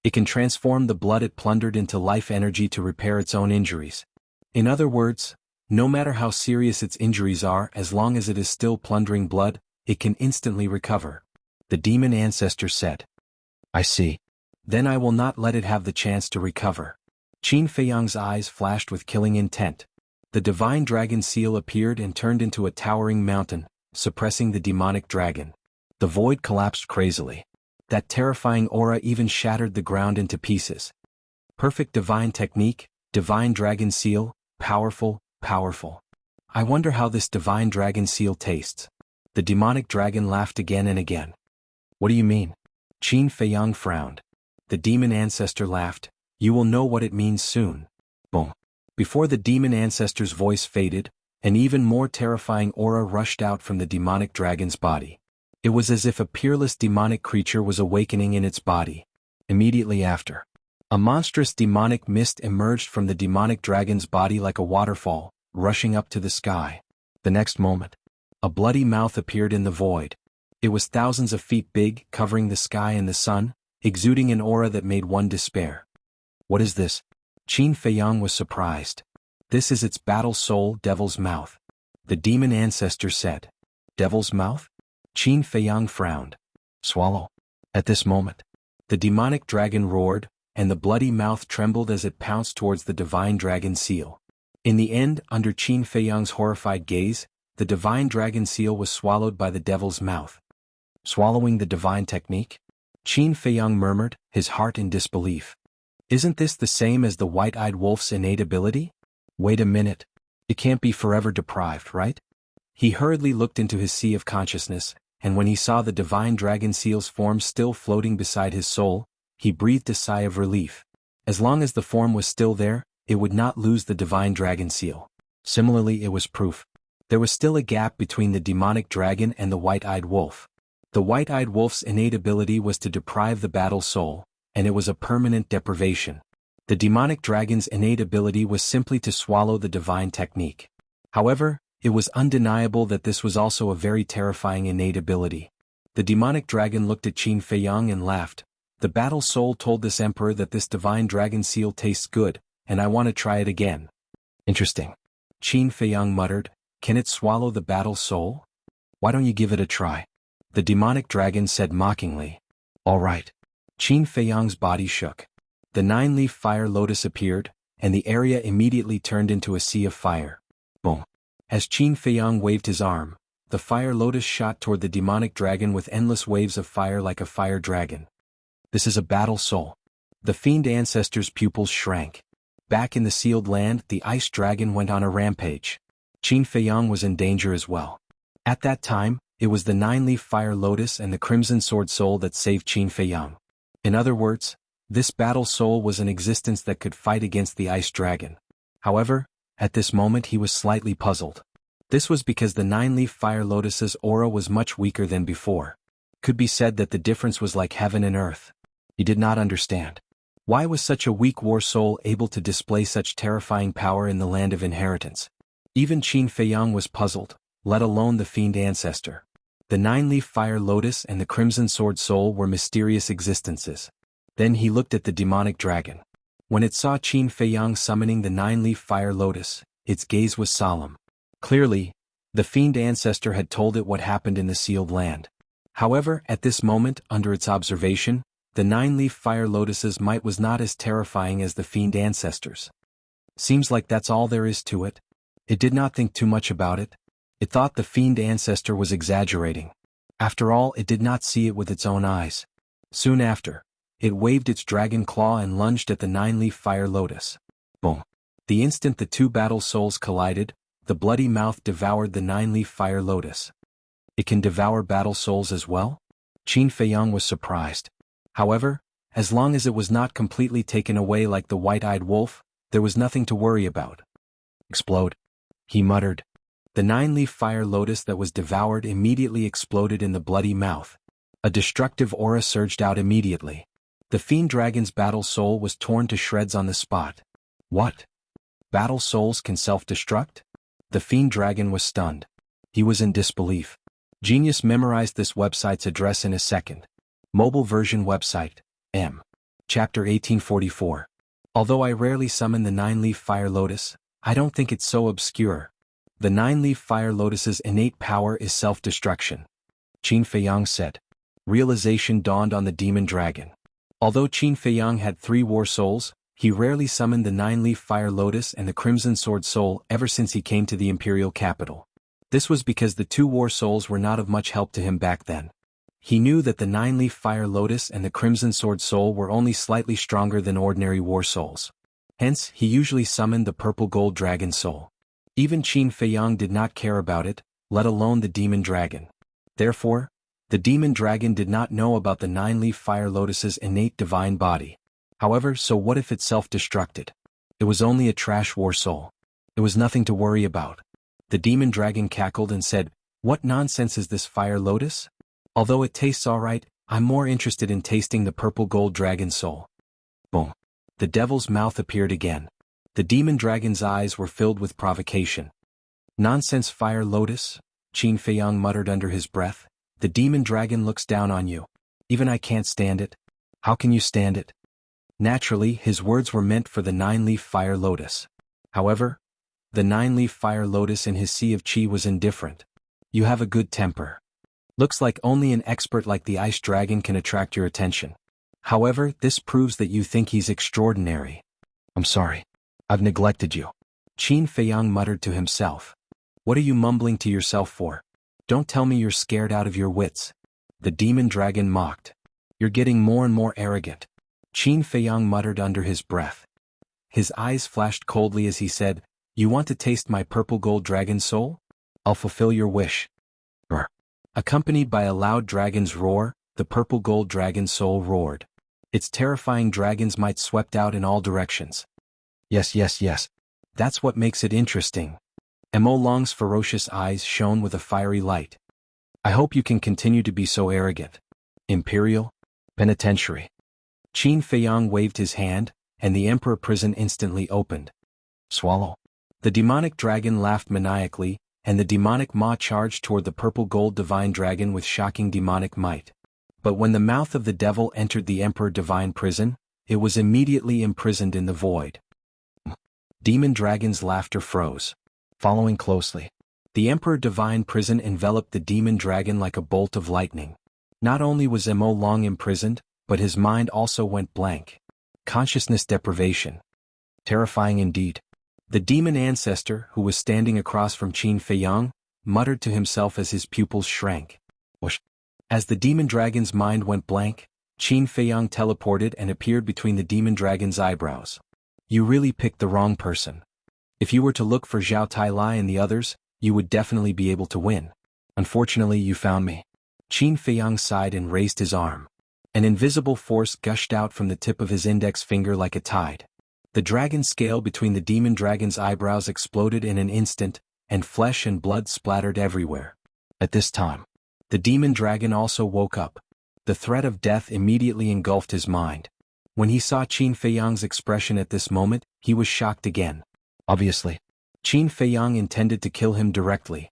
It can transform the blood it plundered into life energy to repair its own injuries. In other words, no matter how serious its injuries are, as long as it is still plundering blood, it can instantly recover. The demon ancestor said. I see. Then I will not let it have the chance to recover. Qin Feiyang's eyes flashed with killing intent. The divine dragon seal appeared and turned into a towering mountain, suppressing the demonic dragon. The void collapsed crazily. That terrifying aura even shattered the ground into pieces. Perfect divine technique, divine dragon seal, powerful, powerful. I wonder how this divine dragon seal tastes. The demonic dragon laughed again and again. What do you mean? Qin Feiyang frowned. The demon ancestor laughed. You will know what it means soon. Boom. Before the demon ancestor's voice faded, an even more terrifying aura rushed out from the demonic dragon's body. It was as if a peerless demonic creature was awakening in its body. Immediately after, a monstrous demonic mist emerged from the demonic dragon's body like a waterfall, rushing up to the sky. The next moment, a bloody mouth appeared in the void. It was thousands of feet big, covering the sky and the sun, exuding an aura that made one despair. What is this? Qin Feiyang was surprised. This is its battle soul, Devil's Mouth. The demon ancestor said. Devil's Mouth? Qin Feiyang frowned. Swallow. At this moment, the demonic dragon roared, and the bloody mouth trembled as it pounced towards the divine dragon seal. In the end, under Qin Feiyang's horrified gaze, the divine dragon seal was swallowed by the devil's mouth. Swallowing the divine technique? Qin Feiyang murmured, his heart in disbelief. Isn't this the same as the white-eyed wolf's innate ability? Wait a minute. It can't be forever deprived, right? He hurriedly looked into his sea of consciousness, and when he saw the divine dragon seal's form still floating beside his soul, he breathed a sigh of relief. As long as the form was still there, it would not lose the divine dragon seal. Similarly, it was proof. There was still a gap between the demonic dragon and the white-eyed wolf. The white-eyed wolf's innate ability was to deprive the battle soul, and it was a permanent deprivation. The demonic dragon's innate ability was simply to swallow the divine technique. However, it was undeniable that this was also a very terrifying innate ability. The demonic dragon looked at Qin Feiyang and laughed. The battle soul told this emperor that this divine dragon seal tastes good, and I want to try it again. Interesting. Qin Feiyang muttered, can it swallow the battle soul? Why don't you give it a try? The demonic dragon said mockingly. All right. Qin Feiyang's body shook. The 9-leaf fire lotus appeared, and the area immediately turned into a sea of fire. Boom. As Qin Feiyang waved his arm, the fire lotus shot toward the demonic dragon with endless waves of fire like a fire dragon. This is a battle soul. The fiend ancestor's pupils shrank. Back in the sealed land, the ice dragon went on a rampage. Qin Feiyang was in danger as well. At that time, it was the 9-leaf fire lotus and the crimson sword soul that saved Qin Feiyang. In other words, this battle soul was an existence that could fight against the ice dragon. However, at this moment he was slightly puzzled. This was because the 9-leaf fire lotus's aura was much weaker than before. Could be said that the difference was like heaven and earth. He did not understand. Why was such a weak war soul able to display such terrifying power in the land of inheritance? Even Qin Feiyang was puzzled, let alone the fiend ancestor. The 9-leaf fire lotus and the crimson sword soul were mysterious existences. Then he looked at the demonic dragon. When it saw Qin Feiyang summoning the 9-leaf fire lotus, its gaze was solemn. Clearly, the fiend ancestor had told it what happened in the sealed land. However, at this moment, under its observation, The 9-leaf fire lotus's might was not as terrifying as the fiend ancestors. Seems like that's all there is to it. It did not think too much about it. It thought the fiend ancestor was exaggerating. After all, it did not see it with its own eyes. Soon after, it waved its dragon claw and lunged at the 9-leaf fire lotus. Boom. The instant the two battle souls collided, the bloody mouth devoured the 9-leaf fire lotus. It can devour battle souls as well? Qin Feiyang was surprised. However, as long as it was not completely taken away like the white-eyed wolf, there was nothing to worry about. Explode, he muttered. The 9-leaf fire lotus that was devoured immediately exploded in the bloody mouth. A destructive aura surged out immediately. The fiend dragon's battle soul was torn to shreds on the spot. What? Battle souls can self-destruct? The fiend dragon was stunned. He was in disbelief. Genius memorized this website's address in a second. Mobile version website, M. Chapter 1844. Although I rarely summon the 9-leaf fire lotus, I don't think it's so obscure. The 9-leaf fire lotus's innate power is self-destruction. Qin Feiyang said. Realization dawned on the demon dragon. Although Qin Feiyang had 3 war souls, he rarely summoned the 9-leaf fire lotus and the crimson sword soul ever since he came to the imperial capital. This was because the 2 war souls were not of much help to him back then. He knew that the 9-leaf fire lotus and the crimson sword soul were only slightly stronger than ordinary war souls. Hence, he usually summoned the purple gold dragon soul. Even Qin Feiyang did not care about it, let alone the demon dragon. Therefore, the demon dragon did not know about the 9-leaf fire lotus's innate divine body. However, so what if it self-destructed? It was only a trash war soul. It was nothing to worry about. The demon dragon cackled and said, "What nonsense is this fire lotus? Although it tastes alright, I'm more interested in tasting the purple gold dragon soul." Boom. The devil's mouth appeared again. The demon dragon's eyes were filled with provocation. "Nonsense fire lotus," Qin Feiyang muttered under his breath. "The demon dragon looks down on you. Even I can't stand it. How can you stand it?" Naturally, his words were meant for the 9-leaf fire lotus. However, the 9-leaf fire lotus in his sea of qi was indifferent. "You have a good temper. Looks like only an expert like the ice dragon can attract your attention. However, this proves that you think he's extraordinary. I'm sorry. I've neglected you." Qin Feiyang muttered to himself. "What are you mumbling to yourself for? Don't tell me you're scared out of your wits." The demon dragon mocked. "You're getting more and more arrogant," Qin Feiyang muttered under his breath. His eyes flashed coldly as he said, "You want to taste my purple gold dragon soul? I'll fulfill your wish." Brr. Accompanied by a loud dragon's roar, the purple gold dragon soul roared. Its terrifying dragon's might swept out in all directions. Yes, yes, yes. That's what makes it interesting. Mo Long's ferocious eyes shone with a fiery light. "I hope you can continue to be so arrogant." Imperial Penitentiary. Qin Feiyang waved his hand, and the emperor prison instantly opened. Swallow. The demonic dragon laughed maniacally, and the demonic maw charged toward the purple gold divine dragon with shocking demonic might. But when the mouth of the devil entered the emperor divine prison, it was immediately imprisoned in the void. Demon dragon's laughter froze. Following closely, the emperor divine prison enveloped the demon dragon like a bolt of lightning. Not only was Mo Long imprisoned, but his mind also went blank. Consciousness deprivation. Terrifying indeed. The demon ancestor, who was standing across from Qin Feiyang, muttered to himself as his pupils shrank. Whoosh. As the demon dragon's mind went blank, Qin Feiyang teleported and appeared between the demon dragon's eyebrows. "You really picked the wrong person. If you were to look for Zhao Tailai and the others, you would definitely be able to win. Unfortunately, you found me." Qin Feiyang sighed and raised his arm. An invisible force gushed out from the tip of his index finger like a tide. The dragon scale between the demon dragon's eyebrows exploded in an instant, and flesh and blood splattered everywhere. At this time, the demon dragon also woke up. The threat of death immediately engulfed his mind. When he saw Qin Feiyang's expression at this moment, he was shocked again. Obviously, Qin Feiyang intended to kill him directly.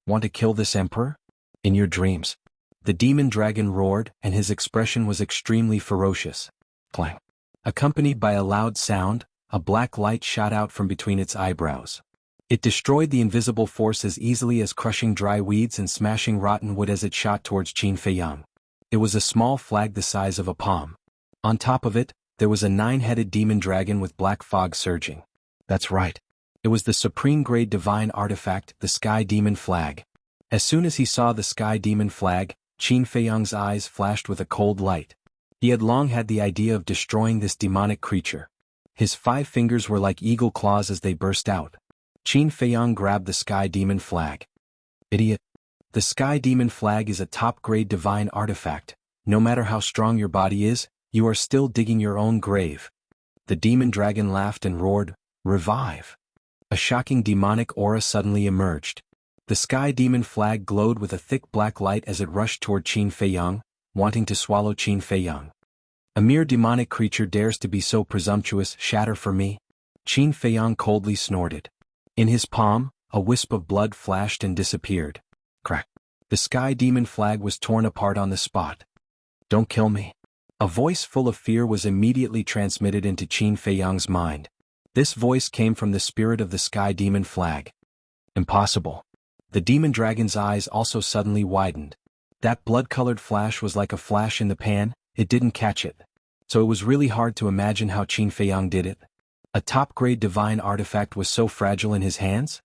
"Want to kill this emperor? In your dreams." The demon dragon roared, and his expression was extremely ferocious. Clang. Accompanied by a loud sound, a black light shot out from between its eyebrows. It destroyed the invisible force as easily as crushing dry weeds and smashing rotten wood as it shot towards Qin Feiyang. It was a small flag the size of a palm. On top of it, there was a 9-headed demon dragon with black fog surging. That's right. It was the supreme-grade divine artifact, the Sky Demon Flag. As soon as he saw the Sky Demon Flag, Qin Feiyang's eyes flashed with a cold light. He had long had the idea of destroying this demonic creature. His 5 fingers were like eagle claws as they burst out. Qin Feiyang grabbed the Sky Demon Flag. Idiot. The Sky Demon Flag is a top-grade divine artifact. No matter how strong your body is, you are still digging your own grave. The demon dragon laughed and roared, "Revive!" A shocking demonic aura suddenly emerged. The Sky Demon Flag glowed with a thick black light as it rushed toward Qin Feiyang, wanting to swallow Qin Feiyang. A mere demonic creature dares to be so presumptuous, shatter for me? Qin Feiyang coldly snorted. In his palm, a wisp of blood flashed and disappeared. Crack. The Sky Demon Flag was torn apart on the spot. Don't kill me. A voice full of fear was immediately transmitted into Qin Feiyang's mind. This voice came from the spirit of the Sky Demon Flag. Impossible. The demon dragon's eyes also suddenly widened. That blood-colored flash was like a flash in the pan, it didn't catch it. So it was really hard to imagine how Qin Feiyang did it. A top-grade divine artifact was so fragile in his hands?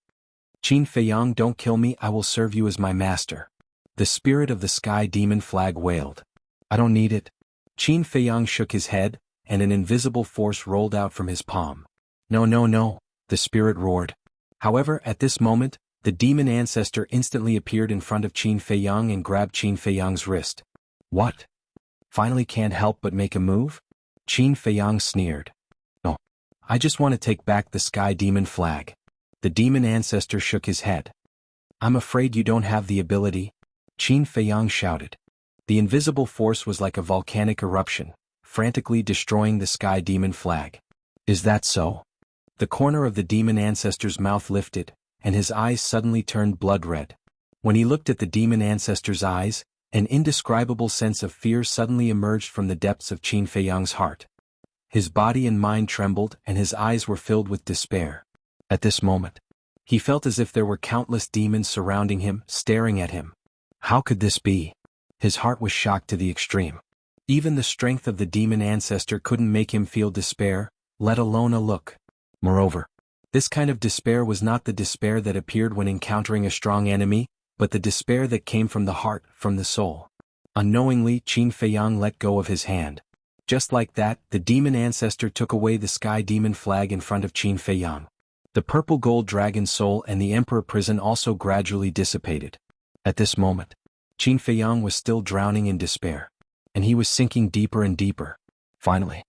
Qin Feiyang, don't kill me, I will serve you as my master. The spirit of the Sky Demon Flag wailed. I don't need it. Qin Feiyang shook his head, and an invisible force rolled out from his palm. No, no, no, the spirit roared. However, at this moment, the demon ancestor instantly appeared in front of Qin Feiyang and grabbed Qin Feiyang's wrist. What? Finally can't help but make a move? Qin Feiyang sneered. No. I just want to take back the Sky Demon Flag. The demon ancestor shook his head. I'm afraid you don't have the ability. Qin Feiyang shouted. The invisible force was like a volcanic eruption, frantically destroying the Sky Demon Flag. Is that so? The corner of the demon ancestor's mouth lifted, and his eyes suddenly turned blood red. When he looked at the demon ancestor's eyes, an indescribable sense of fear suddenly emerged from the depths of Qin Feiyang's heart. His body and mind trembled and his eyes were filled with despair. At this moment, he felt as if there were countless demons surrounding him, staring at him. How could this be? His heart was shocked to the extreme. Even the strength of the demon ancestor couldn't make him feel despair, let alone a look. Moreover, this kind of despair was not the despair that appeared when encountering a strong enemy, but the despair that came from the heart, from the soul. Unknowingly, Qin Feiyang let go of his hand. Just like that, the demon ancestor took away the Sky Demon Flag in front of Qin Feiyang. The purple gold dragon soul and the emperor prison also gradually dissipated. At this moment, Qin Feiyang was still drowning in despair, and he was sinking deeper and deeper. Finally,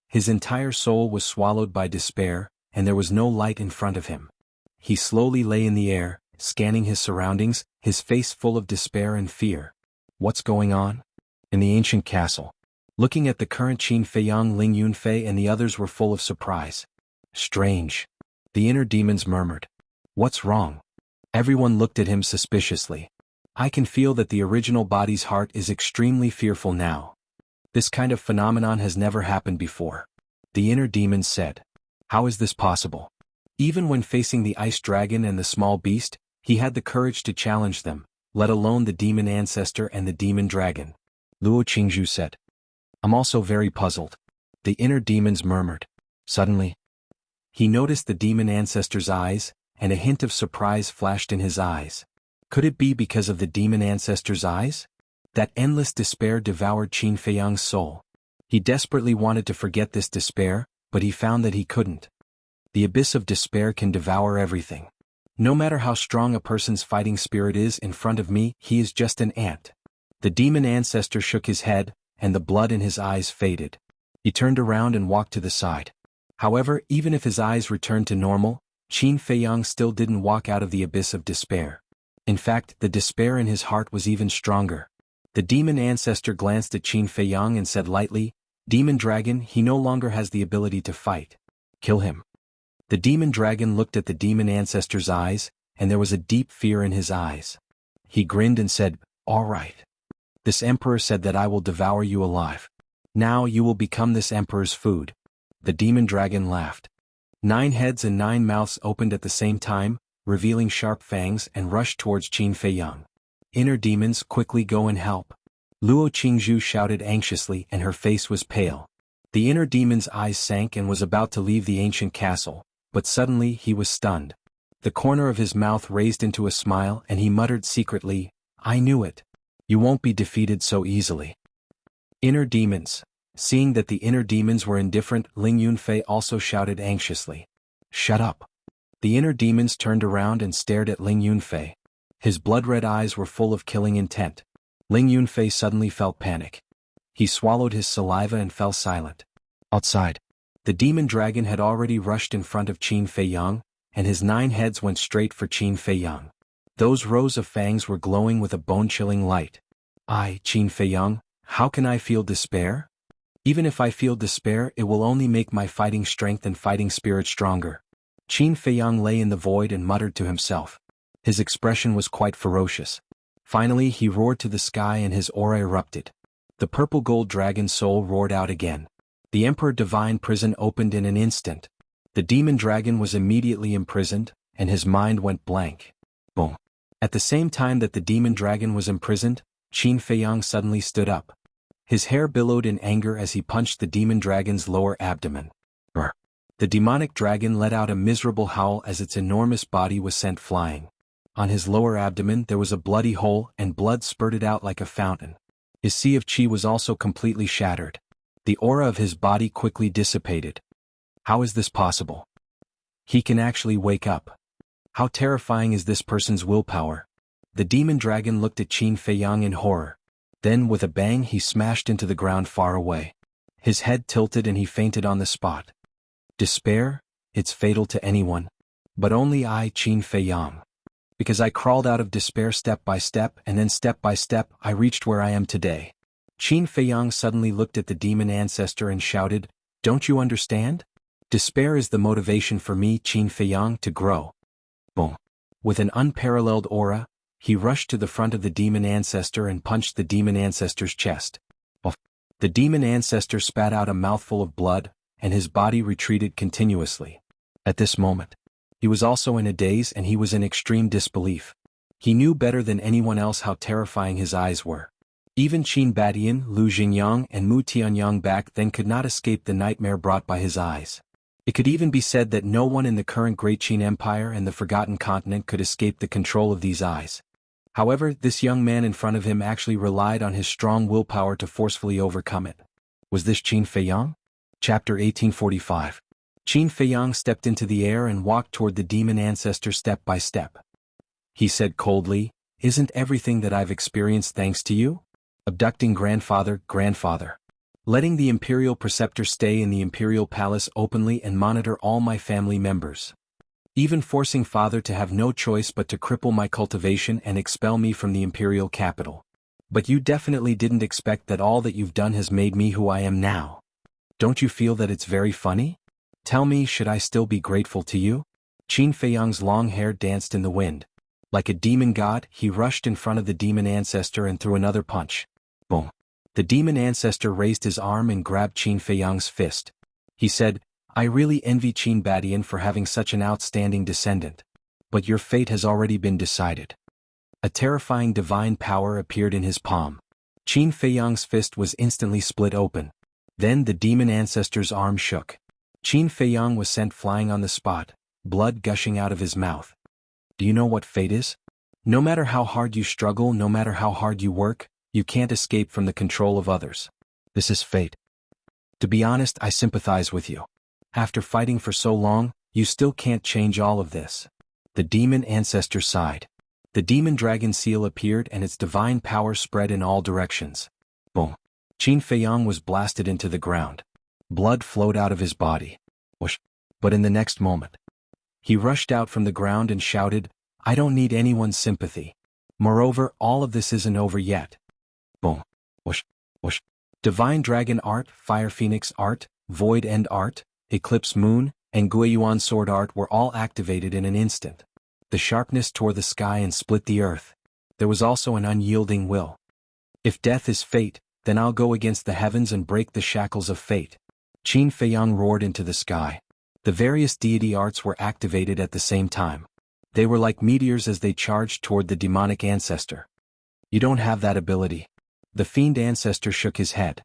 his entire soul was swallowed by despair, and there was no light in front of him. He slowly lay in the air, scanning his surroundings, his face full of despair and fear. What's going on? In the ancient castle. Looking at the current Qin Feiyang, Ling Yunfei and the others were full of surprise. Strange. The inner demons murmured. What's wrong? Everyone looked at him suspiciously. I can feel that the original body's heart is extremely fearful now. This kind of phenomenon has never happened before. The inner demons said. How is this possible? Even when facing the ice dragon and the small beast, he had the courage to challenge them, let alone the demon ancestor and the demon dragon. Luo Qingzhu said. I'm also very puzzled. The inner demons murmured. Suddenly, he noticed the demon ancestor's eyes, and a hint of surprise flashed in his eyes. Could it be because of the demon ancestor's eyes? That endless despair devoured Qin Feiyang's soul. He desperately wanted to forget this despair, but he found that he couldn't. The abyss of despair can devour everything. No matter how strong a person's fighting spirit is in front of me, he is just an ant. The demon ancestor shook his head, and the blood in his eyes faded. He turned around and walked to the side. However, even if his eyes returned to normal, Qin Feiyang still didn't walk out of the abyss of despair. In fact, the despair in his heart was even stronger. The demon ancestor glanced at Qin Feiyang and said lightly, Demon dragon, he no longer has the ability to fight. Kill him. The demon dragon looked at the demon ancestor's eyes, and there was a deep fear in his eyes. He grinned and said, All right. This emperor said that I will devour you alive. Now you will become this emperor's food. The demon dragon laughed. 9 heads and 9 mouths opened at the same time, revealing sharp fangs, and rushed towards Qin Feiyang. Inner demons, quickly go and help. Luo Qingzhu shouted anxiously and her face was pale. The inner demon's eyes sank and was about to leave the ancient castle, but suddenly he was stunned. The corner of his mouth raised into a smile and he muttered secretly, "I knew it. You won't be defeated so easily." Inner demons. Seeing that the inner demons were indifferent, Ling Yunfei also shouted anxiously, "Shut up." The inner demons turned around and stared at Ling Yunfei. His blood-red eyes were full of killing intent. Ling Yunfei suddenly felt panic. He swallowed his saliva and fell silent. Outside, the demon dragon had already rushed in front of Qin Feiyang, and his 9 heads went straight for Qin Feiyang. Those rows of fangs were glowing with a bone-chilling light. Qin Feiyang, how can I feel despair? Even if I feel despair, it will only make my fighting strength and fighting spirit stronger. Qin Feiyang lay in the void and muttered to himself. His expression was quite ferocious. Finally he roared to the sky and his aura erupted. The purple gold dragon soul roared out again. The Emperor Divine prison opened in an instant. The demon dragon was immediately imprisoned, and his mind went blank. Boom. At the same time that the demon dragon was imprisoned, Qin Feiyang suddenly stood up. His hair billowed in anger as he punched the demon dragon's lower abdomen. Brr. The demonic dragon let out a miserable howl as its enormous body was sent flying. On his lower abdomen there was a bloody hole and blood spurted out like a fountain. His sea of qi was also completely shattered. The aura of his body quickly dissipated. How is this possible? He can actually wake up. How terrifying is this person's willpower? The demon dragon looked at Qin Feiyang in horror. Then with a bang he smashed into the ground far away. His head tilted and he fainted on the spot. Despair? It's fatal to anyone. But only I, Qin Feiyang. Because I crawled out of despair step by step and then step by step I reached where I am today. Qin Feiyang suddenly looked at the demon ancestor and shouted, "Don't you understand? Despair is the motivation for me, Qin Feiyang, to grow." Boom. With an unparalleled aura, he rushed to the front of the demon ancestor and punched the demon ancestor's chest. The demon ancestor spat out a mouthful of blood, and his body retreated continuously. At this moment, he was also in a daze and he was in extreme disbelief. He knew better than anyone else how terrifying his eyes were. Even Qin Badian, Lu Jingyang and Mu Tianyang back then could not escape the nightmare brought by his eyes. It could even be said that no one in the current Great Qin Empire and the Forgotten Continent could escape the control of these eyes. However, this young man in front of him actually relied on his strong willpower to forcefully overcome it. Was this Qin Feiyang? Chapter 1845. Qin Feiyang stepped into the air and walked toward the demon ancestor step by step. He said coldly, "Isn't everything that I've experienced thanks to you? Abducting grandfather. Letting the imperial preceptor stay in the imperial palace openly and monitor all my family members. Even forcing father to have no choice but to cripple my cultivation and expel me from the imperial capital. But you definitely didn't expect that all that you've done has made me who I am now. Don't you feel that it's very funny? Tell me, should I still be grateful to you?" Qin Feiyang's long hair danced in the wind. Like a demon god, he rushed in front of the demon ancestor and threw another punch. Boom. The demon ancestor raised his arm and grabbed Qin Feiyang's fist. He said, "I really envy Qin Badian for having such an outstanding descendant. But your fate has already been decided." A terrifying divine power appeared in his palm. Qin Feiyang's fist was instantly split open. Then the demon ancestor's arm shook. Qin Feiyang was sent flying on the spot, blood gushing out of his mouth. Do you know what fate is? No matter how hard you struggle, no matter how hard you work, you can't escape from the control of others. This is fate. To be honest, I sympathize with you. After fighting for so long, you still can't change all of this. The demon ancestor sighed. The demon dragon seal appeared and its divine power spread in all directions. Boom. Qin Feiyang was blasted into the ground. Blood flowed out of his body. Whoosh. But in the next moment, he rushed out from the ground and shouted, "I don't need anyone's sympathy. Moreover, all of this isn't over yet." Boom. Whoosh. Whoosh. Divine Dragon Art, Fire Phoenix Art, Void End Art, Eclipse Moon, and Guiyuan Sword Art were all activated in an instant. The sharpness tore the sky and split the earth. There was also an unyielding will. If death is fate, then I'll go against the heavens and break the shackles of fate. Qin Feiyang roared into the sky. The various deity arts were activated at the same time. They were like meteors as they charged toward the demonic ancestor. You don't have that ability. The fiend ancestor shook his head.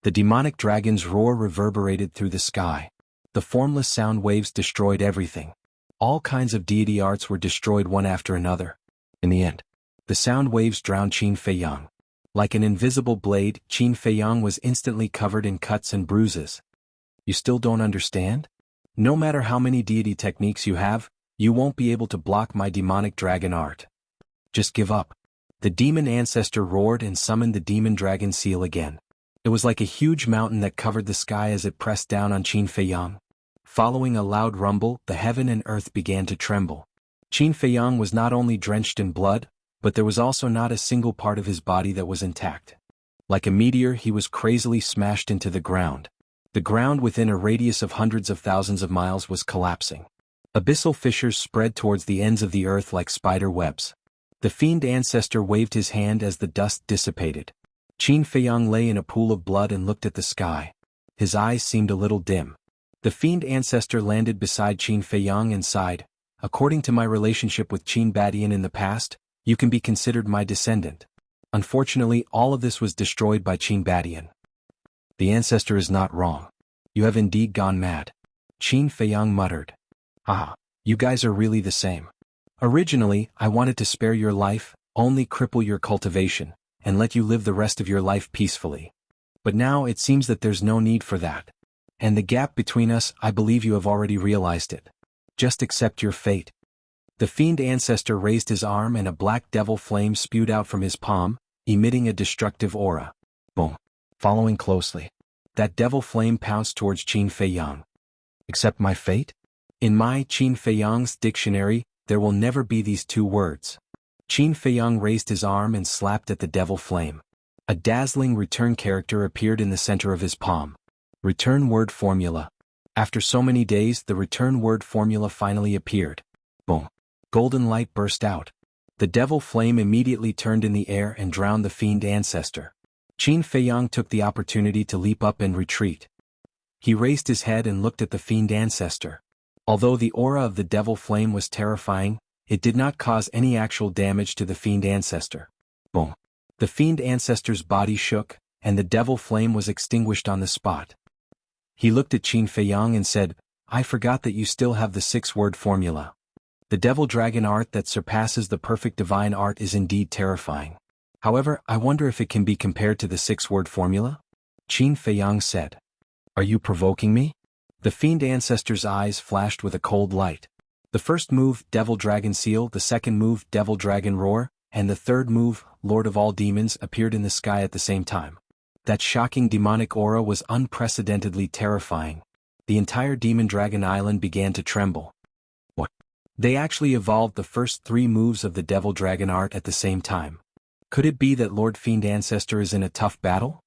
The demonic dragon's roar reverberated through the sky. The formless sound waves destroyed everything. All kinds of deity arts were destroyed one after another. In the end, the sound waves drowned Qin Feiyang. Like an invisible blade, Qin Feiyang was instantly covered in cuts and bruises. You still don't understand? No matter how many deity techniques you have, you won't be able to block my demonic dragon art. Just give up. The demon ancestor roared and summoned the demon dragon seal again. It was like a huge mountain that covered the sky as it pressed down on Qin Feiyang. Following a loud rumble, the heaven and earth began to tremble. Qin Feiyang was not only drenched in blood, but there was also not a single part of his body that was intact. Like a meteor, he was crazily smashed into the ground. The ground within a radius of hundreds of thousands of miles was collapsing. Abyssal fissures spread towards the ends of the earth like spider webs. The fiend ancestor waved his hand as the dust dissipated. Qin Feiyang lay in a pool of blood and looked at the sky. His eyes seemed a little dim. The fiend ancestor landed beside Qin Feiyang and sighed. According to my relationship with Qin Badian in the past, you can be considered my descendant. Unfortunately, all of this was destroyed by Qin Badian. The ancestor is not wrong. You have indeed gone mad. Qin Feiyang muttered. Ah, you guys are really the same. Originally, I wanted to spare your life, only cripple your cultivation, and let you live the rest of your life peacefully. But now it seems that there's no need for that. And the gap between us, I believe you have already realized it. Just accept your fate. The fiend ancestor raised his arm and a black devil flame spewed out from his palm, emitting a destructive aura. Boom. Following closely. That devil flame pounced towards Qin Feiyang. Accept my fate? In my Qin Feiyang's dictionary, there will never be these two words. Qin Feiyang raised his arm and slapped at the devil flame. A dazzling return character appeared in the center of his palm. Return word formula. After so many days, the return word formula finally appeared. Boom. Golden light burst out. The devil flame immediately turned in the air and drowned the fiend ancestor. Qin Feiyang took the opportunity to leap up and retreat. He raised his head and looked at the fiend ancestor. Although the aura of the devil flame was terrifying, it did not cause any actual damage to the fiend ancestor. Boom. The fiend ancestor's body shook, and the devil flame was extinguished on the spot. He looked at Qin Feiyang and said, I forgot that you still have the 6-word formula. The devil dragon art that surpasses the perfect divine art is indeed terrifying. However, I wonder if it can be compared to the 6-word formula? Qin Feiyang said. Are you provoking me? The fiend ancestor's eyes flashed with a cold light. The first move, Devil Dragon Seal, the second move, Devil Dragon Roar, and the third move, Lord of all Demons, appeared in the sky at the same time. That shocking demonic aura was unprecedentedly terrifying. The entire Demon Dragon Island began to tremble. What? They actually evolved the first 3 moves of the Devil Dragon art at the same time. Could it be that Lord Fiend Ancestor is in a tough battle?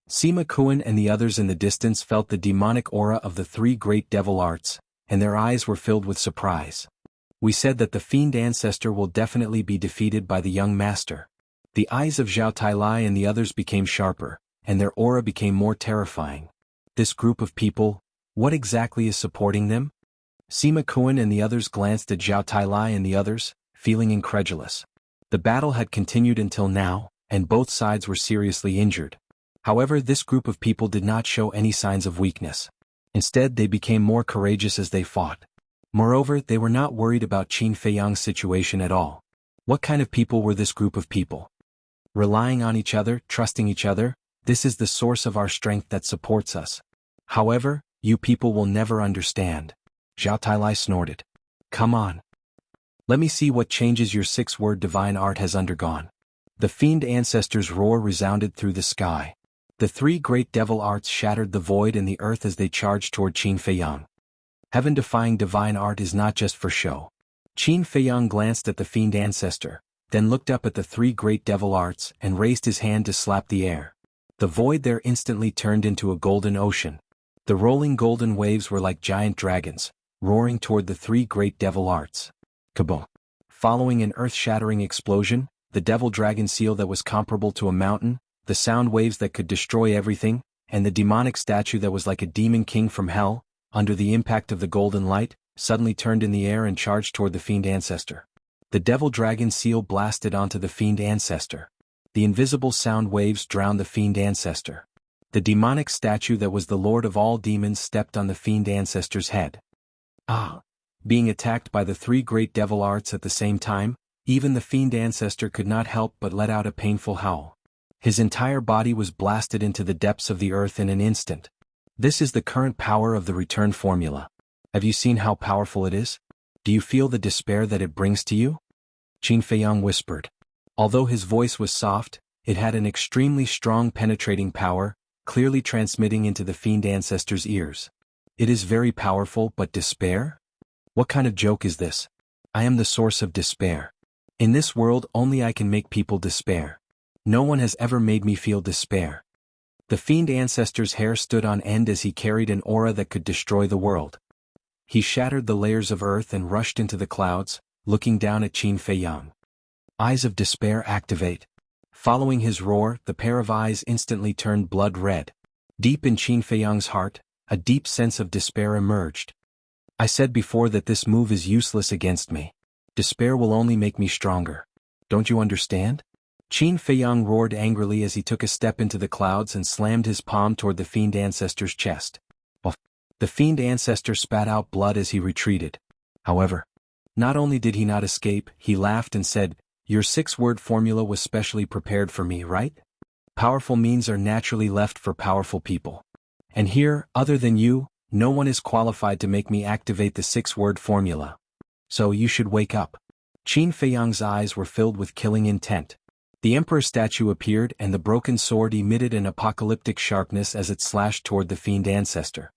Sima Kuan and the others in the distance felt the demonic aura of the 3 great devil arts, and their eyes were filled with surprise. We said that the Fiend Ancestor will definitely be defeated by the young master. The eyes of Zhao Tailai and the others became sharper, and their aura became more terrifying. This group of people, what exactly is supporting them? Sima Kuan and the others glanced at Zhao Tailai and the others, feeling incredulous. The battle had continued until now, and both sides were seriously injured. However, this group of people did not show any signs of weakness. Instead, they became more courageous as they fought. Moreover, they were not worried about Qin Feiyang's situation at all. What kind of people were this group of people? Relying on each other, trusting each other, this is the source of our strength that supports us. However, you people will never understand. Zhao Tailai snorted. Come on. Let me see what changes your 6-word divine art has undergone. The Fiend Ancestor's roar resounded through the sky. The 3 great devil arts shattered the void and the earth as they charged toward Qin Feiyang. Heaven-defying divine art is not just for show. Qin Feiyang glanced at the Fiend Ancestor, then looked up at the 3 great devil arts and raised his hand to slap the air. The void there instantly turned into a golden ocean. The rolling golden waves were like giant dragons, roaring toward the 3 great devil arts. Kaboom! Following an earth-shattering explosion, the devil dragon seal that was comparable to a mountain, the sound waves that could destroy everything, and the demonic statue that was like a demon king from hell, under the impact of the golden light, suddenly turned in the air and charged toward the Fiend Ancestor. The devil dragon seal blasted onto the Fiend Ancestor. The invisible sound waves drowned the Fiend Ancestor. The demonic statue that was the lord of all demons stepped on the fiend ancestor's head. Ah! Being attacked by the three great devil arts at the same time, even the fiend ancestor could not help but let out a painful howl. His entire body was blasted into the depths of the earth in an instant. This is the current power of the return formula. Have you seen how powerful it is? Do you feel the despair that it brings to you? Qin Feiyang whispered. Although his voice was soft, it had an extremely strong penetrating power, clearly transmitting into the fiend ancestor's ears. It is very powerful, but despair? What kind of joke is this? I am the source of despair. In this world only I can make people despair. No one has ever made me feel despair. The fiend ancestor's hair stood on end as he carried an aura that could destroy the world. He shattered the layers of earth and rushed into the clouds, looking down at Qin Feiyang. Eyes of despair activate. Following his roar, the pair of eyes instantly turned blood red. Deep in Qin Feiyang's heart, a deep sense of despair emerged. I said before that this move is useless against me. Despair will only make me stronger. Don't you understand? Qin Feiyang roared angrily as he took a step into the clouds and slammed his palm toward the fiend ancestor's chest. The fiend ancestor spat out blood as he retreated. However, not only did he not escape, he laughed and said, "Your 6-word formula was specially prepared for me, right? Powerful means are naturally left for powerful people. And here, other than you, no one is qualified to make me activate the 6-word formula. So you should wake up." Qin Feiyang's eyes were filled with killing intent. The emperor statue appeared and the broken sword emitted an apocalyptic sharpness as it slashed toward the fiend ancestor.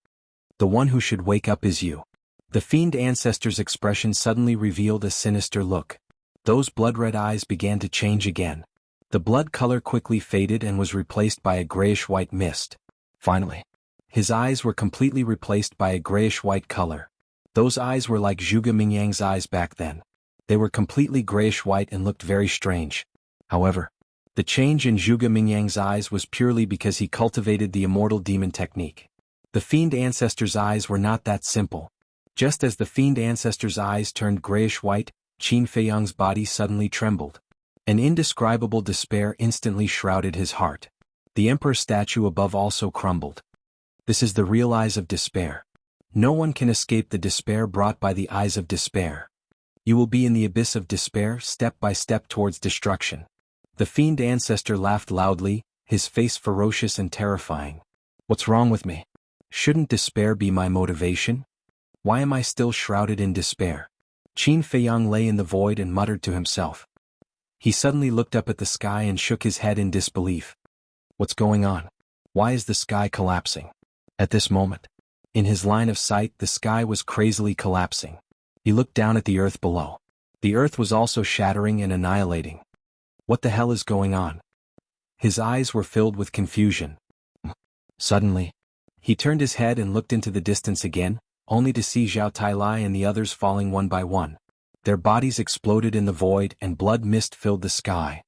The one who should wake up is you. The fiend ancestor's expression suddenly revealed a sinister look. Those blood-red eyes began to change again. The blood color quickly faded and was replaced by a grayish-white mist. Finally, his eyes were completely replaced by a grayish-white color. Those eyes were like Zhuge Mingyang's eyes back then. They were completely grayish-white and looked very strange. However, the change in Zhuge Mingyang's eyes was purely because he cultivated the immortal demon technique. The fiend ancestor's eyes were not that simple. Just as the fiend ancestor's eyes turned grayish-white, Qin Feiyang's body suddenly trembled. An indescribable despair instantly shrouded his heart. The emperor statue above also crumbled. This is the real eyes of despair. No one can escape the despair brought by the eyes of despair. You will be in the abyss of despair step by step towards destruction. The fiend ancestor laughed loudly, his face ferocious and terrifying. What's wrong with me? Shouldn't despair be my motivation? Why am I still shrouded in despair? Qin Feiyang lay in the void and muttered to himself. He suddenly looked up at the sky and shook his head in disbelief. What's going on? Why is the sky collapsing? At this moment, in his line of sight, the sky was crazily collapsing. He looked down at the earth below. The earth was also shattering and annihilating. What the hell is going on? His eyes were filled with confusion. Suddenly, he turned his head and looked into the distance again, only to see Zhao Tailai and the others falling one by one. Their bodies exploded in the void and blood mist filled the sky.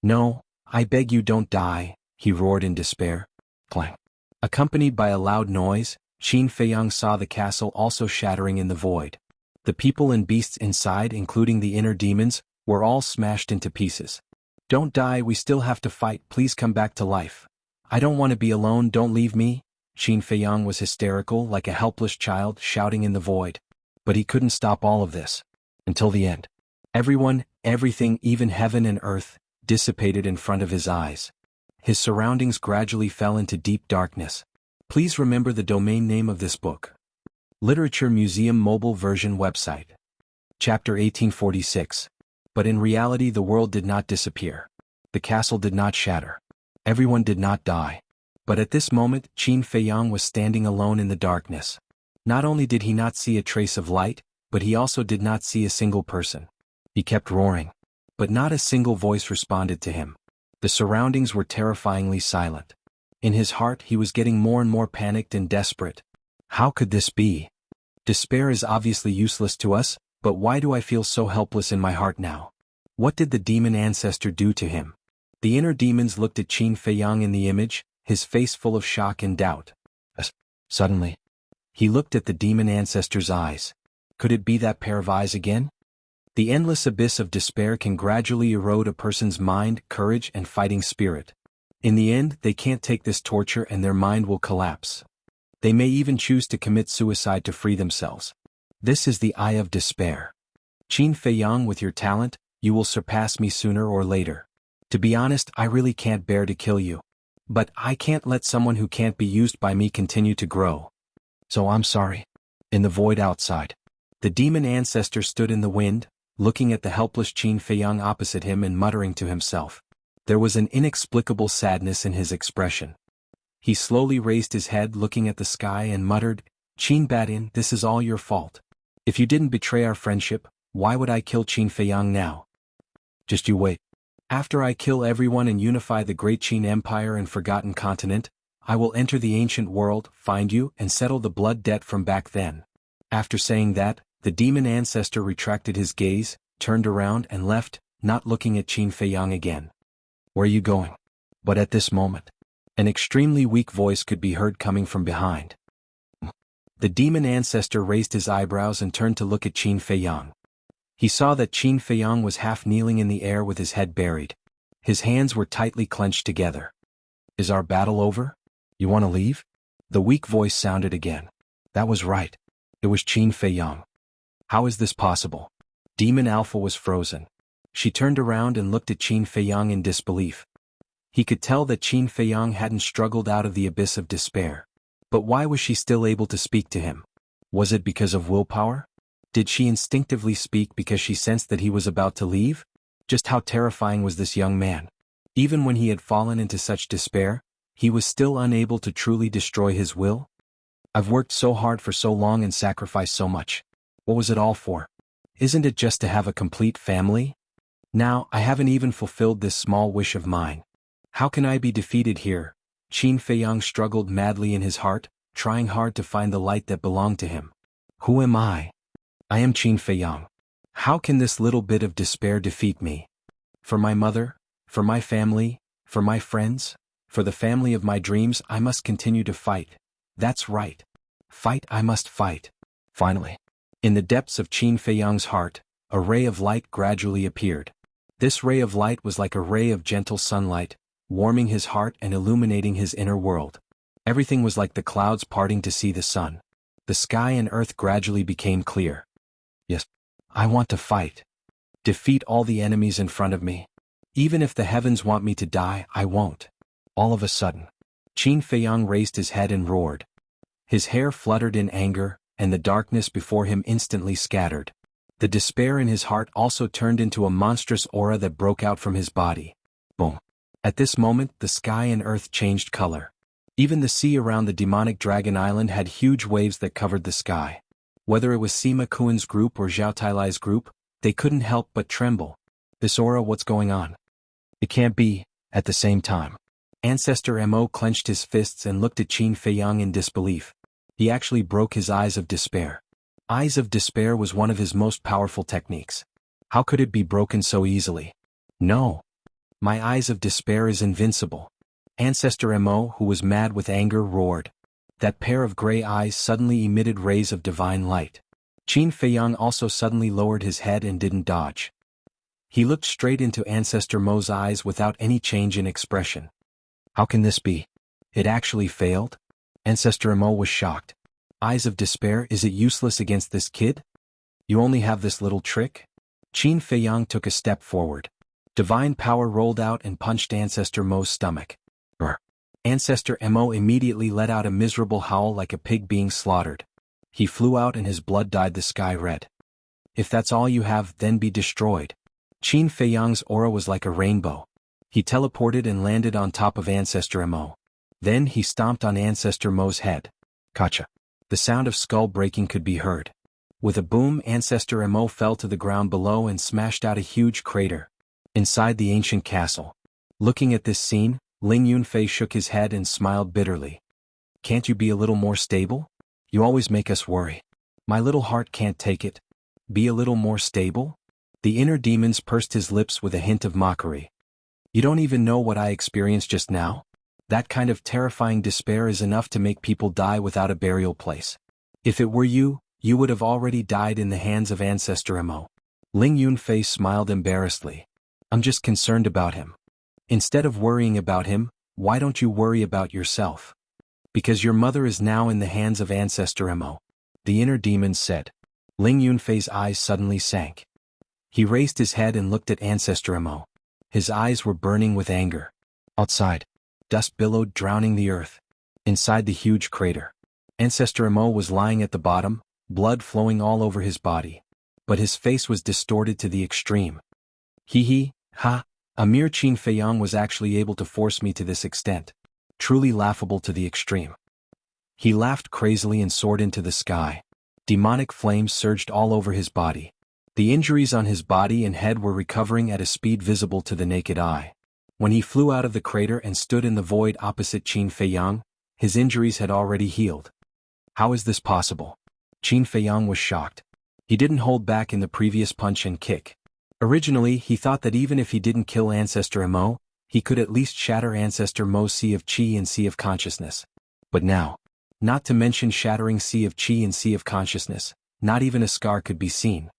"No, I beg you don't die," he roared in despair. Clang. Accompanied by a loud noise, Qin Feiyang saw the castle also shattering in the void. The people and beasts inside, including the inner demons, were all smashed into pieces. "Don't die, we still have to fight, please come back to life. I don't want to be alone, don't leave me." Qin Feiyang was hysterical, like a helpless child shouting in the void. But he couldn't stop all of this. Until the end. Everyone, everything, even heaven and earth, dissipated in front of his eyes. His surroundings gradually fell into deep darkness. Please remember the domain name of this book. Literature Museum Mobile Version Website. Chapter 1846. But in reality the world did not disappear. The castle did not shatter. Everyone did not die. But at this moment, Qin Feiyang was standing alone in the darkness. Not only did he not see a trace of light, but he also did not see a single person. He kept roaring. But not a single voice responded to him. The surroundings were terrifyingly silent. In his heart he was getting more and more panicked and desperate. How could this be? Despair is obviously useless to us, but why do I feel so helpless in my heart now? What did the demon ancestor do to him? The inner demons looked at Qin Feiyang in the image, his face full of shock and doubt. Suddenly, he looked at the demon ancestor's eyes. Could it be that pair of eyes again? The endless abyss of despair can gradually erode a person's mind, courage, and fighting spirit. In the end, they can't take this torture and their mind will collapse. They may even choose to commit suicide to free themselves. This is the eye of despair. Qin Feiyang, with your talent, you will surpass me sooner or later. To be honest, I really can't bear to kill you. But I can't let someone who can't be used by me continue to grow. So I'm sorry. In the void outside, the demon ancestor stood in the wind, looking at the helpless Qin Feiyang opposite him and muttering to himself. There was an inexplicable sadness in his expression. He slowly raised his head, looking at the sky, and muttered, Qin Batin, this is all your fault. If you didn't betray our friendship, why would I kill Qin Feiyang now? Just you wait. After I kill everyone and unify the great Qin Empire and Forgotten Continent, I will enter the ancient world, find you, and settle the blood debt from back then. After saying that, the demon ancestor retracted his gaze, turned around and left, not looking at Qin Feiyang again. Where are you going? But at this moment, an extremely weak voice could be heard coming from behind. The demon ancestor raised his eyebrows and turned to look at Qin Feiyang. He saw that Qin Feiyang was half kneeling in the air with his head buried. His hands were tightly clenched together. Is our battle over? You want to leave? The weak voice sounded again. That was right. It was Qin Feiyang. How is this possible? Demon Alpha was frozen. She turned around and looked at Qin Feiyang in disbelief. He could tell that Qin Feiyang hadn't struggled out of the abyss of despair. But why was she still able to speak to him? Was it because of willpower? Did she instinctively speak because she sensed that he was about to leave? Just how terrifying was this young man? Even when he had fallen into such despair, he was still unable to truly destroy his will? I've worked so hard for so long and sacrificed so much. What was it all for? Isn't it just to have a complete family? Now, I haven't even fulfilled this small wish of mine. How can I be defeated here? Qin Feiyang struggled madly in his heart, trying hard to find the light that belonged to him. Who am I? I am Qin Feiyang. How can this little bit of despair defeat me? For my mother, for my family, for my friends, for the family of my dreams, I must continue to fight. That's right. Fight, I must fight. Finally, in the depths of Qin Feiyang's heart, a ray of light gradually appeared. This ray of light was like a ray of gentle sunlight, warming his heart and illuminating his inner world. Everything was like the clouds parting to see the sun. The sky and earth gradually became clear. Yes, I want to fight. Defeat all the enemies in front of me. Even if the heavens want me to die, I won't. All of a sudden, Qin Feiyang raised his head and roared. His hair fluttered in anger, and the darkness before him instantly scattered. The despair in his heart also turned into a monstrous aura that broke out from his body. Boom. At this moment, the sky and earth changed color. Even the sea around the demonic dragon island had huge waves that covered the sky. Whether it was Sima Kuan's group or Zhao Tailai's group, they couldn't help but tremble. This aura, what's going on? It can't be. At the same time, Ancestor Mo clenched his fists and looked at Qin Feiyang in disbelief. He actually broke his eyes of despair. Eyes of despair was one of his most powerful techniques. How could it be broken so easily? No. My eyes of despair is invincible. Ancestor Mo, who was mad with anger, roared. That pair of gray eyes suddenly emitted rays of divine light. Qin Feiyang also suddenly lowered his head and didn't dodge. He looked straight into Ancestor Mo's eyes without any change in expression. How can this be? It actually failed? Ancestor Mo was shocked. Eyes of despair, is it useless against this kid? You only have this little trick? Qin Feiyang took a step forward. Divine power rolled out and punched Ancestor Mo's stomach. Brr. Ancestor Mo immediately let out a miserable howl like a pig being slaughtered. He flew out and his blood dyed the sky red. If that's all you have, then be destroyed. Qin Feiyang's aura was like a rainbow. He teleported and landed on top of Ancestor Mo. Then he stomped on Ancestor Mo's head. Kacha. The sound of skull breaking could be heard. With a boom, Ancestor Mo fell to the ground below and smashed out a huge crater. Inside the ancient castle. Looking at this scene, Ling Yunfei shook his head and smiled bitterly. Can't you be a little more stable? You always make us worry. My little heart can't take it. Be a little more stable? The inner demons pursed his lips with a hint of mockery. You don't even know what I experienced just now? That kind of terrifying despair is enough to make people die without a burial place. If it were you, you would have already died in the hands of Ancestor Mo. Ling Yunfei smiled embarrassedly. I'm just concerned about him. Instead of worrying about him, why don't you worry about yourself? Because your mother is now in the hands of Ancestor Mo. The inner demon said. Ling Yunfei's eyes suddenly sank. He raised his head and looked at Ancestor Mo. His eyes were burning with anger. Outside, dust billowed, drowning the earth. Inside the huge crater, Ancestor Mo was lying at the bottom, blood flowing all over his body. But his face was distorted to the extreme. Ha, a mere Qin Feiyang was actually able to force me to this extent. Truly laughable to the extreme. He laughed crazily and soared into the sky. Demonic flames surged all over his body. The injuries on his body and head were recovering at a speed visible to the naked eye. When he flew out of the crater and stood in the void opposite Qin Feiyang, his injuries had already healed. How is this possible? Qin Feiyang was shocked. He didn't hold back in the previous punch and kick. Originally, he thought that even if he didn't kill Ancestor Mo, he could at least shatter Ancestor Mo's Sea of Qi and Sea of Consciousness. But now, not to mention shattering Sea of Qi and Sea of Consciousness, not even a scar could be seen.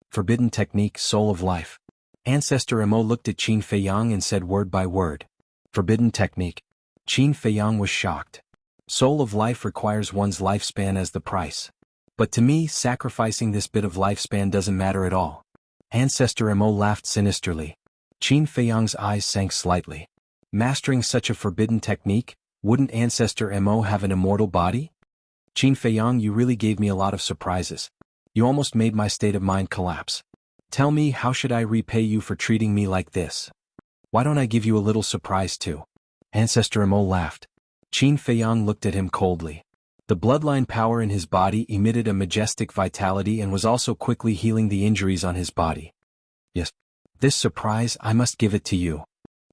Forbidden technique, Soul of Life. Ancestor Mo looked at Qin Feiyang and said word by word. Forbidden technique. Qin Feiyang was shocked. Soul of Life requires one's lifespan as the price. But to me, sacrificing this bit of lifespan doesn't matter at all. Ancestor Mo laughed sinisterly. Qin Feiyang's eyes sank slightly. Mastering such a forbidden technique, wouldn't Ancestor Mo have an immortal body? Qin Feiyang, you really gave me a lot of surprises. You almost made my state of mind collapse. Tell me, how should I repay you for treating me like this? Why don't I give you a little surprise too? Ancestor Mo laughed. Qin Feiyang looked at him coldly. The bloodline power in his body emitted a majestic vitality and was also quickly healing the injuries on his body. Yes. This surprise, I must give it to you.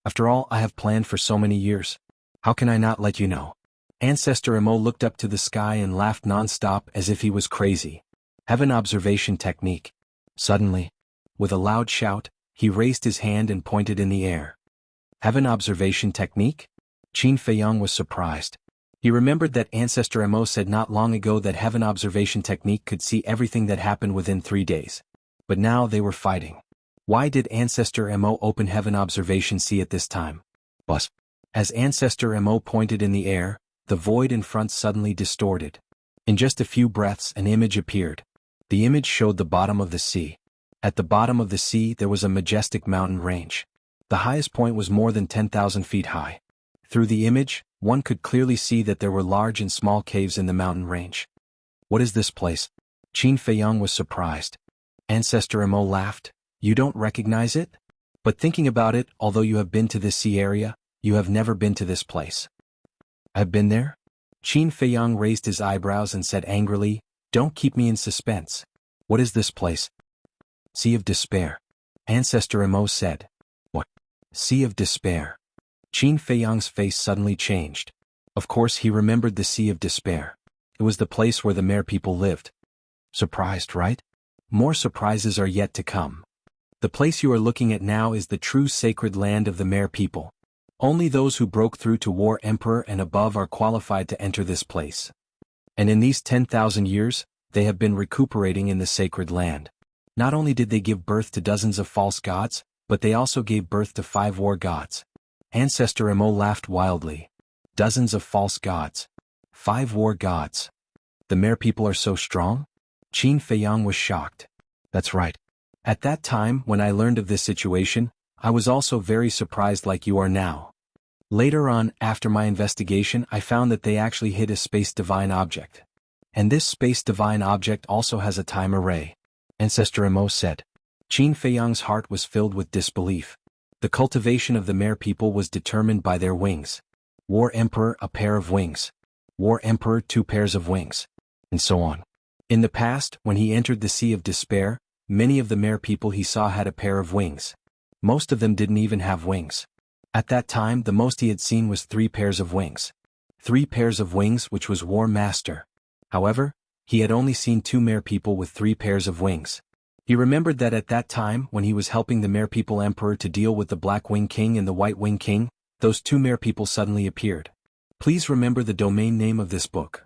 After all I have planned for so many years. How can I not let you know? Ancestor Mo looked up to the sky and laughed non-stop as if he was crazy. Heaven observation technique. Suddenly, with a loud shout, he raised his hand and pointed in the air. Heaven observation technique? Qin Feiyang was surprised. He remembered that Ancestor Mo said not long ago that heaven observation technique could see everything that happened within 3 days. But now they were fighting. Why did Ancestor Mo open heaven observation see at this time? Bus. As Ancestor Mo pointed in the air, the void in front suddenly distorted. In just a few breaths an image appeared. The image showed the bottom of the sea. At the bottom of the sea there was a majestic mountain range. The highest point was more than 10,000 feet high. Through the image, one could clearly see that there were large and small caves in the mountain range. What is this place? Qin Feiyang was surprised. Ancestor Mo laughed. You don't recognize it? But thinking about it, although you have been to this sea area, you have never been to this place. I've been there? Qin Feiyang raised his eyebrows and said angrily, don't keep me in suspense. What is this place? Sea of Despair. Ancestor Mo said. What? Sea of Despair. Qin Feiyang's face suddenly changed. Of course he remembered the Sea of Despair. It was the place where the Mare people lived. Surprised, right? More surprises are yet to come. The place you are looking at now is the true sacred land of the Mare people. Only those who broke through to War Emperor and above are qualified to enter this place. And in these 10,000 years, they have been recuperating in the sacred land. Not only did they give birth to dozens of false gods, but they also gave birth to 5 war gods. Ancestor Mo laughed wildly. Dozens of false gods. 5 war gods. The Mare people are so strong? Qin Feiyang was shocked. That's right. At that time, when I learned of this situation, I was also very surprised like you are now. Later on, after my investigation, I found that they actually hid a space divine object. And this space divine object also has a time array. Ancestor Mo said. Qin Feiyang's heart was filled with disbelief. The cultivation of the Mare people was determined by their wings. War Emperor, a pair of wings. War Emperor, 2 pairs of wings. And so on. In the past, when he entered the Sea of Despair, many of the Mare people he saw had a pair of wings. Most of them didn't even have wings. At that time, the most he had seen was 3 pairs of wings. 3 pairs of wings, which was War Master. However, he had only seen 2 Mare people with 3 pairs of wings. He remembered that at that time, when he was helping the Mare people Emperor to deal with the Black Wing King and the White Wing King, those 2 Mare people suddenly appeared. Please remember the domain name of this book.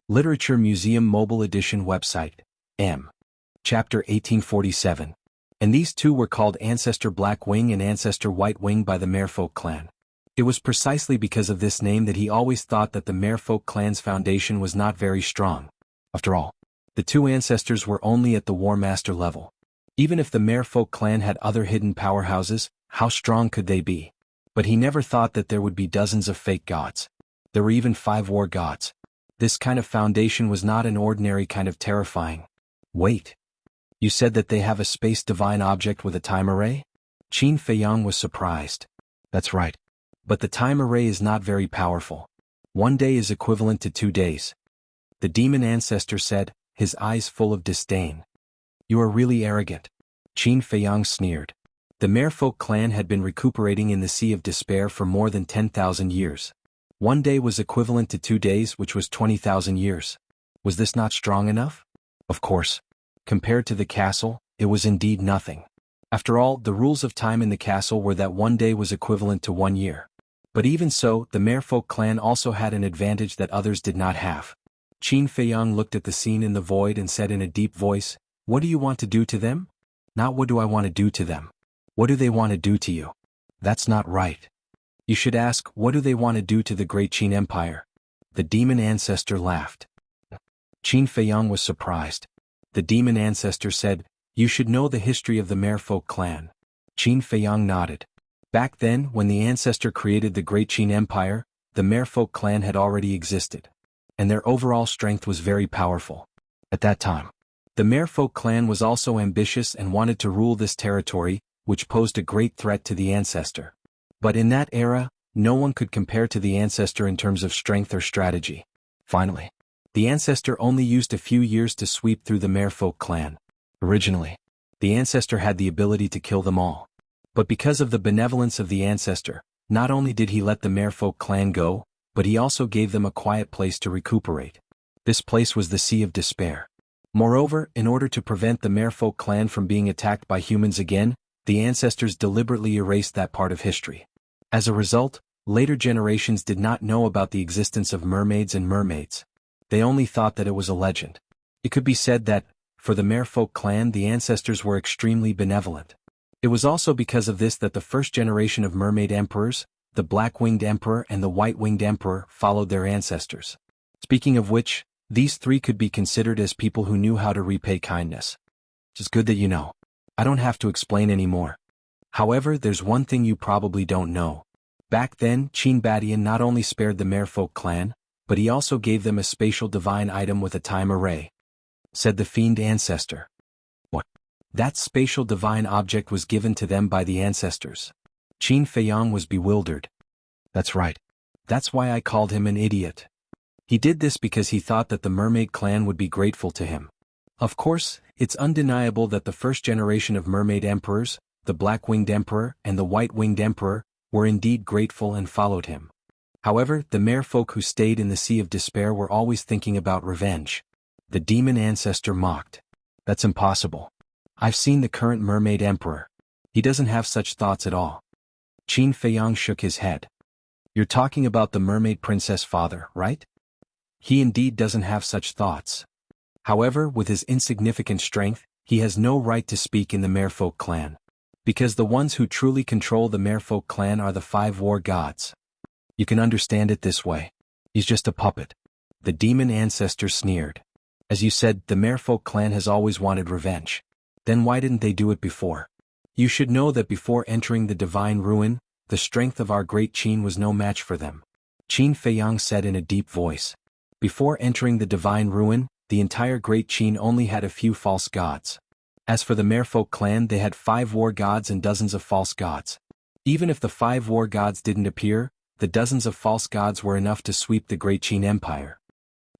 Literature Museum Mobile Edition website. M. Chapter 1847. And these 2 were called Ancestor Black Wing and Ancestor White Wing by the Merfolk clan. It was precisely because of this name that he always thought that the Merfolk clan's foundation was not very strong. After all, the two ancestors were only at the War Master level. Even if the Merfolk clan had other hidden powerhouses, how strong could they be? But he never thought that there would be dozens of fake gods. There were even 5 war gods. This kind of foundation was not an ordinary kind of terrifying. Wait. You said that they have a space divine object with a time array? Qin Feiyang was surprised. That's right. But the time array is not very powerful. 1 day is equivalent to 2 days. The demon ancestor said, his eyes full of disdain. You are really arrogant. Qin Feiyang sneered. The Merfolk clan had been recuperating in the Sea of Despair for more than 10,000 years. 1 day was equivalent to 2 days, which was 20,000 years. Was this not strong enough? Of course. Compared to the castle, it was indeed nothing. After all, the rules of time in the castle were that 1 day was equivalent to 1 year. But even so, the Merfolk clan also had an advantage that others did not have. Qin Feiyang looked at the scene in the void and said in a deep voice, "What do you want to do to them? Not what do I want to do to them. What do they want to do to you? That's not right. You should ask, what do they want to do to the great Qin Empire?" The demon ancestor laughed. Qin Feiyang was surprised. The demon ancestor said, "You should know the history of the Merfolk clan." Qin Feiyang nodded. Back then, when the ancestor created the great Qin Empire, the Merfolk clan had already existed. And their overall strength was very powerful. At that time, the Merfolk clan was also ambitious and wanted to rule this territory, which posed a great threat to the ancestor. But in that era, no one could compare to the ancestor in terms of strength or strategy. Finally, the ancestor only used a few years to sweep through the Merfolk clan. Originally, the ancestor had the ability to kill them all. But because of the benevolence of the ancestor, not only did he let the Merfolk clan go, but he also gave them a quiet place to recuperate. This place was the Sea of Despair. Moreover, in order to prevent the Merfolk clan from being attacked by humans again, the ancestors deliberately erased that part of history. As a result, later generations did not know about the existence of mermaids and mermaids. They only thought that it was a legend. It could be said that, for the Merfolk clan, the ancestors were extremely benevolent. It was also because of this that the first generation of mermaid emperors, the black-winged emperor and the white-winged emperor, followed their ancestors. Speaking of which, these 3 could be considered as people who knew how to repay kindness. It's good that you know. I don't have to explain anymore. However, there's one thing you probably don't know. Back then, Qin Badian not only spared the Merfolk clan, but he also gave them a spatial divine item with a time array. Said the fiend ancestor. What? That spatial divine object was given to them by the ancestors. Qin Feiyang was bewildered. That's right. That's why I called him an idiot. He did this because he thought that the mermaid clan would be grateful to him. Of course, it's undeniable that the first generation of mermaid emperors, the black-winged emperor and the white-winged emperor, were indeed grateful and followed him. However, the merfolk who stayed in the Sea of Despair were always thinking about revenge. The demon ancestor mocked. That's impossible. I've seen the current mermaid emperor. He doesn't have such thoughts at all. Qin Feiyang shook his head. You're talking about the mermaid princess father, right? He indeed doesn't have such thoughts. However, with his insignificant strength, he has no right to speak in the merfolk clan. Because the ones who truly control the merfolk clan are the 5 war gods. You can understand it this way. He's just a puppet. The demon ancestor sneered. As you said, the merfolk clan has always wanted revenge. Then why didn't they do it before? You should know that before entering the divine ruin, the strength of our great Qin was no match for them. Qin Feiyang said in a deep voice. Before entering the divine ruin, the entire great Qin only had a few false gods. As for the merfolk clan, they had 5 war gods and dozens of false gods. Even if the 5 war gods didn't appear, the dozens of false gods were enough to sweep the great Qin Empire.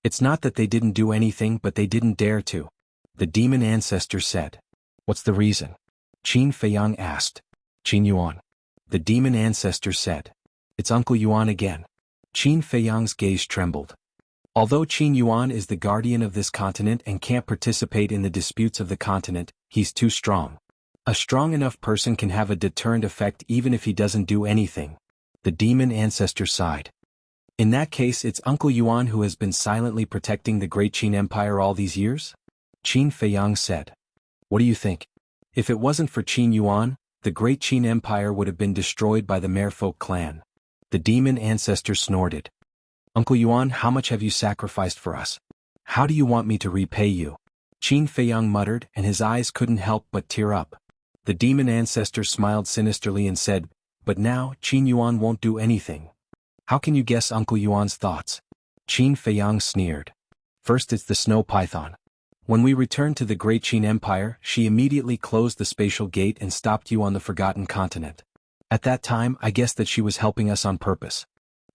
It's not that they didn't do anything, but they didn't dare to. The demon ancestor said. What's the reason? Qin Feiyang asked. Qin Yuan. The demon ancestor said. It's Uncle Yuan again. Qin Feiyang's gaze trembled. Although Qin Yuan is the guardian of this continent and can't participate in the disputes of the continent, he's too strong. A strong enough person can have a deterrent effect even if he doesn't do anything. The demon ancestor sighed. In that case, it's Uncle Yuan who has been silently protecting the great Qin Empire all these years? Qin Feiyang said. What do you think? If it wasn't for Qin Yuan, the great Qin Empire would have been destroyed by the merfolk clan. The demon ancestor snorted. Uncle Yuan, how much have you sacrificed for us? How do you want me to repay you? Qin Feiyang muttered, and his eyes couldn't help but tear up. The demon ancestor smiled sinisterly and said, but now, Qin Yuan won't do anything. How can you guess Uncle Yuan's thoughts? Qin Feiyang sneered. First it's the snow python. When we returned to the Great Qin Empire, she immediately closed the spatial gate and stopped you on the Forgotten Continent. At that time, I guessed that she was helping us on purpose.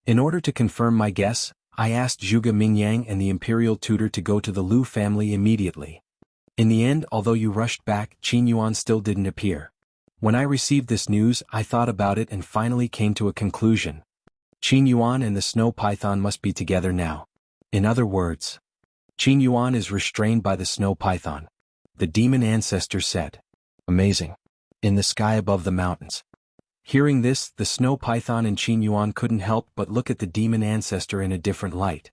In order to confirm my guess, I asked Zhuge Mingyang and the imperial tutor to go to the Lu family immediately. In the end, although you rushed back, Qin Yuan still didn't appear. When I received this news, I thought about it and finally came to a conclusion. Qin Yuan and the snow python must be together now. In other words, Qin Yuan is restrained by the snow python. The demon ancestor said. Amazing. In the sky above the mountains. Hearing this, the snow python and Qin Yuan couldn't help but look at the demon ancestor in a different light.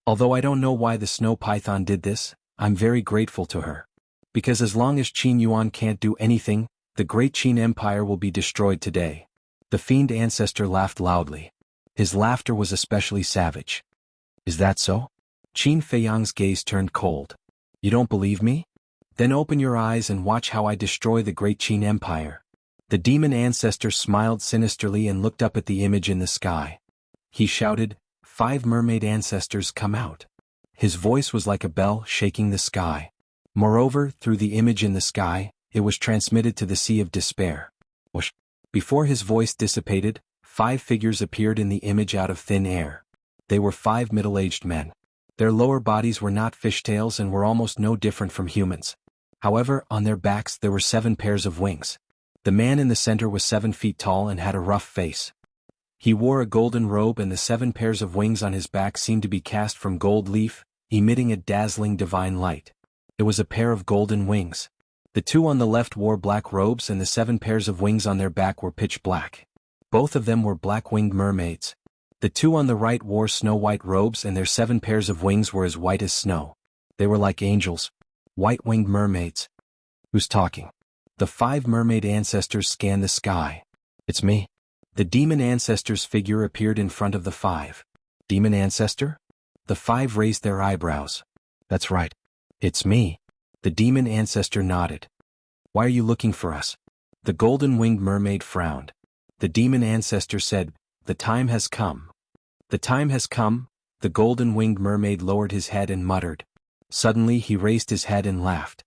Although I don't know why the snow python did this, I'm very grateful to her. Because as long as Qin Yuan can't do anything, the Great Qin Empire will be destroyed today. The fiend ancestor laughed loudly. His laughter was especially savage. Is that so? Qin Feiyang's gaze turned cold. You don't believe me? Then open your eyes and watch how I destroy the Great Qin Empire. The demon ancestor smiled sinisterly and looked up at the image in the sky. He shouted, 5 mermaid ancestors come out. His voice was like a bell shaking the sky. Moreover, through the image in the sky, it was transmitted to the Sea of Despair. Whoosh. Before his voice dissipated, 5 figures appeared in the image out of thin air. They were 5 middle-aged men. Their lower bodies were not fishtails and were almost no different from humans. However, on their backs there were 7 pairs of wings. The man in the center was 7 feet tall and had a rough face. He wore a golden robe and the 7 pairs of wings on his back seemed to be cast from gold leaf, emitting a dazzling divine light. It was a pair of golden wings. The 2 on the left wore black robes and the 7 pairs of wings on their back were pitch black. Both of them were black-winged mermaids. The 2 on the right wore snow-white robes and their 7 pairs of wings were as white as snow. They were like angels. White-winged mermaids. Who's talking? The 5 mermaid ancestors scanned the sky. It's me. The demon ancestor's figure appeared in front of the 5. Demon ancestor? The 5 raised their eyebrows. That's right. It's me. The demon ancestor nodded. Why are you looking for us? The golden-winged mermaid frowned. The demon ancestor said, the time has come. The time has come. The golden-winged mermaid lowered his head and muttered. Suddenly he raised his head and laughed.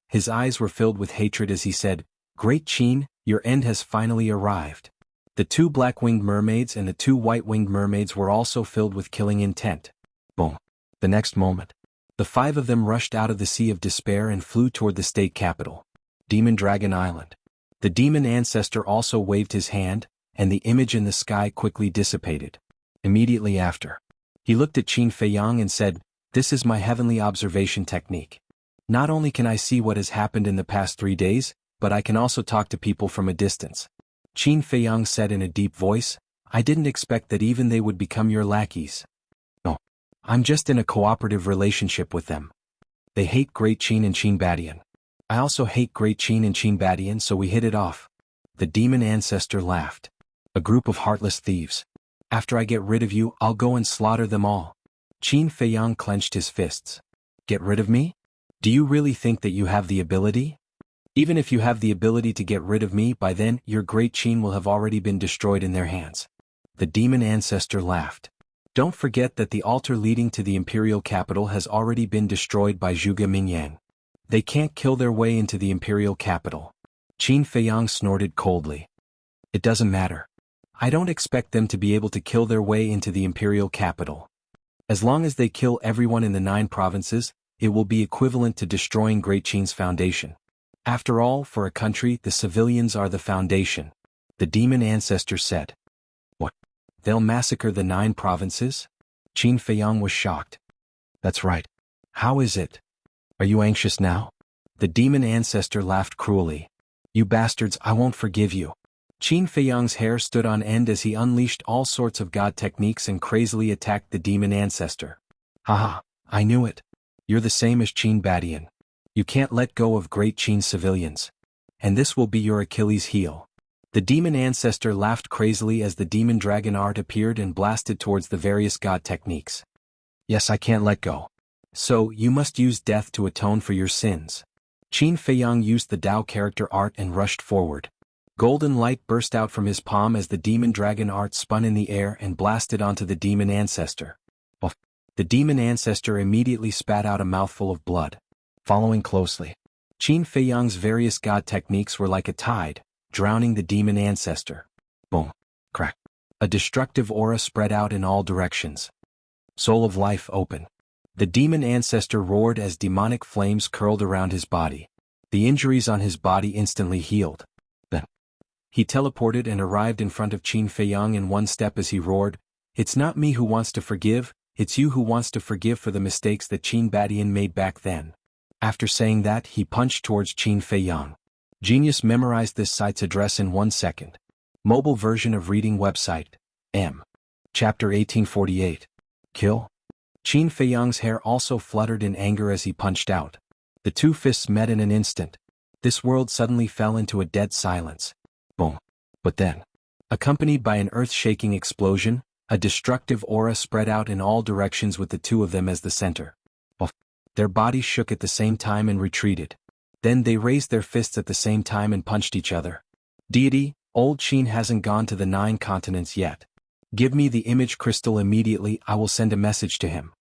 His eyes were filled with hatred as he said, Great Qin, your end has finally arrived. The 2 black-winged mermaids and the 2 white-winged mermaids were also filled with killing intent. Boom. The next moment, the 5 of them rushed out of the Sea of Despair and flew toward the state capital, Demon Dragon Island. The demon ancestor also waved his hand, and the image in the sky quickly dissipated. Immediately after, he looked at Qin Feiyang and said, this is my heavenly observation technique. Not only can I see what has happened in the past 3 days, but I can also talk to people from a distance. Qin Feiyang said in a deep voice, I didn't expect that even they would become your lackeys. No. I'm just in a cooperative relationship with them. They hate Great Qin and Qin Badian. I also hate Great Qin and Qin Badian, so we hit it off. The demon ancestor laughed. A group of heartless thieves. After I get rid of you, I'll go and slaughter them all. Qin Feiyang clenched his fists. Get rid of me? Do you really think that you have the ability? Even if you have the ability to get rid of me, by then, your Great Qin will have already been destroyed in their hands. The demon ancestor laughed. Don't forget that the altar leading to the imperial capital has already been destroyed by Zhuge Mingyang. They can't kill their way into the imperial capital. Qin Feiyang snorted coldly. It doesn't matter. I don't expect them to be able to kill their way into the imperial capital. As long as they kill everyone in the 9 provinces, it will be equivalent to destroying Great Qin's foundation. After all, for a country, the civilians are the foundation. The demon ancestor said. What? They'll massacre the 9 provinces? Qin Feiyang was shocked. That's right. How is it? Are you anxious now? The demon ancestor laughed cruelly. You bastards, I won't forgive you. Qin Feiyang's hair stood on end as he unleashed all sorts of god techniques and crazily attacked the demon ancestor. Haha, I knew it. You're the same as Qin Badian. You can't let go of Great Qin civilians. And this will be your Achilles heel. The demon ancestor laughed crazily as the demon dragon art appeared and blasted towards the various god techniques. Yes, I can't let go. So, you must use death to atone for your sins. Qin Feiyang used the Dao character art and rushed forward. Golden light burst out from his palm as the demon dragon art spun in the air and blasted onto the demon ancestor. The demon ancestor immediately spat out a mouthful of blood. Following closely, Qin Feiyang's various god techniques were like a tide, drowning the demon ancestor. Boom. Crack. A destructive aura spread out in all directions. Soul of life open. The demon ancestor roared as demonic flames curled around his body. The injuries on his body instantly healed. Then, he teleported and arrived in front of Qin Feiyang in one step as he roared, "It's not me who wants to forgive, it's you who wants to forgive for the mistakes that Qin Badian made back then." After saying that, he punched towards Qin Feiyang. Genius memorized this site's address in 1 second. Mobile version of reading website. M. Chapter 1848. Kill? Qin Feiyang's hair also fluttered in anger as he punched out. The two fists met in an instant. This world suddenly fell into a dead silence. Boom. But then, accompanied by an earth-shaking explosion, a destructive aura spread out in all directions with the two of them as the center. Their bodies shook at the same time and retreated. Then they raised their fists at the same time and punched each other. Deity, old Qin hasn't gone to the 9 continents yet. Give me the image crystal immediately, I will send a message to him.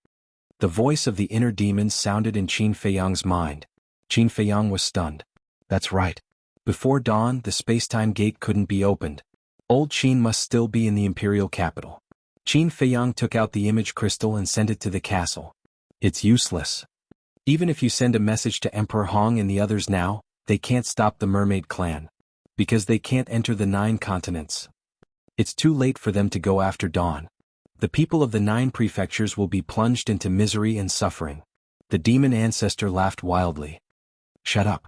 The voice of the inner demons sounded in Qin Feiyang's mind. Qin Feiyang was stunned. That's right. Before dawn, the space-time gate couldn't be opened. Old Qin must still be in the imperial capital. Qin Feiyang took out the image crystal and sent it to the castle. It's useless. Even if you send a message to Emperor Hong and the others now, they can't stop the mermaid clan. Because they can't enter the 9 continents. It's too late for them to go after dawn. The people of the 9 prefectures will be plunged into misery and suffering. The demon ancestor laughed wildly. Shut up.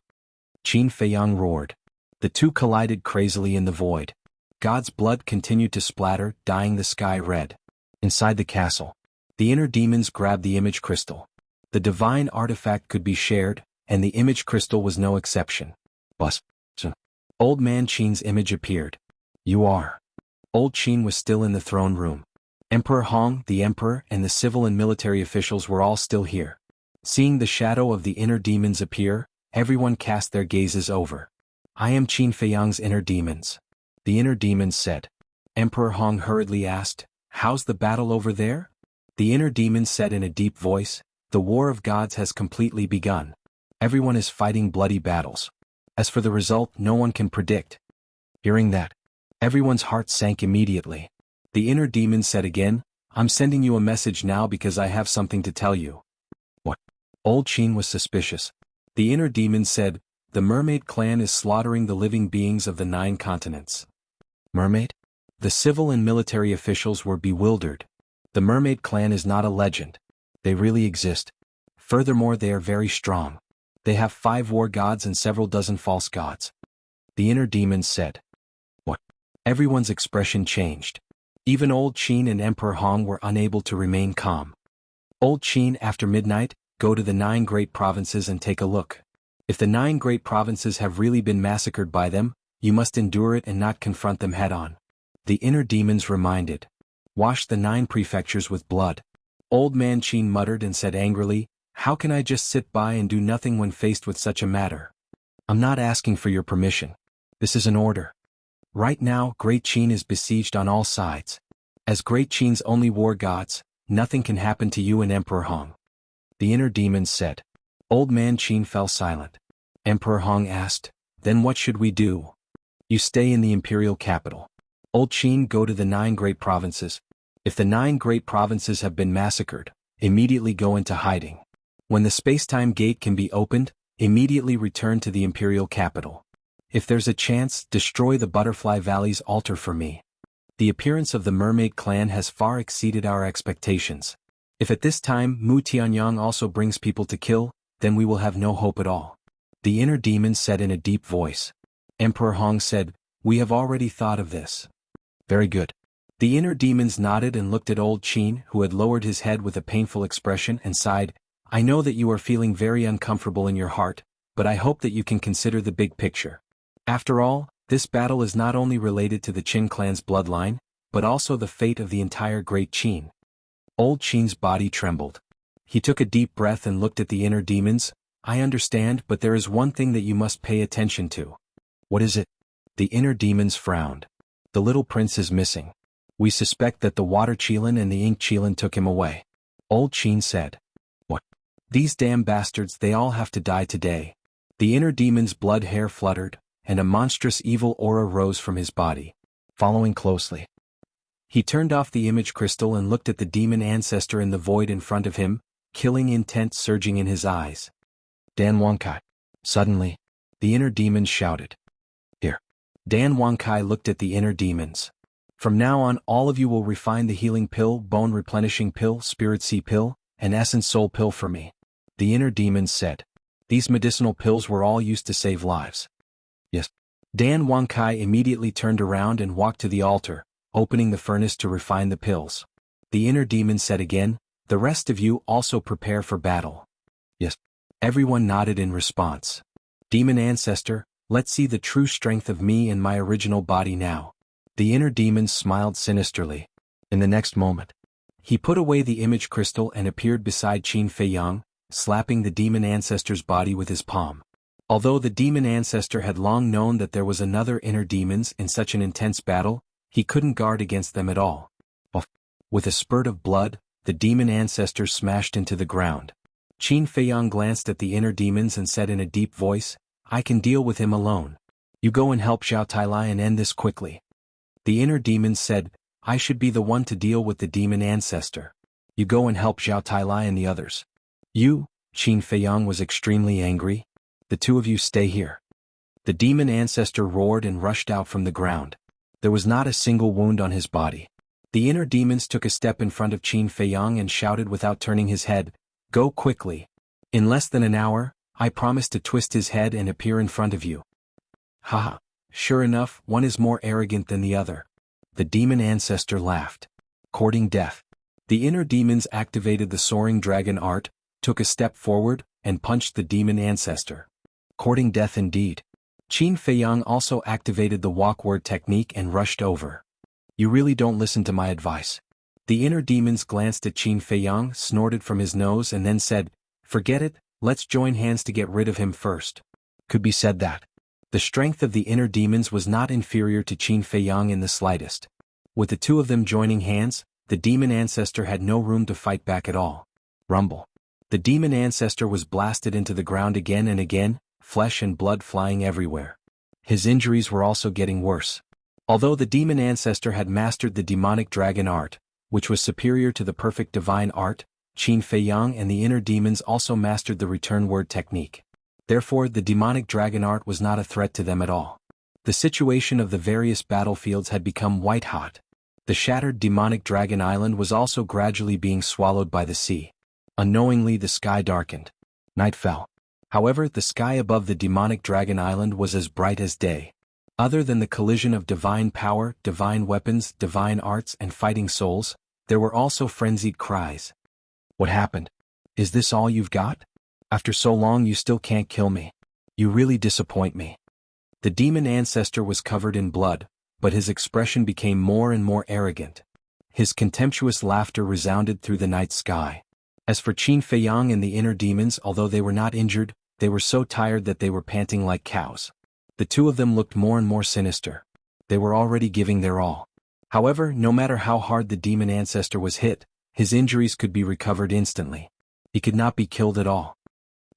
Qin Feiyang roared. The two collided crazily in the void. God's blood continued to splatter, dyeing the sky red. Inside the castle, the inner demons grabbed the image crystal. The divine artifact could be shared, and the image crystal was no exception. Bus. Old man Qin's image appeared. You are. Old Qin was still in the throne room. Emperor Hong, the emperor, and the civil and military officials were all still here. Seeing the shadow of the inner demons appear, everyone cast their gazes over. I am Qin Feiyang's inner demons. The inner demons said. Emperor Hong hurriedly asked, how's the battle over there? The inner demons said in a deep voice, the war of gods has completely begun. Everyone is fighting bloody battles. As for the result, no one can predict. Hearing that, everyone's heart sank immediately. The inner demon said again, I'm sending you a message now because I have something to tell you. What? Old Qin was suspicious. The inner demon said, the mermaid clan is slaughtering the living beings of the 9 continents. Mermaid? The civil and military officials were bewildered. The mermaid clan is not a legend. They really exist. Furthermore, they are very strong. They have 5 war gods and several dozen false gods. The inner demons said. What? Everyone's expression changed. Even Old Qin and Emperor Hong were unable to remain calm. Old Qin, after midnight, go to the 9 great provinces and take a look. If the 9 great provinces have really been massacred by them, you must endure it and not confront them head-on. The inner demons reminded. Wash the 9 prefectures with blood. Old man Qin muttered and said angrily, how can I just sit by and do nothing when faced with such a matter? I'm not asking for your permission. This is an order. Right now, Great Qin is besieged on all sides. As Great Qin's only war gods, nothing can happen to you and Emperor Hong. The inner demons said. Old man Qin fell silent. Emperor Hong asked, then what should we do? You stay in the imperial capital. Old Qin, go to the 9 great provinces. If the 9 great provinces have been massacred, immediately go into hiding. When the space-time gate can be opened, immediately return to the imperial capital. If there's a chance, destroy the Butterfly Valley's altar for me. The appearance of the mermaid clan has far exceeded our expectations. If at this time Mu Tianyang also brings people to kill, then we will have no hope at all. The inner demon said in a deep voice. Emperor Hong said, we have already thought of this. Very good. The inner demons nodded and looked at Old Qin, who had lowered his head with a painful expression, and sighed, I know that you are feeling very uncomfortable in your heart, but I hope that you can consider the big picture. After all, This battle is not only related to the Qin clan's bloodline, but also the fate of the entire Great Qin. Old Qin's body trembled. He took a deep breath and looked at the inner demons. I understand, but there is one thing that you must pay attention to. What is it? The inner demons frowned. The little prince is missing. We suspect that the water Qilin and the ink Qilin took him away. Old Qin said. What? These damn bastards, they all have to die today. The inner demon's blood hair fluttered, and a monstrous evil aura rose from his body. Following closely. He turned off the image crystal and looked at the demon ancestor in the void in front of him, killing intent surging in his eyes. Dan Wankai. Suddenly, the inner demons shouted. Here. Dan Wankai looked at the inner demons. From now on, all of you will refine the healing pill, bone replenishing pill, spirit sea pill, and essence soul pill for me. The inner demons said. These medicinal pills were all used to save lives. Yes. Dan Wankai immediately turned around and walked to the altar, opening the furnace to refine the pills. The inner demon said again, the rest of you also prepare for battle. Yes. Everyone nodded in response. Demon ancestor, let's see the true strength of me and my original body now. The inner demon smiled sinisterly. In the next moment, he put away the image crystal and appeared beside Qin Feiyang, slapping the demon ancestor's body with his palm. Although the demon ancestor had long known that there was another inner demons in such an intense battle, he couldn't guard against them at all. With a spurt of blood, the demon ancestor smashed into the ground. Qin Feiyang glanced at the inner demons and said in a deep voice, I can deal with him alone. You go and help Zhao Tailai and end this quickly. The inner demons said, I should be the one to deal with the demon ancestor. You go and help Zhao Tailai and the others. You, Qin Feiyang was extremely angry. The two of you stay here. The demon ancestor roared and rushed out from the ground. There was not a single wound on his body. The inner demons took a step in front of Qin Feiyang and shouted without turning his head, Go quickly. In less than an hour, I promise to twist his head and appear in front of you. Haha. Sure enough, one is more arrogant than the other. The demon ancestor laughed. Courting death. The inner demons activated the soaring dragon art, took a step forward, and punched the demon ancestor. Courting death indeed. Qin Feiyang also activated the walk word technique and rushed over. You really don't listen to my advice. The inner demons glanced at Qin Feiyang, snorted from his nose and then said, Forget it, let's join hands to get rid of him first. Could be said that the strength of the inner demons was not inferior to Qin Feiyang in the slightest. With the two of them joining hands, the demon ancestor had no room to fight back at all. Rumble. The demon ancestor was blasted into the ground again and again, flesh and blood flying everywhere. His injuries were also getting worse. Although the demon ancestor had mastered the demonic dragon art, which was superior to the perfect divine art, Qin Feiyang and the inner demons also mastered the return word technique. Therefore, the demonic dragon art was not a threat to them at all. The situation of the various battlefields had become white-hot. The shattered demonic dragon island was also gradually being swallowed by the sea. Unknowingly, the sky darkened. Night fell. However, the sky above the demonic dragon island was as bright as day. Other than the collision of divine power, divine weapons, divine arts, and fighting souls, there were also frenzied cries. What happened? Is this all you've got? After so long you still can't kill me. You really disappoint me. The demon ancestor was covered in blood, but his expression became more and more arrogant. His contemptuous laughter resounded through the night sky. As for Qin Feiyang and the inner demons, although they were not injured, they were so tired that they were panting like cows. The two of them looked more and more sinister. They were already giving their all. However, no matter how hard the demon ancestor was hit, his injuries could be recovered instantly. He could not be killed at all.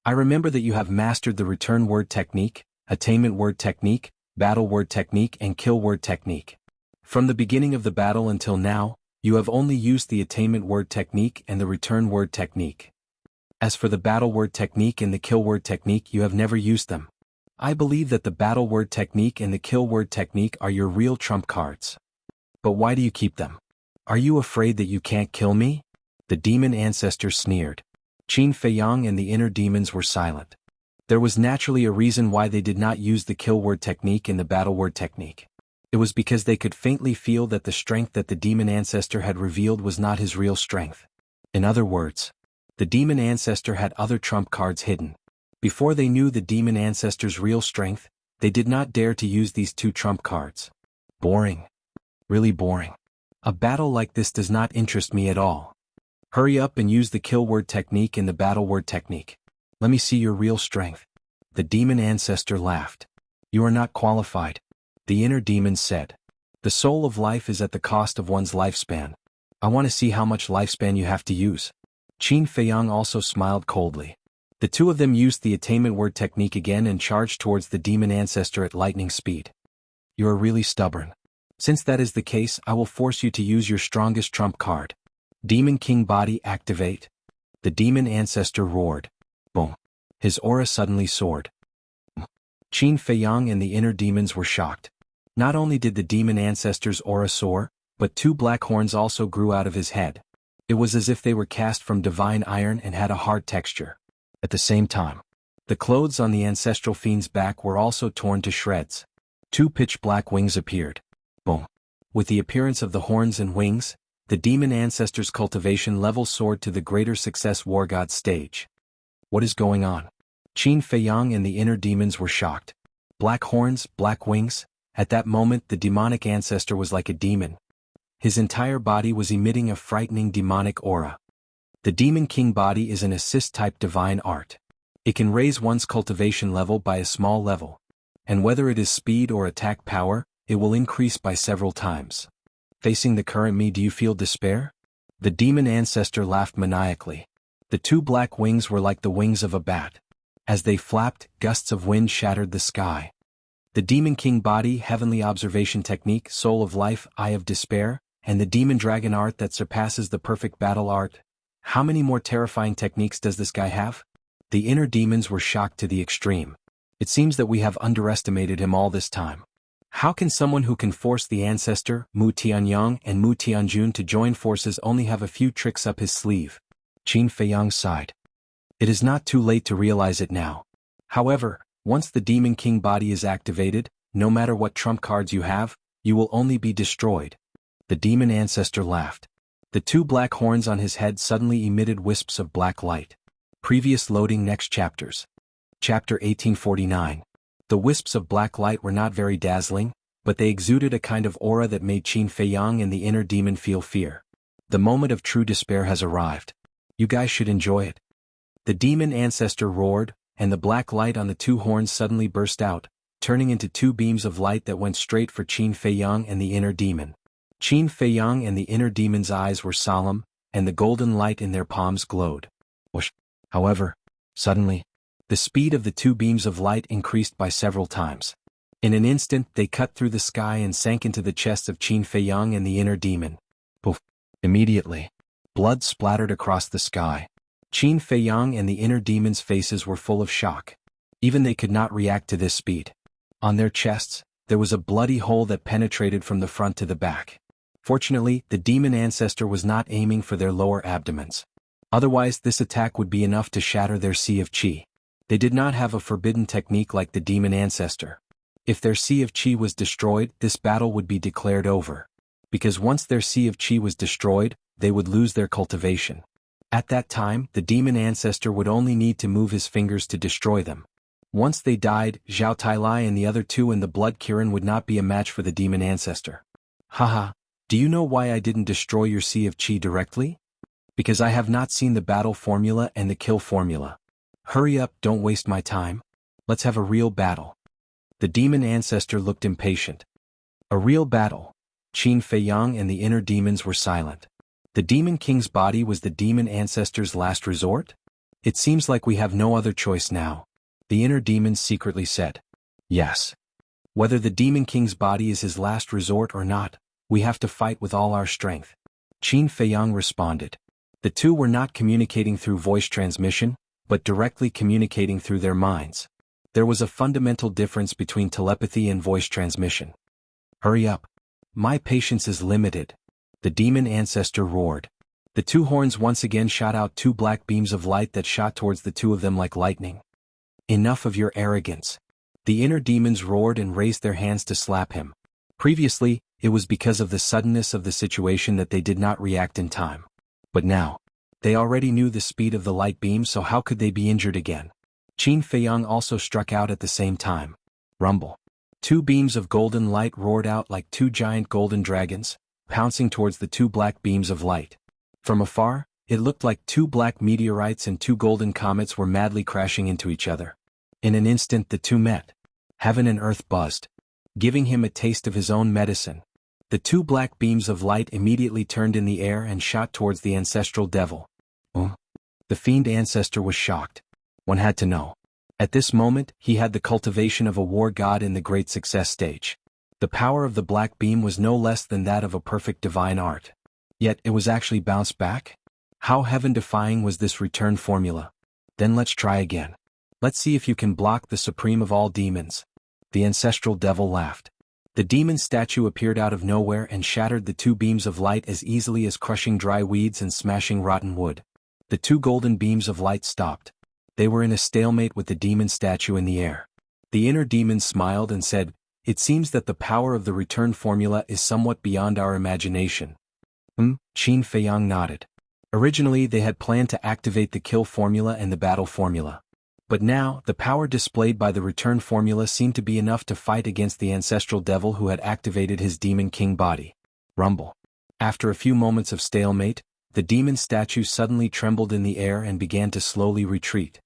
I remember that you have mastered the return word technique, attainment word technique, battle word technique and kill word technique. From the beginning of the battle until now, you have only used the attainment word technique and the return word technique. As for the battle word technique and the kill word technique, you have never used them. I believe that the battle word technique and the kill word technique are your real trump cards. But why do you keep them? Are you afraid that you can't kill me? The demon ancestor sneered. Qin Feiyang and the inner demons were silent. There was naturally a reason why they did not use the kill word technique and the battle word technique. It was because they could faintly feel that the strength that the demon ancestor had revealed was not his real strength. In other words, the demon ancestor had other trump cards hidden. Before they knew the demon ancestor's real strength, They did not dare to use these two trump cards. Boring. Really boring. A battle like this does not interest me at all. Hurry up and use the kill word technique and the battle word technique. Let me see your real strength. The demon ancestor laughed. You are not qualified. The inner demon said. The soul of life is at the cost of one's lifespan. I want to see how much lifespan you have to use. Qin Feiyang also smiled coldly. The two of them used the attainment word technique again and charged towards the demon ancestor at lightning speed. You are really stubborn. Since that is the case, I will force you to use your strongest trump card. Demon King Body activate. The demon ancestor roared. Boom. His aura suddenly soared. Qin Feiyang and the inner demons were shocked. Not only did the demon ancestor's aura soar, but two black horns also grew out of his head. It was as if they were cast from divine iron and had a hard texture. At the same time, the clothes on the ancestral fiend's back were also torn to shreds. Two pitch black wings appeared. Boom. With the appearance of the horns and wings, the demon ancestor's cultivation level soared to the greater success war god stage. What is going on? Qin Feiyang and the inner demons were shocked. Black horns, black wings. At that moment the demonic ancestor was like a demon. His entire body was emitting a frightening demonic aura. The Demon King Body is an assist-type divine art. It can raise one's cultivation level by a small level. And whether it is speed or attack power, it will increase by several times. Facing the current me, do you feel despair? The demon ancestor laughed maniacally. The two black wings were like the wings of a bat. As they flapped, gusts of wind shattered the sky. The Demon King Body Heavenly Observation Technique, Soul of Life, Eye of Despair, and the Demon Dragon Art that surpasses the perfect battle art. How many more terrifying techniques does this guy have? The inner demons were shocked to the extreme. It seems that we have underestimated him all this time. How can someone who can force the ancestor, Mu Tianyang and Mu Tianjun to join forces only have a few tricks up his sleeve? Qin Feiyang sighed. It is not too late to realize it now. However, once the Demon King Body is activated, no matter what trump cards you have, you will only be destroyed. The demon ancestor laughed. The two black horns on his head suddenly emitted wisps of black light. Previous loading next chapters. Chapter 1849. The wisps of black light were not very dazzling, but they exuded a kind of aura that made Qin Feiyang and the inner demon feel fear. The moment of true despair has arrived. You guys should enjoy it. The demon ancestor roared, and the black light on the two horns suddenly burst out, turning into two beams of light that went straight for Qin Feiyang and the inner demon. Qin Feiyang and the inner demon's eyes were solemn, and the golden light in their palms glowed. Whoosh. However, suddenly, the speed of the two beams of light increased by several times. In an instant they cut through the sky and sank into the chests of Qin Feiyang and the inner demon. Poof! Immediately, blood splattered across the sky. Qin Feiyang and the inner demon's faces were full of shock. Even they could not react to this speed. On their chests, there was a bloody hole that penetrated from the front to the back. Fortunately, the demon ancestor was not aiming for their lower abdomens. Otherwise, this attack would be enough to shatter their sea of qi. They did not have a forbidden technique like the demon ancestor. If their sea of qi was destroyed, this battle would be declared over. Because once their sea of qi was destroyed, they would lose their cultivation. At that time, the demon ancestor would only need to move his fingers to destroy them. Once they died, Zhao Tailai and the other two in the blood Kirin would not be a match for the demon ancestor. Haha, do you know why I didn't destroy your sea of qi directly? Because I have not seen the battle formula and the kill formula. Hurry up, don't waste my time. Let's have a real battle. The demon ancestor looked impatient. A real battle. Qin Feiyang and the inner demons were silent. The Demon King's Body was the demon ancestor's last resort? It seems like we have no other choice now. The inner demons secretly said. Yes. Whether the Demon King's Body is his last resort or not, we have to fight with all our strength. Qin Feiyang responded. The two were not communicating through voice transmission, but directly communicating through their minds. There was a fundamental difference between telepathy and voice transmission. Hurry up. My patience is limited. The demon ancestor roared. The two horns once again shot out two black beams of light that shot towards the two of them like lightning. Enough of your arrogance. The inner demons roared and raised their hands to slap him. Previously, it was because of the suddenness of the situation that they did not react in time. But now, they already knew the speed of the light beam, so how could they be injured again? Qin Feiyang also struck out at the same time. Rumble. Two beams of golden light roared out like two giant golden dragons, pouncing towards the two black beams of light. From afar, it looked like two black meteorites and two golden comets were madly crashing into each other. In an instant the two met. Heaven and earth buzzed, giving him a taste of his own medicine. The two black beams of light immediately turned in the air and shot towards the ancestral devil. The fiend ancestor was shocked. One had to know. At this moment, he had the cultivation of a war god in the great success stage. The power of the black beam was no less than that of a perfect divine art. Yet it was actually bounced back? How heaven-defying was this return formula? Then let's try again. Let's see if you can block the supreme of all demons. The ancestral devil laughed. The demon statue appeared out of nowhere and shattered the two beams of light as easily as crushing dry weeds and smashing rotten wood. The two golden beams of light stopped. They were in a stalemate with the demon statue in the air. The inner demon smiled and said, "It seems that the power of the return formula is somewhat beyond our imagination." Qin Feiyang nodded. Originally they had planned to activate the kill formula and the battle formula. But now, the power displayed by the return formula seemed to be enough to fight against the ancestral devil who had activated his demon king body. Rumble. After a few moments of stalemate, the demon statue suddenly trembled in the air and began to slowly retreat.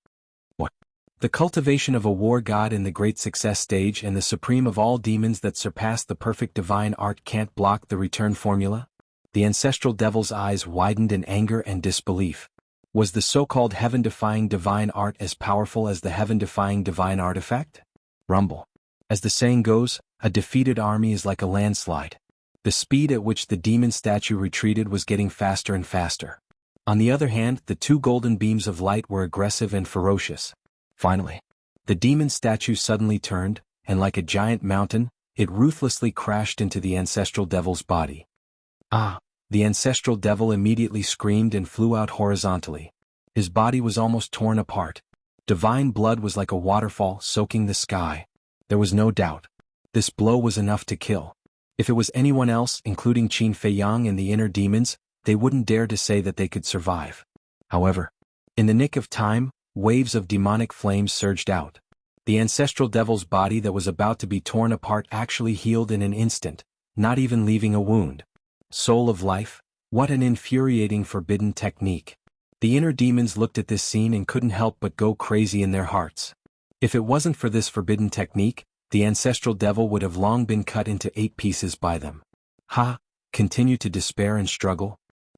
What? The cultivation of a war god in the great success stage and the supreme of all demons that surpass the perfect divine art can't block the return formula? The ancestral devil's eyes widened in anger and disbelief. Was the so-called heaven-defying divine art as powerful as the heaven-defying divine artifact? Rumble. As the saying goes, a defeated army is like a landslide. The speed at which the demon statue retreated was getting faster and faster. On the other hand, the two golden beams of light were aggressive and ferocious. Finally, the demon statue suddenly turned, and like a giant mountain, it ruthlessly crashed into the ancestral devil's body. The ancestral devil immediately screamed and flew out horizontally. His body was almost torn apart. Divine blood was like a waterfall soaking the sky. There was no doubt. This blow was enough to kill. If it was anyone else, including Qin Feiyang and the inner demons, they wouldn't dare to say that they could survive. However, in the nick of time, waves of demonic flames surged out. The ancestral devil's body that was about to be torn apart actually healed in an instant, not even leaving a wound. Soul of life, what an infuriating forbidden technique. The inner demons looked at this scene and couldn't help but go crazy in their hearts. If it wasn't for this forbidden technique, the ancestral devil would have long been cut into 8 pieces by them. Continue to despair and struggle?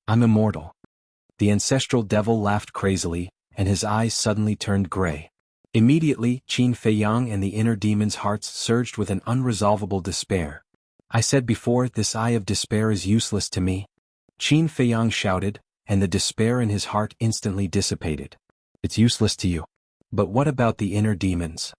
I'm immortal. The ancestral devil laughed crazily, and his eyes suddenly turned gray. Immediately, Qin Feiyang and the inner demon's hearts surged with an unresolvable despair. I said before, this eye of despair is useless to me. Qin Feiyang shouted, and the despair in his heart instantly dissipated. It's useless to you. But what about the inner demons?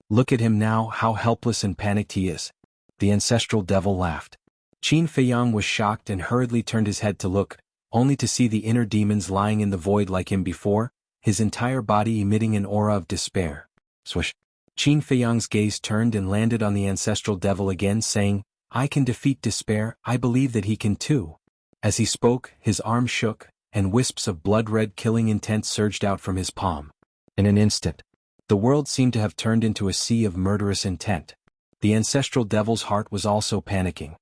Look at him now, how helpless and panicked he is. The ancestral devil laughed. Qin Feiyang was shocked and hurriedly turned his head to look, only to see the inner demons lying in the void like him before, his entire body emitting an aura of despair. Swish. Qin Feiyang's gaze turned and landed on the ancestral devil again, saying, I can defeat despair, I believe that he can too. As he spoke, his arm shook, and wisps of blood-red killing intent surged out from his palm. In an instant, the world seemed to have turned into a sea of murderous intent. The ancestral devil's heart was also panicking.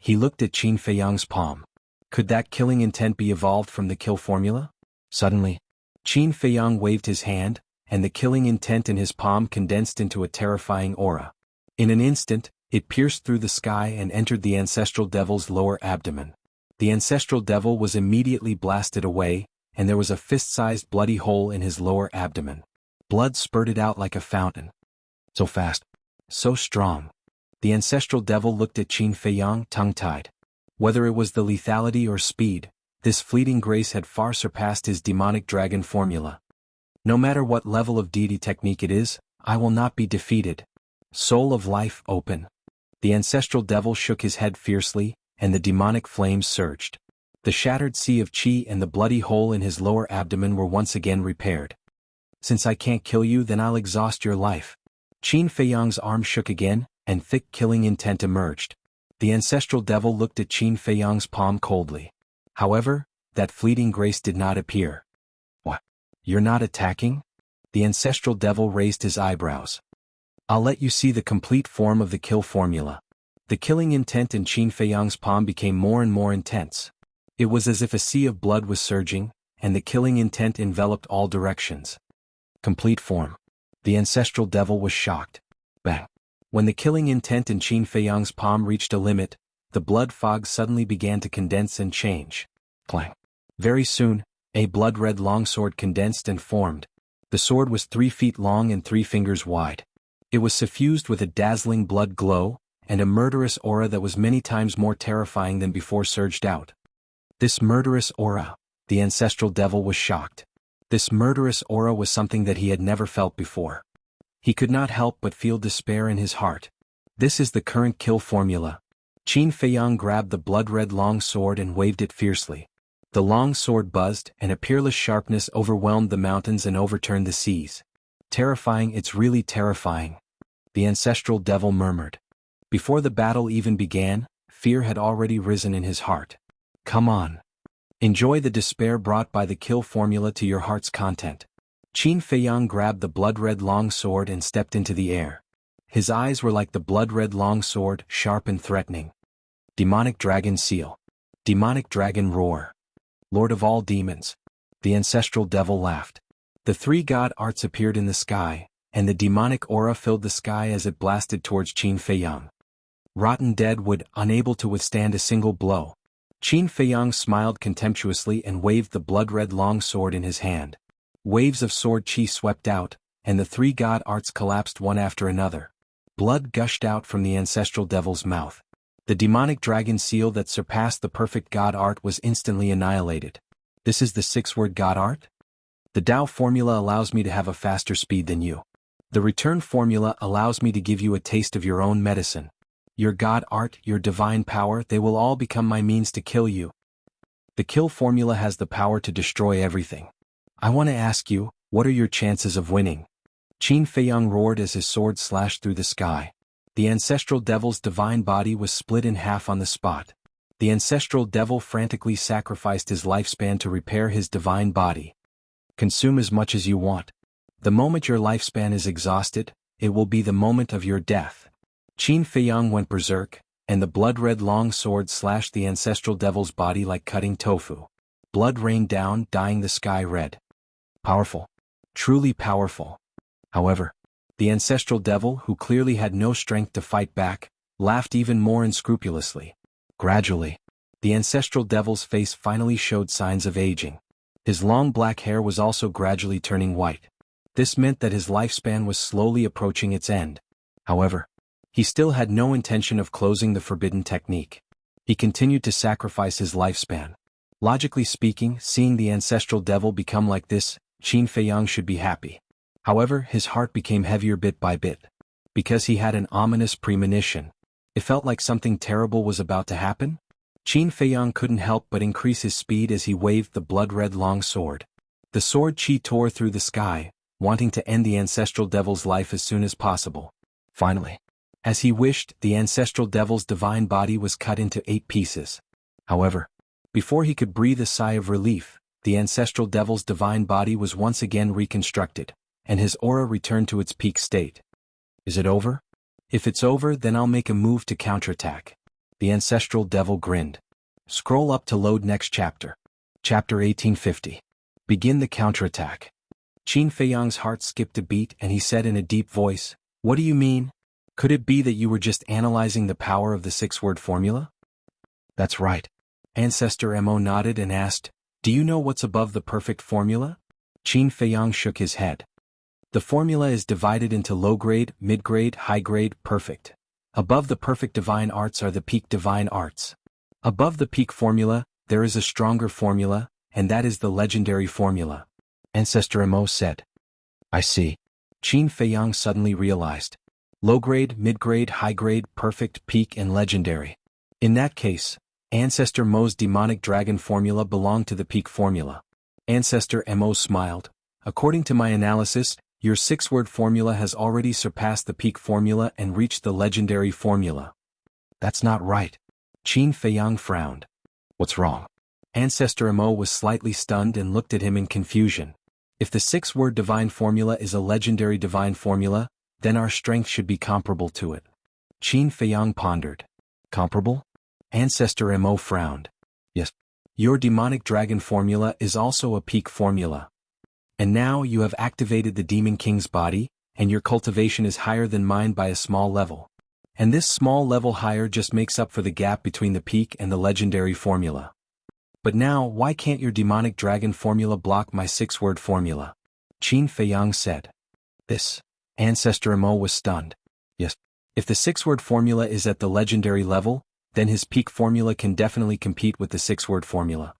He looked at Qin Feiyang's palm. Could that killing intent be evolved from the kill formula? Suddenly, Qin Feiyang waved his hand, and the killing intent in his palm condensed into a terrifying aura. In an instant, it pierced through the sky and entered the ancestral devil's lower abdomen. The ancestral devil was immediately blasted away, and there was a fist-sized bloody hole in his lower abdomen. Blood spurted out like a fountain. So fast. So strong. The ancestral devil looked at Qin Feiyang, tongue-tied. Whether it was the lethality or speed, this fleeting grace had far surpassed his demonic dragon formula. No matter what level of deity technique it is, I will not be defeated. Soul of life, open. The ancestral devil shook his head fiercely, and the demonic flames surged. The shattered sea of qi and the bloody hole in his lower abdomen were once again repaired. Since I can't kill you, then I'll exhaust your life. Qin Feiyang's arm shook again, and thick killing intent emerged. The ancestral devil looked at Qin Feiyang's palm coldly. However, that fleeting grace did not appear. What? You're not attacking? The ancestral devil raised his eyebrows. I'll let you see the complete form of the kill formula. The killing intent in Qin Feiyang's palm became more and more intense. It was as if a sea of blood was surging, and the killing intent enveloped all directions. Complete form. The ancestral devil was shocked. Bang. When the killing intent in Qin Feiyang's palm reached a limit, the blood fog suddenly began to condense and change. Clang. Very soon, a blood-red longsword condensed and formed. The sword was 3 feet long and 3 fingers wide. It was suffused with a dazzling blood glow, and a murderous aura that was many times more terrifying than before surged out. This murderous aura, the ancestral devil was shocked. This murderous aura was something that he had never felt before. He could not help but feel despair in his heart. This is the current kill formula. Qin Feiyang grabbed the blood-red long sword and waved it fiercely. The long sword buzzed, and a peerless sharpness overwhelmed the mountains and overturned the seas. Terrifying, it's really terrifying. The ancestral devil murmured. Before the battle even began, fear had already risen in his heart. Come on. Enjoy the despair brought by the kill formula to your heart's content. Qin Feiyang grabbed the blood-red long sword and stepped into the air. His eyes were like the blood-red long sword, sharp and threatening. Demonic dragon seal. Demonic dragon roar. Lord of all demons. The ancestral devil laughed. The 3 god arts appeared in the sky, and the demonic aura filled the sky as it blasted towards Qin Feiyang. Rotten dead wood, unable to withstand a single blow. Qin Feiyang smiled contemptuously and waved the blood-red long sword in his hand. Waves of sword chi swept out, and the 3 god arts collapsed one after another. Blood gushed out from the ancestral devil's mouth. The demonic dragon seal that surpassed the perfect god art was instantly annihilated. This is the 6-word god art? The Tao formula allows me to have a faster speed than you. The return formula allows me to give you a taste of your own medicine. Your god art, your divine power, they will all become my means to kill you. The kill formula has the power to destroy everything. I want to ask you, what are your chances of winning? Qin Feiyang roared as his sword slashed through the sky. The ancestral devil's divine body was split in half on the spot. The ancestral devil frantically sacrificed his lifespan to repair his divine body. Consume as much as you want. The moment your lifespan is exhausted, it will be the moment of your death. Qin Feiyang went berserk, and the blood-red long sword slashed the ancestral devil's body like cutting tofu. Blood rained down, dyeing the sky red. Powerful. Truly powerful. However, the ancestral devil, who clearly had no strength to fight back, laughed even more unscrupulously. Gradually, the ancestral devil's face finally showed signs of aging. His long black hair was also gradually turning white. This meant that his lifespan was slowly approaching its end. However, he still had no intention of closing the forbidden technique. He continued to sacrifice his lifespan. Logically speaking, seeing the ancestral devil become like this, Qin Feiyang should be happy. However, his heart became heavier bit by bit. Because he had an ominous premonition. It felt like something terrible was about to happen. Qin Feiyang couldn't help but increase his speed as he waved the blood-red long sword. The sword chi tore through the sky, wanting to end the ancestral devil's life as soon as possible. Finally, as he wished, the ancestral devil's divine body was cut into 8 pieces. However, before he could breathe a sigh of relief, the ancestral devil's divine body was once again reconstructed, and his aura returned to its peak state. Is it over? If it's over, then I'll make a move to counterattack. The ancestral devil grinned. Scroll up to load next chapter. Chapter 1850. Begin the counterattack. Qin Feiyang's heart skipped a beat and he said in a deep voice, "What do you mean? Could it be that you were just analyzing the power of the 6-word formula?" "That's right." Ancestor Mo nodded and asked, "Do you know what's above the perfect formula?" Qin Feiyang shook his head. The formula is divided into low-grade, mid-grade, high-grade, perfect. Above the perfect divine arts are the peak divine arts. Above the peak formula, there is a stronger formula, and that is the legendary formula. Ancestor Mo said. "I see." Qin Feiyang suddenly realized. Low-grade, mid-grade, high-grade, perfect, peak, and legendary. In that case, Ancestor Mo's demonic dragon formula belonged to the peak formula. Ancestor Mo smiled. "According to my analysis, your 6-word formula has already surpassed the peak formula and reached the legendary formula." "That's not right." Qin Feiyang frowned. "What's wrong?" Ancestor Mo was slightly stunned and looked at him in confusion. If the 6-word divine formula is a legendary divine formula, then our strength should be comparable to it. Qin Feiyang pondered. Comparable? Ancestor Mo frowned. Yes. Your demonic dragon formula is also a peak formula. And now you have activated the Demon King's body, and your cultivation is higher than mine by a small level. And this small level higher just makes up for the gap between the peak and the legendary formula. But now, why can't your demonic dragon formula block my 6-word formula? Qin Feiyang said. This. Ancestor Mo was stunned. Yes. If the 6-word formula is at the legendary level, then his peak formula can definitely compete with the 6-word formula.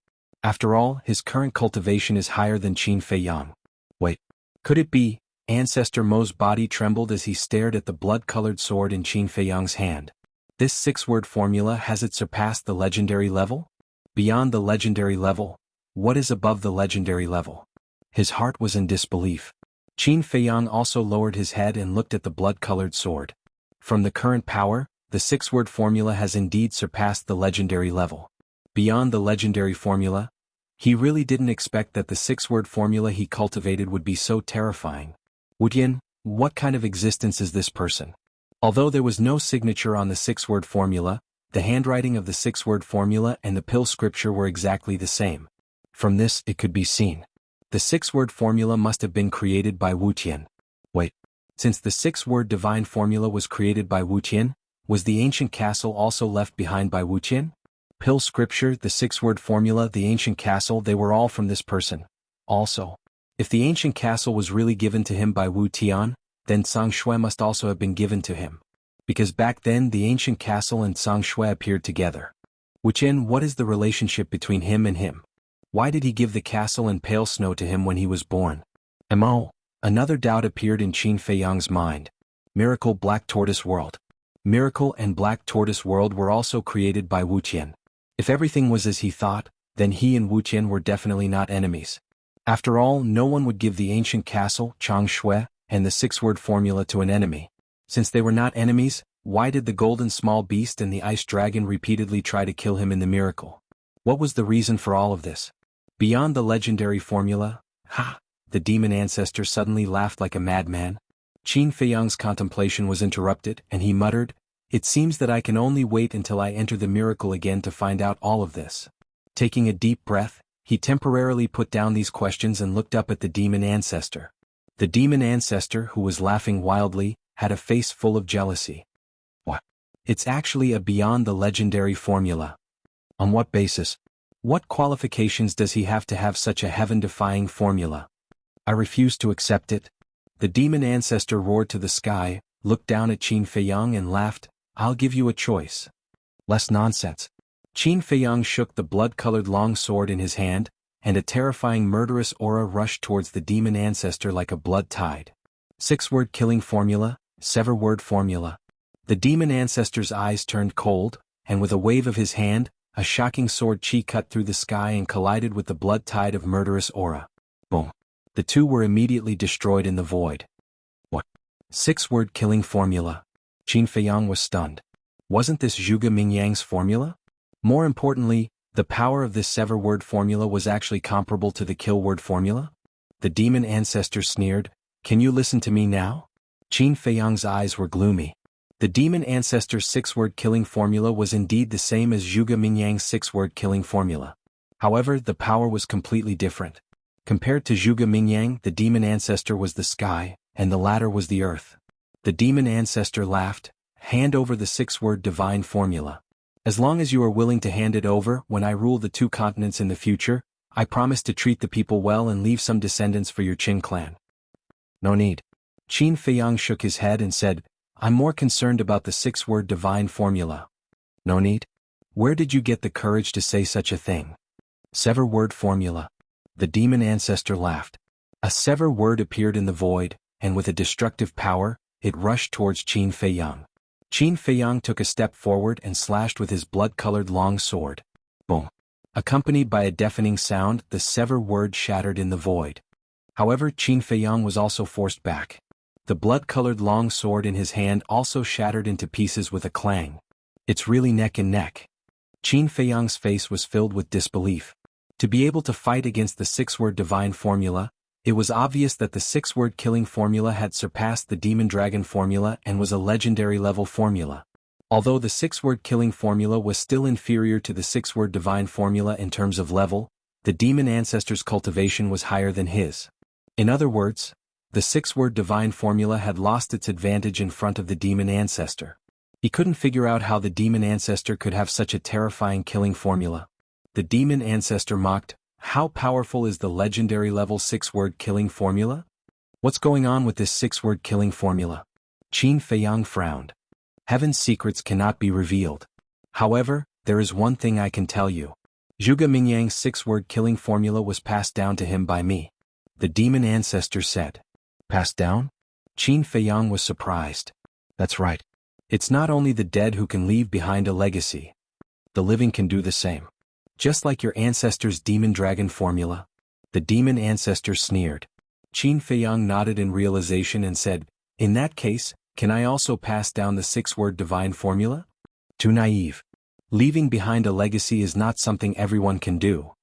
After all, his current cultivation is higher than Qin Feiyang. Wait. Could it be? Ancestor Mo's body trembled as he stared at the blood-colored sword in Qin Feiyang's hand. This 6-word formula, has it surpassed the legendary level? Beyond the legendary level, what is above the legendary level? His heart was in disbelief. Qin Feiyang also lowered his head and looked at the blood-colored sword. From the current power, the 6-word formula has indeed surpassed the legendary level. Beyond the legendary formula, he really didn't expect that the 6-word formula he cultivated would be so terrifying. Wuxian, what kind of existence is this person? Although there was no signature on the 6-word formula, the handwriting of the 6-word formula and the pill scripture were exactly the same. From this, it could be seen. The 6-word formula must have been created by Wuxian. Wait. Since the 6-word divine formula was created by Wuxian, was the ancient castle also left behind by Wuxian? Pill scripture, the 6-word formula, the ancient castle, they were all from this person. Also, if the ancient castle was really given to him by Wu Tian, then Sang Shui must also have been given to him. Because back then the ancient castle and Sang Shui appeared together. Wuxian, what is the relationship between him and him? Why did he give the castle and pale snow to him when he was born? Mo. Another doubt appeared in Qin Feiyang's mind. Miracle Black Tortoise World. Miracle and Black Tortoise World were also created by Wuxian. If everything was as he thought, then he and Wuxian were definitely not enemies. After all, no one would give the ancient castle, Chang Shui, and the 6-word formula to an enemy. Since they were not enemies, why did the golden small beast and the ice dragon repeatedly try to kill him in the miracle? What was the reason for all of this? Beyond the legendary formula, the demon ancestor suddenly laughed like a madman. Qin Feiyang's contemplation was interrupted, and he muttered, "It seems that I can only wait until I enter the miracle again to find out all of this." Taking a deep breath, he temporarily put down these questions and looked up at the demon ancestor. The demon ancestor, who was laughing wildly, had a face full of jealousy. What? It's actually a beyond the legendary formula. On what basis? What qualifications does he have to have such a heaven-defying formula? I refuse to accept it. The demon ancestor roared to the sky, looked down at Qin Feiyang and laughed. I'll give you a choice. Less nonsense. Qin Feiyang shook the blood-colored long sword in his hand, and a terrifying murderous aura rushed towards the demon ancestor like a blood tide. 6-word killing formula, 7-word formula. The demon ancestor's eyes turned cold, and with a wave of his hand, a shocking sword chi cut through the sky and collided with the blood tide of murderous aura. Boom. The two were immediately destroyed in the void. What? 6-word killing formula. Qin Feiyang was stunned. Wasn't this Zhuge Mingyang's formula? More importantly, the power of this 7-word formula was actually comparable to the kill-word formula? The demon ancestor sneered, "Can you listen to me now?" Qin Feiyang's eyes were gloomy. The demon ancestor's 6-word killing formula was indeed the same as Zhuge Mingyang's 6-word killing formula. However, the power was completely different. Compared to Zhuge Mingyang, the demon ancestor was the sky, and the latter was the earth. The demon ancestor laughed. "Hand over the 6-word divine formula. As long as you are willing to hand it over when I rule the 2 continents in the future, I promise to treat the people well and leave some descendants for your Qin clan." No need. Qin Feiyang shook his head and said, "I'm more concerned about the 6-word divine formula." No need? Where did you get the courage to say such a thing? 7-word formula. The demon ancestor laughed. A 7-word appeared in the void, and with a destructive power, it rushed towards Qin Feiyang. Qin Feiyang took a step forward and slashed with his blood-colored long sword. Boom. Accompanied by a deafening sound, the 7-word shattered in the void. However, Qin Feiyang was also forced back. The blood-colored long sword in his hand also shattered into pieces with a clang. It's really neck and neck. Qin Feiyang's face was filled with disbelief. To be able to fight against the 6-word divine formula, It was obvious that the six-word killing formula had surpassed the Demon Dragon formula and was a legendary level formula. Although the six-word killing formula was still inferior to the six-word divine formula in terms of level, the demon ancestor's cultivation was higher than his. In other words, the six-word divine formula had lost its advantage in front of the demon ancestor. He couldn't figure out how the demon ancestor could have such a terrifying killing formula. The demon ancestor mocked, "How powerful is the legendary level six-word killing formula? What's going on with this six-word killing formula?" Qin Feiyang frowned. "Heaven's secrets cannot be revealed. However, there is one thing I can tell you. Zhuge Mingyang's six-word killing formula was passed down to him by me," the demon ancestor said. "Passed down?" Qin Feiyang was surprised. "That's right. It's not only the dead who can leave behind a legacy. The living can do the same. Just like your ancestor's demon dragon formula." The demon ancestor sneered. Qin Feiyang nodded in realization and said, "In that case, can I also pass down the six-word divine formula?" "Too naive. Leaving behind a legacy is not something everyone can do.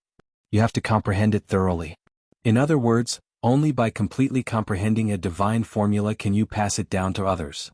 You have to comprehend it thoroughly. In other words, only by completely comprehending a divine formula can you pass it down to others.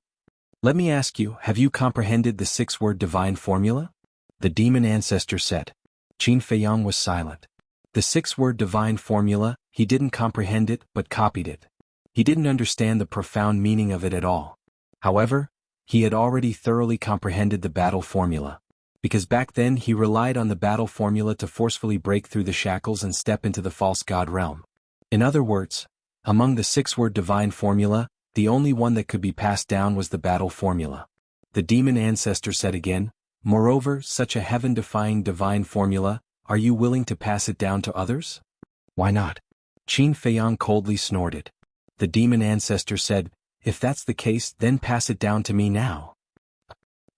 Let me ask you, have you comprehended the six-word divine formula?" the demon ancestor said. Qin Feiyang was silent. The six-word divine formula, he didn't comprehend it but copied it. He didn't understand the profound meaning of it at all. However, he had already thoroughly comprehended the battle formula. Because back then he relied on the battle formula to forcefully break through the shackles and step into the false god realm. In other words, among the six-word divine formula, the only one that could be passed down was the battle formula. The demon ancestor said again, "Moreover, such a heaven-defying divine formula, are you willing to pass it down to others?" "Why not?" Qin Feiyang coldly snorted. The demon ancestor said, "If that's the case, then pass it down to me now."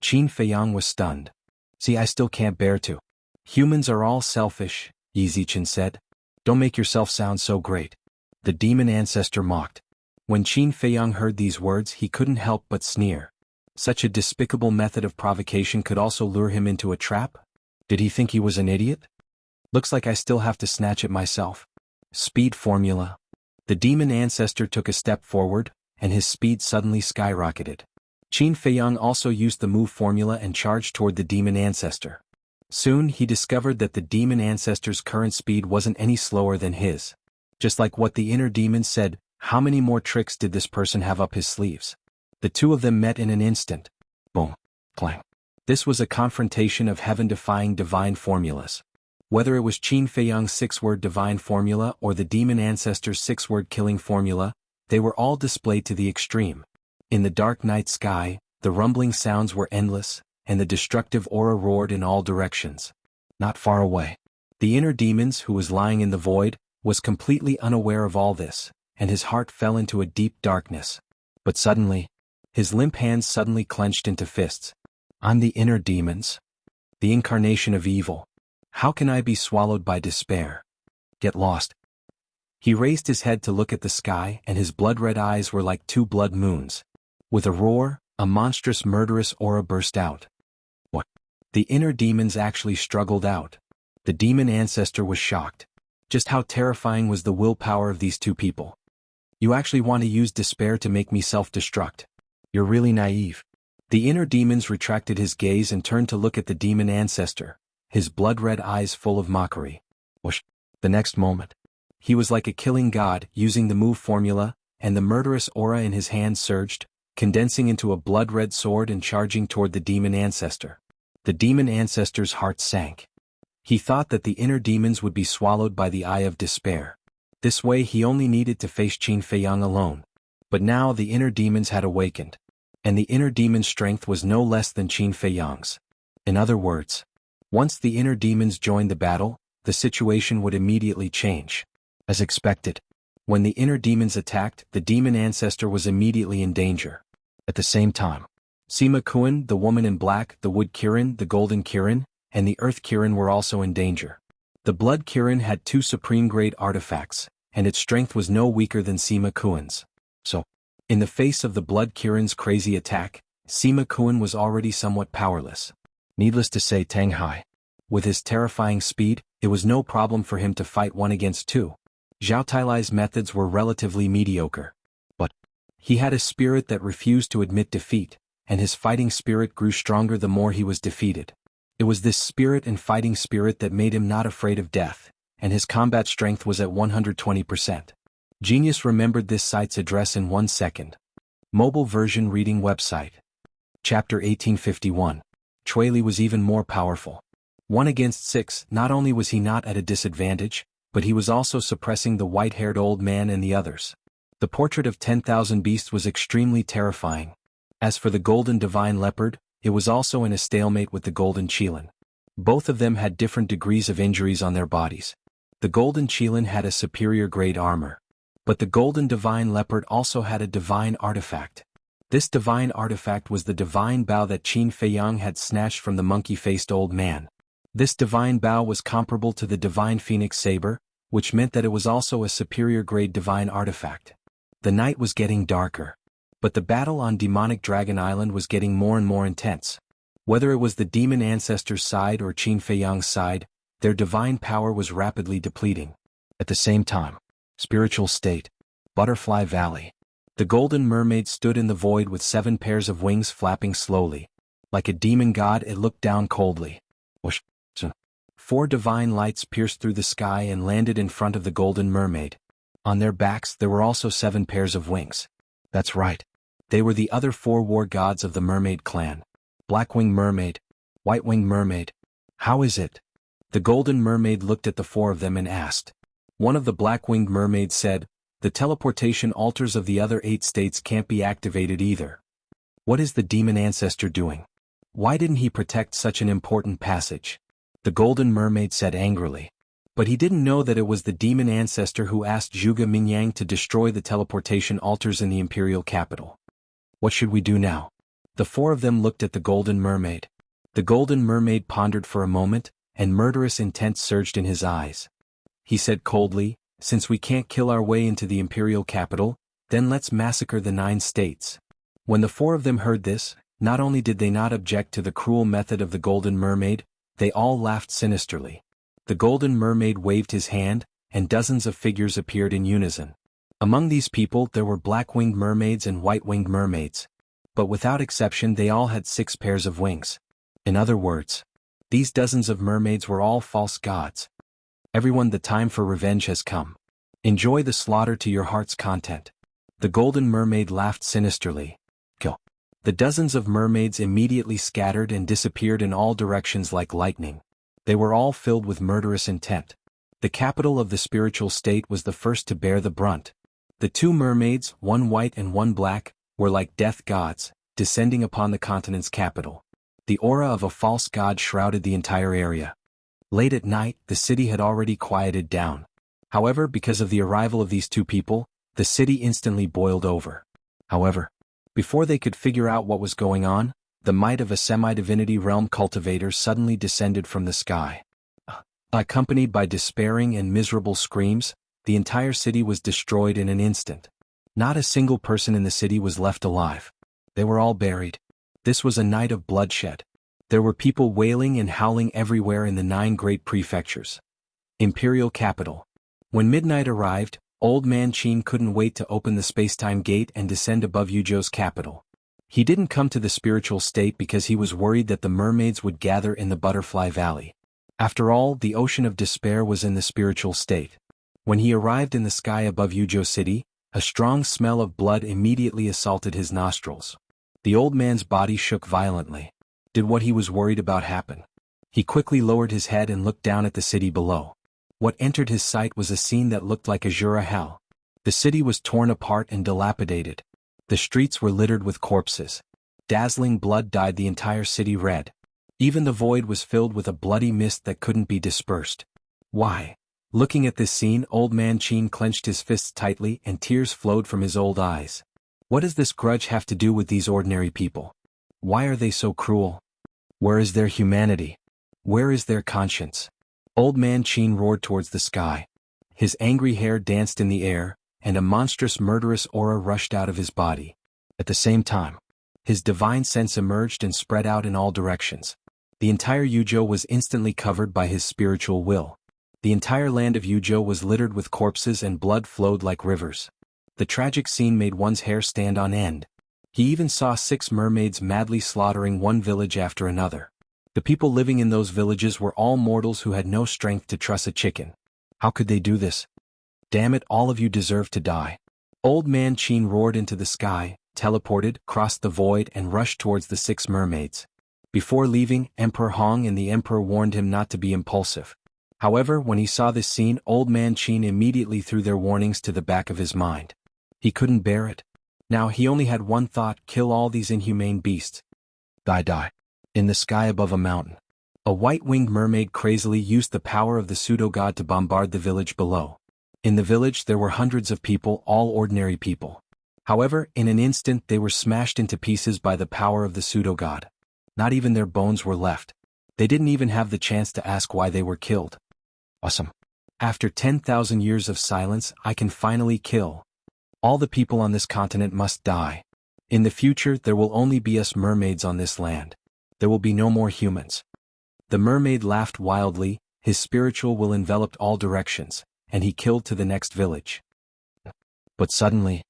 Qin Feiyang was stunned. "See, I still can't bear to." "Humans are all selfish," Yi Zichen said. "Don't make yourself sound so great." The demon ancestor mocked. When Qin Feiyang heard these words, he couldn't help but sneer. Such a despicable method of provocation could also lure him into a trap? Did he think he was an idiot? "Looks like I still have to snatch it myself." Speed formula. The demon ancestor took a step forward, and his speed suddenly skyrocketed. Qin Feiyang also used the move formula and charged toward the demon ancestor. Soon he discovered that the demon ancestor's current speed wasn't any slower than his. Just like what the inner demon said, how many more tricks did this person have up his sleeves? The two of them met in an instant. Boom. Clang. This was a confrontation of heaven-defying divine formulas. Whether it was Qin Feiyang's six-word divine formula or the demon ancestor's six-word killing formula, they were all displayed to the extreme. In the dark night sky, the rumbling sounds were endless, and the destructive aura roared in all directions. Not far away, the inner demons who was lying in the void, was completely unaware of all this, and his heart fell into a deep darkness. But suddenly, his limp hands suddenly clenched into fists. "I'm the inner demons. The incarnation of evil. How can I be swallowed by despair? Get lost." He raised his head to look at the sky, and his blood-red eyes were like two blood moons. With a roar, a monstrous murderous aura burst out. What? The inner demons actually struggled out. The demon ancestor was shocked. Just how terrifying was the willpower of these two people? "You actually want to use despair to make me self-destruct? You're really naive." The inner demons retracted his gaze and turned to look at the demon ancestor, his blood-red eyes full of mockery. Whoosh! The next moment, he was like a killing god, using the move formula, and the murderous aura in his hand surged, condensing into a blood-red sword and charging toward the demon ancestor. The demon ancestor's heart sank. He thought that the inner demons would be swallowed by the eye of despair. This way he only needed to face Qin Feiyang alone. But now the inner demons had awakened. And the inner demon's strength was no less than Qin Feiyang's. In other words, once the inner demons joined the battle, the situation would immediately change. As expected, when the inner demons attacked, the demon ancestor was immediately in danger. At the same time, Sima Kuan, the woman in black, the wood Kirin, the golden Kirin, and the earth Kirin were also in danger. The blood Kirin had two supreme-grade artifacts, and its strength was no weaker than Sima Kuan's. So, in the face of the blood Kirin's crazy attack, Sima Kuan was already somewhat powerless. Needless to say, Tang Hai, with his terrifying speed, it was no problem for him to fight one against two. Zhao Tailai's methods were relatively mediocre. But he had a spirit that refused to admit defeat, and his fighting spirit grew stronger the more he was defeated. It was this spirit and fighting spirit that made him not afraid of death, and his combat strength was at 120%. Genius remembered this site's address in 1 second. Mobile version reading website. Chapter 1851. Chui Li was even more powerful. 1 against 6, not only was he not at a disadvantage, but he was also suppressing the white-haired old man and the others. The portrait of 10,000 beasts was extremely terrifying. As for the golden divine leopard, it was also in a stalemate with the golden qilin. Both of them had different degrees of injuries on their bodies. The golden qilin had a superior grade armor. But the golden divine leopard also had a divine artifact. This divine artifact was the divine bow that Qin Feiyang had snatched from the monkey-faced old man. This divine bow was comparable to the divine phoenix saber, which meant that it was also a superior grade divine artifact. The night was getting darker. But the battle on Demonic Dragon Island was getting more and more intense. Whether it was the demon ancestors' side or Qin Feiyang's side, their divine power was rapidly depleting. At the same time, spiritual state, Butterfly Valley. The golden mermaid stood in the void with 7 pairs of wings flapping slowly. Like a demon god, it looked down coldly. Whoosh. 4 divine lights pierced through the sky and landed in front of the golden mermaid. On their backs there were also 7 pairs of wings. That's right. They were the other 4 war gods of the mermaid clan. Black-winged mermaid, white-winged mermaid. How is it? The golden mermaid looked at the 4 of them and asked. One of the black-winged mermaids said, the teleportation altars of the other 8 states can't be activated either. What is the demon ancestor doing? Why didn't he protect such an important passage? The golden mermaid said angrily. But he didn't know that it was the demon ancestor who asked Zhuge Mingyang to destroy the teleportation altars in the imperial capital. What should we do now? The 4 of them looked at the golden mermaid. The golden mermaid pondered for a moment, and murderous intent surged in his eyes. He said coldly, since we can't kill our way into the imperial capital, then let's massacre the 9 states. When the 4 of them heard this, not only did they not object to the cruel method of the golden mermaid, they all laughed sinisterly. The golden mermaid waved his hand, and dozens of figures appeared in unison. Among these people there were black-winged mermaids and white-winged mermaids. But without exception they all had 6 pairs of wings. In other words, these dozens of mermaids were all false gods. Everyone, the time for revenge has come. Enjoy the slaughter to your heart's content. The golden mermaid laughed sinisterly. Kill. The dozens of mermaids immediately scattered and disappeared in all directions like lightning. They were all filled with murderous intent. The capital of the spiritual state was the first to bear the brunt. The 2 mermaids, one white and one black, were like death gods, descending upon the continent's capital. The aura of a false god shrouded the entire area. Late at night, the city had already quieted down. However, because of the arrival of these 2 people, the city instantly boiled over. However, before they could figure out what was going on, the might of a semi-divinity realm cultivator suddenly descended from the sky. Accompanied by despairing and miserable screams, the entire city was destroyed in an instant. Not a single person in the city was left alive. They were all buried. This was a night of bloodshed. There were people wailing and howling everywhere in the 9 great prefectures. Imperial capital. When midnight arrived, Old Man Qin couldn't wait to open the space-time gate and descend above Yuzhou's capital. He didn't come to the spiritual state because he was worried that the mermaids would gather in the Butterfly Valley. After all, the ocean of despair was in the spiritual state. When he arrived in the sky above Yuzhou City, a strong smell of blood immediately assaulted his nostrils. The old man's body shook violently. Did what he was worried about happen? He quickly lowered his head and looked down at the city below. What entered his sight was a scene that looked like Azura hell. The city was torn apart and dilapidated. The streets were littered with corpses. Dazzling blood dyed the entire city red. Even the void was filled with a bloody mist that couldn't be dispersed. Why? Looking at this scene, Old Man Qin clenched his fists tightly and tears flowed from his old eyes. What does this grudge have to do with these ordinary people? Why are they so cruel? Where is their humanity? Where is their conscience? Old Man Qin roared towards the sky. His angry hair danced in the air, and a monstrous murderous aura rushed out of his body. At the same time, his divine sense emerged and spread out in all directions. The entire Yuzhou was instantly covered by his spiritual will. The entire land of Yuzhou was littered with corpses and blood flowed like rivers. The tragic scene made one's hair stand on end. He even saw 6 mermaids madly slaughtering one village after another. The people living in those villages were all mortals who had no strength to truss a chicken. How could they do this? Damn it, all of you deserve to die. Old Man Qin roared into the sky, teleported, crossed the void and rushed towards the 6 mermaids. Before leaving, Emperor Hong and the Emperor warned him not to be impulsive. However, when he saw this scene, Old Man Qin immediately threw their warnings to the back of his mind. He couldn't bear it. Now he only had one thought: kill all these inhumane beasts. Die. In the sky above a mountain, a white-winged mermaid crazily used the power of the pseudo-god to bombard the village below. In the village there were hundreds of people, all ordinary people. However, in an instant they were smashed into pieces by the power of the pseudo-god. Not even their bones were left. They didn't even have the chance to ask why they were killed. Awesome. After 10,000 years of silence, I can finally kill. All the people on this continent must die. In the future there will only be us mermaids on this land. There will be no more humans. The mermaid laughed wildly, his spiritual will enveloped all directions, and he killed to the next village. But suddenly,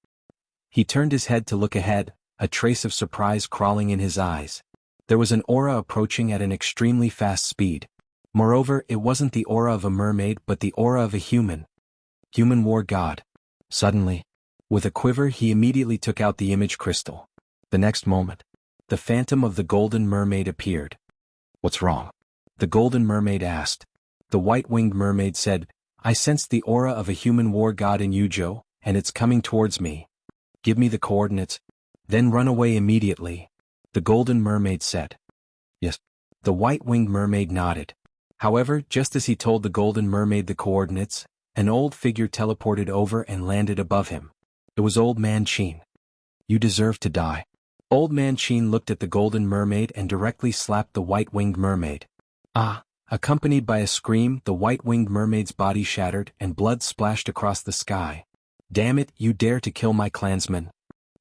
he turned his head to look ahead, a trace of surprise crawling in his eyes. There was an aura approaching at an extremely fast speed. Moreover, it wasn't the aura of a mermaid but the aura of a human. Human war god. Suddenly, with a quiver he immediately took out the image crystal. The next moment, the phantom of the golden mermaid appeared. What's wrong? The golden mermaid asked. The white-winged mermaid said, I sense the aura of a human war god in Yuzhou, and it's coming towards me. Give me the coordinates, then run away immediately. The golden mermaid said. Yes. The white-winged mermaid nodded. However, just as he told the golden mermaid the coordinates, an old figure teleported over and landed above him. It was Old Man Qin. You deserve to die. Old Man Qin looked at the golden mermaid and directly slapped the white-winged mermaid. Ah! Accompanied by a scream, the white-winged mermaid's body shattered and blood splashed across the sky. Damn it, you dare to kill my clansman.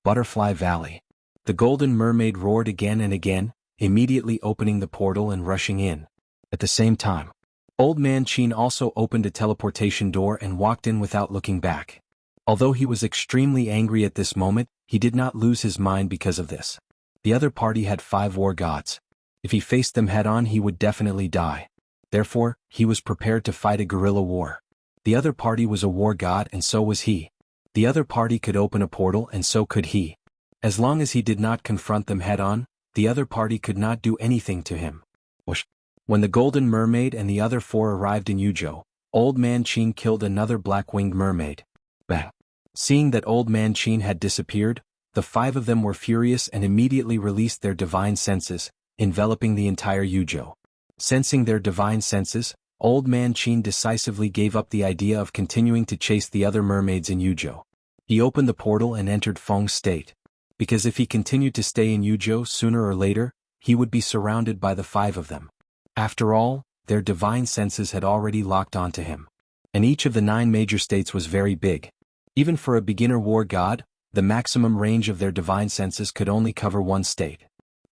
Butterfly Valley. The golden mermaid roared again and again, immediately opening the portal and rushing in. At the same time, Old Man Qin also opened a teleportation door and walked in without looking back. Although he was extremely angry at this moment, he did not lose his mind because of this. The other party had 5 war gods. If he faced them head-on he would definitely die. Therefore, he was prepared to fight a guerrilla war. The other party was a war god and so was he. The other party could open a portal and so could he. As long as he did not confront them head-on, the other party could not do anything to him. Whoosh. When the golden mermaid and the other 4 arrived in Yuzhou, Old Man Qin killed another black-winged mermaid. Bang. Seeing that Old Man Qin had disappeared, the 5 of them were furious and immediately released their divine senses, enveloping the entire Yuzhou. Sensing their divine senses, Old Man Qin decisively gave up the idea of continuing to chase the other mermaids in Yuzhou. He opened the portal and entered Feng's state. Because if he continued to stay in Yuzhou sooner or later, he would be surrounded by the 5 of them. After all, their divine senses had already locked onto him. And each of the 9 major states was very big. Even for a beginner war god, the maximum range of their divine senses could only cover 1 state.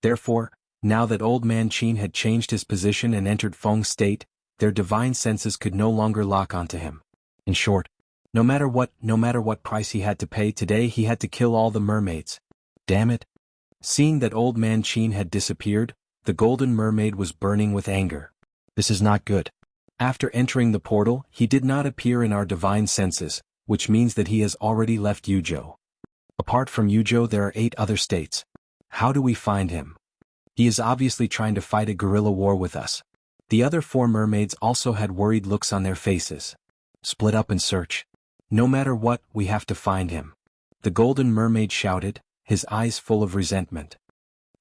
Therefore, now that Old Man Qin had changed his position and entered Feng's state, their divine senses could no longer lock onto him. In short, no matter what price he had to pay today, he had to kill all the mermaids. Damn it. Seeing that Old Man Qin had disappeared, the golden mermaid was burning with anger. This is not good. After entering the portal, he did not appear in our divine senses, which means that he has already left Yuzhou. Apart from Yuzhou there are 8 other states. How do we find him? He is obviously trying to fight a guerrilla war with us. The other 4 mermaids also had worried looks on their faces. Split up and search. No matter what, we have to find him. The golden mermaid shouted, his eyes full of resentment.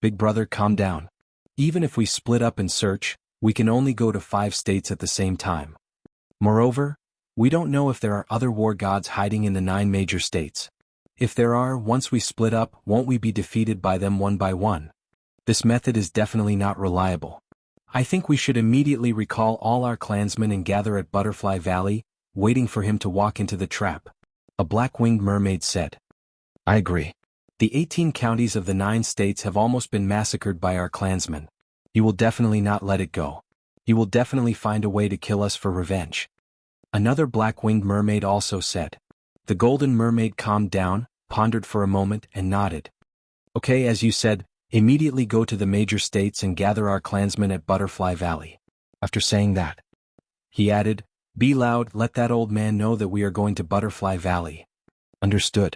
Big brother, calm down. Even if we split up and search, we can only go to 5 states at the same time. Moreover, we don't know if there are other war gods hiding in the 9 major states. If there are, once we split up, won't we be defeated by them one by one? This method is definitely not reliable. I think we should immediately recall all our clansmen and gather at Butterfly Valley, waiting for him to walk into the trap. A black-winged mermaid said. I agree. The 18 counties of the 9 states have almost been massacred by our clansmen. He will definitely not let it go. He will definitely find a way to kill us for revenge. Another black-winged mermaid also said. The golden mermaid calmed down, pondered for a moment and nodded. Okay, as you said, immediately go to the major states and gather our clansmen at Butterfly Valley. After saying that, he added, be loud, let that old man know that we are going to Butterfly Valley. Understood.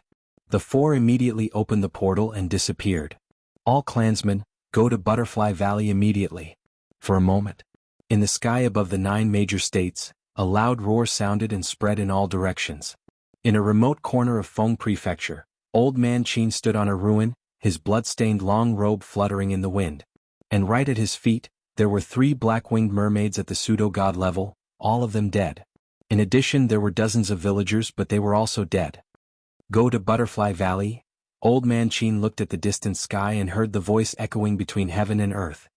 The four immediately opened the portal and disappeared. All clansmen, go to Butterfly Valley immediately. For a moment, in the sky above the 9 major states, a loud roar sounded and spread in all directions. In a remote corner of Feng Prefecture, Old Man Qin stood on a ruin, his blood-stained long robe fluttering in the wind. And right at his feet, there were 3 black-winged mermaids at the pseudo-god level, all of them dead. In addition, there were dozens of villagers, but they were also dead. Go to Butterfly Valley? Old Man Qin looked at the distant sky and heard the voice echoing between heaven and earth.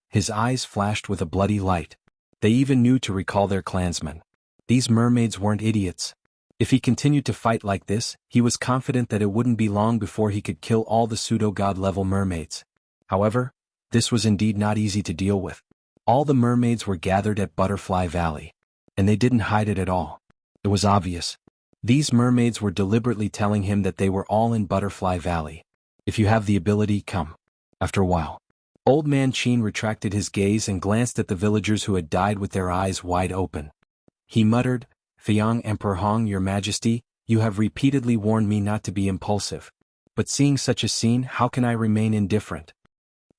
His eyes flashed with a bloody light. They even knew to recall their clansmen. These mermaids weren't idiots. If he continued to fight like this, he was confident that it wouldn't be long before he could kill all the pseudo-god level mermaids. However, this was indeed not easy to deal with. All the mermaids were gathered at Butterfly Valley. And they didn't hide it at all. It was obvious. These mermaids were deliberately telling him that they were all in Butterfly Valley. If you have the ability, come. After a while, Old Man Qin retracted his gaze and glanced at the villagers who had died with their eyes wide open. He muttered, Feiyang Emperor Hong, Your Majesty, you have repeatedly warned me not to be impulsive. But seeing such a scene, how can I remain indifferent?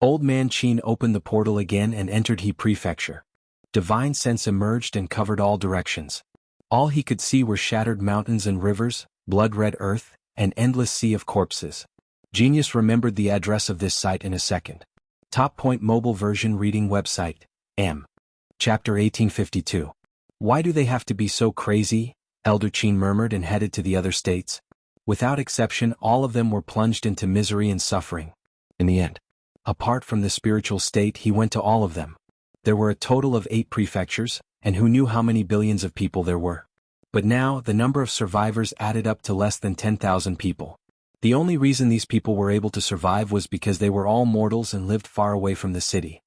Old Man Qin opened the portal again and entered He Prefecture. Divine sense emerged and covered all directions. All he could see were shattered mountains and rivers, blood-red earth, and endless sea of corpses. Genius remembered the address of this site in a second. Top Point Mobile Version Reading Website, M. Chapter 1852. Why do they have to be so crazy? Elder Qin murmured and headed to the other states. Without exception, all of them were plunged into misery and suffering. In the end, apart from the spiritual state, he went to all of them. There were a total of 8 prefectures, and who knew how many billions of people there were? But now, the number of survivors added up to less than 10,000 people. The only reason these people were able to survive was because they were all mortals and lived far away from the city.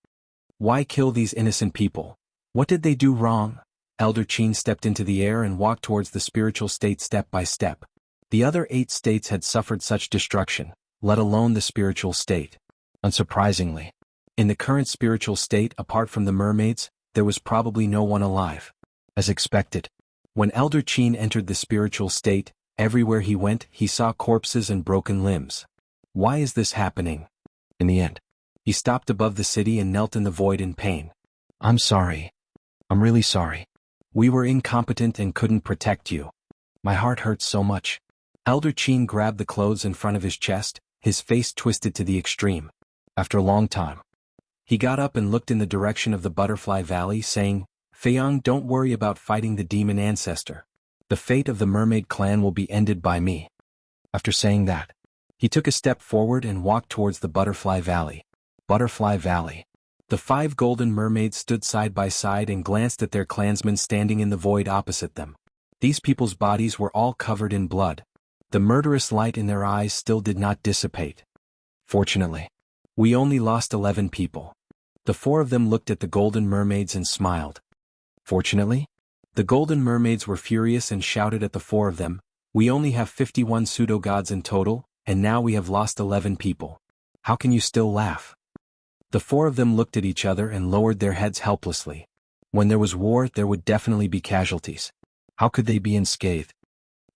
Why kill these innocent people? What did they do wrong? Elder Qin stepped into the air and walked towards the spiritual state step by step. The other 8 states had suffered such destruction, let alone the spiritual state. Unsurprisingly, in the current spiritual state, apart from the mermaids, there was probably no one alive. As expected, when Elder Qin entered the spiritual state, everywhere he went, he saw corpses and broken limbs. Why is this happening? In the end, he stopped above the city and knelt in the void in pain. I'm sorry. I'm really sorry. We were incompetent and couldn't protect you. My heart hurts so much. Elder Qin grabbed the clothes in front of his chest, his face twisted to the extreme. After a long time, he got up and looked in the direction of the Butterfly Valley, saying, Feiyang, don't worry about fighting the demon ancestor. The fate of the mermaid clan will be ended by me. After saying that, he took a step forward and walked towards the Butterfly Valley. Butterfly Valley. The 5 golden mermaids stood side by side and glanced at their clansmen standing in the void opposite them. These people's bodies were all covered in blood. The murderous light in their eyes still did not dissipate. Fortunately, we only lost 11 people. The 4 of them looked at the golden mermaids and smiled. Fortunately, the golden mermaids were furious and shouted at the 4 of them, we only have 51 pseudo-gods in total, and now we have lost 11 people. How can you still laugh? The 4 of them looked at each other and lowered their heads helplessly. When there was war, there would definitely be casualties. How could they be unscathed?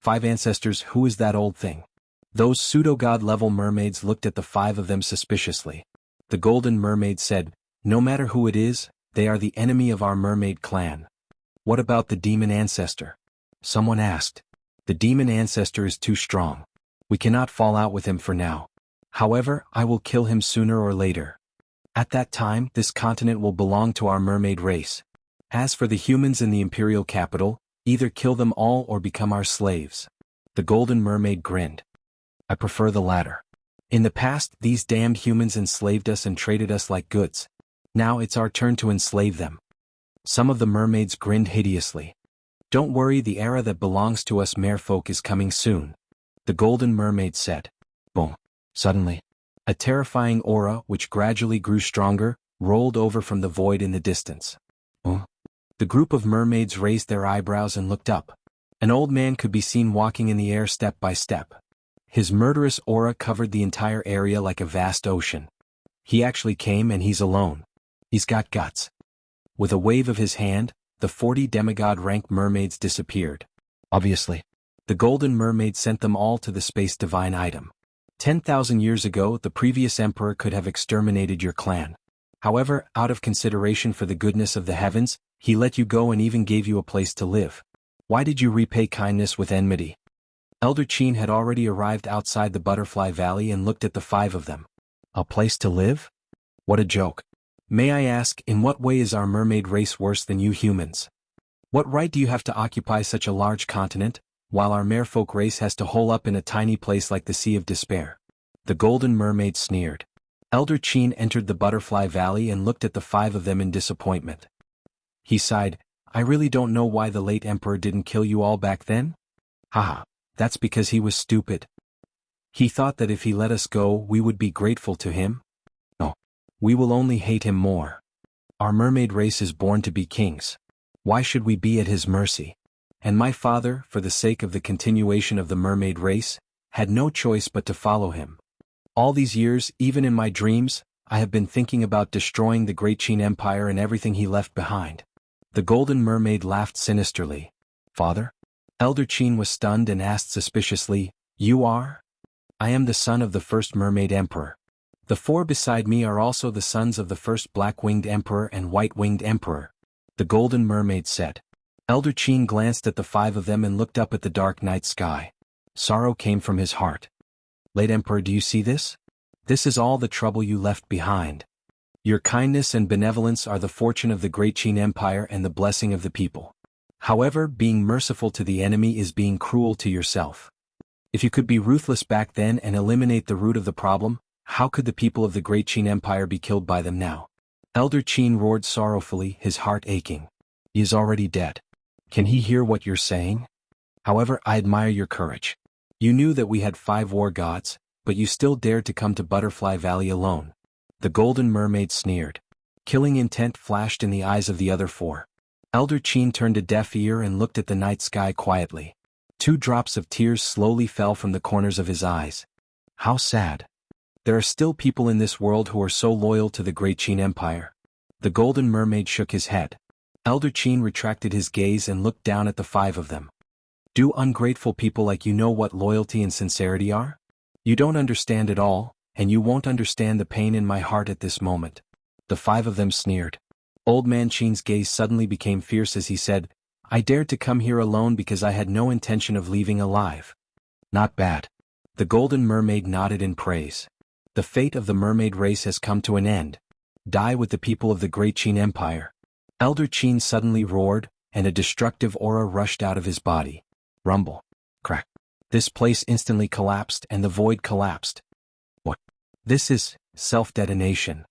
5 ancestors, who is that old thing? Those pseudo-god level mermaids looked at the 5 of them suspiciously. The golden mermaid said, no matter who it is, they are the enemy of our mermaid clan. What about the demon ancestor? Someone asked. The demon ancestor is too strong. We cannot fall out with him for now. However, I will kill him sooner or later. At that time, this continent will belong to our mermaid race. As for the humans in the imperial capital, either kill them all or become our slaves. The golden mermaid grinned. I prefer the latter. In the past, these damned humans enslaved us and traded us like goods. Now it's our turn to enslave them. Some of the mermaids grinned hideously. Don't worry, the era that belongs to us merfolk is coming soon. The golden mermaid said. Boom. Suddenly, a terrifying aura, which gradually grew stronger, rolled over from the void in the distance. The group of mermaids raised their eyebrows and looked up. An old man could be seen walking in the air step by step. His murderous aura covered the entire area like a vast ocean. He actually came and he's alone. He's got guts. With a wave of his hand, the 40 demigod-rank mermaids disappeared. Obviously, the Golden Mermaid sent them all to the Space Divine item. 10,000 years ago, the previous emperor could have exterminated your clan. However, out of consideration for the goodness of the heavens, he let you go and even gave you a place to live. Why did you repay kindness with enmity? Elder Qin had already arrived outside the Butterfly Valley and looked at the 5 of them. A place to live? What a joke. May I ask, in what way is our mermaid race worse than you humans? What right do you have to occupy such a large continent, while our merfolk race has to hole up in a tiny place like the Sea of Despair? The Golden Mermaid sneered. Elder Qin entered the Butterfly Valley and looked at the 5 of them in disappointment. He sighed, I really don't know why the late emperor didn't kill you all back then? Haha, that's because he was stupid. He thought that if he let us go we would be grateful to him? No. We will only hate him more. Our mermaid race is born to be kings. Why should we be at his mercy? And my father, for the sake of the continuation of the mermaid race, had no choice but to follow him. All these years, even in my dreams, I have been thinking about destroying the Great Qin Empire and everything he left behind. The Golden Mermaid laughed sinisterly. Father? Elder Qin was stunned and asked suspiciously, You are? I am the son of the first Mermaid Emperor. The 4 beside me are also the sons of the first Black-Winged Emperor and White-Winged Emperor. The Golden Mermaid said. Elder Qin glanced at the 5 of them and looked up at the dark night sky. Sorrow came from his heart. Late Emperor, do you see this? This is all the trouble you left behind. Your kindness and benevolence are the fortune of the Great Qin Empire and the blessing of the people. However, being merciful to the enemy is being cruel to yourself. If you could be ruthless back then and eliminate the root of the problem, how could the people of the Great Qin Empire be killed by them now? Elder Qin roared sorrowfully, his heart aching. He is already dead. Can he hear what you're saying? However, I admire your courage. You knew that we had 5 war gods, but you still dared to come to Butterfly Valley alone. The Golden Mermaid sneered. Killing intent flashed in the eyes of the other 4. Elder Qin turned a deaf ear and looked at the night sky quietly. 2 drops of tears slowly fell from the corners of his eyes. How sad. There are still people in this world who are so loyal to the Great Qin Empire. The Golden Mermaid shook his head. Elder Qin retracted his gaze and looked down at the 5 of them. Do ungrateful people like you know what loyalty and sincerity are? You don't understand at all, and you won't understand the pain in my heart at this moment. The 5 of them sneered. Old Man Qin's gaze suddenly became fierce as he said, I dared to come here alone because I had no intention of leaving alive. Not bad. The Golden Mermaid nodded in praise. The fate of the mermaid race has come to an end. Die with the people of the Great Qin Empire. Elder Qin suddenly roared, and a destructive aura rushed out of his body. Rumble. Crack. This place instantly collapsed and the void collapsed. What? This is self-detonation.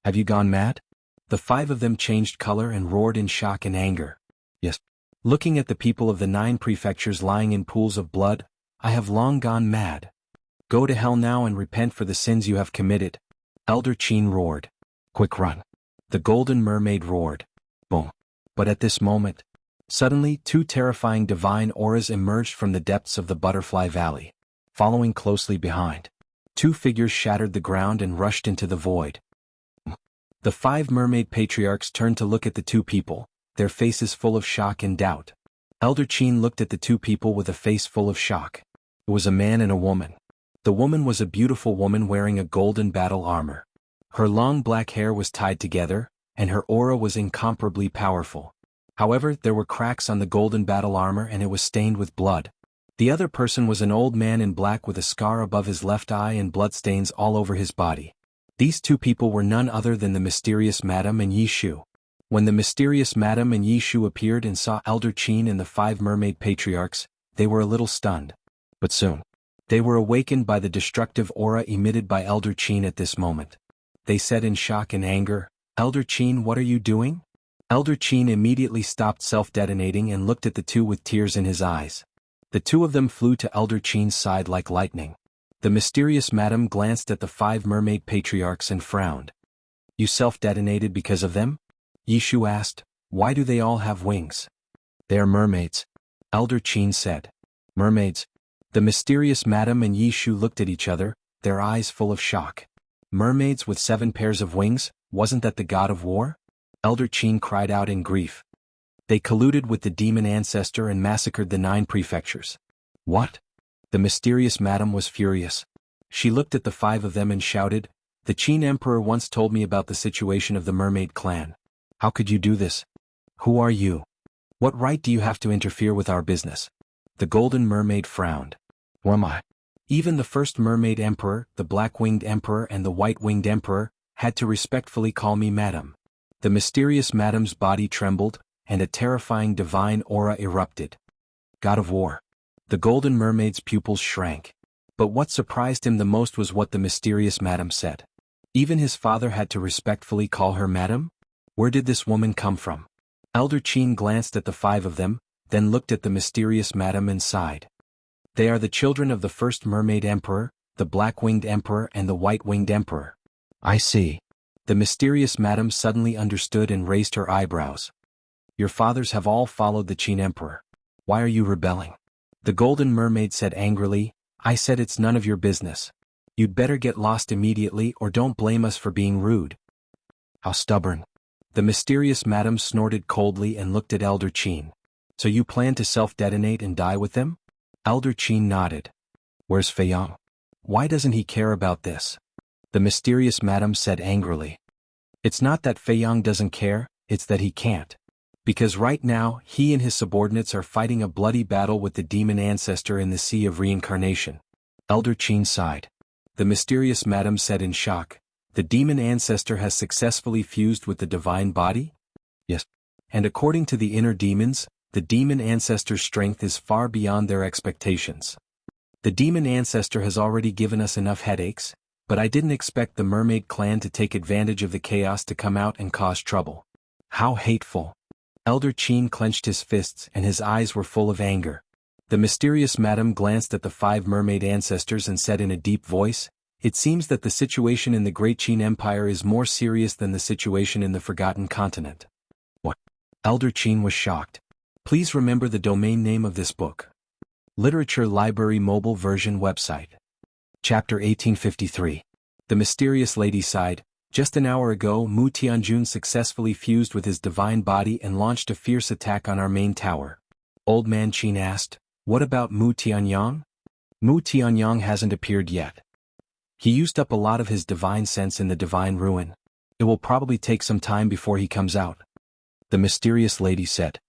Have you gone mad? The 5 of them changed color and roared in shock and anger. Yes. Looking at the people of the 9 prefectures lying in pools of blood, I have long gone mad. Go to hell now and repent for the sins you have committed. Elder Qin roared. Quick run. The Golden Mermaid roared. Boom. But at this moment, suddenly 2 terrifying divine auras emerged from the depths of the Butterfly Valley. Following closely behind, 2 figures shattered the ground and rushed into the void. The 5 mermaid patriarchs turned to look at the 2 people, their faces full of shock and doubt. Elder Qin looked at the 2 people with a face full of shock. It was a man and a woman. The woman was a beautiful woman wearing a golden battle armor. Her long black hair was tied together, and her aura was incomparably powerful. However, there were cracks on the golden battle armor and it was stained with blood. The other person was an old man in black with a scar above his left eye and bloodstains all over his body. These 2 people were none other than the mysterious Madame and Yishu. When the mysterious Madame and Yishu appeared and saw Elder Qin and the 5 mermaid patriarchs, they were a little stunned. But soon, they were awakened by the destructive aura emitted by Elder Qin at this moment. They said in shock and anger, Elder Qin, what are you doing? Elder Qin immediately stopped self-detonating and looked at the 2 with tears in his eyes. The 2 of them flew to Elder Qin's side like lightning. The mysterious Madame glanced at the 5 mermaid patriarchs and frowned. You self-detonated because of them? Yishu asked. Why do they all have wings? They are mermaids, Elder Qin said. Mermaids? The mysterious madam and Yi Shu looked at each other, their eyes full of shock. Mermaids with 7 pairs of wings, wasn't that the god of war? Elder Qin cried out in grief. They colluded with the demon ancestor and massacred the 9 prefectures. What? The mysterious madam was furious. She looked at the 5 of them and shouted, "The Qin Emperor once told me about the situation of the mermaid clan. How could you do this? Who are you? What right do you have to interfere with our business?" The golden mermaid frowned. Who am I? Even the first mermaid emperor, the black-winged emperor and the white-winged emperor, had to respectfully call me madam. The mysterious madam's body trembled, and a terrifying divine aura erupted. God of War. The golden mermaid's pupils shrank. But what surprised him the most was what the mysterious madam said. Even his father had to respectfully call her madam? Where did this woman come from? Elder Qin glanced at the 5 of them, then looked at the mysterious madam and sighed. They are the children of the first mermaid emperor, the black-winged emperor and the white-winged emperor. I see. The mysterious madam suddenly understood and raised her eyebrows. Your fathers have all followed the Qin emperor. Why are you rebelling? The golden mermaid said angrily, I said it's none of your business. You'd better get lost immediately or don't blame us for being rude. How stubborn. The mysterious madam snorted coldly and looked at Elder Qin. So you plan to self-detonate and die with them? Elder Qin nodded. Where's Feiyang? Why doesn't he care about this? The mysterious madam said angrily. It's not that Feiyang doesn't care, it's that he can't. Because right now, he and his subordinates are fighting a bloody battle with the demon ancestor in the Sea of Reincarnation. Elder Qin sighed. The mysterious madam said in shock, the demon ancestor has successfully fused with the divine body? Yes. And according to the inner demons, the demon ancestor's strength is far beyond their expectations. The demon ancestor has already given us enough headaches, but I didn't expect the mermaid clan to take advantage of the chaos to come out and cause trouble. How hateful. Elder Qin clenched his fists and his eyes were full of anger. The mysterious madam glanced at the 5 mermaid ancestors and said in a deep voice, it seems that the situation in the Great Qin Empire is more serious than the situation in the Forgotten Continent. What? Elder Qin was shocked. Please remember the domain name of this book. Literature Library Mobile Version Website. Chapter 1853. The mysterious lady sighed. Just an hour ago, Mu Tianjun successfully fused with his divine body and launched a fierce attack on our main tower. Old Man Qin asked, what about Mu Tianyang? Mu Tianyang hasn't appeared yet. He used up a lot of his divine sense in the divine ruin. It will probably take some time before he comes out. The mysterious lady said.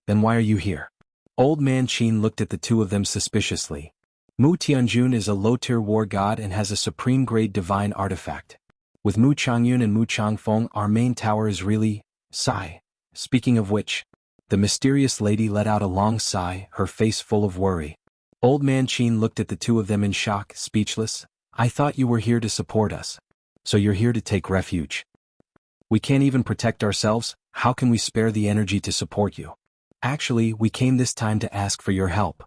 Then why are you here? Old Man Qin looked at the 2 of them suspiciously. Mu Tianjun is a low-tier war god and has a supreme-grade divine artifact. With Mu Changyun and Mu Changfeng, our main tower is really, sigh. Speaking of which, the mysterious lady let out a long sigh, her face full of worry. Old Man Qin looked at the 2 of them in shock, speechless. I thought you were here to support us. So you're here to take refuge. We can't even protect ourselves, how can we spare the energy to support you? Actually, we came this time to ask for your help.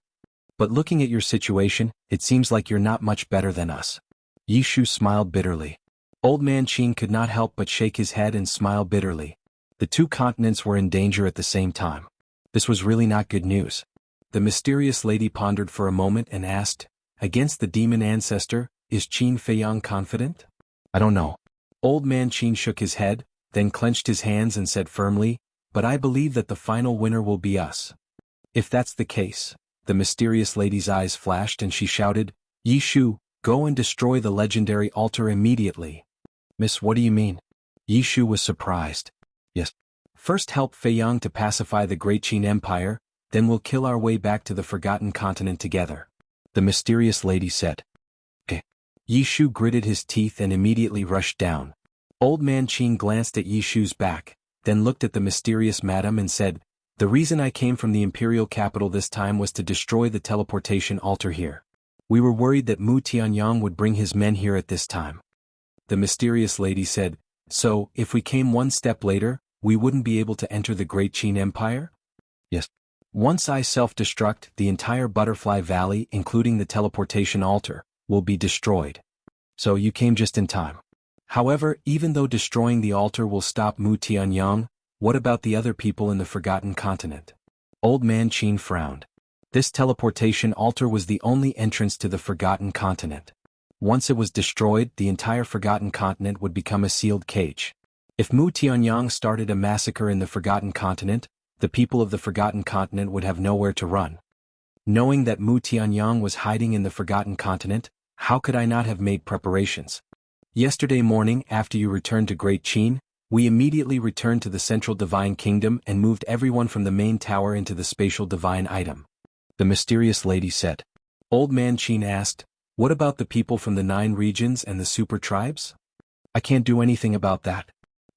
But looking at your situation, it seems like you're not much better than us. Yi Shu smiled bitterly. Old Man Qin could not help but shake his head and smile bitterly. The 2 continents were in danger at the same time. This was really not good news. The mysterious lady pondered for a moment and asked, against the demon ancestor, is Qin Feiyang confident? I don't know. Old Man Qin shook his head, then clenched his hands and said firmly, but I believe that the final winner will be us. If that's the case, the mysterious lady's eyes flashed and she shouted, Yi Shu, go and destroy the legendary altar immediately. Miss, what do you mean? Yi Shu was surprised. Yes. First help Feiyang to pacify the Great Qin Empire, then we'll kill our way back to the Forgotten Continent together. The mysterious lady said. Okay. Yi Shu gritted his teeth and immediately rushed down. Old Man Qin glanced at Yi Shu's back, then looked at the mysterious madam and said, the reason I came from the imperial capital this time was to destroy the teleportation altar here. We were worried that Mu Tianyang would bring his men here at this time. The mysterious lady said, so, if we came one step later, we wouldn't be able to enter the Great Qin Empire? Yes. Once I self-destruct, the entire Butterfly Valley, including the teleportation altar, will be destroyed. So you came just in time. However, even though destroying the altar will stop Mu Tianyang, What about the other people in the Forgotten Continent? Old Man Qin frowned. This teleportation altar was the only entrance to the Forgotten Continent. Once it was destroyed, the entire Forgotten Continent would become a sealed cage. If Mu Tianyang started a massacre in the Forgotten Continent, the people of the Forgotten Continent would have nowhere to run. Knowing that Mu Tianyang was hiding in the Forgotten Continent, how could I not have made preparations? Yesterday morning, after you returned to Great Qin, we immediately returned to the Central Divine Kingdom and moved everyone from the main tower into the Spatial Divine Item. The mysterious lady said. Old Man Qin asked, what about the people from the 9 regions and the super tribes? I can't do anything about that.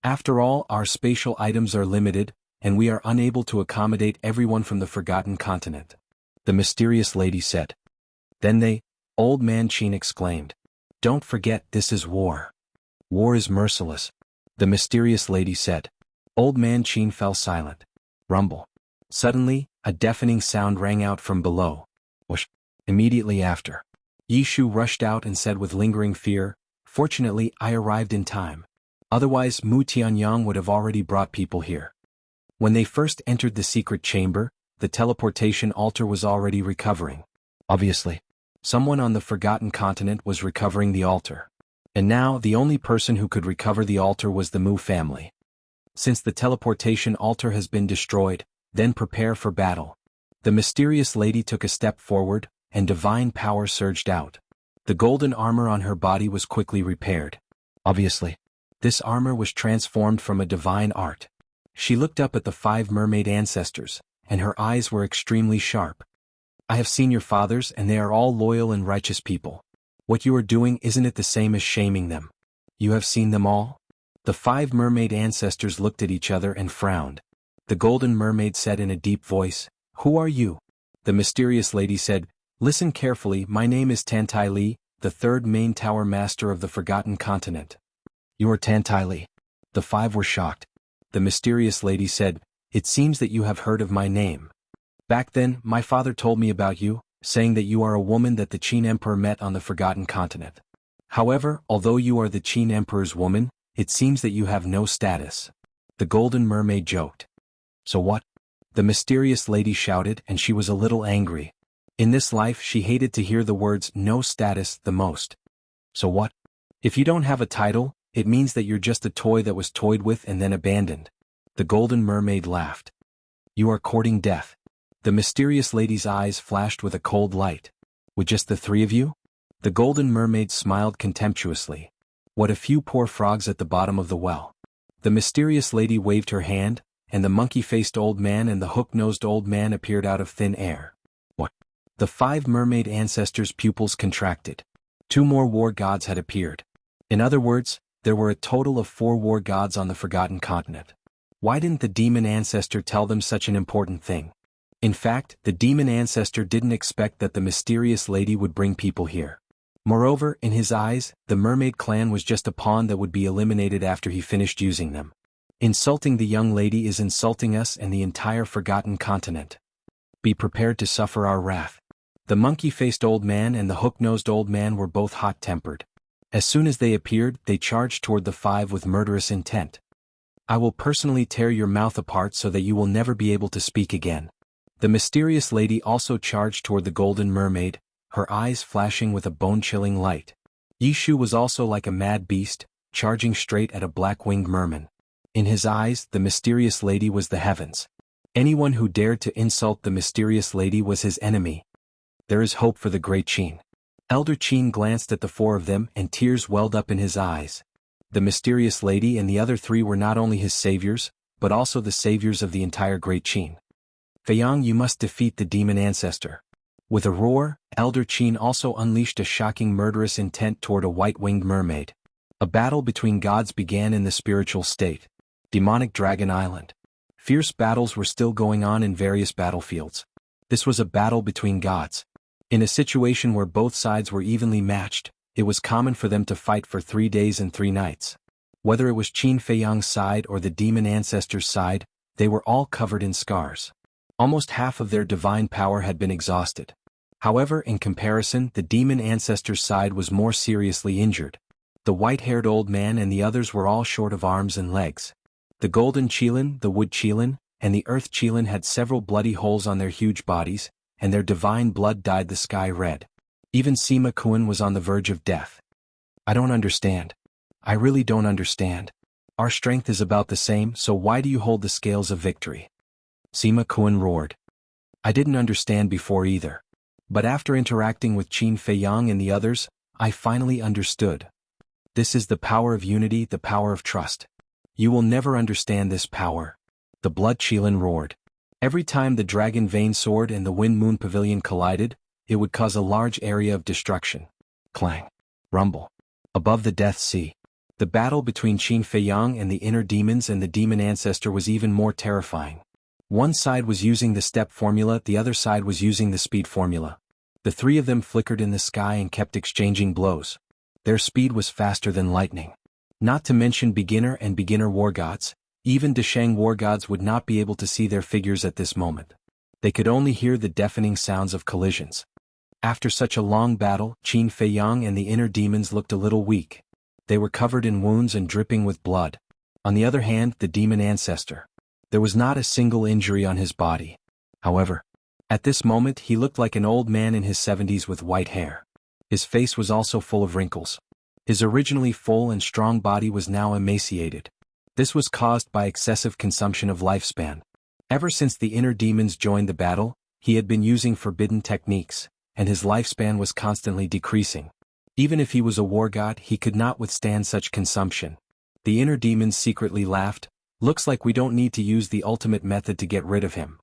After all, our spatial items are limited, and we are unable to accommodate everyone from the Forgotten Continent. The mysterious lady said. Then Old Man Qin exclaimed. Don't forget, this is war. War is merciless. The mysterious lady said. Old Man Qin fell silent. Rumble. Suddenly, a deafening sound rang out from below. Whoosh. Immediately after, Yishu rushed out and said with lingering fear, fortunately I arrived in time. Otherwise Mu Tianyang would have already brought people here. When they first entered the secret chamber, the teleportation altar was already recovering. Obviously, someone on the Forgotten Continent was recovering the altar. And now the only person who could recover the altar was the Mu family. Since the teleportation altar has been destroyed, then prepare for battle. The mysterious lady took a step forward, and divine power surged out. The golden armor on her body was quickly repaired. Obviously, this armor was transformed from a divine art. She looked up at the 5 mermaid ancestors, and her eyes were extremely sharp. I have seen your fathers and they are all loyal and righteous people. What you are doing isn't it the same as shaming them? You have seen them all? The 5 mermaid ancestors looked at each other and frowned. The golden mermaid said in a deep voice, Who are you? The mysterious lady said, Listen carefully, my name is Tantai Li, the 3rd main tower master of the Forgotten Continent. You are Tantai Li. The 5 were shocked. The mysterious lady said, It seems that you have heard of my name. Back then, my father told me about you, saying that you are a woman that the Qin Emperor met on the Forgotten Continent. However, although you are the Qin Emperor's woman, it seems that you have no status. The golden mermaid joked. So what? The mysterious lady shouted, and she was a little angry. In this life she hated to hear the words no status the most. So what? If you don't have a title, it means that you're just a toy that was toyed with and then abandoned. The golden mermaid laughed. You are courting death. The mysterious lady's eyes flashed with a cold light. With just the 3 of you? The golden mermaid smiled contemptuously. What a few poor frogs at the bottom of the well. The mysterious lady waved her hand, and the monkey-faced old man and the hook-nosed old man appeared out of thin air. What? The 5 mermaid ancestors' pupils contracted. 2 more war gods had appeared. In other words, there were a total of 4 war gods on the Forgotten Continent. Why didn't the demon ancestor tell them such an important thing? In fact, the demon ancestor didn't expect that the mysterious lady would bring people here. Moreover, in his eyes, the mermaid clan was just a pawn that would be eliminated after he finished using them. Insulting the young lady is insulting us and the entire Forgotten Continent. Be prepared to suffer our wrath. The monkey-faced old man and the hook-nosed old man were both hot-tempered. As soon as they appeared, they charged toward the 5 with murderous intent. I will personally tear your mouth apart so that you will never be able to speak again. The mysterious lady also charged toward the golden mermaid, her eyes flashing with a bone-chilling light. Yishu was also like a mad beast, charging straight at a black-winged merman. In his eyes, the mysterious lady was the heavens. Anyone who dared to insult the mysterious lady was his enemy. There is hope for the Great Qin. Elder Qin glanced at the 4 of them and tears welled up in his eyes. The mysterious lady and the other 3 were not only his saviors, but also the saviors of the entire Great Qin. Feiyang, you must defeat the demon ancestor. With a roar, Elder Qin also unleashed a shocking murderous intent toward a white-winged mermaid. A battle between gods began in the spiritual state. Demonic Dragon Island. Fierce battles were still going on in various battlefields. This was a battle between gods. In a situation where both sides were evenly matched, it was common for them to fight for 3 days and 3 nights. Whether it was Qin Feiyang's side or the demon ancestor's side, they were all covered in scars. Almost half of their divine power had been exhausted. However, in comparison, the demon ancestor's side was more seriously injured. The white-haired old man and the others were all short of arms and legs. The golden Qilin, the wood Qilin, and the earth Qilin had several bloody holes on their huge bodies, and their divine blood dyed the sky red. Even Sima Kuan was on the verge of death. I don't understand. I really don't understand. Our strength is about the same, so why do you hold the scales of victory? Sima Kuan roared. I didn't understand before either. But after interacting with Qin Feiyang and the others, I finally understood. This is the power of unity, the power of trust. You will never understand this power. The blood Qilin roared. Every time the Dragon Vein Sword and the Wind Moon Pavilion collided, it would cause a large area of destruction. Clang. Rumble. Above the Death Sea. The battle between Qin Feiyang and the inner demons and the demon ancestor was even more terrifying. One side was using the step formula, the other side was using the speed formula. The three of them flickered in the sky and kept exchanging blows. Their speed was faster than lightning. Not to mention beginner and beginner war gods, even Deshang war gods would not be able to see their figures at this moment. They could only hear the deafening sounds of collisions. After such a long battle, Qin Feiyang and the inner demons looked a little weak. They were covered in wounds and dripping with blood. On the other hand, the demon ancestor. There was not a single injury on his body. However, at this moment he looked like an old man in his 70s with white hair. His face was also full of wrinkles. His originally full and strong body was now emaciated. This was caused by excessive consumption of lifespan. Ever since the inner demons joined the battle, he had been using forbidden techniques, and his lifespan was constantly decreasing. Even if he was a war god, he could not withstand such consumption. The inner demons secretly laughed. Looks like we don't need to use the ultimate method to get rid of him.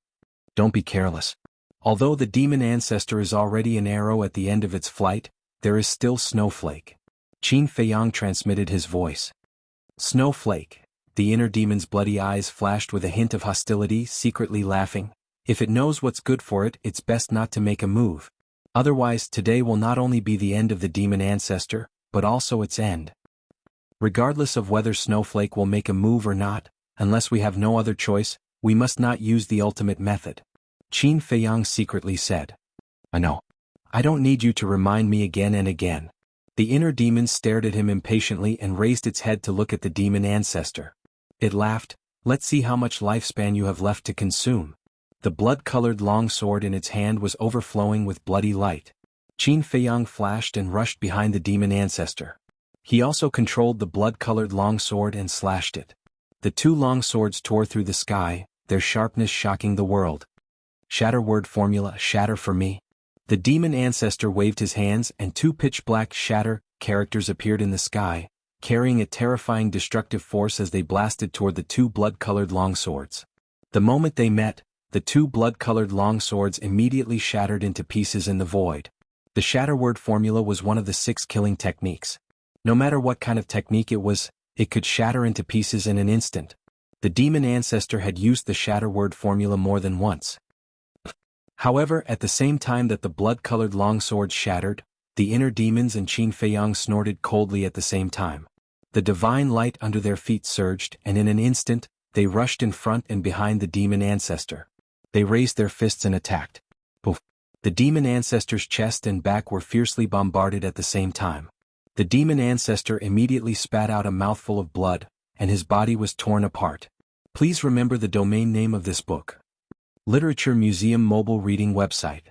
Don't be careless. Although the demon ancestor is already an arrow at the end of its flight, there is still Snowflake. Qin Feiyang transmitted his voice. Snowflake. The inner demon's bloody eyes flashed with a hint of hostility, secretly laughing. If it knows what's good for it, it's best not to make a move. Otherwise, today will not only be the end of the demon ancestor, but also its end. Regardless of whether Snowflake will make a move or not, unless we have no other choice, we must not use the ultimate method. Qin Feiyang secretly said. I know. I don't need you to remind me again and again. The inner demon stared at him impatiently and raised its head to look at the demon ancestor. It laughed. Let's see how much lifespan you have left to consume. The blood-colored longsword in its hand was overflowing with bloody light. Qin Feiyang flashed and rushed behind the demon ancestor. He also controlled the blood-colored longsword and slashed it. The two longswords tore through the sky, their sharpness shocking the world. Shatter word formula, shatter for me. The demon ancestor waved his hands and two pitch-black shatter characters appeared in the sky, carrying a terrifying destructive force as they blasted toward the two blood-colored longswords. The moment they met, the two blood-colored longswords immediately shattered into pieces in the void. The shatter word formula was one of the 6 killing techniques. No matter what kind of technique it was, it could shatter into pieces in an instant. The demon ancestor had used the shatter word formula more than once. However, at the same time that the blood-colored longswords shattered, the inner demons and Qin Feiyang snorted coldly at the same time. The divine light under their feet surged, and in an instant, they rushed in front and behind the demon ancestor. They raised their fists and attacked. Poof! The demon ancestor's chest and back were fiercely bombarded at the same time. The demon ancestor immediately spat out a mouthful of blood, and his body was torn apart. Please remember the domain name of this book. Literature Museum mobile reading website.